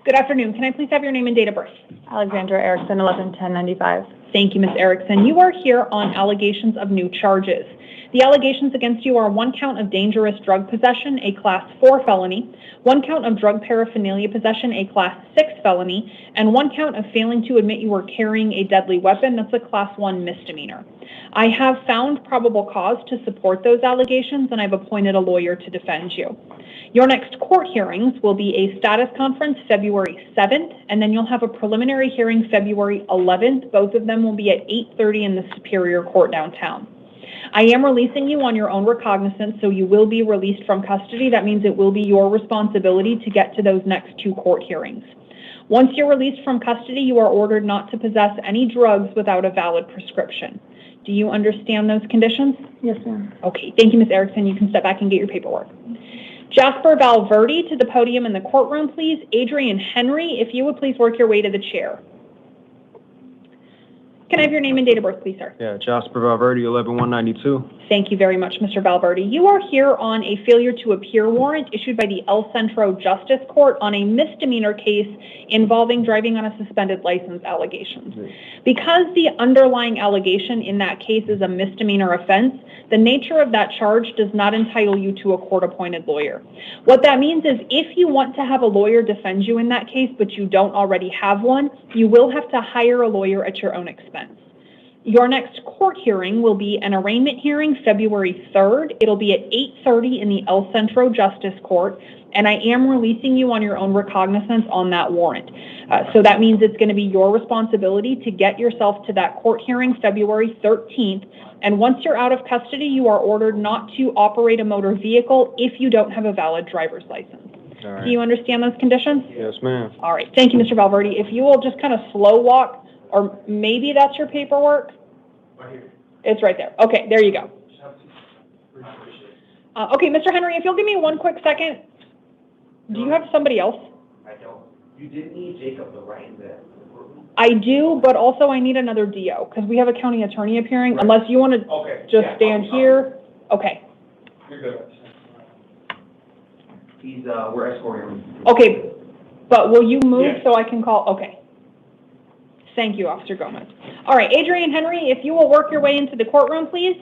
Good afternoon. Can I please have your name and date of birth? Alexandra Erickson, 11/10/95. Thank you, Ms. Erickson. You are here on allegations of new charges. The allegations against you are 1 count of dangerous drug possession, a Class 4 felony, 1 count of drug paraphernalia possession, a Class 6 felony, and 1 count of failing to admit you were carrying a deadly weapon. That's a Class 1 misdemeanor. I have found probable cause to support those allegations, and I've appointed a lawyer to defend you. Your next court hearings will be a status conference February 7th, and then you'll have a preliminary hearing February 11th. Both of them will be at 8:30 in the Superior Court downtown. I am releasing you on your own recognizance, so you will be released from custody. That means it will be your responsibility to get to those next 2 court hearings. Once you're released from custody, you are ordered not to possess any drugs without a valid prescription. Do you understand those conditions? Yes, ma'am. Okay, thank you, Ms. Erickson. You can step back and get your paperwork. Jasper Valverde to the podium in the courtroom, please. Adrian Henry, if you would please work your way to the chair. Can I have your name and date of birth, please, sir? Yeah, Jasper Valverde, 11/1/92. Thank you very much, Mr. Valverde. You are here on a failure to appear warrant issued by the El Centro Justice Court on a misdemeanor case involving driving on a suspended license allegations. Because the underlying allegation in that case is a misdemeanor offense, the nature of that charge does not entitle you to a court-appointed lawyer. What that means is if you want to have a lawyer defend you in that case, but you don't already have one, you will have to hire a lawyer at your own expense. Your next court hearing will be an arraignment hearing February 3rd. It'll be at 8:30 in the El Centro Justice Court, and I am releasing you on your own recognizance on that warrant. So that means it's going to be your responsibility to get yourself to that court hearing February 13th, and once you're out of custody, you are ordered not to operate a motor vehicle if you don't have a valid driver's license. All right. Do you understand those conditions? Yes, ma'am. All right. Thank you, Mr. Valverde. If you will just kind of slow walk, or maybe that's your paperwork. Right here. It's right there. Okay, there you go. Okay, Mr. Henry, if you'll give me one quick second. Do you have somebody else? I don't. You did need Jacob, though, right? In the courtroom? I do, but also I need another DO because we have a county attorney appearing. Right. Unless you want to just stand here. Okay. You're good. He's, we're escorting him. Okay, but will you move Yes. so I can call? Okay. Thank you, Officer Gomez. All right, Adrian Henry, if you will work your way into the courtroom, please.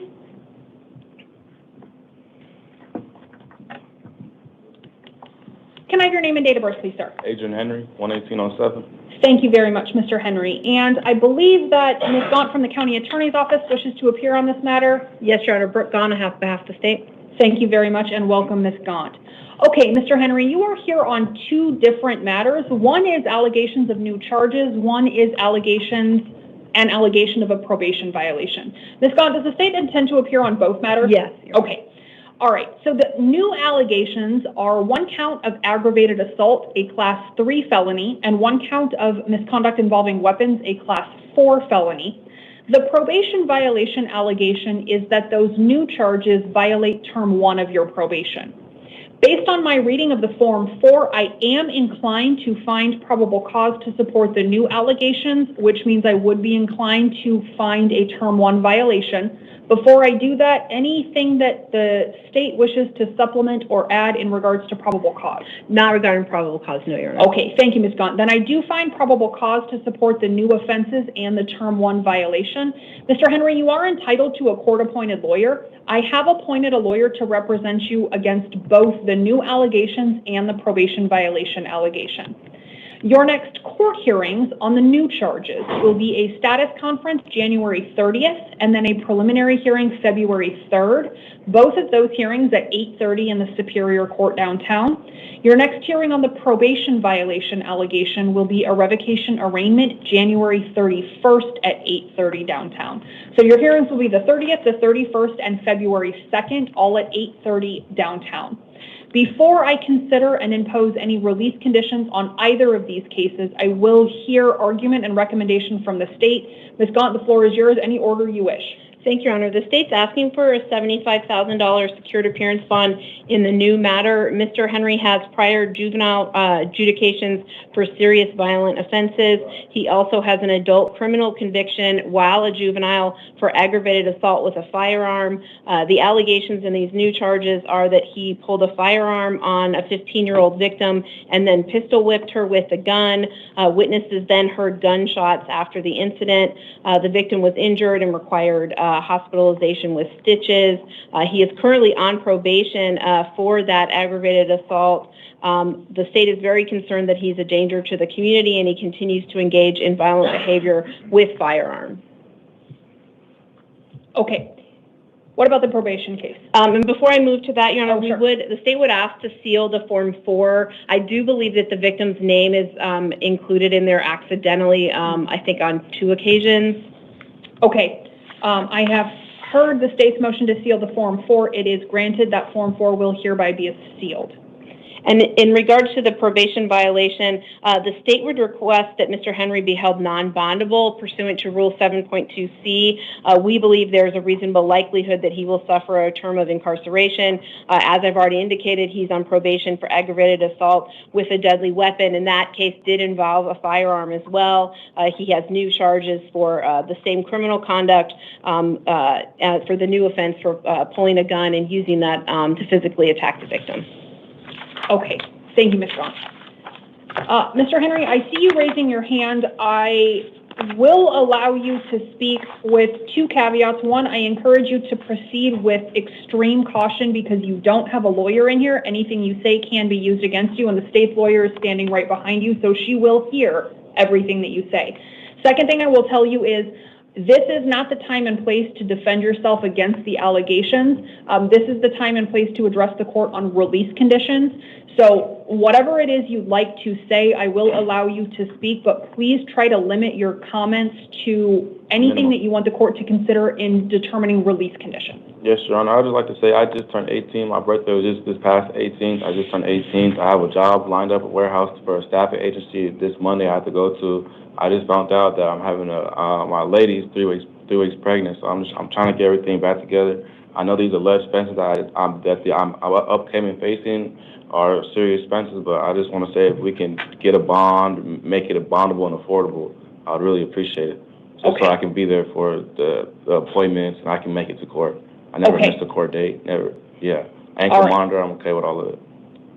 Can I have your name and date of birth, please, sir? Adrian Henry, 11807. Thank you very much, Mr. Henry. And I believe that Ms. Gaunt from the County Attorney's Office wishes to appear on this matter. Yes, Your Honor. Brooke Gaunt on behalf of the state. Thank you very much, and welcome, Ms. Gaunt. Okay, Mr. Henry, you are here on 2 different matters. One is allegations of new charges. One is an allegation of a probation violation. Ms. Gaunt, does the state intend to appear on both matters? Yes. Okay. All right. So the new allegations are 1 count of aggravated assault, a Class 3 felony, and 1 count of misconduct involving weapons, a Class 4 felony. The probation violation allegation is that those new charges violate Term 1 of your probation. Based on my reading of the Form 4, I am inclined to find probable cause to support the new allegations, which means I would be inclined to find a Term 1 violation. Before I do that, anything that the state wishes to supplement or add in regards to probable cause? Not regarding probable cause, no, Your Honor. Okay, thank you, Ms. Gaunt. Then I do find probable cause to support the new offenses and the Term 1 violation. Mr. Henry, you are entitled to a court-appointed lawyer. I have appointed a lawyer to represent you against both the new allegations and the probation violation allegation. Your next court hearings on the new charges will be a status conference January 30th and then a preliminary hearing February 3rd. Both of those hearings at 8:30 in the Superior Court downtown. Your next hearing on the probation violation allegation will be a revocation arraignment January 31st at 8:30 downtown. So your hearings will be the 30th, the 31st, and February 2nd, all at 8:30 downtown. Before I consider and impose any release conditions on either of these cases, I will hear argument and recommendation from the state. Ms. Gaunt, the floor is yours. Any order you wish. Thank you, Your Honor. The state's asking for a $75,000 secured appearance bond in the new matter. Mr. Henry has prior juvenile adjudications for serious violent offenses. He also has an adult criminal conviction while a juvenile for aggravated assault with a firearm. The allegations in these new charges are that he pulled a firearm on a 15-year-old victim and then pistol whipped her with a gun. Witnesses then heard gunshots after the incident. The victim was injured and required hospitalization with stitches. He is currently on probation for that aggravated assault. The state is very concerned that he's a danger to the community and he continues to engage in violent behavior with firearms. Okay. What about the probation case? And before I move to that, Your Honor, sure. the state would ask to seal the Form 4. I do believe that the victim's name is included in there accidentally, I think on 2 occasions. Okay. I have heard the state's motion to seal the Form 4. It is granted that Form 4 will hereby be sealed. And in regards to the probation violation, the state would request that Mr. Henry be held non-bondable pursuant to Rule 7.2C. We believe there's a reasonable likelihood that he will suffer a term of incarceration. As I've already indicated, he's on probation for aggravated assault with a deadly weapon, and that case did involve a firearm as well. He has new charges for the same criminal conduct for the new offense for pulling a gun and using that to physically attack the victim. Okay, thank you, Ms. Gaunt. Mr. Henry, I see you raising your hand. I will allow you to speak with 2 caveats. One, I encourage you to proceed with extreme caution because you don't have a lawyer in here. Anything you say can be used against you, and the state's lawyer is standing right behind you, so she will hear everything that you say. Second thing I will tell you is this is not the time and place to defend yourself against the allegations. This is the time and place to address the court on release conditions. So whatever it is you'd like to say, I will allow you to speak, but please try to limit your comments to anything that you want the court to consider in determining release conditions. Yes, Your Honor. I would just like to say I just turned 18. My birthday was just this past 18th. I just turned 18th. I have a job lined up at a warehouse for a staffing agency this Monday I have to go to. I just found out that I'm having my lady's 3 weeks pregnant, so I'm trying to get everything back together. I know these alleged offenses that I'm upcoming facing are serious expenses, but I just want to say if we can get a bond, make it bondable and affordable, I'd really appreciate it. Just so I can be there for the appointments and I can make it to court. I never missed a court date, never. Yeah, ankle monitor, I'm okay with all of it.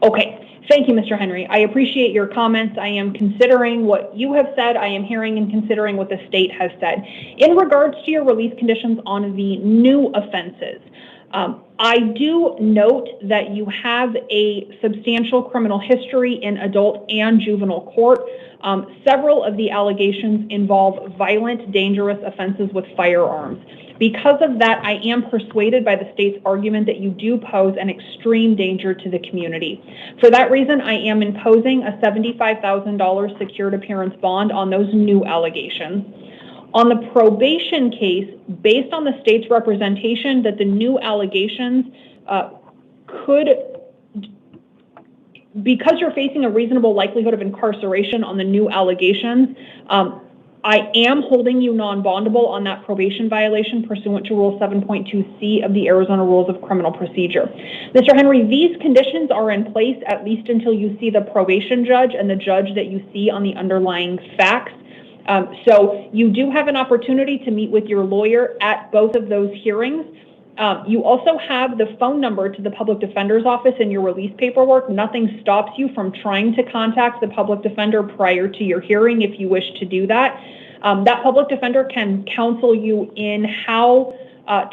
Okay. Thank you, Mr. Henry. I appreciate your comments. I am considering what you have said. I am hearing and considering what the state has said. In regards to your release conditions on the new offenses, I do note that you have a substantial criminal history in adult and juvenile court. Several of the allegations involve violent, dangerous offenses with firearms. Because of that, I am persuaded by the state's argument that you do pose an extreme danger to the community. For that reason, I am imposing a $75,000 secured appearance bond on those new allegations. On the probation case, based on the state's representation that the new allegations because you're facing a reasonable likelihood of incarceration on the new allegations, I am holding you non-bondable on that probation violation pursuant to Rule 7.2C of the Arizona Rules of Criminal Procedure. Mr. Henry, these conditions are in place at least until you see the probation judge and the judge that you see on the underlying facts. So you do have an opportunity to meet with your lawyer at both of those hearings. You also have the phone number to the public defender's office in your release paperwork. Nothing stops you from trying to contact the public defender prior to your hearing if you wish to do that. That public defender can counsel you in how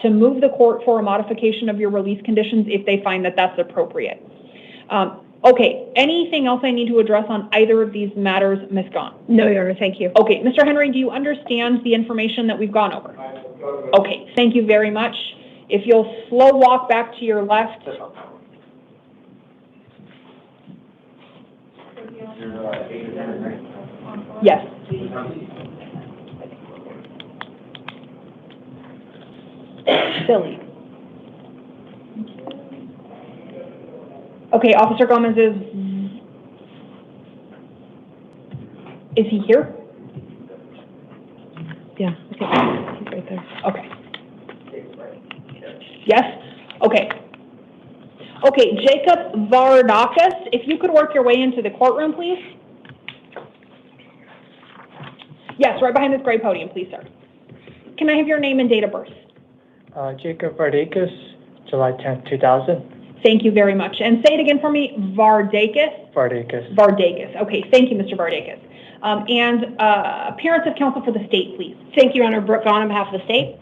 to move the court for a modification of your release conditions if they find that that's appropriate. Okay, anything else I need to address on either of these matters, Ms. Gaunt? No, Your Honor, thank you. Okay, Mr. Henry, do you understand the information that we've gone over? Okay, thank you very much. If you'll slow walk back to your left. Yes. Silly. Okay, Officer Gomez is he here? Yeah, okay, he's right there. Okay. Yes? Okay. Okay, Jacob Vardakis, if you could work your way into the courtroom, please. Yes, right behind this gray podium, please, sir. Can I have your name and date of birth? Jacob Vardakis, July 10th, 2000. Thank you very much. And say it again for me, Vardakis? Vardakis. Vardakis. Okay, thank you, Mr. Vardakis. Appearance of counsel for the state, please. Thank you, Your Honor. Brooke Gaunt on behalf of the state.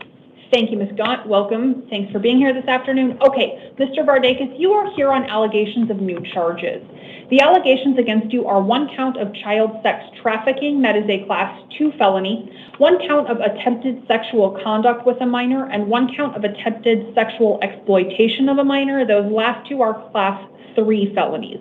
Thank you, Ms. Gaunt. Welcome. Thanks for being here this afternoon. Okay, Mr. Vardakis, you are here on allegations of new charges. The allegations against you are 1 count of child sex trafficking, that is a Class 2 felony, 1 count of attempted sexual conduct with a minor, and 1 count of attempted sexual exploitation of a minor. Those last 2 are Class 3 felonies.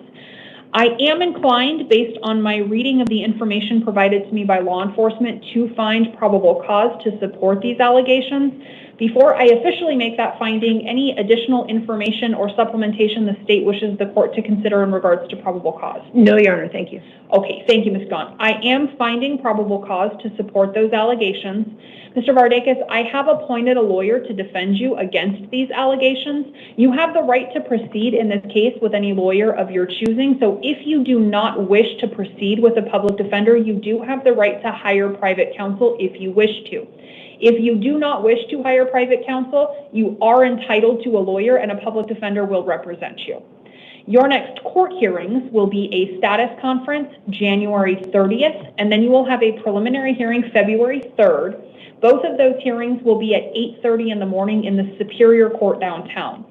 I am inclined, based on my reading of the information provided to me by law enforcement, to find probable cause to support these allegations. Before I officially make that finding, any additional information or supplementation the state wishes the court to consider in regards to probable cause? No, Your Honor, thank you. Okay, thank you, Ms. Gaunt. I am finding probable cause to support those allegations. Mr. Vardakis, I have appointed a lawyer to defend you against these allegations. You have the right to proceed in this case with any lawyer of your choosing, so if you do not wish to proceed with a public defender, you do have the right to hire private counsel if you wish to. If you do not wish to hire private counsel, you are entitled to a lawyer and a public defender will represent you. Your next court hearings will be a status conference January 30th, and then you will have a preliminary hearing February 3rd. Both of those hearings will be at 8:30 in the morning in the Superior Court downtown.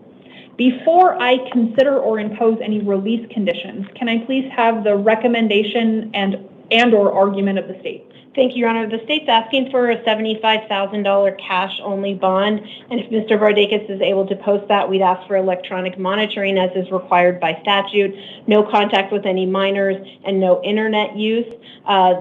Before I consider or impose any release conditions, can I please have the recommendation and or argument of the state? Thank you, Your Honor. The state's asking for a $75,000 cash-only bond, and if Mr. Vardakis is able to post that, we'd ask for electronic monitoring as is required by statute, no contact with any minors, and no internet use.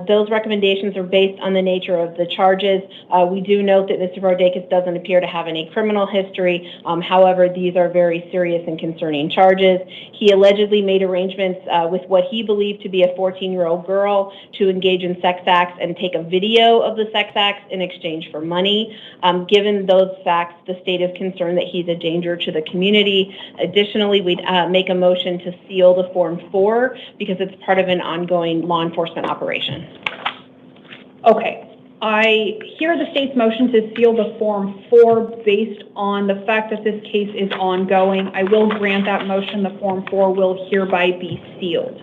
Those recommendations are based on the nature of the charges. We do note that Mr. Vardakis doesn't appear to have any criminal history. However, these are very serious and concerning charges. He allegedly made arrangements with what he believed to be a 14-year-old girl to engage in sex acts and take a video of the sex acts in exchange for money. Given those facts, the state is concerned that he's a danger to the community. Additionally, we'd make a motion to seal the Form 4 because it's part of an ongoing law enforcement operation. Okay. I hear the state's motion to seal the Form 4 based on the fact that this case is ongoing. I will grant that motion. The Form 4 will hereby be sealed.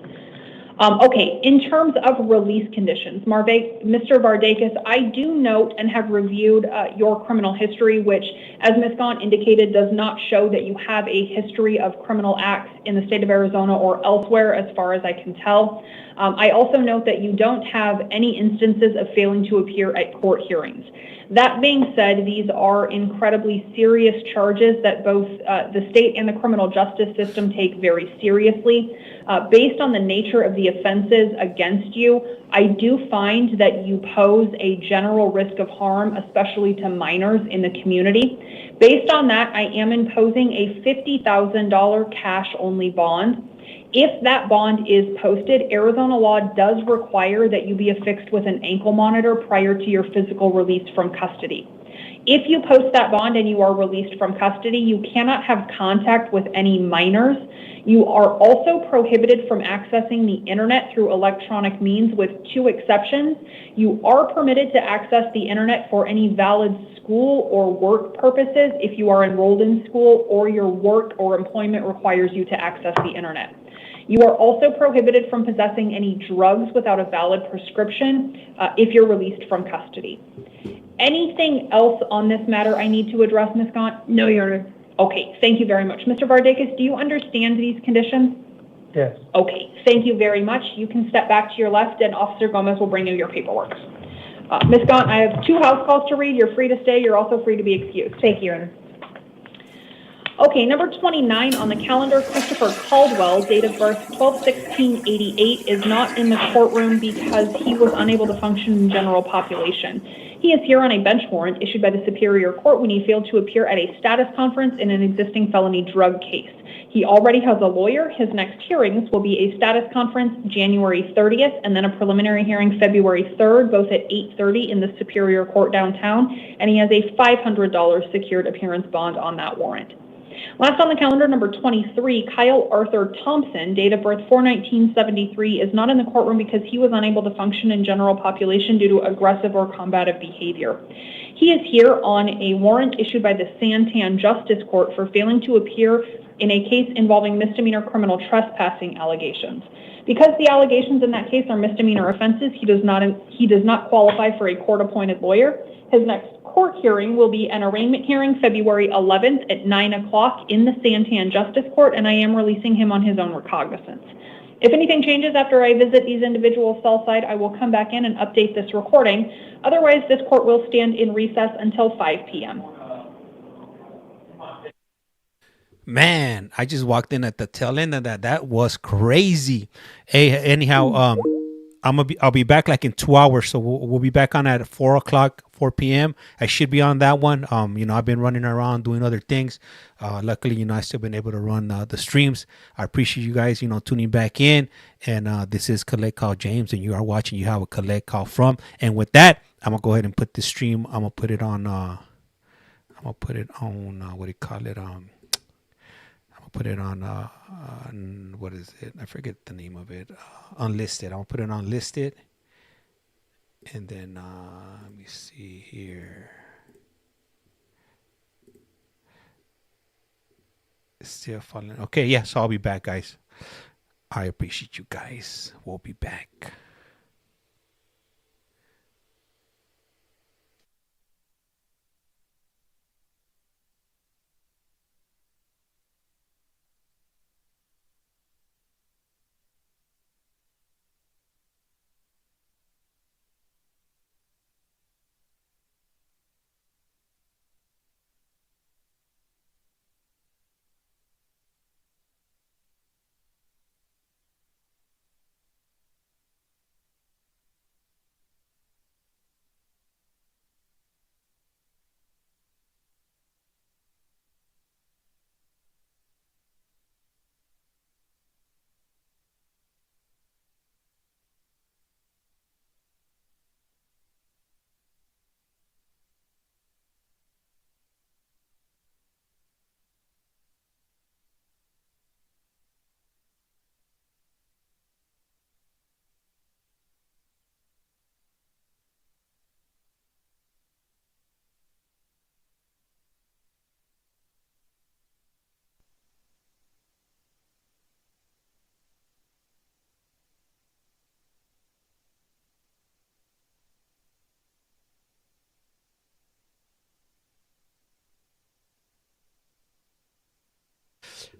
Okay, in terms of release conditions, Mr. Vardakis, I do note and have reviewed your criminal history, which, as Ms. Gaunt indicated, does not show that you have a history of criminal acts in the state of Arizona or elsewhere, as far as I can tell. I also note that you don't have any instances of failing to appear at court hearings. That being said, these are incredibly serious charges that both the state and the criminal justice system take very seriously. Based on the nature of the offenses against you, I do find that you pose a general risk of harm, especially to minors in the community. Based on that, I am imposing a $50,000 cash-only bond. If that bond is posted, Arizona law does require that you be affixed with an ankle monitor prior to your physical release from custody. If you post that bond and you are released from custody, you cannot have contact with any minors. You are also prohibited from accessing the internet through electronic means with 2 exceptions. You are permitted to access the internet for any valid school or work purposes if you are enrolled in school or your work or employment requires you to access the internet. You are also prohibited from possessing any drugs without a valid prescription if you're released from custody. Anything else on this matter I need to address, Ms. Gaunt? No, Your Honor. Okay, thank you very much. Mr. Vardakis, do you understand these conditions? Yes. Okay, thank you very much. You can step back to your left and Officer Gomez will bring you your paperwork. Ms. Gaunt, I have 2 house calls to read. You're free to stay. You're also free to be excused. Thank you, Your Honor. Okay, number 29 on the calendar, Christopher Caldwell, date of birth 12/16/88, is not in the courtroom because he was unable to function in general population. He is here on a bench warrant issued by the Superior Court when he failed to appear at a status conference in an existing felony drug case. He already has a lawyer. His next hearings will be a status conference January 30th and then a preliminary hearing February 3rd, both at 8:30 in the Superior Court downtown, and he has a $500 secured appearance bond on that warrant. Last on the calendar, number 23, Kyle Arthur Thompson, date of birth 4/19/73, is not in the courtroom because he was unable to function in general population due to aggressive or combative behavior. He is here on a warrant issued by the Santan Justice Court for failing to appear in a case involving misdemeanor criminal trespassing allegations. Because the allegations in that case are misdemeanor offenses, he does not qualify for a court-appointed lawyer. His next court hearing will be an arraignment hearing February 11th at 9 o'clock in the Santan Justice Court, and I am releasing him on his own recognizance. If anything changes after I visit these individuals cell side, I will come back in and update this recording. Otherwise, this court will stand in recess until 5 p.m. Man, I just walked in at the tail end of that. That was crazy. Hey, anyhow, I'll be back like in 2 hours, so we'll be back on at 4 p.m. I should be on that one. I've been running around doing other things. Luckily, I still been able to run the streams. I appreciate you guys, tuning back in. And this is Collect Call James, and you are watching. You have a Collect Call From. And with that, I'm gonna go ahead and put this stream. I'm gonna put it on. What do you call it? Put it on what is it? I forget the name of it. Unlisted. I'll put it on listed. And then let me see here. It's still falling. Okay, yeah, so I'll be back, guys. I appreciate you guys. We'll be back.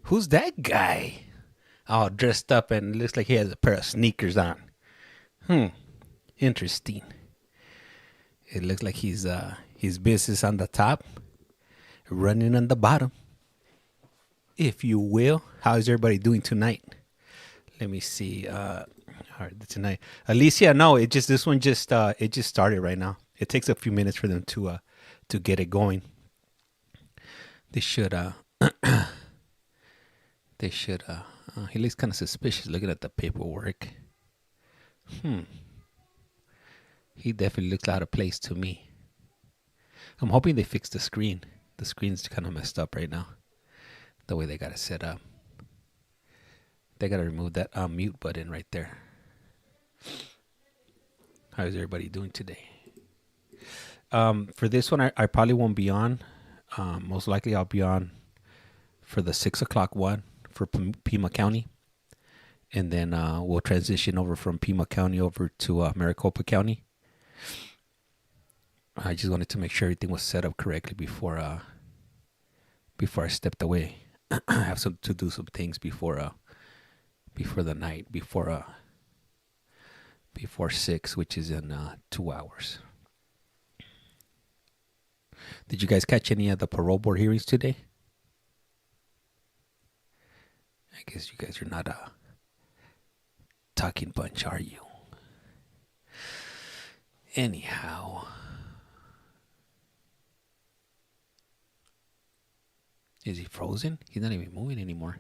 Who's that guy? All dressed up and looks like he has a pair of sneakers on. Interesting. It looks like he's his business on the top, running on the bottom, if you will. How is everybody doing tonight? Let me see. All right, tonight, Alicia. No, this one just started right now. It takes a few minutes for them to get it going. They should he looks kind of suspicious looking at the paperwork. He definitely looks out of place to me. I'm hoping they fix the screen. The screen's kind of messed up right now. The way they got it set up. They got to remove that mute button right there. How is everybody doing today? For this one, I probably won't be on. Most likely I'll be on for the 6 o'clock one for Pima County. And then we'll transition over from Pima County over to Maricopa County. I just wanted to make sure everything was set up correctly before I stepped away. I have to do some things before the night, before 6, which is in 2 hours. Did you guys catch any of the parole board hearings today? I guess you guys are not a talking bunch, are you? Anyhow. Is he frozen? He's not even moving anymore.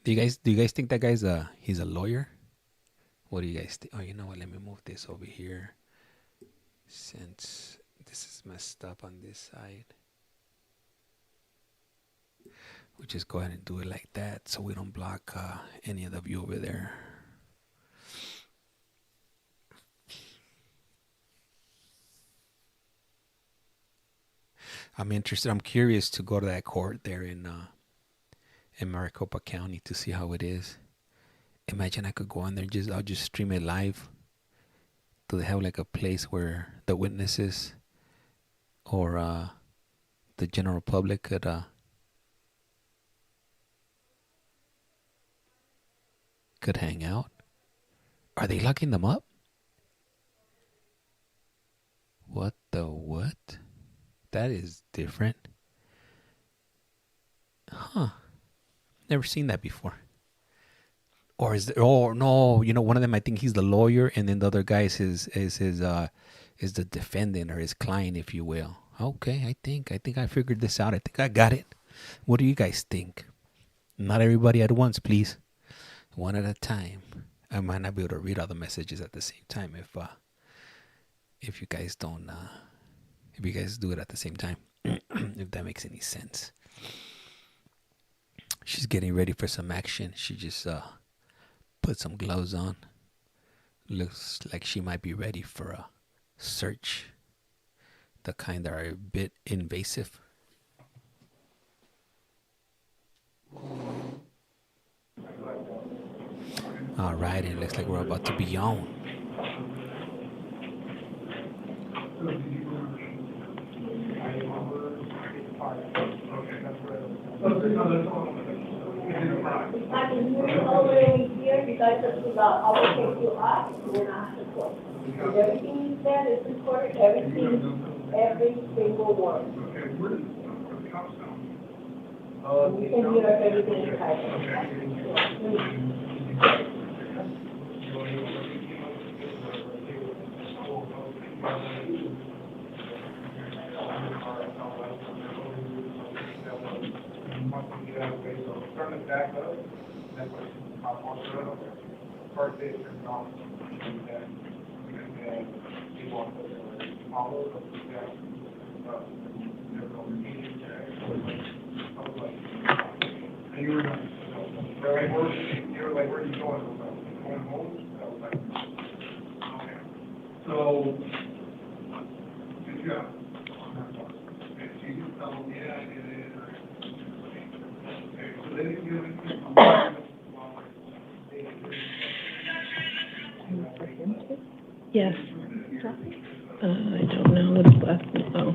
Do you guys think that guy's he's a lawyer? What do you guys think? Oh, you know what? Let me move this over here, since this is messed up on this side. We'll just go ahead and do it like that, so we don't block any of the view over there. I'm interested. I'm curious to go to that court there in Maricopa County to see how it is. Imagine I could go on there and I'll just stream it live. Do they have like a place where the witnesses or the general public could hang out? Are they locking them up? What the what? That is different. Huh. Never seen that before. Or is there, oh no, you know, one of them, I think he's the lawyer, and then the other guy is the defendant or his client, if you will. Okay, I think I figured this out. I think I got it. What do you guys think? Not everybody at once, please. One at a time. I might not be able to read all the messages at the same time if you guys don't if you guys do it at the same time. If that makes any sense. She's getting ready for some action. She just put some gloves on. Looks like she might be ready for a search. The kind that are a bit invasive. All right, it looks like we're about to be on. I can hear you all the way here because of the I'll take you up and then ask the question. Because everything you said is recorded, every single word. You can hear everything you type. Turn it back up, then I'll also first day turn off, and then you want to follow the and you were like, where are you going? Going home? I was like, okay. So, good job. And she just told me, yeah, I did it. Yes. I don't know what's left. Oh.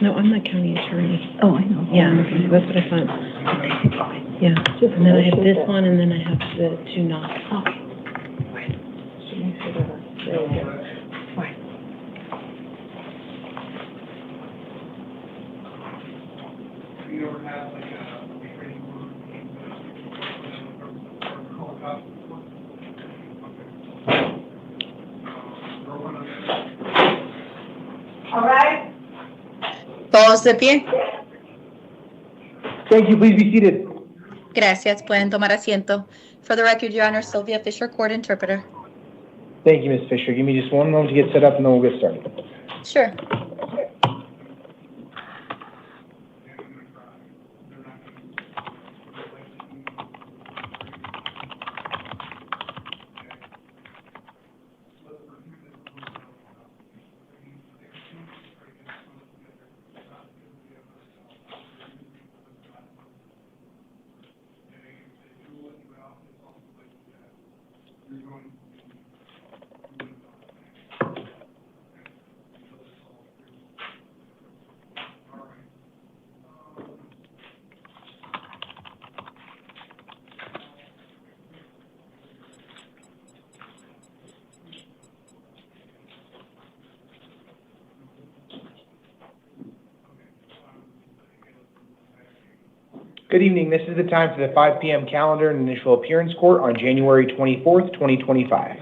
No, I'm the county attorney. Oh, I know. Yeah, that's what I thought. Yeah. And then I have this one, and then I have the two knots. Okay. All right. Todos de pie. Thank you. Please be seated. Gracias. Pueden tomar asiento. For the record, Your Honor, Sylvia Fisher, court interpreter. Thank you, Ms. Fisher. Give me just one moment to get set up, and then we'll get started. Sure. Good evening. This is the time for the 5 p.m. calendar and initial appearance court on January 24th, 2025.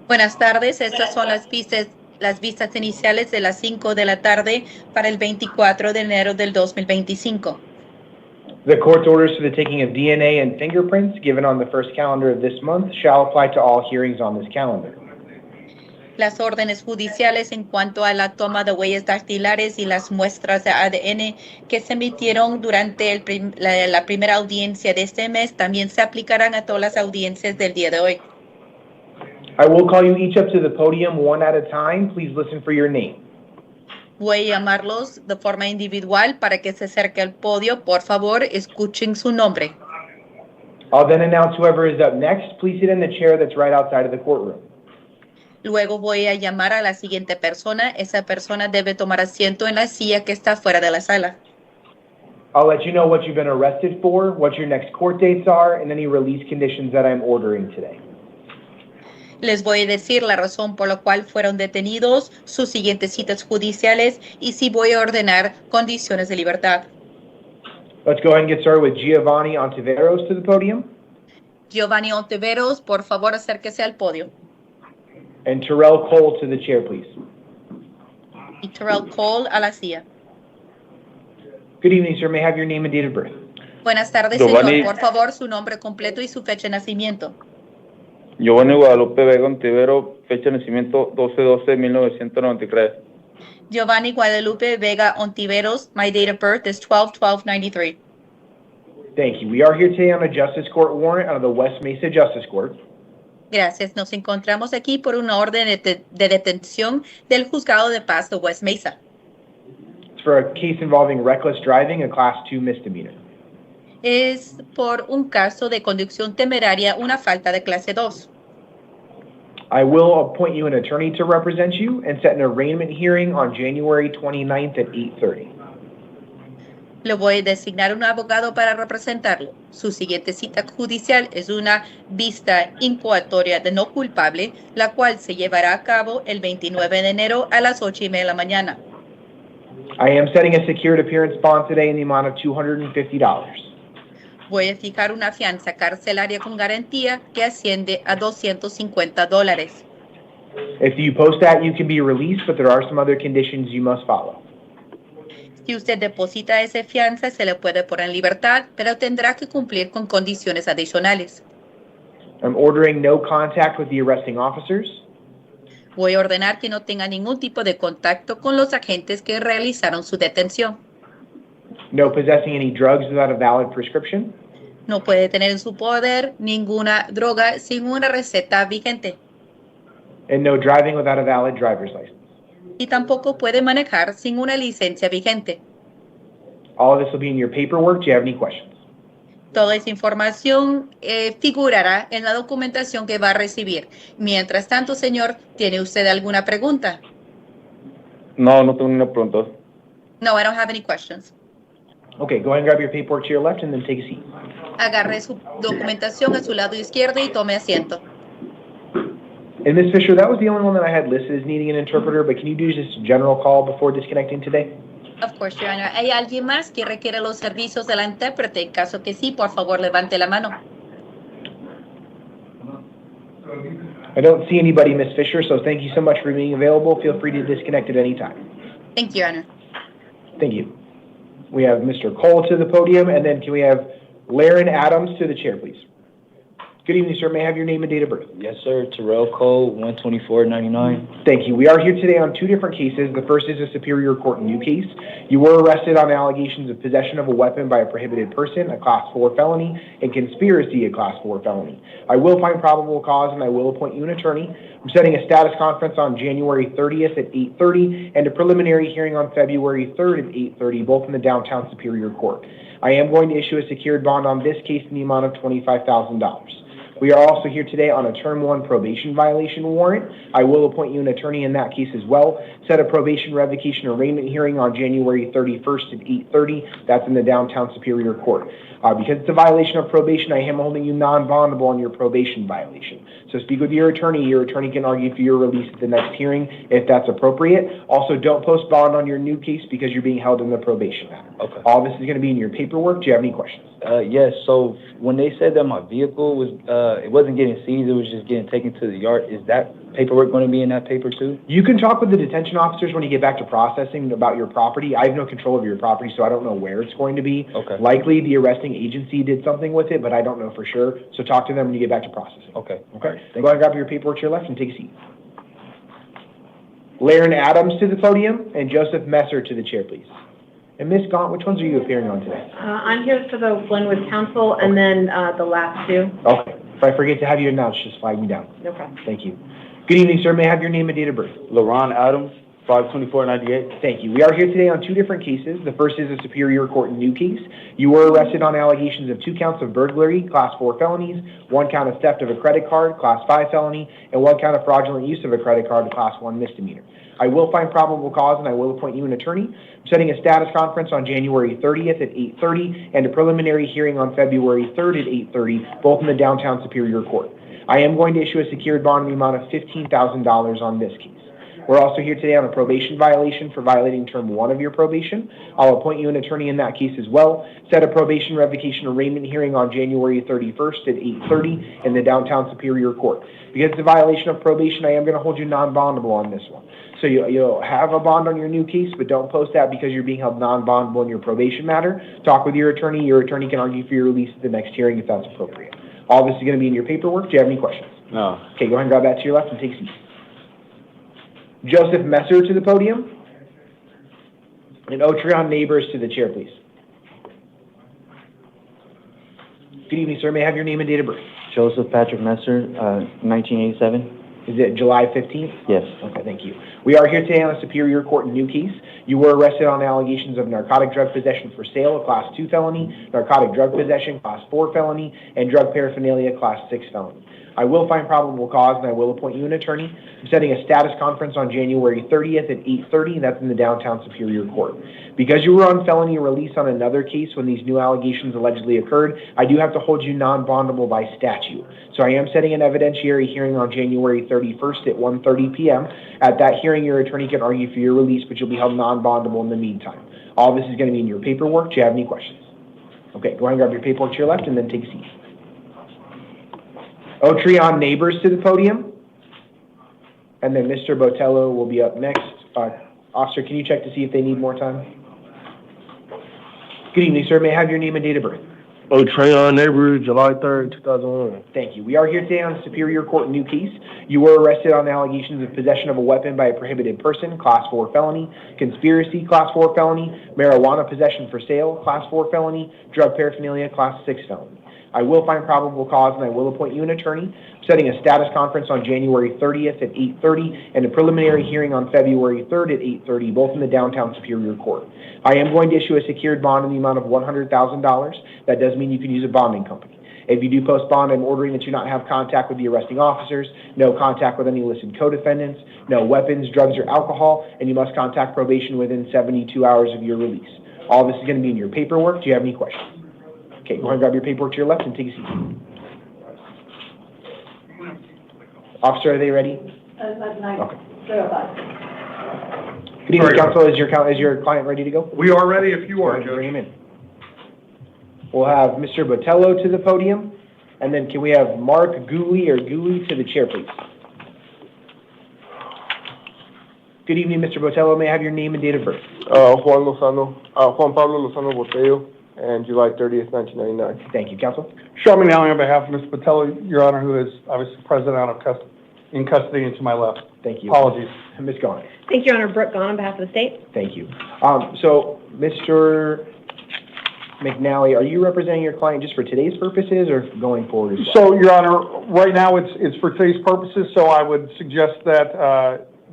Buenas tardes. Estas son las vistas las vistas iniciales de las 5 de la tarde para el 24 de enero del 2025. The court's orders for the taking of DNA and fingerprints given on the first calendar of this month shall apply to all hearings on this calendar. Las órdenes judiciales en cuanto a la toma de huellas dactilares y las muestras de ADN que se emitieron durante la primera audiencia de este mes también se aplicarán a todas las audiencias del día de hoy. I will call you each up to the podium one at a time. Please listen for your name. Voy a llamarlos de forma individual para que se acerque al podio. Por favor, escuchen su nombre. I'll then announce whoever is up next. Please sit in the chair that's right outside of the courtroom. Luego voy a llamar a la siguiente persona. Esa persona debe tomar asiento en la silla que está fuera de la sala. I'll let you know what you've been arrested for, what your next court dates are, and any release conditions that I'm ordering today. Les voy a decir la razón por la cual fueron detenidos, sus siguientes citas judiciales y si voy a ordenar condiciones de libertad. Let's go ahead and get started with Giovanni Ontiveros to the podium. Giovanni Ontiveros, por favor, acérquese al podio. And Terrell Cole to the chair, please. Y Terrell Cole a la silla. Good evening, sir. May I have your name and date of birth? Buenas tardes, Giovanni. señor. Por favor, su nombre completo y su fecha de nacimiento. Giovanni Guadalupe Vega Ontivero, fecha de nacimiento 12/12/1993. Giovanni Guadalupe Vega Ontiveros. My date of birth is 12/12/93. Thank you. We are here today on a Justice Court warrant out of the West Mesa Justice Court. Gracias. Nos encontramos aquí por una orden de detención del juzgado de paz de West Mesa. It's for a case involving reckless driving, a Class 2 misdemeanor. Es por un caso de conducción temeraria, una falta de clase 2. I will appoint you an attorney to represent you and set an arraignment hearing on January 29th at 8:30. Le voy a designar un abogado para representarlo. Su siguiente cita judicial es una vista incoatoria de no culpable, la cual se llevará a cabo el 29 de enero a las 8:30 de la mañana. I am setting a secured appearance bond today in the amount of $250. Voy a fijar una fianza carcelaria con garantía que asciende a $250. If you post that, you can be released, but there are some other conditions you must follow. Si usted deposita esa fianza, se le puede poner en libertad, pero tendrá que cumplir con condiciones adicionales. I'm ordering no contact with the arresting officers. Voy a ordenar que no tenga ningún tipo de contacto con los agentes que realizaron su detención. No possessing any drugs without a valid prescription. No puede tener en su poder ninguna droga sin una receta vigente. And no driving without a valid driver's license. Y tampoco puede manejar sin una licencia vigente. All of this will be in your paperwork. Do you have any questions? Toda esa información figurará en la documentación que va a recibir. Mientras tanto, señor, ¿tiene usted alguna pregunta? No, no tengo ninguna pregunta. No, I don't have any questions. Okay, go ahead and grab your paperwork to your left and then take a seat. Agarre su documentación a su lado izquierdo y tome asiento. And Ms. Fisher, that was the only one that I had listed as needing an interpreter, but can you do just a general call before disconnecting today? Of course, Your Honor. ¿Hay alguien más que requiere los servicios de la intérprete? En caso que sí, por favor, levante la mano. I don't see anybody, Ms. Fisher, so thank you so much for being available. Feel free to disconnect at any time. Thank you, Your Honor. Thank you. We have Mr. Cole to the podium, and then can we have Laren Adams to the chair, please? Good evening, sir. May I have your name and date of birth? Yes, sir. Terrell Cole, 12499. Thank you. We are here today on two different cases. The first is a Superior Court new case. You were arrested on allegations of possession of a weapon by a prohibited person, a Class 4 felony, and conspiracy, a Class 4 felony. I will find probable cause, and I will appoint you an attorney. I'm setting a status conference on January 30th at 8:30 and a preliminary hearing on February 3rd at 8:30, both in the downtown Superior Court. I am going to issue a secured bond on this case in the amount of $25,000. We are also here today on a Term 1 probation violation warrant. I will appoint you an attorney in that case as well. Set a probation revocation arraignment hearing on January 31st at 8:30. That's in the downtown Superior Court. Because it's a violation of probation, I am holding you non-bondable on your probation violation. So speak with your attorney. Your attorney can argue for your release at the next hearing if that's appropriate. Also, don't post bond on your new case because you're being held in the probation matter. Okay. All this is going to be in your paperwork. Do you have any questions? Yes, so when they said that my vehicle was it wasn't getting seized, it was just getting taken to the yard. Is that paperwork going to be in that paper too? You can talk with the detention officers when you get back to processing about your property. I have no control of your property, so I don't know where it's going to be. Okay. Likely the arresting agency did something with it, but I don't know for sure. So talk to them when you get back to processing. Okay. Okay. Then go ahead and grab your paperwork to your left and take a seat. Laren Adams to the podium and Joseph Messer to the chair, please. And Ms. Gaunt, which ones are you appearing on today? I'm here for the one with council and then the last two. Okay. If I forget to have you announce, just flag me down. No problem. Thank you. Good evening, sir. May I have your name and date of birth? LaRon Adams, 52498. Thank you. We are here today on two different cases. The first is a Superior Court new case. You were arrested on allegations of 2 counts of burglary, Class 4 felonies, 1 count of theft of a credit card, Class 5 felony, and 1 count of fraudulent use of a credit card, Class 1 misdemeanor. I will find probable cause and I will appoint you an attorney. I'm setting a status conference on January 30th at 8:30 and a preliminary hearing on February 3rd at 8:30, both in the downtown Superior Court. I am going to issue a secured bond in the amount of $15,000 on this case. We're also here today on a probation violation for violating term 1 of your probation. I'll appoint you an attorney in that case as well. Set a probation revocation arraignment hearing on January 31st at 8:30 in the downtown Superior Court. Because it's a violation of probation, I am going to hold you non-bondable on this one. So you'll have a bond on your new case, but don't post that because you're being held non-bondable in your probation matter. Talk with your attorney. Your attorney can argue for your release at the next hearing if that's appropriate. All this is going to be in your paperwork. Do you have any questions? No. Okay, go ahead and grab that to your left and take a seat. Joseph Messer to the podium. And Otreon Neighbors to the chair, please. Good evening, sir. May I have your name and date of birth? Joseph Patrick Messer, 1987. Is it July 15th? Yes. Okay, thank you. We are here today on a Superior Court new case. You were arrested on allegations of narcotic drug possession for sale, a Class 2 felony, narcotic drug possession, Class 4 felony, and drug paraphernalia, Class 6 felony. I will find probable cause and I will appoint you an attorney. I'm setting a status conference on January 30th at 8:30, and that's in the downtown Superior Court. Because you were on felony release on another case when these new allegations allegedly occurred, I do have to hold you non-bondable by statute. So I am setting an evidentiary hearing on January 31st at 1:30 p.m. At that hearing, your attorney can argue for your release, but you'll be held non-bondable in the meantime. All this is going to be in your paperwork. Do you have any questions? Okay, go ahead and grab your paperwork to your left and then take a seat. Otreon Neighbors to the podium. And then Mr. Botello will be up next. Officer, can you check to see if they need more time? Good evening, sir. May I have your name and date of birth? Otreon Neighbors, July 3rd, 2001. Thank you. We are here today on a Superior Court new case. You were arrested on allegations of possession of a weapon by a prohibited person, Class 4 felony, conspiracy, Class 4 felony, marijuana possession for sale, Class 4 felony, drug paraphernalia, Class 6 felony. I will find probable cause and I will appoint you an attorney. I'm setting a status conference on January 30th at 8:30 and a preliminary hearing on February 3rd at 8:30, both in the downtown Superior Court. I am going to issue a secured bond in the amount of $100,000. That does mean you can use a bonding company. If you do post bond, I'm ordering that you not have contact with the arresting officers, no contact with any listed co-defendants, no weapons, drugs, or alcohol, and you must contact probation within 72 hours of your release. All this is going to be in your paperwork. Do you have any questions? Okay, go ahead and grab your paperwork to your left and take a seat. Officer, are they ready? Okay. Good evening, counsel. Is your client ready to go? We are ready if you are, Judge. Bring him in. We'll have Mr. Botello to the podium, and then can we have Mark Gooley to the chair, please? Good evening, Mr. Botello. May I have your name and date of birth? Juan Pablo Lozano Botello, and July 30th, 1999. Thank you, counsel. Sean McNally on behalf of Mr. Botello, Your Honor, who is obviously present out of in custody and to my left. Thank you. Apologies. Ms. Gahn. Thank you, Your Honor. Brooke Gahn on behalf of the state. Thank you. So, Mr. McNally, are you representing your client just for today's purposes or going forward as well? So, Your Honor, right now it's for today's purposes, so I would suggest that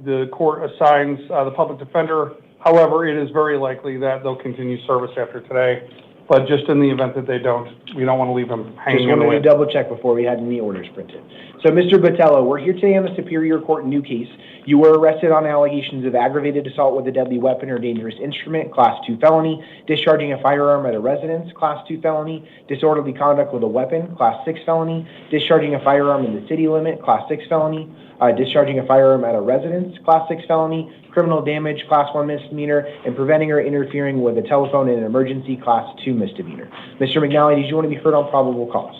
the court assigns the public defender. However, it is very likely that they'll continue service after today. But just in the event that they don't, we don't want to leave them hanging. Just wanted to double check before we had any orders printed. So, Mr. Botello, we're here today on the Superior Court new case. You were arrested on allegations of aggravated assault with a deadly weapon or dangerous instrument, Class 2 felony, discharging a firearm at a residence, Class 2 felony, disorderly conduct with a weapon, Class 6 felony, discharging a firearm in the city limit, Class 6 felony, discharging a firearm at a residence, Class 6 felony, criminal damage, Class 1 misdemeanor, and preventing or interfering with a telephone in an emergency, Class 2 misdemeanor. Mr. McNally, did you want to be heard on probable cause?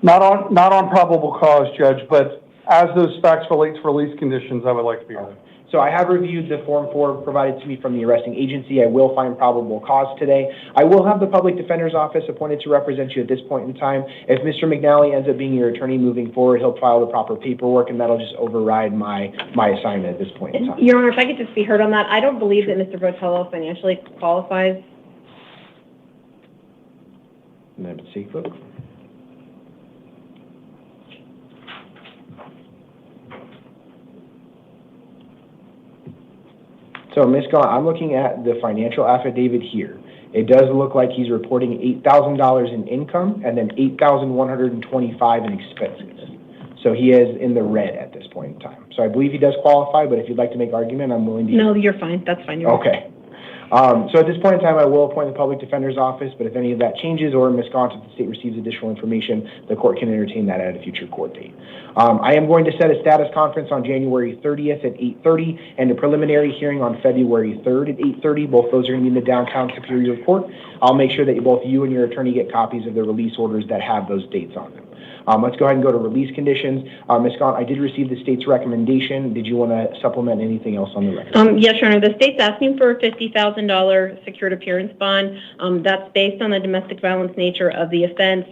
Not on probable cause, Judge, but as those facts relate to release conditions, I would like to be heard. So I have reviewed the Form 4 provided to me from the arresting agency. I will find probable cause today. I will have the Public Defender's Office appointed to represent you at this point in time. If Mr. McNally ends up being your attorney moving forward, he'll file the proper paperwork, and that'll just override my assignment at this point in time. Your Honor, if I could just be heard on that, I don't believe that Mr. Botello financially qualifies. Let's see, folks. So, Ms. Gaunt, I'm looking at the financial affidavit here. It does look like he's reporting $8,000 in income and then $8,125 in expenses. So he is in the red at this point in time. So I believe he does qualify, but if you'd like to make argument, I'm willing to. No, you're fine. That's fine. You're okay. So at this point in time, I will appoint the Public Defender's Office, but if any of that changes or Ms. Gaunt, if the state receives additional information, the court can entertain that at a future court date. I am going to set a status conference on January 30th at 8:30 and a preliminary hearing on February 3rd at 8:30. Both those are going to be in the downtown Superior Court. I'll make sure that both you and your attorney get copies of the release orders that have those dates on them. Let's go ahead and go to release conditions. Ms. Gaunt, I did receive the state's recommendation. Did you want to supplement anything else on the record? Yes, Your Honor. The state's asking for a $50,000 secured appearance bond. That's based on the domestic violence nature of the offense.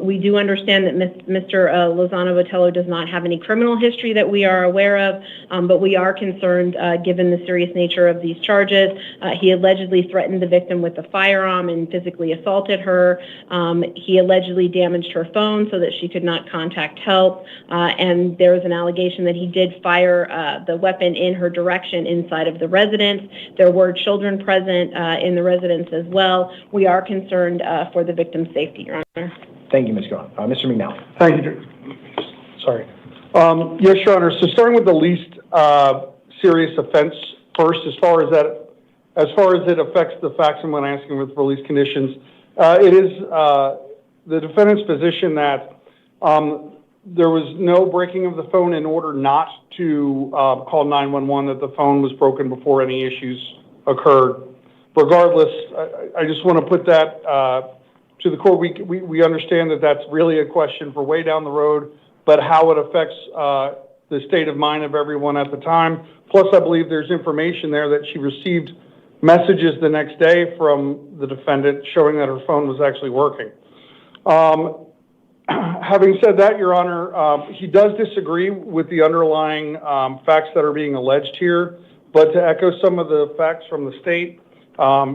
We do understand that Mr. Lozano Botello does not have any criminal history that we are aware of, but we are concerned given the serious nature of these charges. He allegedly threatened the victim with a firearm and physically assaulted her. He allegedly damaged her phone so that she could not contact help, and there was an allegation that he did fire the weapon in her direction inside of the residence. There were children present in the residence as well. We are concerned for the victim's safety, Your Honor. Thank you, Ms. Gaunt. Mr. McNally. Thank you. Sorry. Yes, Your Honor. So starting with the least serious offense first, as far as it affects the facts and when asking with release conditions, it is the defendant's position that there was no breaking of the phone in order not to call 911, that the phone was broken before any issues occurred. Regardless, I just want to put that to the court. We understand that that's really a question for way down the road, but how it affects the state of mind of everyone at the time. Plus, I believe there's information there that she received messages the next day from the defendant showing that her phone was actually working. Having said that, Your Honor, he does disagree with the underlying facts that are being alleged here, but to echo some of the facts from the state,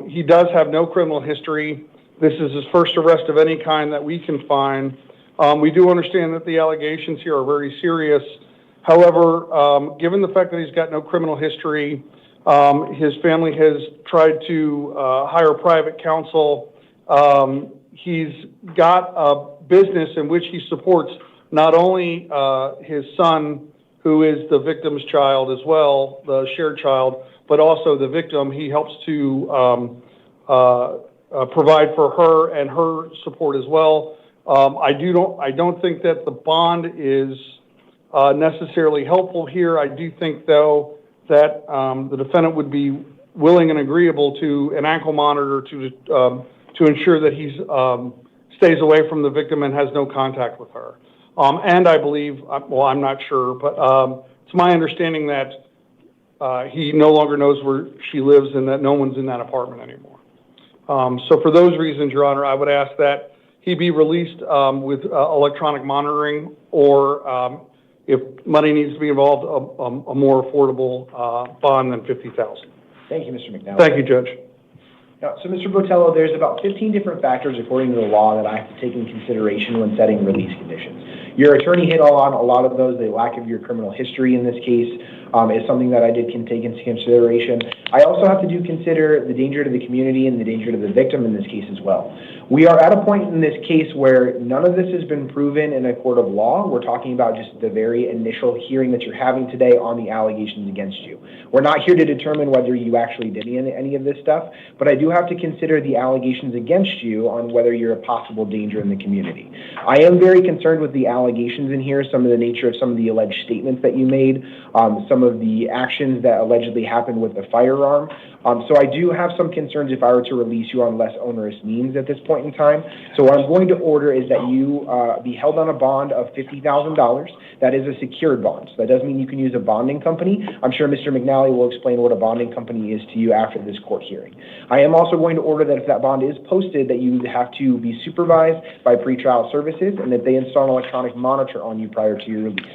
he does have no criminal history. This is his first arrest of any kind that we can find. We do understand that the allegations here are very serious. However, given the fact that he's got no criminal history, his family has tried to hire private counsel. He's got a business in which he supports not only his son, who is the victim's child as well, the shared child, but also the victim. He helps to provide for her and her support as well. I don't think that the bond is necessarily helpful here. I do think, though, that the defendant would be willing and agreeable to an ankle monitor to ensure that he stays away from the victim and has no contact with her. And I believe, well, I'm not sure, but it's my understanding that he no longer knows where she lives and that no one's in that apartment anymore. So for those reasons, Your Honor, I would ask that he be released with electronic monitoring, or if money needs to be involved, a more affordable bond than $50,000. Thank you, Mr. McNally. Thank you, Judge. So, Mr. Botello, there's about 15 different factors according to the law that I have to take into consideration when setting release conditions. Your attorney hit on a lot of those. The lack of your criminal history in this case is something that I did take into consideration. I also have to consider the danger to the community and the danger to the victim in this case as well. We are at a point in this case where none of this has been proven in a court of law. We're talking about just the very initial hearing that you're having today on the allegations against you. We're not here to determine whether you actually did any of this stuff, but I do have to consider the allegations against you on whether you're a possible danger in the community. I am very concerned with the allegations allegations in here, some of the nature of some of the alleged statements that you made, some of the actions that allegedly happened with the firearm. So I do have some concerns if I were to release you on less onerous means at this point in time. So what I'm going to order is that you be held on a bond of $50,000. That is a secured bond. So that does mean you can use a bonding company. I'm sure Mr. McNally will explain what a bonding company is to you after this court hearing. I am also going to order that if that bond is posted, that you have to be supervised by pretrial services and that they install an electronic monitor on you prior to your release.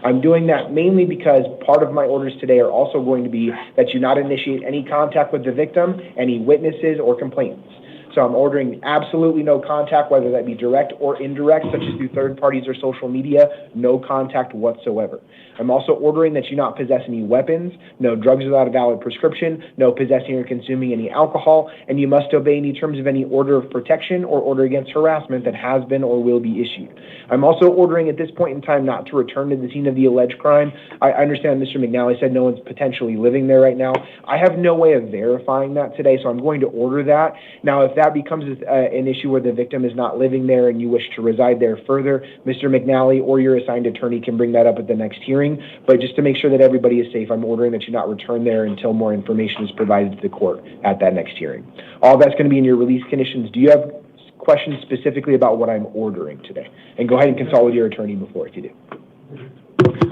I'm doing that mainly because part of my orders today are also going to be that you not initiate any contact with the victim, any witnesses or complainants. So I'm ordering absolutely no contact, whether that be direct or indirect, such as through third parties or social media, no contact whatsoever. I'm also ordering that you not possess any weapons, no drugs without a valid prescription, no possessing or consuming any alcohol, and you must obey any terms of any order of protection or order against harassment that has been or will be issued. I'm also ordering at this point in time not to return to the scene of the alleged crime. I understand Mr. McNally said no one's potentially living there right now. I have no way of verifying that today, so I'm going to order that. Now, if that becomes an issue where the victim is not living there and you wish to reside there further, Mr. McNally or your assigned attorney can bring that up at the next hearing. But just to make sure that everybody is safe, I'm ordering that you not return there until more information is provided to the court at that next hearing. All that's going to be in your release conditions. Do you have questions specifically about what I'm ordering today? And go ahead and consult with your attorney before if you do.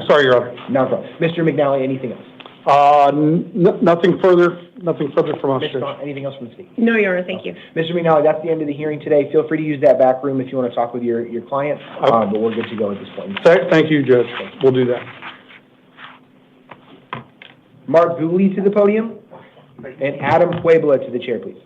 Sorry, Your Honor. No problem. Mr. McNally, anything else? Nothing further from us, Ms. Judge. Vaughn, anything else from the state? No, Your Honor, thank you. Mr. McNally, that's the end of the hearing today. Feel free to use that back room if you want to talk with your client, but we're good to go at this point. Thank you, Judge. We'll do that. Mark Gooley to the podium, and Adam Puebla to the chair, please.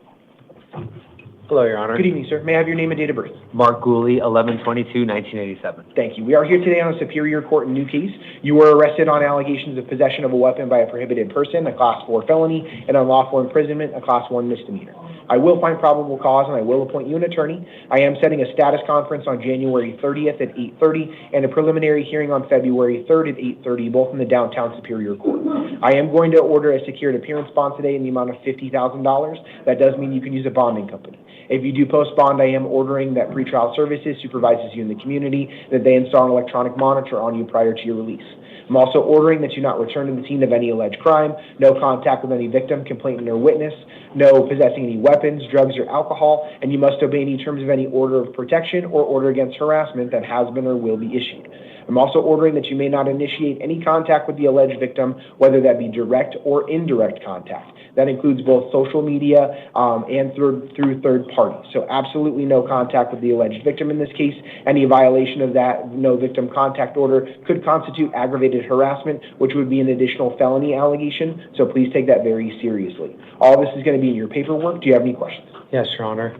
Hello, Your Honor. Good evening, sir. May I have your name and date of birth? Mark Gooley, 11/22/1987. Thank you. We are here today on a Superior Court new case. You were arrested on allegations of possession of a weapon by a prohibited person, a Class 4 felony, and unlawful imprisonment, a Class 1 misdemeanor. I will find probable cause, and I will appoint you an attorney. I am setting a status conference on January 30th at 8:30 and a preliminary hearing on February 3rd at 8:30, both in the downtown Superior Court. I am going to order a secured appearance bond today in the amount of $50,000. That does mean you can use a bonding company. If you do post bond, I am ordering that pretrial services supervises you in the community, that they install an electronic monitor on you prior to your release. I'm also ordering that you not return to the scene of any alleged crime, no contact with any victim, complainant, or witness, no possessing any weapons, drugs, or alcohol, and you must obey any terms of any order of protection or order against harassment that has been or will be issued. I'm also ordering that you may not initiate any contact with the alleged victim, whether that be direct or indirect contact. That includes both social media and through third parties. So absolutely no contact with the alleged victim in this case. Any violation of that no victim contact order could constitute aggravated harassment, which would be an additional felony allegation. So please take that very seriously. All this is going to be in your paperwork. Do you have any questions? Yes, Your Honor.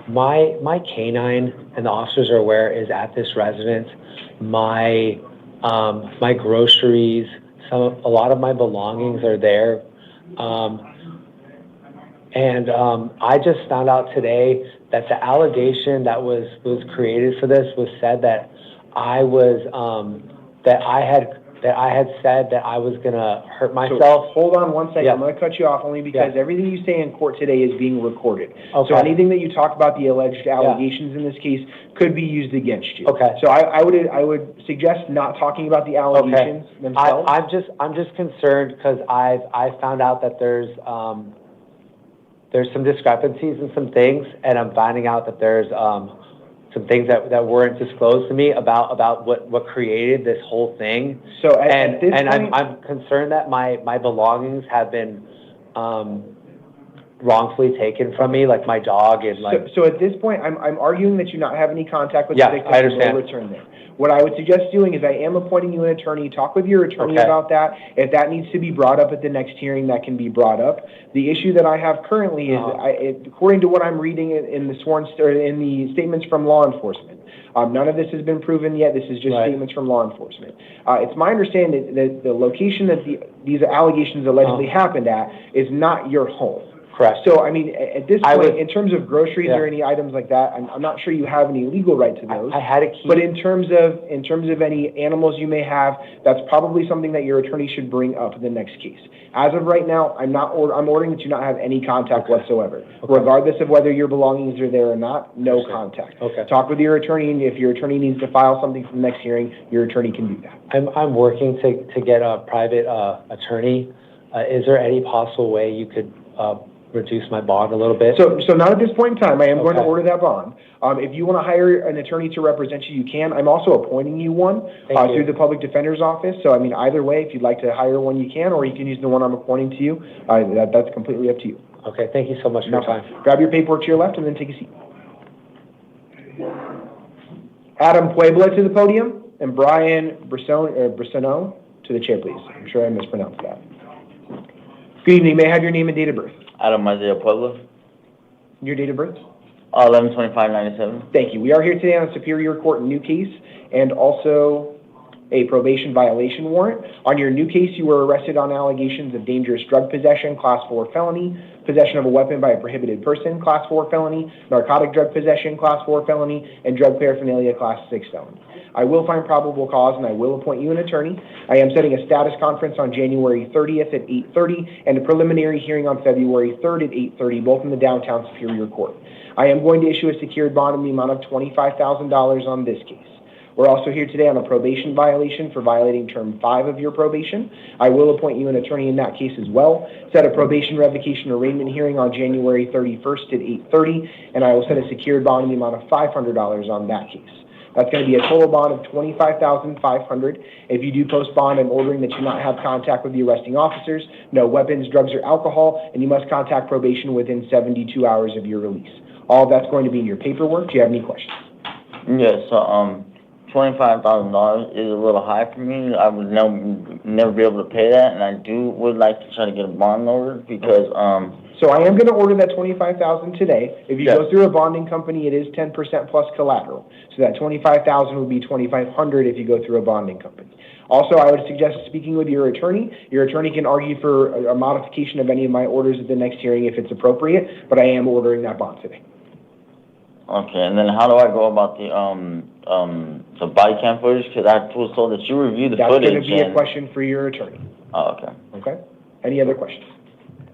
My canine, and the officers are aware, is at this residence. My groceries, a lot of my belongings are there. I just found out today that the allegation that was created for this was said that I had said that I was gonna hurt myself. So hold on one second. Yeah. I'm going to cut you off only because everything you say in court today is being recorded. Okay. So anything that you talk about the alleged allegations in this case could be used against you. Okay. So I would suggest not talking about the allegations themselves. I'm just concerned because I found out that there's some discrepancies in some things, and I'm finding out that there's some things that weren't disclosed to me about what created this whole thing. So at this point, I'm concerned that my belongings have been wrongfully taken from me, like my dog and like. So at this point, I'm arguing that you not have any contact with the victim. I understand. And will return there. What I would suggest doing is I am appointing you an attorney. Talk with your attorney about that. If that needs to be brought up at the next hearing, that can be brought up. The issue that I have currently is, according to what I'm reading in the in the statements from law enforcement, none of this has been proven yet. This is just statements from law enforcement. It's my understanding that the location that these allegations allegedly happened at is not your home. Correct. So, I mean, at this I point, would- in terms of groceries Yeah. or any items like that, I'm not sure you have any legal right to those. I had a key. But in terms of any animals you may have, that's probably something that your attorney should bring up in the next case. As of right now, I'm ordering that you not have any contact whatsoever. Regardless of whether your belongings are there or not, no contact. Okay. Talk with your attorney, and if your attorney needs to file something for the next hearing, your attorney can do that. I'm working to get a private attorney. Is there any possible way you could reduce my bond a little bit? So not at this point in time. I am going to Okay. order that bond. If you want to hire an attorney to represent you, you can. I'm also appointing you one Thank you. through the public defender's office. So I mean, either way, if you'd like to hire one, you can, or you can use the one I'm appointing to you. That's completely up to you. Okay, thank you so much for your time. Grab your paperwork to your left and then take a seat. Adam Puebla to the podium and Brian Brissono to the chair, please. I'm sure I mispronounced that. Good evening. May I have your name and date of birth? Adam Isaiah Pueblo, Your date of birth? 11/25/97. Thank you. We are here today on a Superior Court new case and also a probation violation warrant. On your new case, you were arrested on allegations of dangerous drug possession, Class 4 felony, possession of a weapon by a prohibited person, Class 4 felony, narcotic drug possession, Class 4 felony, and drug paraphernalia, Class 6 felony. I will find probable cause, and I will appoint you an attorney. I am setting a status conference on January 30th at 8:30 and a preliminary hearing on February 3rd at 8:30, both in the downtown Superior Court. I am going to issue a secured bond in the amount of $25,000 on this case. We're also here today on a probation violation for violating Term 5 of your probation. I will appoint you an attorney in that case as well. Set a probation revocation arraignment hearing on January 31st at 8:30, and I will set a secured bond in the amount of $500 on that case. That's going to be a total bond of $25,500. If you do post bond, I'm ordering that you not have contact with the arresting officers, no weapons, drugs, or alcohol, and you must contact probation within 72 hours of your release. All of that's going to be in your paperwork. Do you have any questions? Yes, so, $25,000 is a little high for me. I would never be able to pay that, and would like to try to get a bond ordered because, So I am going to order that $25,000 today. If you go through a bonding company, it is 10% plus collateral. So that $25,000 would be $2,500 if you go through a bonding company. Also, I would suggest speaking with your attorney. Your attorney can argue for a modification of any of my orders at the next hearing if it's appropriate, but I am ordering that bond today. okay, and then how do I go about the body cam footage? Because I was told that you reviewed the That's footage. going to be a question for your attorney. Oh, okay. Okay? Any other questions?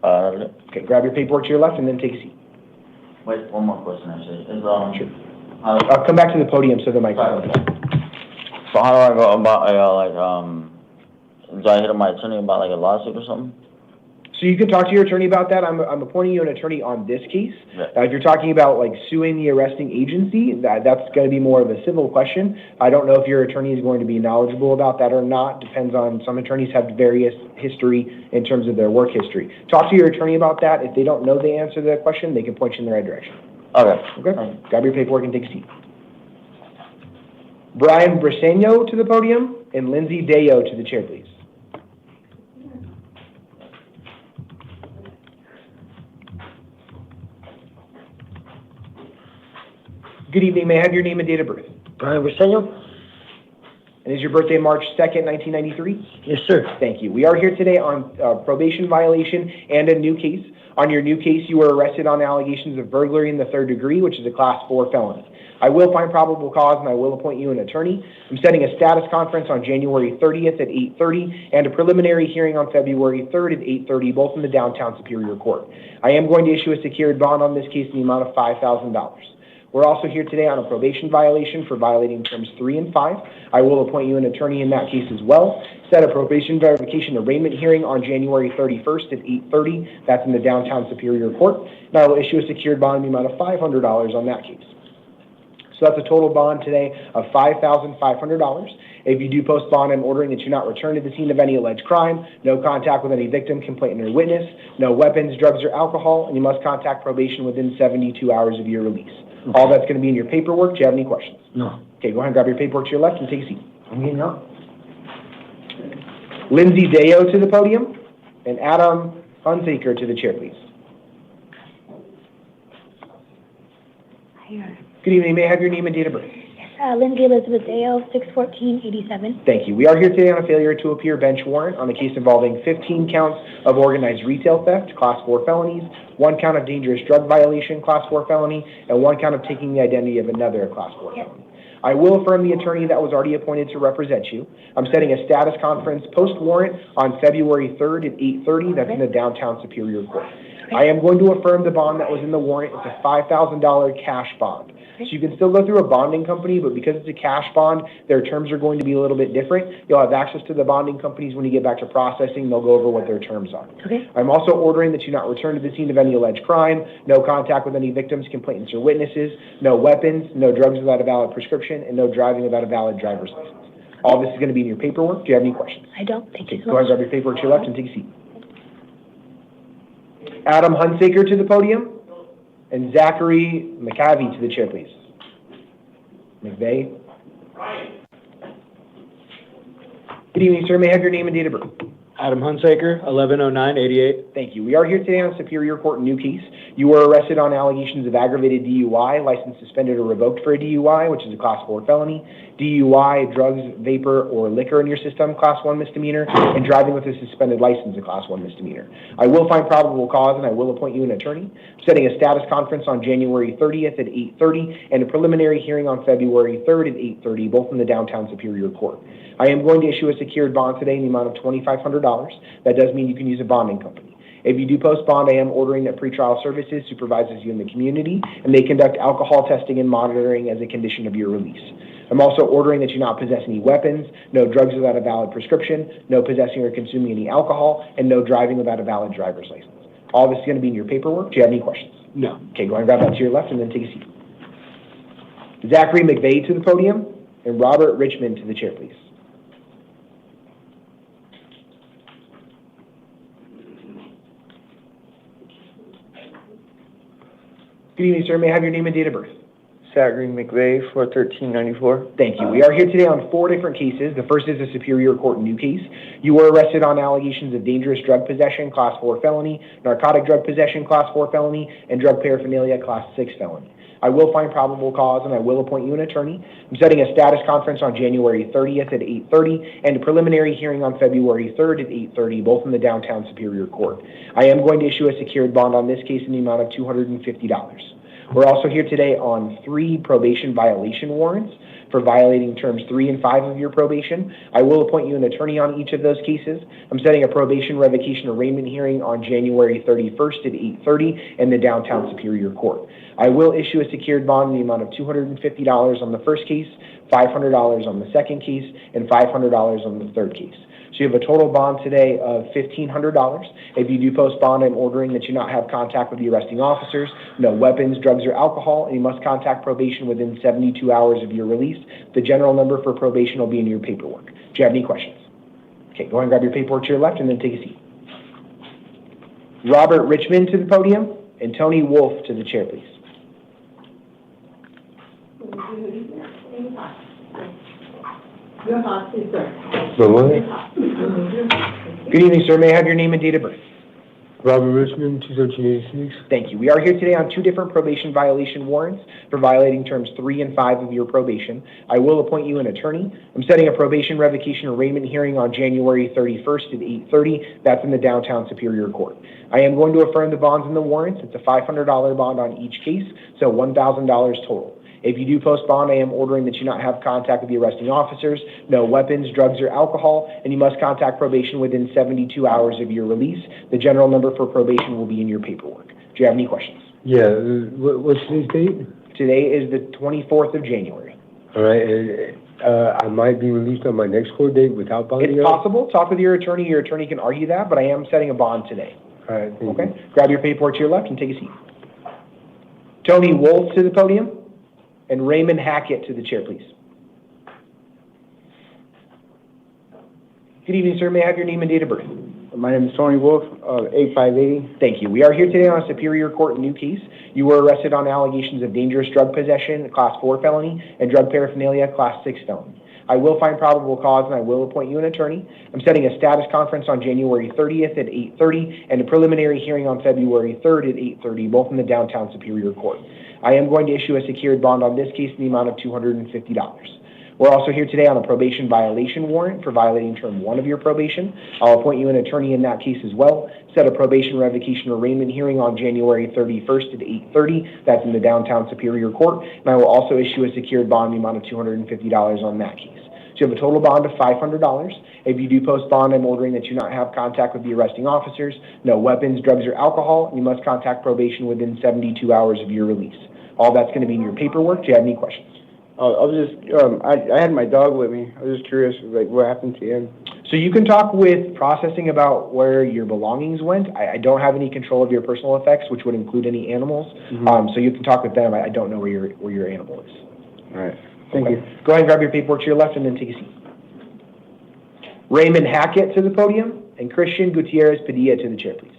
That's it. Okay, grab your paperwork to your left and then take a seat. Wait, one more question actually. Is, Sure. I'll come back to the podium so the microphone. So how do I go about, do I hit up my attorney about like a lawsuit or something? So you can talk to your attorney about that. I'm appointing you an attorney on this case. If you're talking about like suing the arresting agency, that's going to be more of a civil question. I don't know if your attorney is going to be knowledgeable about that or not. Depends on, some attorneys have various history in terms of their work history. Talk to your attorney about that. If they don't know the answer to that question, they can point you in the right direction. Okay. Okay. Grab your paperwork and take a seat. Brian Briseno to the podium and Lindsay Dayo to the chair, please. Good evening. May I have your name and date of birth? Brian Briseno. And is your birthday March 2nd, 1993? Yes, sir. Thank you. We are here today on probation violation and a new case. On your new case, you were arrested on allegations of burglary in the 3rd degree, which is a Class 4 felony. I will find probable cause and I will appoint you an attorney. I'm setting a status conference on January 30th at 8:30 and a preliminary hearing on February 3rd at 8:30, both in the downtown Superior Court. I am going to issue a secured bond on this case in the amount of $5,000. We're also here today on a probation violation for violating Terms 3 and 5. I will appoint you an attorney in that case as well. Set a probation verification arraignment hearing on January 31st at 8:30. That's in the downtown Superior Court. And I will issue a secured bond in the amount of $500 on that case. So that's a total bond today of $5,500. If you do post bond, I'm ordering that you not return to the scene of any alleged crime, no contact with any victim, complainant, or witness, no weapons, drugs, or alcohol, and you must contact probation within 72 hours of your release. Okay. All that's going to be in your paperwork. Do you have any questions? No. Okay, go ahead and grab your paperwork to your left and take a seat. I'm getting up. Lindsay Dayo to the podium, and Adam Hunsaker to the chair, please. Here. Good evening. May I have your name and date of birth? Yes, Lindsay Elizabeth Dale, 61487. Thank you. We are here today on a failure to appear bench warrant on a case involving 15 counts of organized retail theft, class 4 felonies, 1 count of dangerous drug violation, class 4 felony, and 1 count of taking the identity of another class 4 felony. I will affirm the attorney that was already appointed to represent you. I'm setting a status conference post-warrant on February 3rd at 8:30. That's in the downtown Superior Court. I am going to affirm the bond that was in the warrant. It's a $5,000 cash bond. So you can still go through a bonding company, but because it's a cash bond, their terms are going to be a little bit different. You'll have access to the bonding companies when you get back to processing. They'll go over what their terms are. Okay. I'm also ordering that you not return to the scene of any alleged crime, no contact with any victims, complainants, or witnesses, no weapons, no drugs without a valid prescription, and no driving without a valid driver's license. All this is going to be in your paperwork. Do you have any questions? I don't. Thank you so Go ahead and much. grab your paperwork to your left and take a seat. Adam Hunsaker to the podium, and Zachary McCavey to the chair, please. McVeigh. Good evening, sir. May I have your name and date of birth? Adam Hunsaker, 110988. Thank you. We are here today on Superior Court new case. You were arrested on allegations of aggravated DUI, license suspended or revoked for a DUI, which is a class 4 felony, DUI, drugs, vapor, or liquor in your system, class 1 misdemeanor, and driving with a suspended license, a class 1 misdemeanor. I will find probable cause and I will appoint you an attorney. I'm setting a status conference on January 30th at 8:30 and a preliminary hearing on February 3rd at 8:30, both in the downtown Superior Court. I am going to issue a secured bond today in the amount of $2,500. That does mean you can use a bonding company. If you do post bond, I am ordering that pretrial services supervises you in the community, and they conduct alcohol testing and monitoring as a condition of your release. I'm also ordering that you not possess any weapons, no drugs without a valid prescription, no possessing or consuming any alcohol, and no driving without a valid driver's license. All this is going to be in your paperwork. Do you have any questions? No. Okay, go ahead and grab that to your left and then take a seat. Zachary McVeigh to the podium, and Robert Richmond to the chair, please. Good evening, sir. May I have your name and date of birth? Zachary McVeigh, 41394. Thank you. We are here today on 4 different cases. The first is a Superior Court new case. You were arrested on allegations of dangerous drug possession, class 4 felony, narcotic drug possession, class 4 felony, and drug paraphernalia, class 6 felony. I will find probable cause and I will appoint you an attorney. I'm setting a status conference on January 30th at 8:30 and a preliminary hearing on February 3rd at 8:30, both in the downtown Superior Court. I am going to issue a secured bond on this case in the amount of $250. We're also here today on 3 probation violation warrants for violating terms 3 and 5 of your probation. I will appoint you an attorney on each of those cases. I'm setting a probation revocation arraignment hearing on January 31st at 8:30 in the downtown Superior Court. I will issue a secured bond in the amount of $250 on the first case, $500 on the second case, and $500 on the third case. So you have a total bond today of $1,500. If you do post bond, I'm ordering that you not have contact with the arresting officers, no weapons, drugs, or alcohol, and you must contact probation within 72 hours of your release. The general number for probation will be in your paperwork. Do you have any questions? Okay, go ahead and grab your paperwork to your left and then take a seat. Robert Richmond to the podium and Tony Wolf to the chair, please. Good evening, sir. May I have your name and date of birth? Robert Richmond, 21386. Thank you. We are here today on 2 different probation violation warrants for violating terms 3 and 5 of your probation. I will appoint you an attorney. I'm setting a probation revocation arraignment hearing on January 31st at 8:30. That's in the downtown Superior Court. I am going to affirm the bonds and the warrants. It's a $500 bond on each case, so $1,000 total. If you do post bond, I am ordering that you not have contact with the arresting officers, no weapons, drugs, or alcohol, and you must contact probation within 72 hours of your release. The general number for probation will be in your paperwork. Do you have any questions? Yeah, what's today's date? Today is the 24th of January. All right, and I might be released on my next court date without bonding. It's possible. Talk with your attorney. Your attorney can argue that, but I am setting a bond today. All right, okay. Grab your paperwork to your left and take a seat. Tony Wolf to the podium. And Raymond Hackett to the chair, please. Good evening, sir. May I have your name and date of birth? My name is Tony Wolf, 8580. Thank you. We are here today on a Superior Court new case. You were arrested on allegations of dangerous drug possession, class 4 felony, and drug paraphernalia, class 6 felony. I will find probable cause and I will appoint you an attorney. I'm setting a status conference on January 30th at 8:30 and a preliminary hearing on February 3rd at 8:30, both in the downtown Superior Court. I am going to issue a secured bond on this case in the amount of $250. We're also here today on a probation violation warrant for violating term 1 of your probation. I'll appoint you an attorney in that case as well. Set a probation revocation arraignment hearing on January 31st at 8:30. That's in the downtown Superior Court. And I will also issue a secured bond in the amount of $250 on that case. So you have a total bond of $500. If you do post bond, I'm ordering that you not have contact with the arresting officers, no weapons, drugs, or alcohol, and you must contact probation within 72 hours of your release. All that's going to be in your paperwork. Do you have any questions? I was just, I had my dog with me. I was just curious, like, what happened to him? So you can talk with processing about where your belongings went. I don't have any control of your personal effects, which would include any animals. So you can talk with them. I don't know where your animal is. All right. Thank you. Go ahead and grab your paperwork to your left and then take a seat. Raymond Hackett to the podium and Christian Gutierrez Padilla to the chair, please.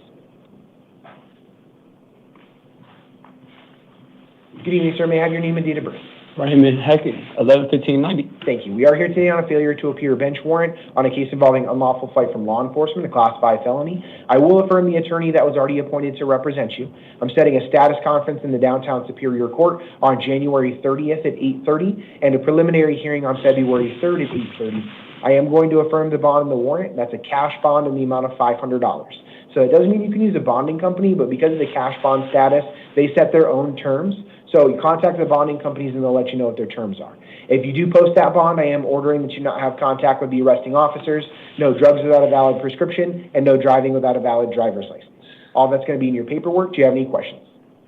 Good evening, sir. May I have your name and date of birth? Raymond Hackett, 11/15/90. Thank you. We are here today on a failure to appear bench warrant on a case involving unlawful flight from law enforcement, a Class 5 felony. I will affirm the attorney that was already appointed to represent you. I'm setting a status conference in the downtown Superior Court on January 30th at 8:30 and a preliminary hearing on February 3rd at 8:30. I am going to affirm the bond in the warrant. That's a cash bond in the amount of $500. So it doesn't mean you can use a bonding company, but because of the cash bond status, they set their own terms. So you contact the bonding companies and they'll let you know what their terms are. If you do post that bond, I am ordering that you not have contact with the arresting officers, no drugs without a valid prescription, and no driving without a valid driver's license. All that's going to be in your paperwork. Do you have any questions?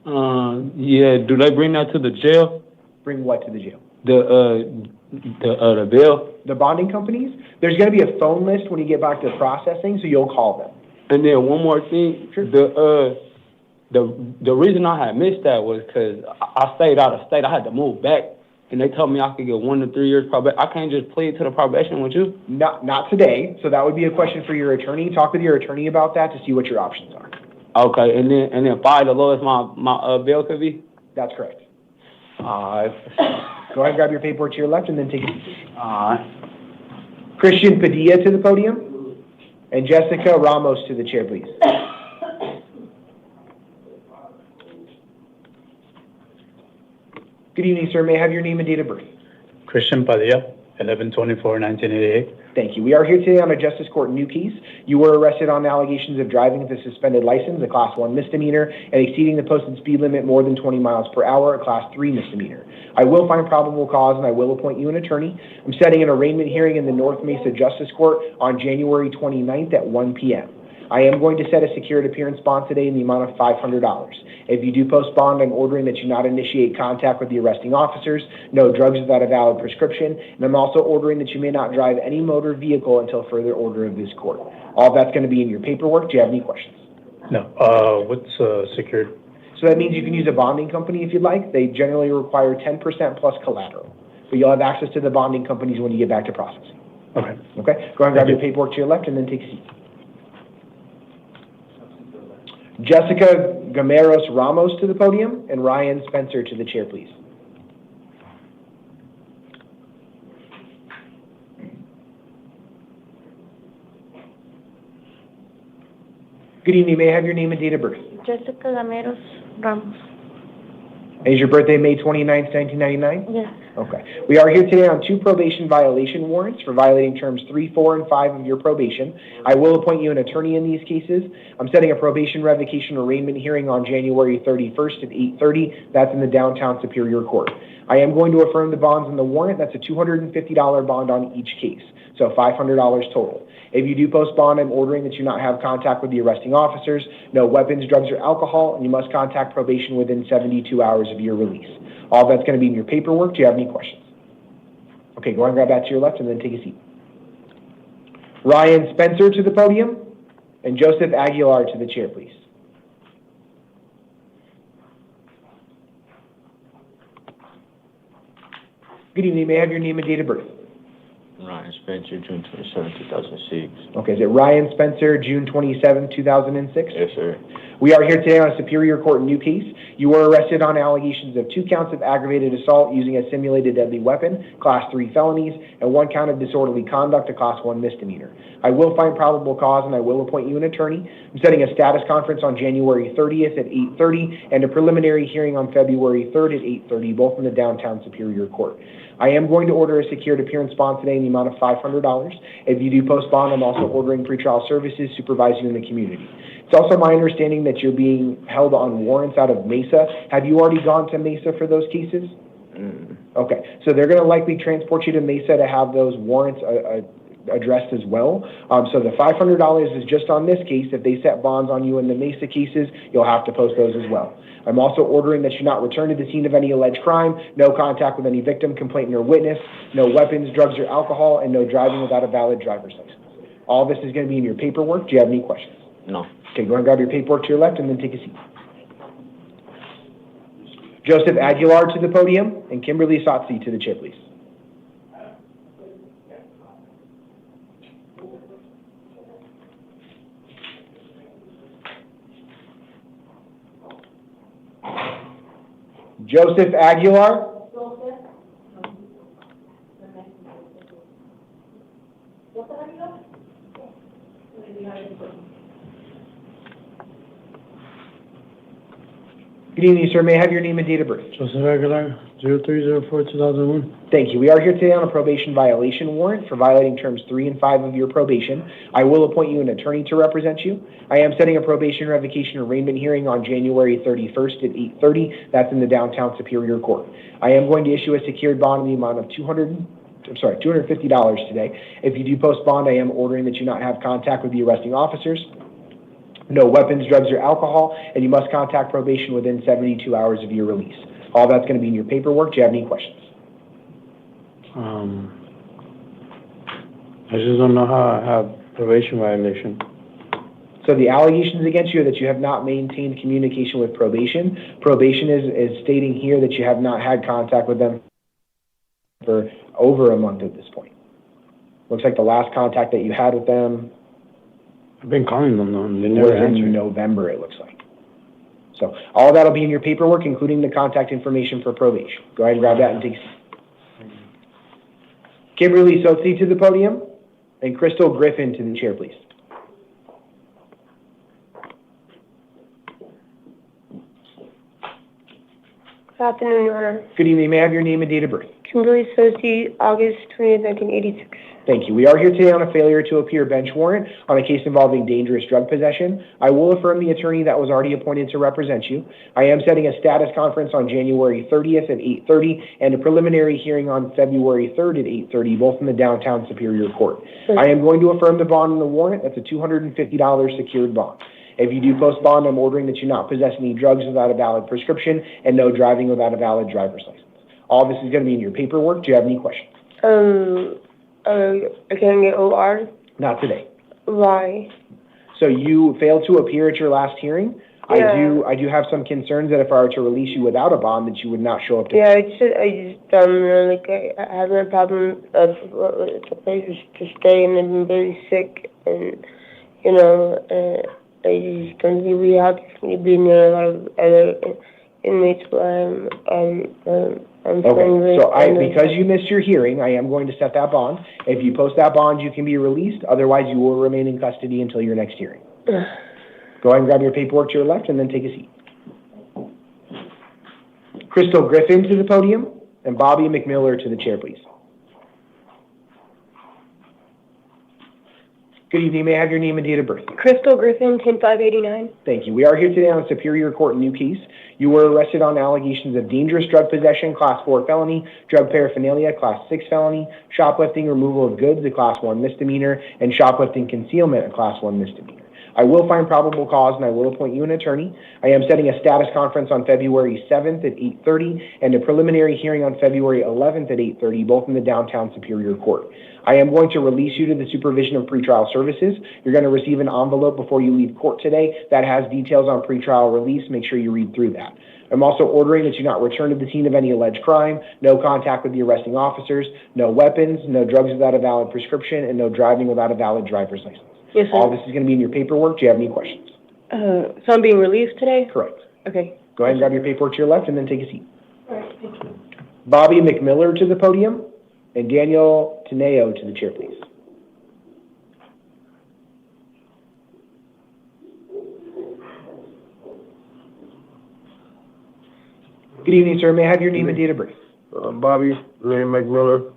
Yeah, do they bring that to the jail? Bring what to the jail? The bill? The bonding companies? There's going to be a phone list when you get back to processing, so you'll call them. And then one more thing. Sure. The reason I had missed that was because I stayed out of state. I had to move back, and they told me I could get 1 to 3 years probation. I can't just plead to the probation with you? Not today. So that would be a question for your attorney. Talk with your attorney about that to see what your options are. Okay, and then 5 the lowest my bill could be? That's correct. All right. Go ahead and grab your paperwork to your left and then take a seat. All right. Christian Padilla to the podium and Jessica Ramos to the chair, please. Good evening, sir. May I have your name and date of birth? Christian Padilla, 11/24/1988. Thank you. We are here today on a Justice Court new case. You were arrested on allegations of driving with a suspended license, a Class 1 misdemeanor, and exceeding the posted speed limit more than 20 miles per hour, a Class 3 misdemeanor. I will find probable cause and I will appoint you an attorney. I'm setting an arraignment hearing in the North Mesa Justice Court on January 29th at 1 p.m. I am going to set a secured appearance bond today in the amount of $500. If you do post bond, I'm ordering that you not initiate contact with the arresting officers, no drugs without a valid prescription, and I'm also ordering that you may not drive any motor vehicle until further order of this court. All that's going to be in your paperwork. Do you have any questions? No. What's secured? So that means you can use a bonding company if you'd like. They generally require 10% plus collateral. But you'll have access to the bonding companies when you get back to processing. Okay. Okay? Go ahead and grab your paperwork to your left and then take a seat. Jessica Gameros Ramos to the podium and Ryan Spencer to the chair, please. Good evening. May I have your name and date of birth? Jessica Gameros Ramos. Is your birthday May 29th, 1999? Yes. Okay. We are here today on 2 probation violation warrants for violating terms 3, 4, and 5 of your probation. I will appoint you an attorney in these cases. I'm setting a probation revocation arraignment hearing on January 31st at 8:30. That's in the downtown Superior Court. I am going to affirm the bonds in the warrant. That's a $250 bond on each case, so $500 total. If you do post bond, I'm ordering that you not have contact with the arresting officers, no weapons, drugs, or alcohol, and you must contact probation within 72 hours of your release. All that's going to be in your paperwork. Do you have any questions? Okay, go ahead and grab that to your left and then take a seat. Ryan Spencer to the podium and Joseph Aguilar to the chair, please. Good evening. May I have your name and date of birth? Ryan Spencer, June 27, 2006. Okay, is it Ryan Spencer, June 27, 2006? Yes, sir. We are here today on a Superior Court new case. You were arrested on allegations of 2 counts of aggravated assault using a simulated deadly weapon, Class 3 felonies, and 1 count of disorderly conduct, a Class 1 misdemeanor. I will find probable cause and I will appoint you an attorney. I'm setting a status conference on January 30th at 8:30 and a preliminary hearing on February 3rd at 8:30, both in the downtown Superior Court. I am going to order a secured appearance bond today in the amount of $500. If you do post bond, I'm also ordering pretrial services, supervising in the community. It's also my understanding that you're being held on warrants out of Mesa. Have you already gone to Mesa for those cases? Okay, so they're going to likely transport you to Mesa to have those warrants addressed as well. So the $500 is just on this case. If they set bonds on you in the Mesa cases, you'll have to post those as well. I'm also ordering that you not return to the scene of any alleged crime, no contact with any victim, complainant, or witness, no weapons, drugs, or alcohol, and no driving without a valid driver's license. All this is going to be in your paperwork. Do you have any questions? No. Okay, go and grab your paperwork to your left and then take a seat. Joseph Aguilar to the podium and Kimberly Sotzi to the chair, please. Joseph Aguilar. Good evening, sir. May I have your name and date of birth? Joseph Aguilar, 03/04/2001. Thank you. We are here today on a probation violation warrant for violating terms 3 and 5 of your probation. I will appoint you an attorney to represent you. I am setting a probation revocation arraignment hearing on January 31st at 8:30. That's in the downtown Superior Court. I am going to issue a secured bond in the amount of $250 today. If you do post bond, I am ordering that you not have contact with the arresting officers, no weapons, drugs, or alcohol, and you must contact probation within 72 hours of your release. All that's going to be in your paperwork. Do you have any questions? I just don't know how I have probation violation. So the allegations against you are that you have not maintained communication with probation. Probation is stating here that you have not had contact with them for over a month at this point. Looks like the last contact that you had with them, I've been calling them though, and they never answer. In November, it looks like. So all that'll be in your paperwork, including the contact information for probation. Go ahead and grab that and take a seat. Kimberly Sotzi to the podium, and Crystal Griffin to the chair, please. Good afternoon, Your Honor. Good evening. May I have your name and date of birth? Kimberly Sosi, August 20th, 1986. Thank you. We are here today on a failure to appear bench warrant on a case involving dangerous drug possession. I will affirm the attorney that was already appointed to represent you. I am setting a status conference on January 30th at 8:30 and a preliminary hearing on February 3rd at 8:30, both in the downtown Superior Court. I am going to affirm the bond in the warrant. That's a $250 secured bond. If you do post bond, I'm ordering that you not possess any drugs without a valid prescription and no driving without a valid driver's license. All this is going to be in your paperwork. Do you have any questions? I can't get OR. Not today. Why? So you failed to appear at your last hearing. Yeah. I do have some concerns that if I were to release you without a bond, that you would not show up to. Yeah, I just like I have a problem of the places to stay, and I've been very sick, and I just don't think we have to be near a lot of other inmates where I'm Okay, so because you missed your hearing, I am going to set that bond. If you post that bond, you can be released. Otherwise, you will remain in custody until your next hearing. Go ahead and grab your paperwork to your left and then take a seat. Crystal Griffin to the podium and Bobby McMiller to the chair, please. Good evening. May I have your name and date of birth? Crystal Griffin, 10589. Thank you. We are here today on a Superior Court new case. You were arrested on allegations of dangerous drug possession, Class 4 felony, drug paraphernalia, Class 6 felony, shoplifting, removal of goods, a Class 1 misdemeanor, and shoplifting concealment, a Class 1 misdemeanor. I will find probable cause and I will appoint you an attorney. I am setting a status conference on February 7th at 8:30 and a preliminary hearing on February 11th at 8:30, both in the downtown Superior Court. I am going to release you to the supervision of pretrial services. You're going to receive an envelope before you leave court today that has details on pretrial release. Make sure you read through that. I'm also ordering that you not return to the scene of any alleged crime, no contact with the arresting officers, no weapons, no drugs without a valid prescription, and no driving without a valid driver's license. Yes, sir. All this is going to be in your paperwork. Do you have any questions? So I'm being released today? Correct. Okay. Go ahead and grab your paperwork to your left and then take a seat. All right, thank you. Bobby McMiller to the podium and Daniel Teneo to the chair, please. Good evening, sir. May I have your name and date of birth? Bobby Lynn McMiller,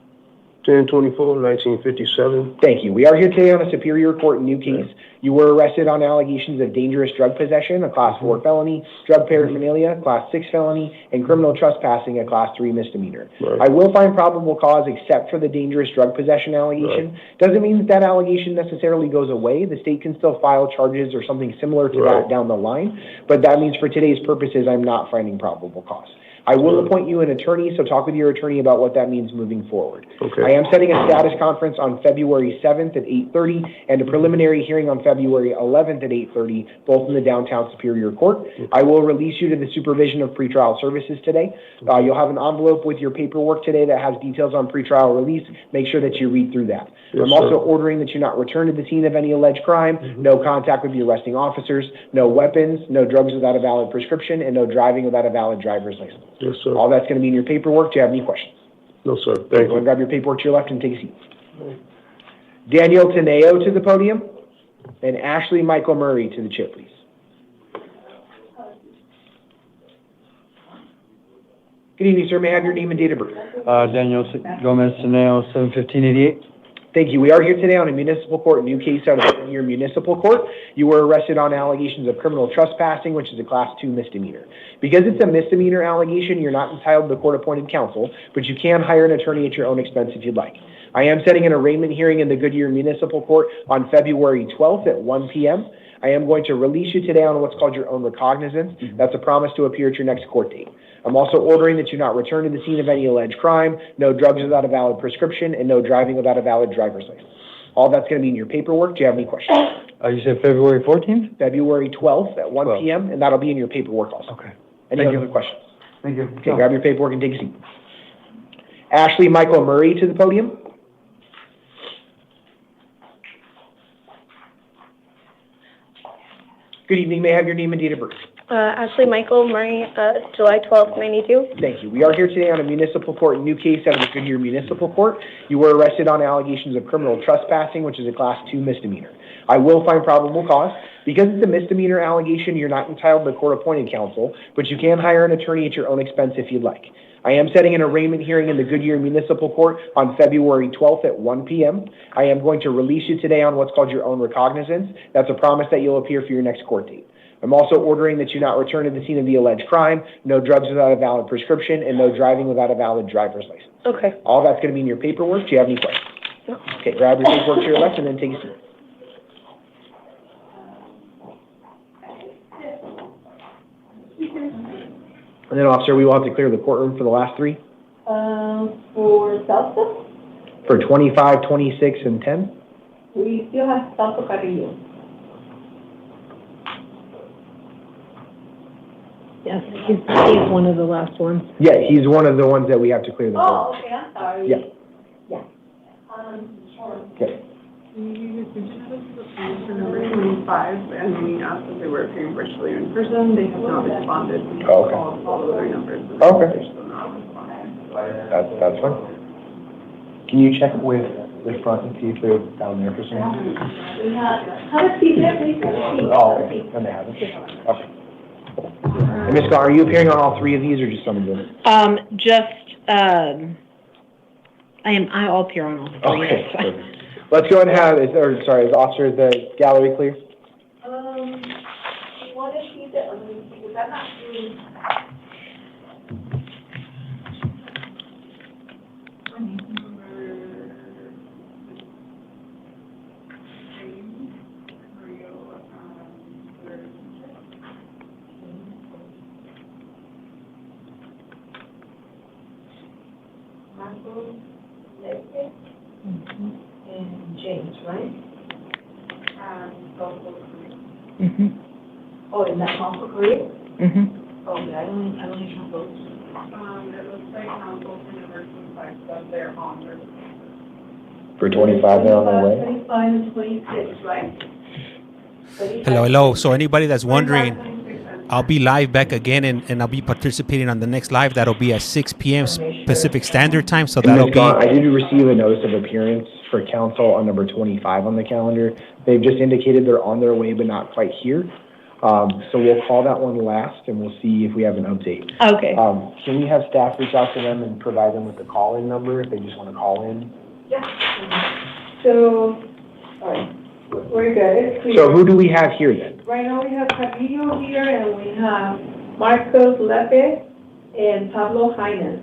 10/24/1957. Thank you. We are here today on a Superior Court new case. You were arrested on allegations of dangerous drug possession, a Class 4 felony, drug paraphernalia, Class 6 felony, and criminal trespassing, a Class 3 misdemeanor. Right. I will find probable cause except for the dangerous drug possession allegation. Doesn't mean that allegation necessarily goes away. The state can still file charges or something similar to that down the line, but that means for today's purposes, I'm not finding probable cause. I will appoint you an attorney, so talk with your attorney about what that means moving forward. Okay. I am setting a status conference on February 7th at 8:30 and a preliminary hearing on February 11th at 8:30, both in the downtown Superior Court. I will release you to the supervision of pretrial services today. You'll have an envelope with your paperwork today that has details on pretrial release. Make sure that you read through that. Yes, I'm also sir. ordering that you not return to the scene of any alleged crime, no contact with the arresting officers, no weapons, no drugs without a valid prescription, and no driving without a valid driver's license. Yes, sir. All that's going to be in your paperwork. Do you have any questions? No, sir. Go Thank and you. grab your paperwork to your left and take a seat. Daniel Teneo to the podium, and Ashley Michael Murray to the chair, please. Good evening, sir. May I have your name and date of birth? Daniel Gomez Teneo, 7/15/88. Thank you. We are here today on a municipal court, new case out of your municipal court. You were arrested on allegations of criminal trespassing, which is a Class 2 misdemeanor. Because it's a misdemeanor allegation, you're not entitled to court-appointed counsel, but you can hire an attorney at your own expense if you'd like. I am setting an arraignment hearing in the Goodyear Municipal Court on February 12th at 1 p.m. I am going to release you today on what's called your own recognizance. That's a promise to appear at your next court date. I'm also ordering that you not return to the scene of any alleged crime, no drugs without a valid prescription, and no driving without a valid driver's license. All that's going to be in your paperwork. Do you have any questions? You said February 14th? February 12th at 1 p.m., and that'll be in your paperwork also. Okay. Any Thank other you. questions? Thank you. Okay, grab your paperwork and take a seat. Ashley Michael Murray to the podium. Good evening. May I have your name and date of birth? Ashley Michael Murray, July 12th, 92. Thank you. We are here today on a municipal court, new case out of the Goodyear Municipal Court. You were arrested on allegations of criminal trespassing, which is a Class 2 misdemeanor. I will find probable cause. Because it's a misdemeanor allegation, you're not entitled to court-appointed counsel, but you can hire an attorney at your own expense if you'd like. I am setting an arraignment hearing in the Goodyear Municipal Court on February 12th at 1 p.m. I am going to release you today on what's called your own recognizance. That's a promise that you'll appear for your next court date. I'm also ordering that you not return to the scene of the alleged crime, no drugs without a valid prescription, and no driving without a valid driver's license. Okay. All that's going to be in your paperwork. Do you have any questions? No. Okay, grab your paperwork to your left and then take a seat. And then, officer, we will have to clear the courtroom for the last three. For Salsa, For 25, 26, and 10. we still have Salsa Carrillo. Yes, he's one of the last ones. Yeah, he's one of the ones that we have to clear the Oh, court. okay, I'm sorry. Yeah. Yeah. Okay. For number 25, and we asked if they were appearing virtually or in person. They have not responded. We Oh, okay. called all of their numbers. Okay. They're still not responding. That's fine. Can you check with the front and see if they're down there for some? We have a seat there, please. Oh, okay. And they have it? Okay. And Ms. Scott, are you appearing on all three of these or just some of them? I'll appear on all three. Okay. Perfect. Let's go ahead and have, is officer, the gallery clear? What is he that, because I'm not doing. And James, right? Mm-hmm. Oh, and that's also Korea? Mm-hmm. I don't have those. It looks like council from number 25 said they're on their. For 25, they're on their way? 25 and 26, right? Hello. So anybody that's wondering, I'll be live back again, and I'll be participating on the next live. That'll be at 6 p.m. Pacific Standard Time. So that'll be. I did receive a notice of appearance for council on number 25 on the calendar. They've just indicated they're on their way, but not quite here. So we'll call that one last, and we'll see if we have an update. Okay. Can we have staff reach out to them and provide them with the call-in number if they just want to call in? Yeah. So, all right, we're good. So who do we have here then? Right now we have Carrillo here, and we have Marcos Lepe and Pablo Jaime.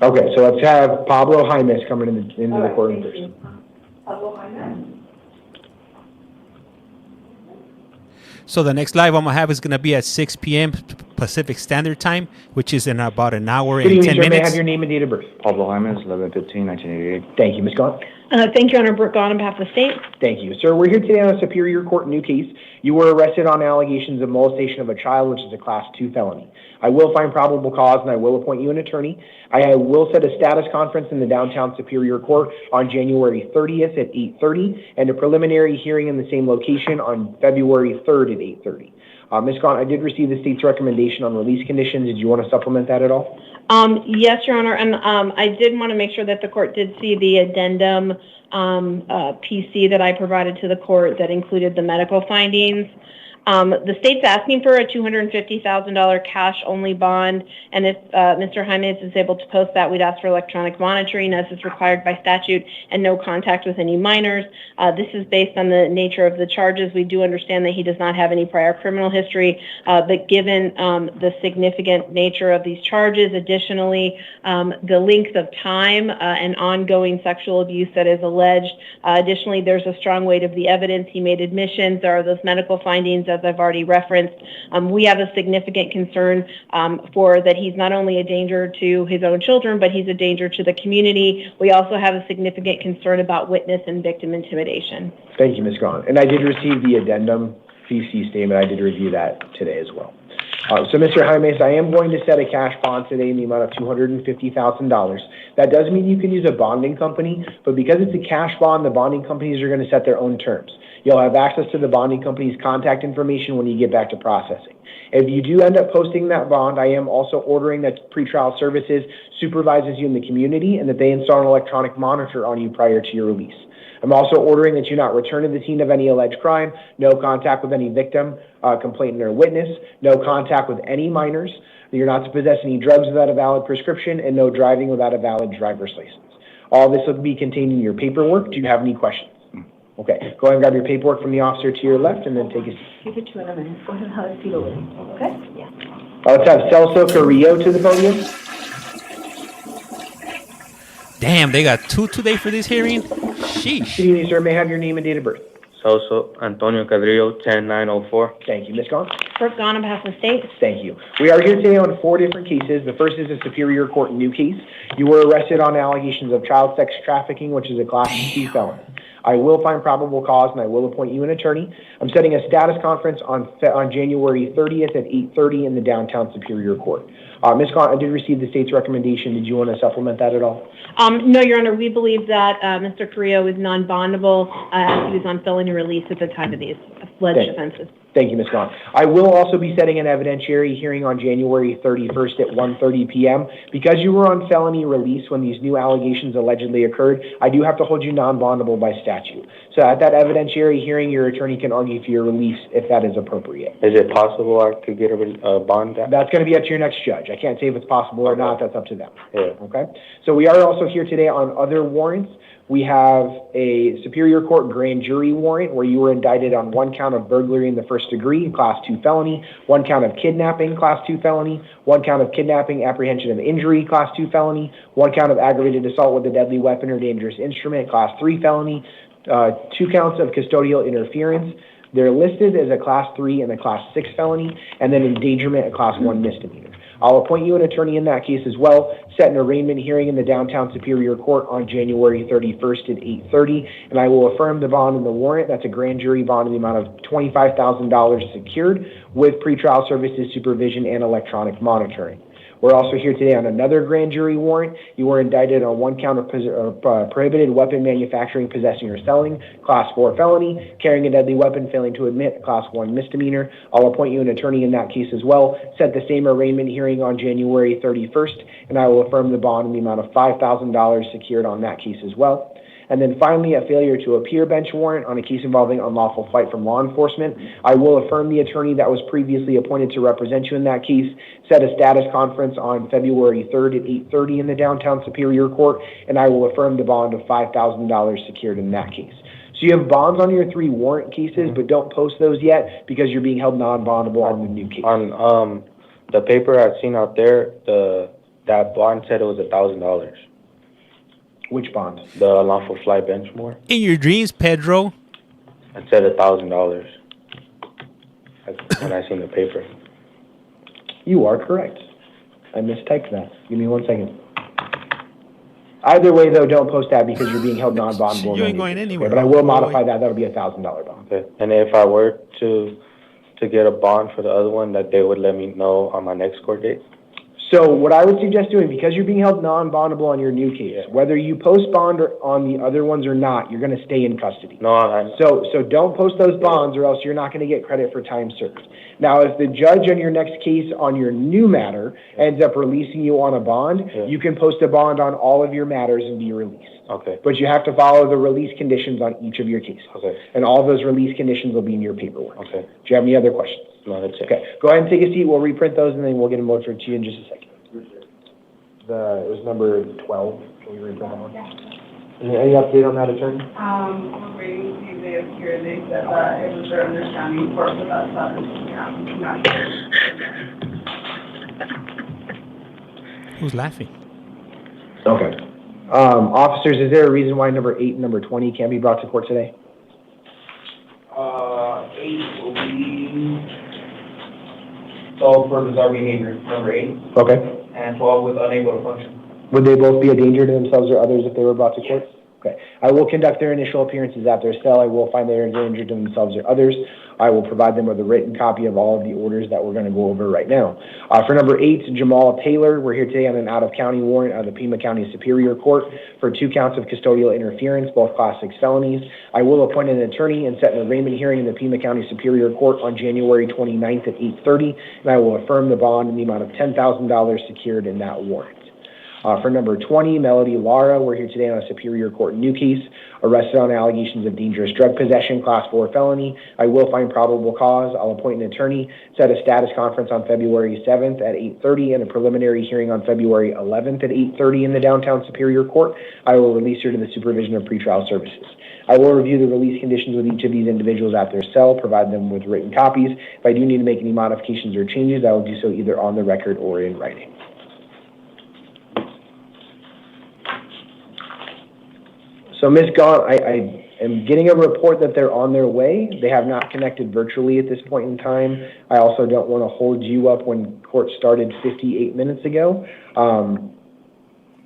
Okay, so let's have Pablo Jaimes coming into the courtroom first. Pablo Jaime. So the next live I'm gonna have is gonna be at 6 p.m. Pacific Standard Time, which is in about an hour and 10 May I minutes. have your name and date of birth? Pablo Jaimes, 11/15/1988. Thank you, Ms. Gaunt. Thank you, Honor. Brooke Gahn on behalf of the state. Thank you. Sir, we're here today on a Superior Court new case. You were arrested on allegations of molestation of a child, which is a Class 2 felony. I will find probable cause, and I will appoint you an attorney. I will set a status conference in the downtown Superior Court on January 30th at 8:30, and a preliminary hearing in the same location on February 3rd at 8:30. Ms. Gaunt, I did receive the state's recommendation on release conditions. Did you want to supplement that at all? Yes, Your Honor, and I did want to make sure that the court did see the addendum PC that I provided to the court that included the medical findings. The state's asking for a $250,000 cash-only bond, and if Mr. Jaimes is able to post that, we'd ask for electronic monitoring as is required by statute and no contact with any minors. This is based on the nature of the charges. We do understand that he does not have any prior criminal history, but given the significant nature of these charges, additionally, the length of time and ongoing sexual abuse that is alleged, additionally, there's a strong weight of the evidence. He made admissions. There are those medical findings, as I've already referenced. We have a significant concern for that he's not only a danger to his own children, but he's a danger to the community. We also have a significant concern about witness and victim intimidation. Thank you, Ms. Gaunt. And I did receive the addendum PC statement. I did review that today as well. So, Mr. Jaimes, I am going to set a cash bond today in the amount of $250,000. That does mean you can use a bonding company, but because it's a cash bond, the bonding companies are going to set their own terms. You'll have access to the bonding company's contact information when you get back to processing. If you do end up posting that bond, I am also ordering that pretrial services supervises you in the community and that they install an electronic monitor on you prior to your release. I'm also ordering that you not return to the scene of any alleged crime, no contact with any victim, complainant, or witness, no contact with any minors, that you're not to possess any drugs without a valid prescription, and no driving without a valid driver's license. All this will be contained in your paperwork. Do you have any questions? Okay, go ahead and grab your paperwork from the officer to your left and then take a seat. Give it to him in a minute. Go ahead and have a seat over there, okay? Yeah. Let's have Celso Carrillo to the podium. Damn, they got two today for this hearing? Sheesh. Good evening, sir. May I have your name and date of birth? Celso Antonio Cadrillo, 10-904. Thank you. Ms. Gaunt? Brooke Gahn on behalf of the state. Thank you. We are here today on 4 different cases. The first is a Superior Court new case. You were arrested on allegations of child sex trafficking, which is a Class 2 felony. I will find probable cause, and I will appoint you an attorney. I'm setting a status conference on January 30th at 8:30 in the downtown Superior Court. Ms. Gaunt, I did receive the state's recommendation. Did you want to supplement that at all? No, Your Honor. We believe that Mr. Carrillo is non-bondable as he was on felony release at the time of these alleged offenses. Thank you, Ms. Gaunt. I will also be setting an evidentiary hearing on January 31st at 1:30 p.m. Because you were on felony release when these new allegations allegedly occurred, I do have to hold you non-bondable by statute. So at that evidentiary hearing, your attorney can argue for your release if that is appropriate. Is it possible I could get a bond? That's going to be up to your next judge. I can't say if it's possible or not. That's up to them. Yeah. Okay? So we are also here today on other warrants. We have a Superior Court grand jury warrant where you were indicted on 1 count of burglary in the first degree, Class 2 felony, 1 count of kidnapping, Class 2 felony, 1 count of kidnapping, apprehension of injury, Class 2 felony, 1 count of aggravated assault with a deadly weapon or dangerous instrument, Class 3 felony, 2 counts of custodial interference. They're listed as a Class 3 and a Class 6 felony, and then endangerment, a Class 1 misdemeanor. I'll appoint you an attorney in that case as well, set an arraignment hearing in the Downtown Superior Court on January 31st at 8:30, and I will affirm the bond and the warrant. That's a grand jury bond in the amount of $25,000 secured with pretrial services, supervision, and electronic monitoring. We're also here today on another grand jury warrant. You were indicted on one count of prohibited weapon manufacturing, possessing, or selling, Class 4 felony, carrying a deadly weapon, failing to admit, Class 1 misdemeanor. I'll appoint you an attorney in that case as well, set the same arraignment hearing on January 31st, and I will affirm the bond in the amount of $5,000 secured on that case as well. And then finally, a failure to appear bench warrant on a case involving unlawful flight from law enforcement. I will affirm the attorney that was previously appointed to represent you in that case, set a status conference on February 3rd at 8:30 in the Downtown Superior Court, and I will affirm the bond of $5,000 secured in that case. So you have bonds on your 3 warrant cases, but don't post those yet because you're being held non-bondable on the new case. On the paper I've seen out there, that bond said it was $1,000. Which bond? The unlawful flight bench warrant. In your dreams, Pedro. It said $1,000. When I seen the paper. You are correct. I mistyped that. Give me 1 second. Either way, though, don't post that because you're being held non-bondable. You ain't going anywhere. But I will modify that. That'll be a $1,000 bond. Okay. And if I were to get a bond for the other one, that they would let me know on my next court date? So what I would suggest doing, because you're being held non-bondable on your new case, whether you post bond on the other ones or not, you're going to stay in custody. No, So don't post those bonds, or else you're not going to get credit for time served. Now, if the judge on your next case on your new matter ends up releasing you on a bond, you can post a bond on all of your matters and be released. Okay. But you have to follow the release conditions on each of your cases. Okay. And all those release conditions will be in your paperwork. Okay. Do you have any other questions? No, that's it. Okay. Go ahead and take a seat. We'll reprint those, and then we'll get them over to you in just a second. It was number 12. Can we reprint that one? Any update on that, attorney? We're waiting to see if they appear. They said that it was their understanding for us that I'm not sure. Who's laughing? Okay. Officers, is there a reason why number 8 and number 20 can't be brought to court today? 8 will be sole purpose are behavior, number 8. Okay. And 12 was unable to function. Would they both be a danger to themselves or others if they were brought to court? Okay. I will conduct their initial appearances at their cell. I will find they are a danger to themselves or others. I will provide them with a written copy of all of the orders that we're going to go over right now. For number 8, Jamal Taylor, we're here today on an out-of-county warrant out of the Pima County Superior Court for 2 counts of custodial interference, both Class 6 felonies. I will appoint an attorney and set an arraignment hearing in the Pima County Superior Court on January 29th at 8:30, and I will affirm the bond in the amount of $10,000 secured in that warrant. For number 20, Melody Lara, we're here today on a Superior Court new case, arrested on allegations of dangerous drug possession, Class 4 felony. I will find probable cause. I'll appoint an attorney, set a status conference on February 7th at 8:30, and a preliminary hearing on February 11th at 8:30 in the Downtown Superior Court. I will release her to the supervision of pretrial services. I will review the release conditions with each of these individuals at their cell, provide them with written copies. If I do need to make any modifications or changes, I will do so either on the record or in writing. So, Ms. Gaunt, I am getting a report that they're on their way. They have not connected virtually at this point in time. I also don't want to hold you up when court started 58 minutes ago.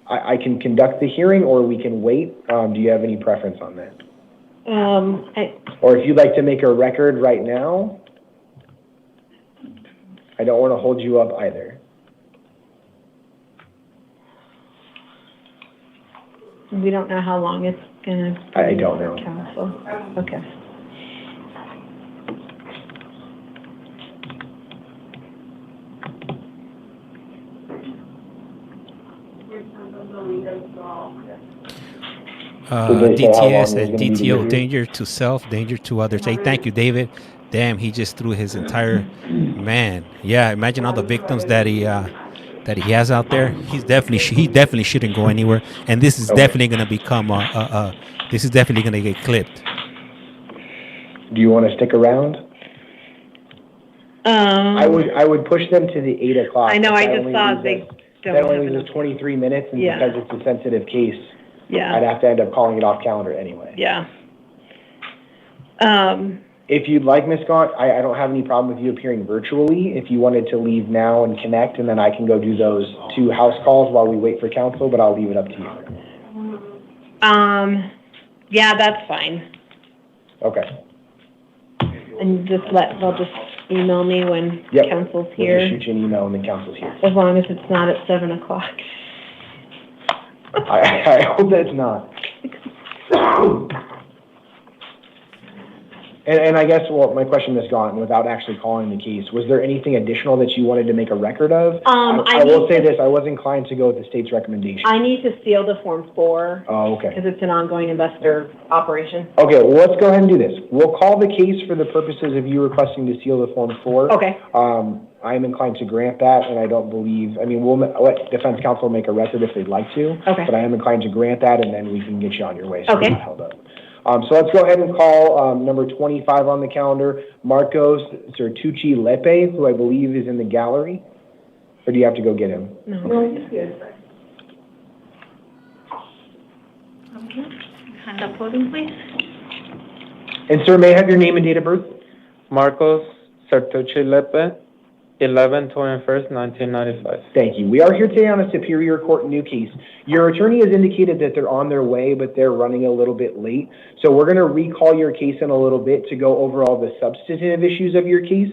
I can conduct the hearing, or we can wait. Do you have any preference on that? Or if you'd like to make a record right now, I don't want to hold you up either. We don't know how long it's going to I don't know. Council. Okay. DTS and DTO, danger to self, danger to others. Hey, thank you, David. Damn, he just threw his entire man. Yeah, imagine all the victims that he has out there. He definitely shouldn't go anywhere. And this is definitely going to become this is definitely going to get clipped. Do you want to stick around? I would push them to the 8 o'clock. I know. I just saw they don't. That only loses 23 minutes, and because it's a sensitive case, I'd have to end up calling it off calendar anyway. Yeah. If you'd like, Ms. Gaunt, I don't have any problem with you appearing virtually. If you wanted to leave now and connect, and then I can go do those 2 house calls while we wait for council, but I'll leave it up to you. Yeah, that's fine. Okay. And they'll just email me when Yep. council's We'll here, just shoot you an email when the council's here. as long as it's not at 7 o'clock. I hope that it's not. And I guess, well, my question is gone, without actually calling the case, was there anything additional that you wanted to make a record of? I will say this, I was inclined to go with the state's recommendation. I need to seal the Form 4. Oh, okay. Because it's an ongoing investor operation. Okay, well, let's go ahead and do this. We'll call the case for the purposes of you requesting to seal the Form 4. Okay. I am inclined to grant that, and I don't believe, I mean, we'll let defense counsel make a record if they'd like to. Okay. But I am inclined to grant that, and then we can get you on your way. So Okay. you're not held up. So let's go ahead and call number 25 on the calendar, Marcos Certucci Lepe, who I believe is in the gallery. Or do you have to go get him? No, he's good. Hand up podium, please. And sir, may I have your name and date of birth? Marcos Certucci Lepe, 11/21/1995. Thank you. We are here today on a Superior Court new case. Your attorney has indicated that they're on their way, but they're running a little bit late. So we're going to recall your case in a little bit to go over all the substantive issues of your case.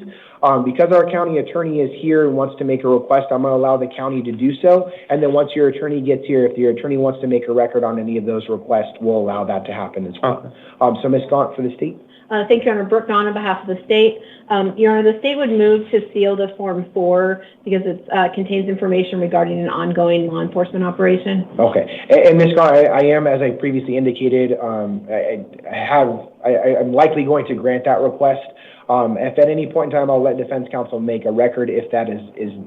Because our county attorney is here and wants to make a request, I'm going to allow the county to do so. And then once your attorney gets here, if your attorney wants to make a record on any of those requests, we'll allow that to happen as well. So Ms. Gaunt for the state. Thank you, Your Honor. Brooke Gaunt on behalf of the state. Your Honor, the state would move to seal the Form 4 because it contains information regarding an ongoing law enforcement operation. Okay. And Ms. Gaunt, I am, as I previously indicated, I'm likely going to grant that request. If at any point in time, I'll let defense counsel make a record if that is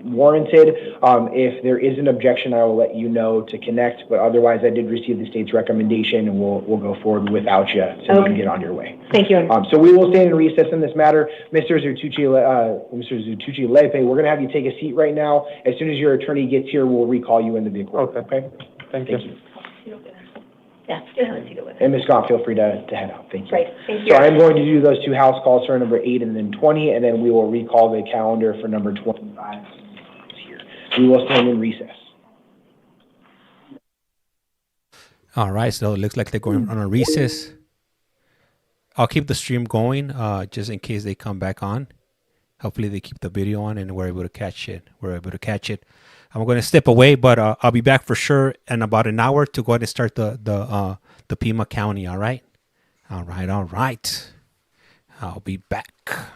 warranted. If there is an objection, I will let you know to connect, but otherwise I did receive the state's recommendation and we'll go forward without you so you can get on your way. Thank you, Your Honor. So we will stand in recess in this matter. Mr. Certucci Lepe, we're going to have you take a seat right now. As soon as your attorney gets here, we'll recall you into the court. Okay? Thank you. Yeah, go ahead and take it with And Ms. Gaunt, feel free to head out. Thank you. Great. Thank you. So I'm going to do those 2 house calls for number 8 and then 20, and then we will recall the calendar for number 25 here. We will stand in recess. All right, so it looks like they're going on a recess. I'll keep the stream going just in case they come back on. Hopefully they keep the video on and we're able to catch it. I'm going to step away, but I'll be back for sure in about an hour to go ahead and start the Pima County. All right. All right. I'll be back.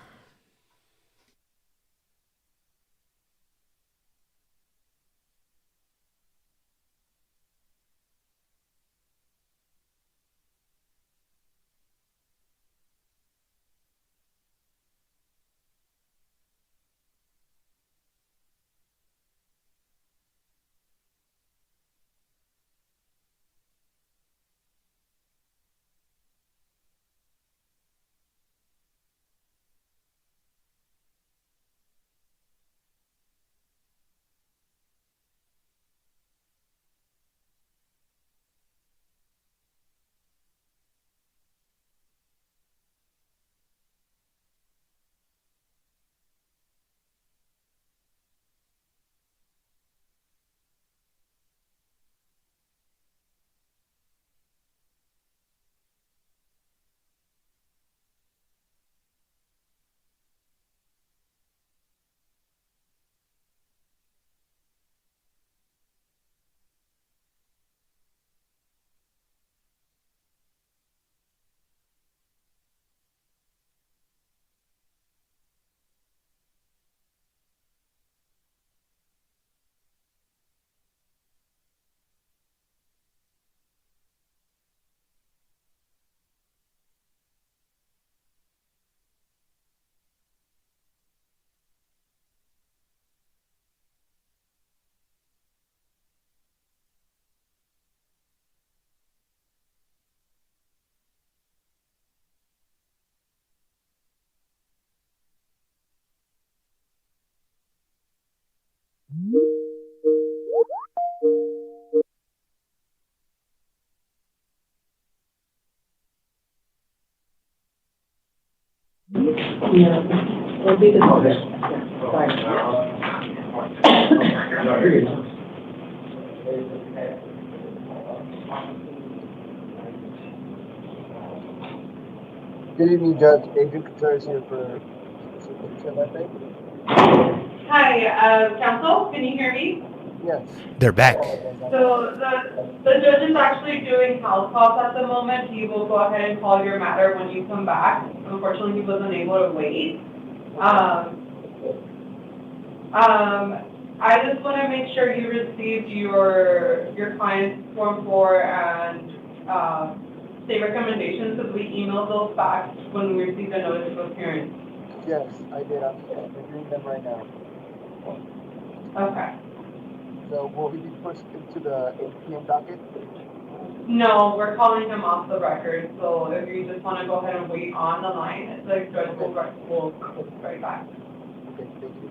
It'll be the Good evening, Judge. Adrian Contreras here for LFA. Hi, counsel, can you hear me? Yes. They're back. So the judge is actually doing house calls at the moment. He will go ahead and call your matter when you come back. Unfortunately, he wasn't able to wait. I just want to make sure you received your client's Form 4 and state recommendations, because we emailed those back when we received a notice of appearance. Yes, I did. I'm reviewing them right now. Okay. So will he be pushed into the 8 p.m. docket? No, we're calling him off the record, so if you just want to go ahead and wait on the line, the judge will right back. Okay, thank you.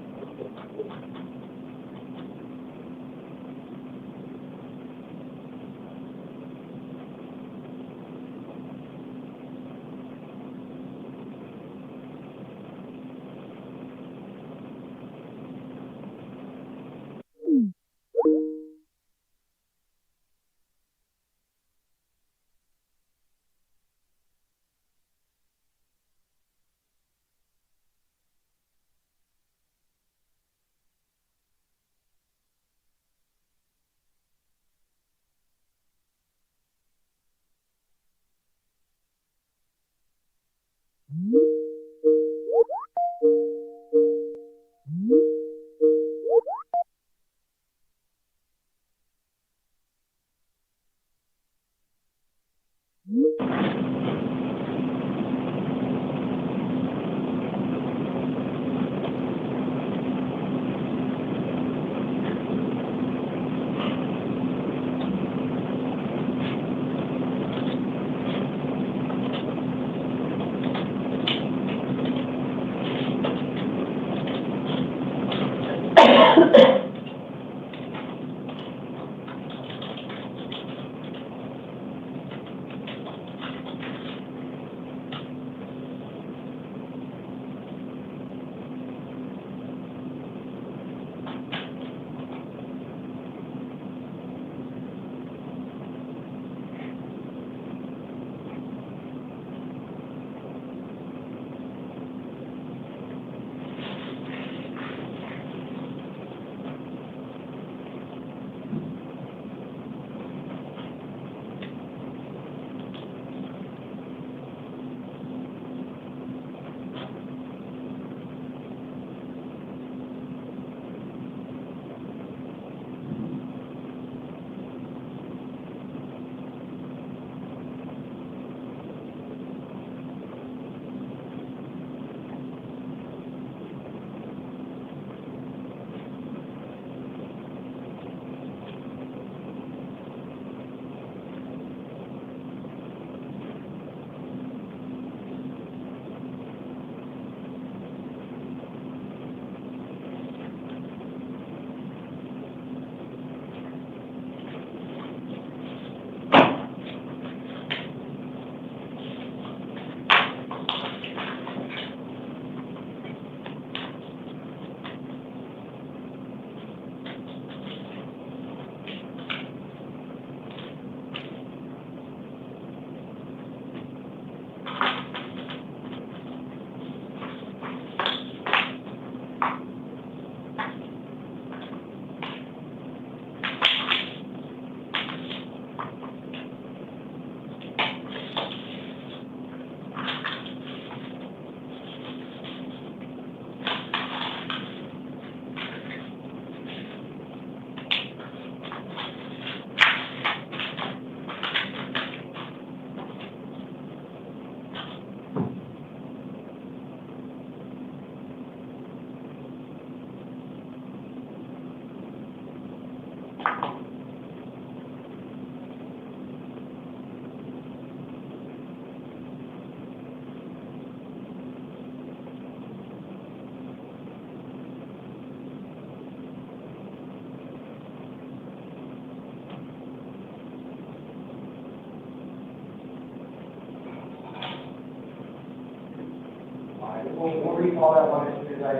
We'll recall that one as soon as I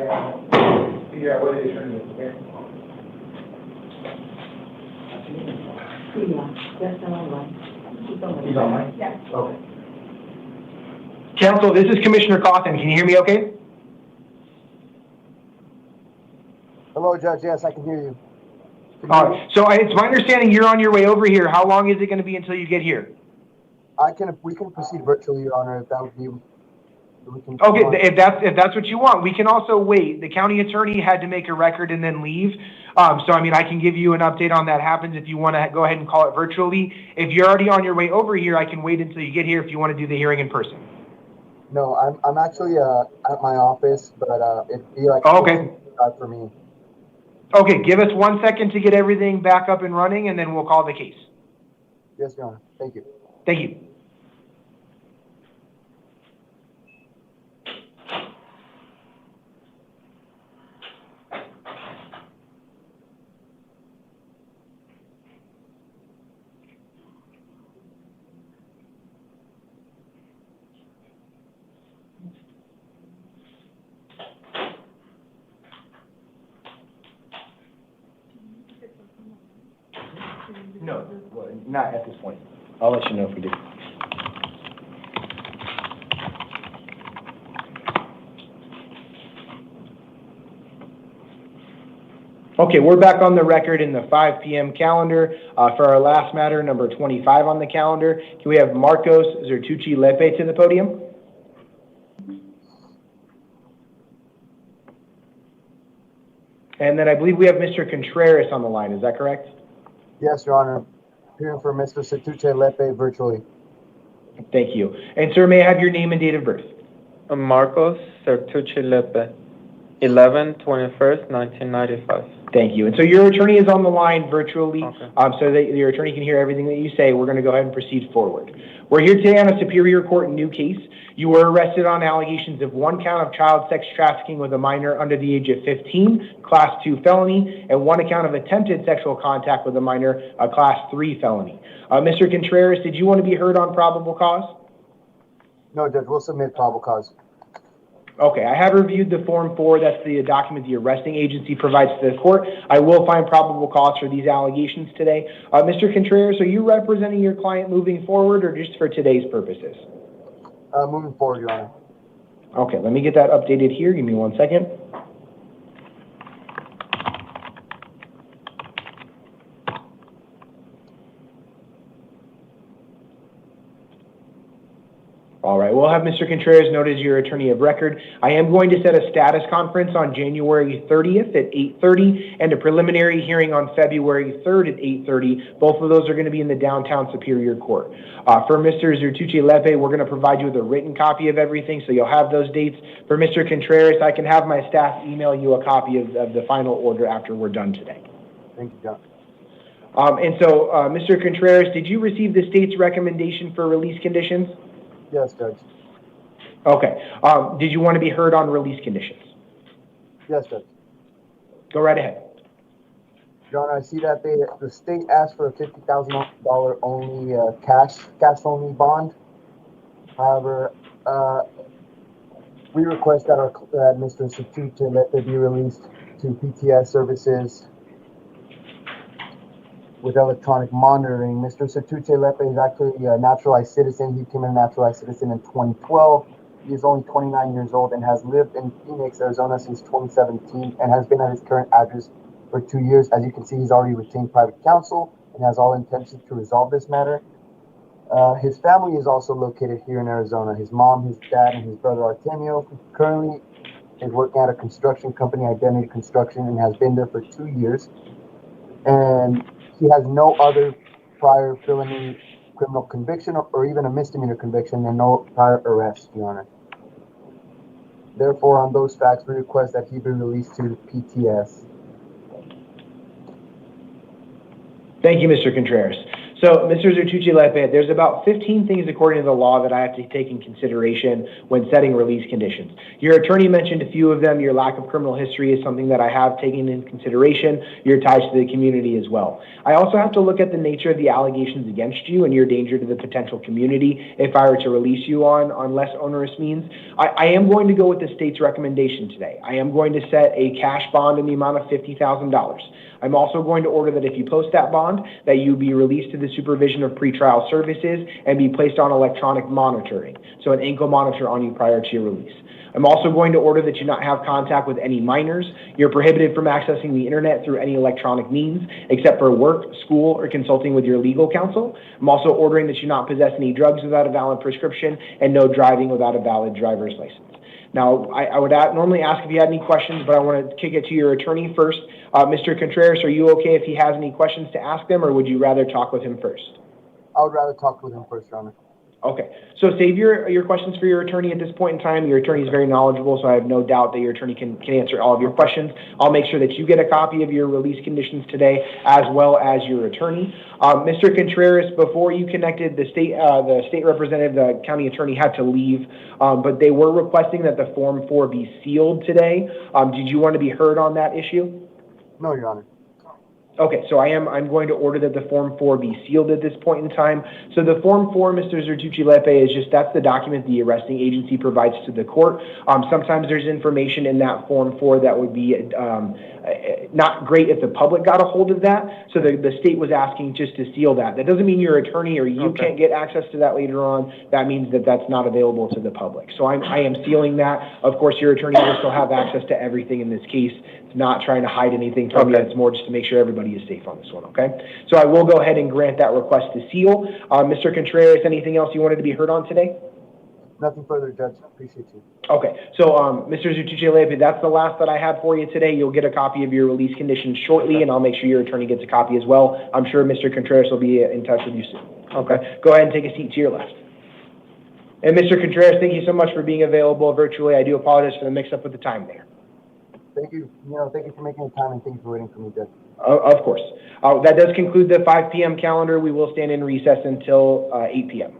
figure out what the attorney is, okay? He's online? Yes. Okay. Counsel, this is Commissioner Cawthon. Can you hear me okay? Hello, Judge. Yes, I can hear you. So it's my understanding you're on your way over here. How long is it going to be until you get here? We can proceed virtually, Your Honor, if that would be. Okay, if that's what you want, we can also wait. The county attorney had to make a record and then leave. So I mean, I can give you an update on that happens if you want to go ahead and call it virtually. If you're already on your way over here, I can wait until you get here if you want to do the hearing in person. No, I'm actually at my office, but it'd be like okay for me. Okay, give us 1 second to get everything back up and running, and then we'll call the case. Yes, Your Honor. Thank you. Thank you. No, well, not at this point. I'll let you know if we do. Okay, we're back on the record in the 5 p.m. calendar for our last matter, number 25 on the calendar. Can we have Marcos Zertucci Lepe to the podium? And then I believe we have Mr. Contreras on the line. Is that correct? Yes, Your Honor. Appearing for Mr. Zertucci Lepe virtually. Thank you. And sir, may I have your name and date of birth? Marcos Zertucci Lepe, 11/21/1995. Thank you. And so your attorney is on the line virtually, so that your attorney can hear everything that you say. We're going to go ahead and proceed forward. We're here today on a Superior Court new case. You were arrested on allegations of 1 count of child sex trafficking with a minor under the age of 15, Class 2 felony, and 1 account of attempted sexual contact with a minor, a Class 3 felony. Mr. Contreras, did you want to be heard on probable cause? No, Judge. We'll submit probable cause. Okay, I have reviewed the Form 4. That's the document the arresting agency provides to the court. I will find probable cause for these allegations today. Mr. Contreras, are you representing your client moving forward or just for today's purposes? Moving forward, Your Honor. Okay, let me get that updated here. Give me 1 second. All right, we'll have Mr. Contreras noted as your attorney of record. I am going to set a status conference on January 30th at 8:30 and a preliminary hearing on February 3rd at 8:30. Both of those are going to be in the downtown Superior Court. For Mr. Zertucci Lepe, we're going to provide you with a written copy of everything, so you'll have those dates. For Mr. Contreras, I can have my staff email you a copy of the final order after we're done today. Thank you, John. Mr. Contreras, did you receive the state's recommendation for release conditions? Yes, Judge. Okay. Did you want to be heard on release conditions? Yes, Judge. Go right ahead. John, I see that the state asked for a $50,000 only cash only bond. However, we request that Mr. Zertucci Lepe be released to PTS services with electronic monitoring. Mr. Zertucci Lepe is actually a naturalized citizen. He became a naturalized citizen in 2012. He is only 29 years old and has lived in Phoenix, Arizona since 2017 and has been at his current address for 2 years. As you can see, he's already retained private counsel and has all intentions to resolve this matter. His family is also located here in Arizona. His mom, his dad, and his brother Artemio currently is working at a construction company, Identity Construction, and has been there for 2 years. And he has no other prior felony criminal conviction or even a misdemeanor conviction and no prior arrest, Your Honor. Therefore, on those facts, we request that he be released to PTS. Thank you, Mr. Contreras. So, Mr. Zertucci-Lepe, there's about 15 things according to the law that I have to take in consideration when setting release conditions. Your attorney mentioned a few of them. Your lack of criminal history is something that I have taken in consideration. Your ties to the community as well. I also have to look at the nature of the allegations against you and your danger to the potential community if I were to release you on less onerous means. I am going to go with the state's recommendation today. I am going to set a cash bond in the amount of $50,000. I'm also going to order that if you post that bond, that you be released to the supervision of pretrial services and be placed on electronic monitoring, so an ankle monitor on you prior to your release. I'm also going to order that you not have contact with any minors. You're prohibited from accessing the internet through any electronic means, except for work, school, or consulting with your legal counsel. I'm also ordering that you not possess any drugs without a valid prescription and no driving without a valid driver's license. Now, I would normally ask if you had any questions, but I want to kick it to your attorney first. Mr. Contreras, are you okay if he has any questions to ask them, or would you rather talk with him first? I would rather talk with him first, Your Honor. Okay, so save your questions for your attorney at this point in time. Your attorney is very knowledgeable, so I have no doubt that your attorney can answer all of your questions. I'll make sure that you get a copy of your release conditions today, as well as your attorney. Mr. Contreras, before you connected, the state representative, the county attorney had to leave, but they were requesting that the Form 4 be sealed today. Did you want to be heard on that issue? No, Your Honor. Okay, so I'm going to order that the Form 4 be sealed at this point in time. So the Form 4, Mr. Zertucci-Lepe, is that's the document the arresting agency provides to the court. Sometimes there's information in that Form 4 that would be not great if the public got a hold of that. So the state was asking just to seal that. That doesn't mean your attorney or you can't get access to that later on. That means that that's not available to the public. So I am sealing that. Of course, your attorney will still have access to everything in this case. It's not trying to hide anything from you. It's more just to make sure everybody is safe on this one, okay? So I will go ahead and grant that request to seal. Mr. Contreras, anything else you wanted to be heard on today? Nothing further, Judge. Appreciate you. Okay, so Mr. Zertucci-Lepe, that's the last that I have for you today. You'll get a copy of your release conditions shortly, and I'll make sure your attorney gets a copy as well. I'm sure Mr. Contreras will be in touch with you soon. Okay, go ahead and take a seat to your left. And Mr. Contreras, thank you so much for being available virtually. I do apologize for the mix-up with the time there. Thank you. Thank you for making the time, and thank you for waiting for me, Judge. Of course. That does conclude the 5 p.m. calendar. We will stand in recess until 8 p.m.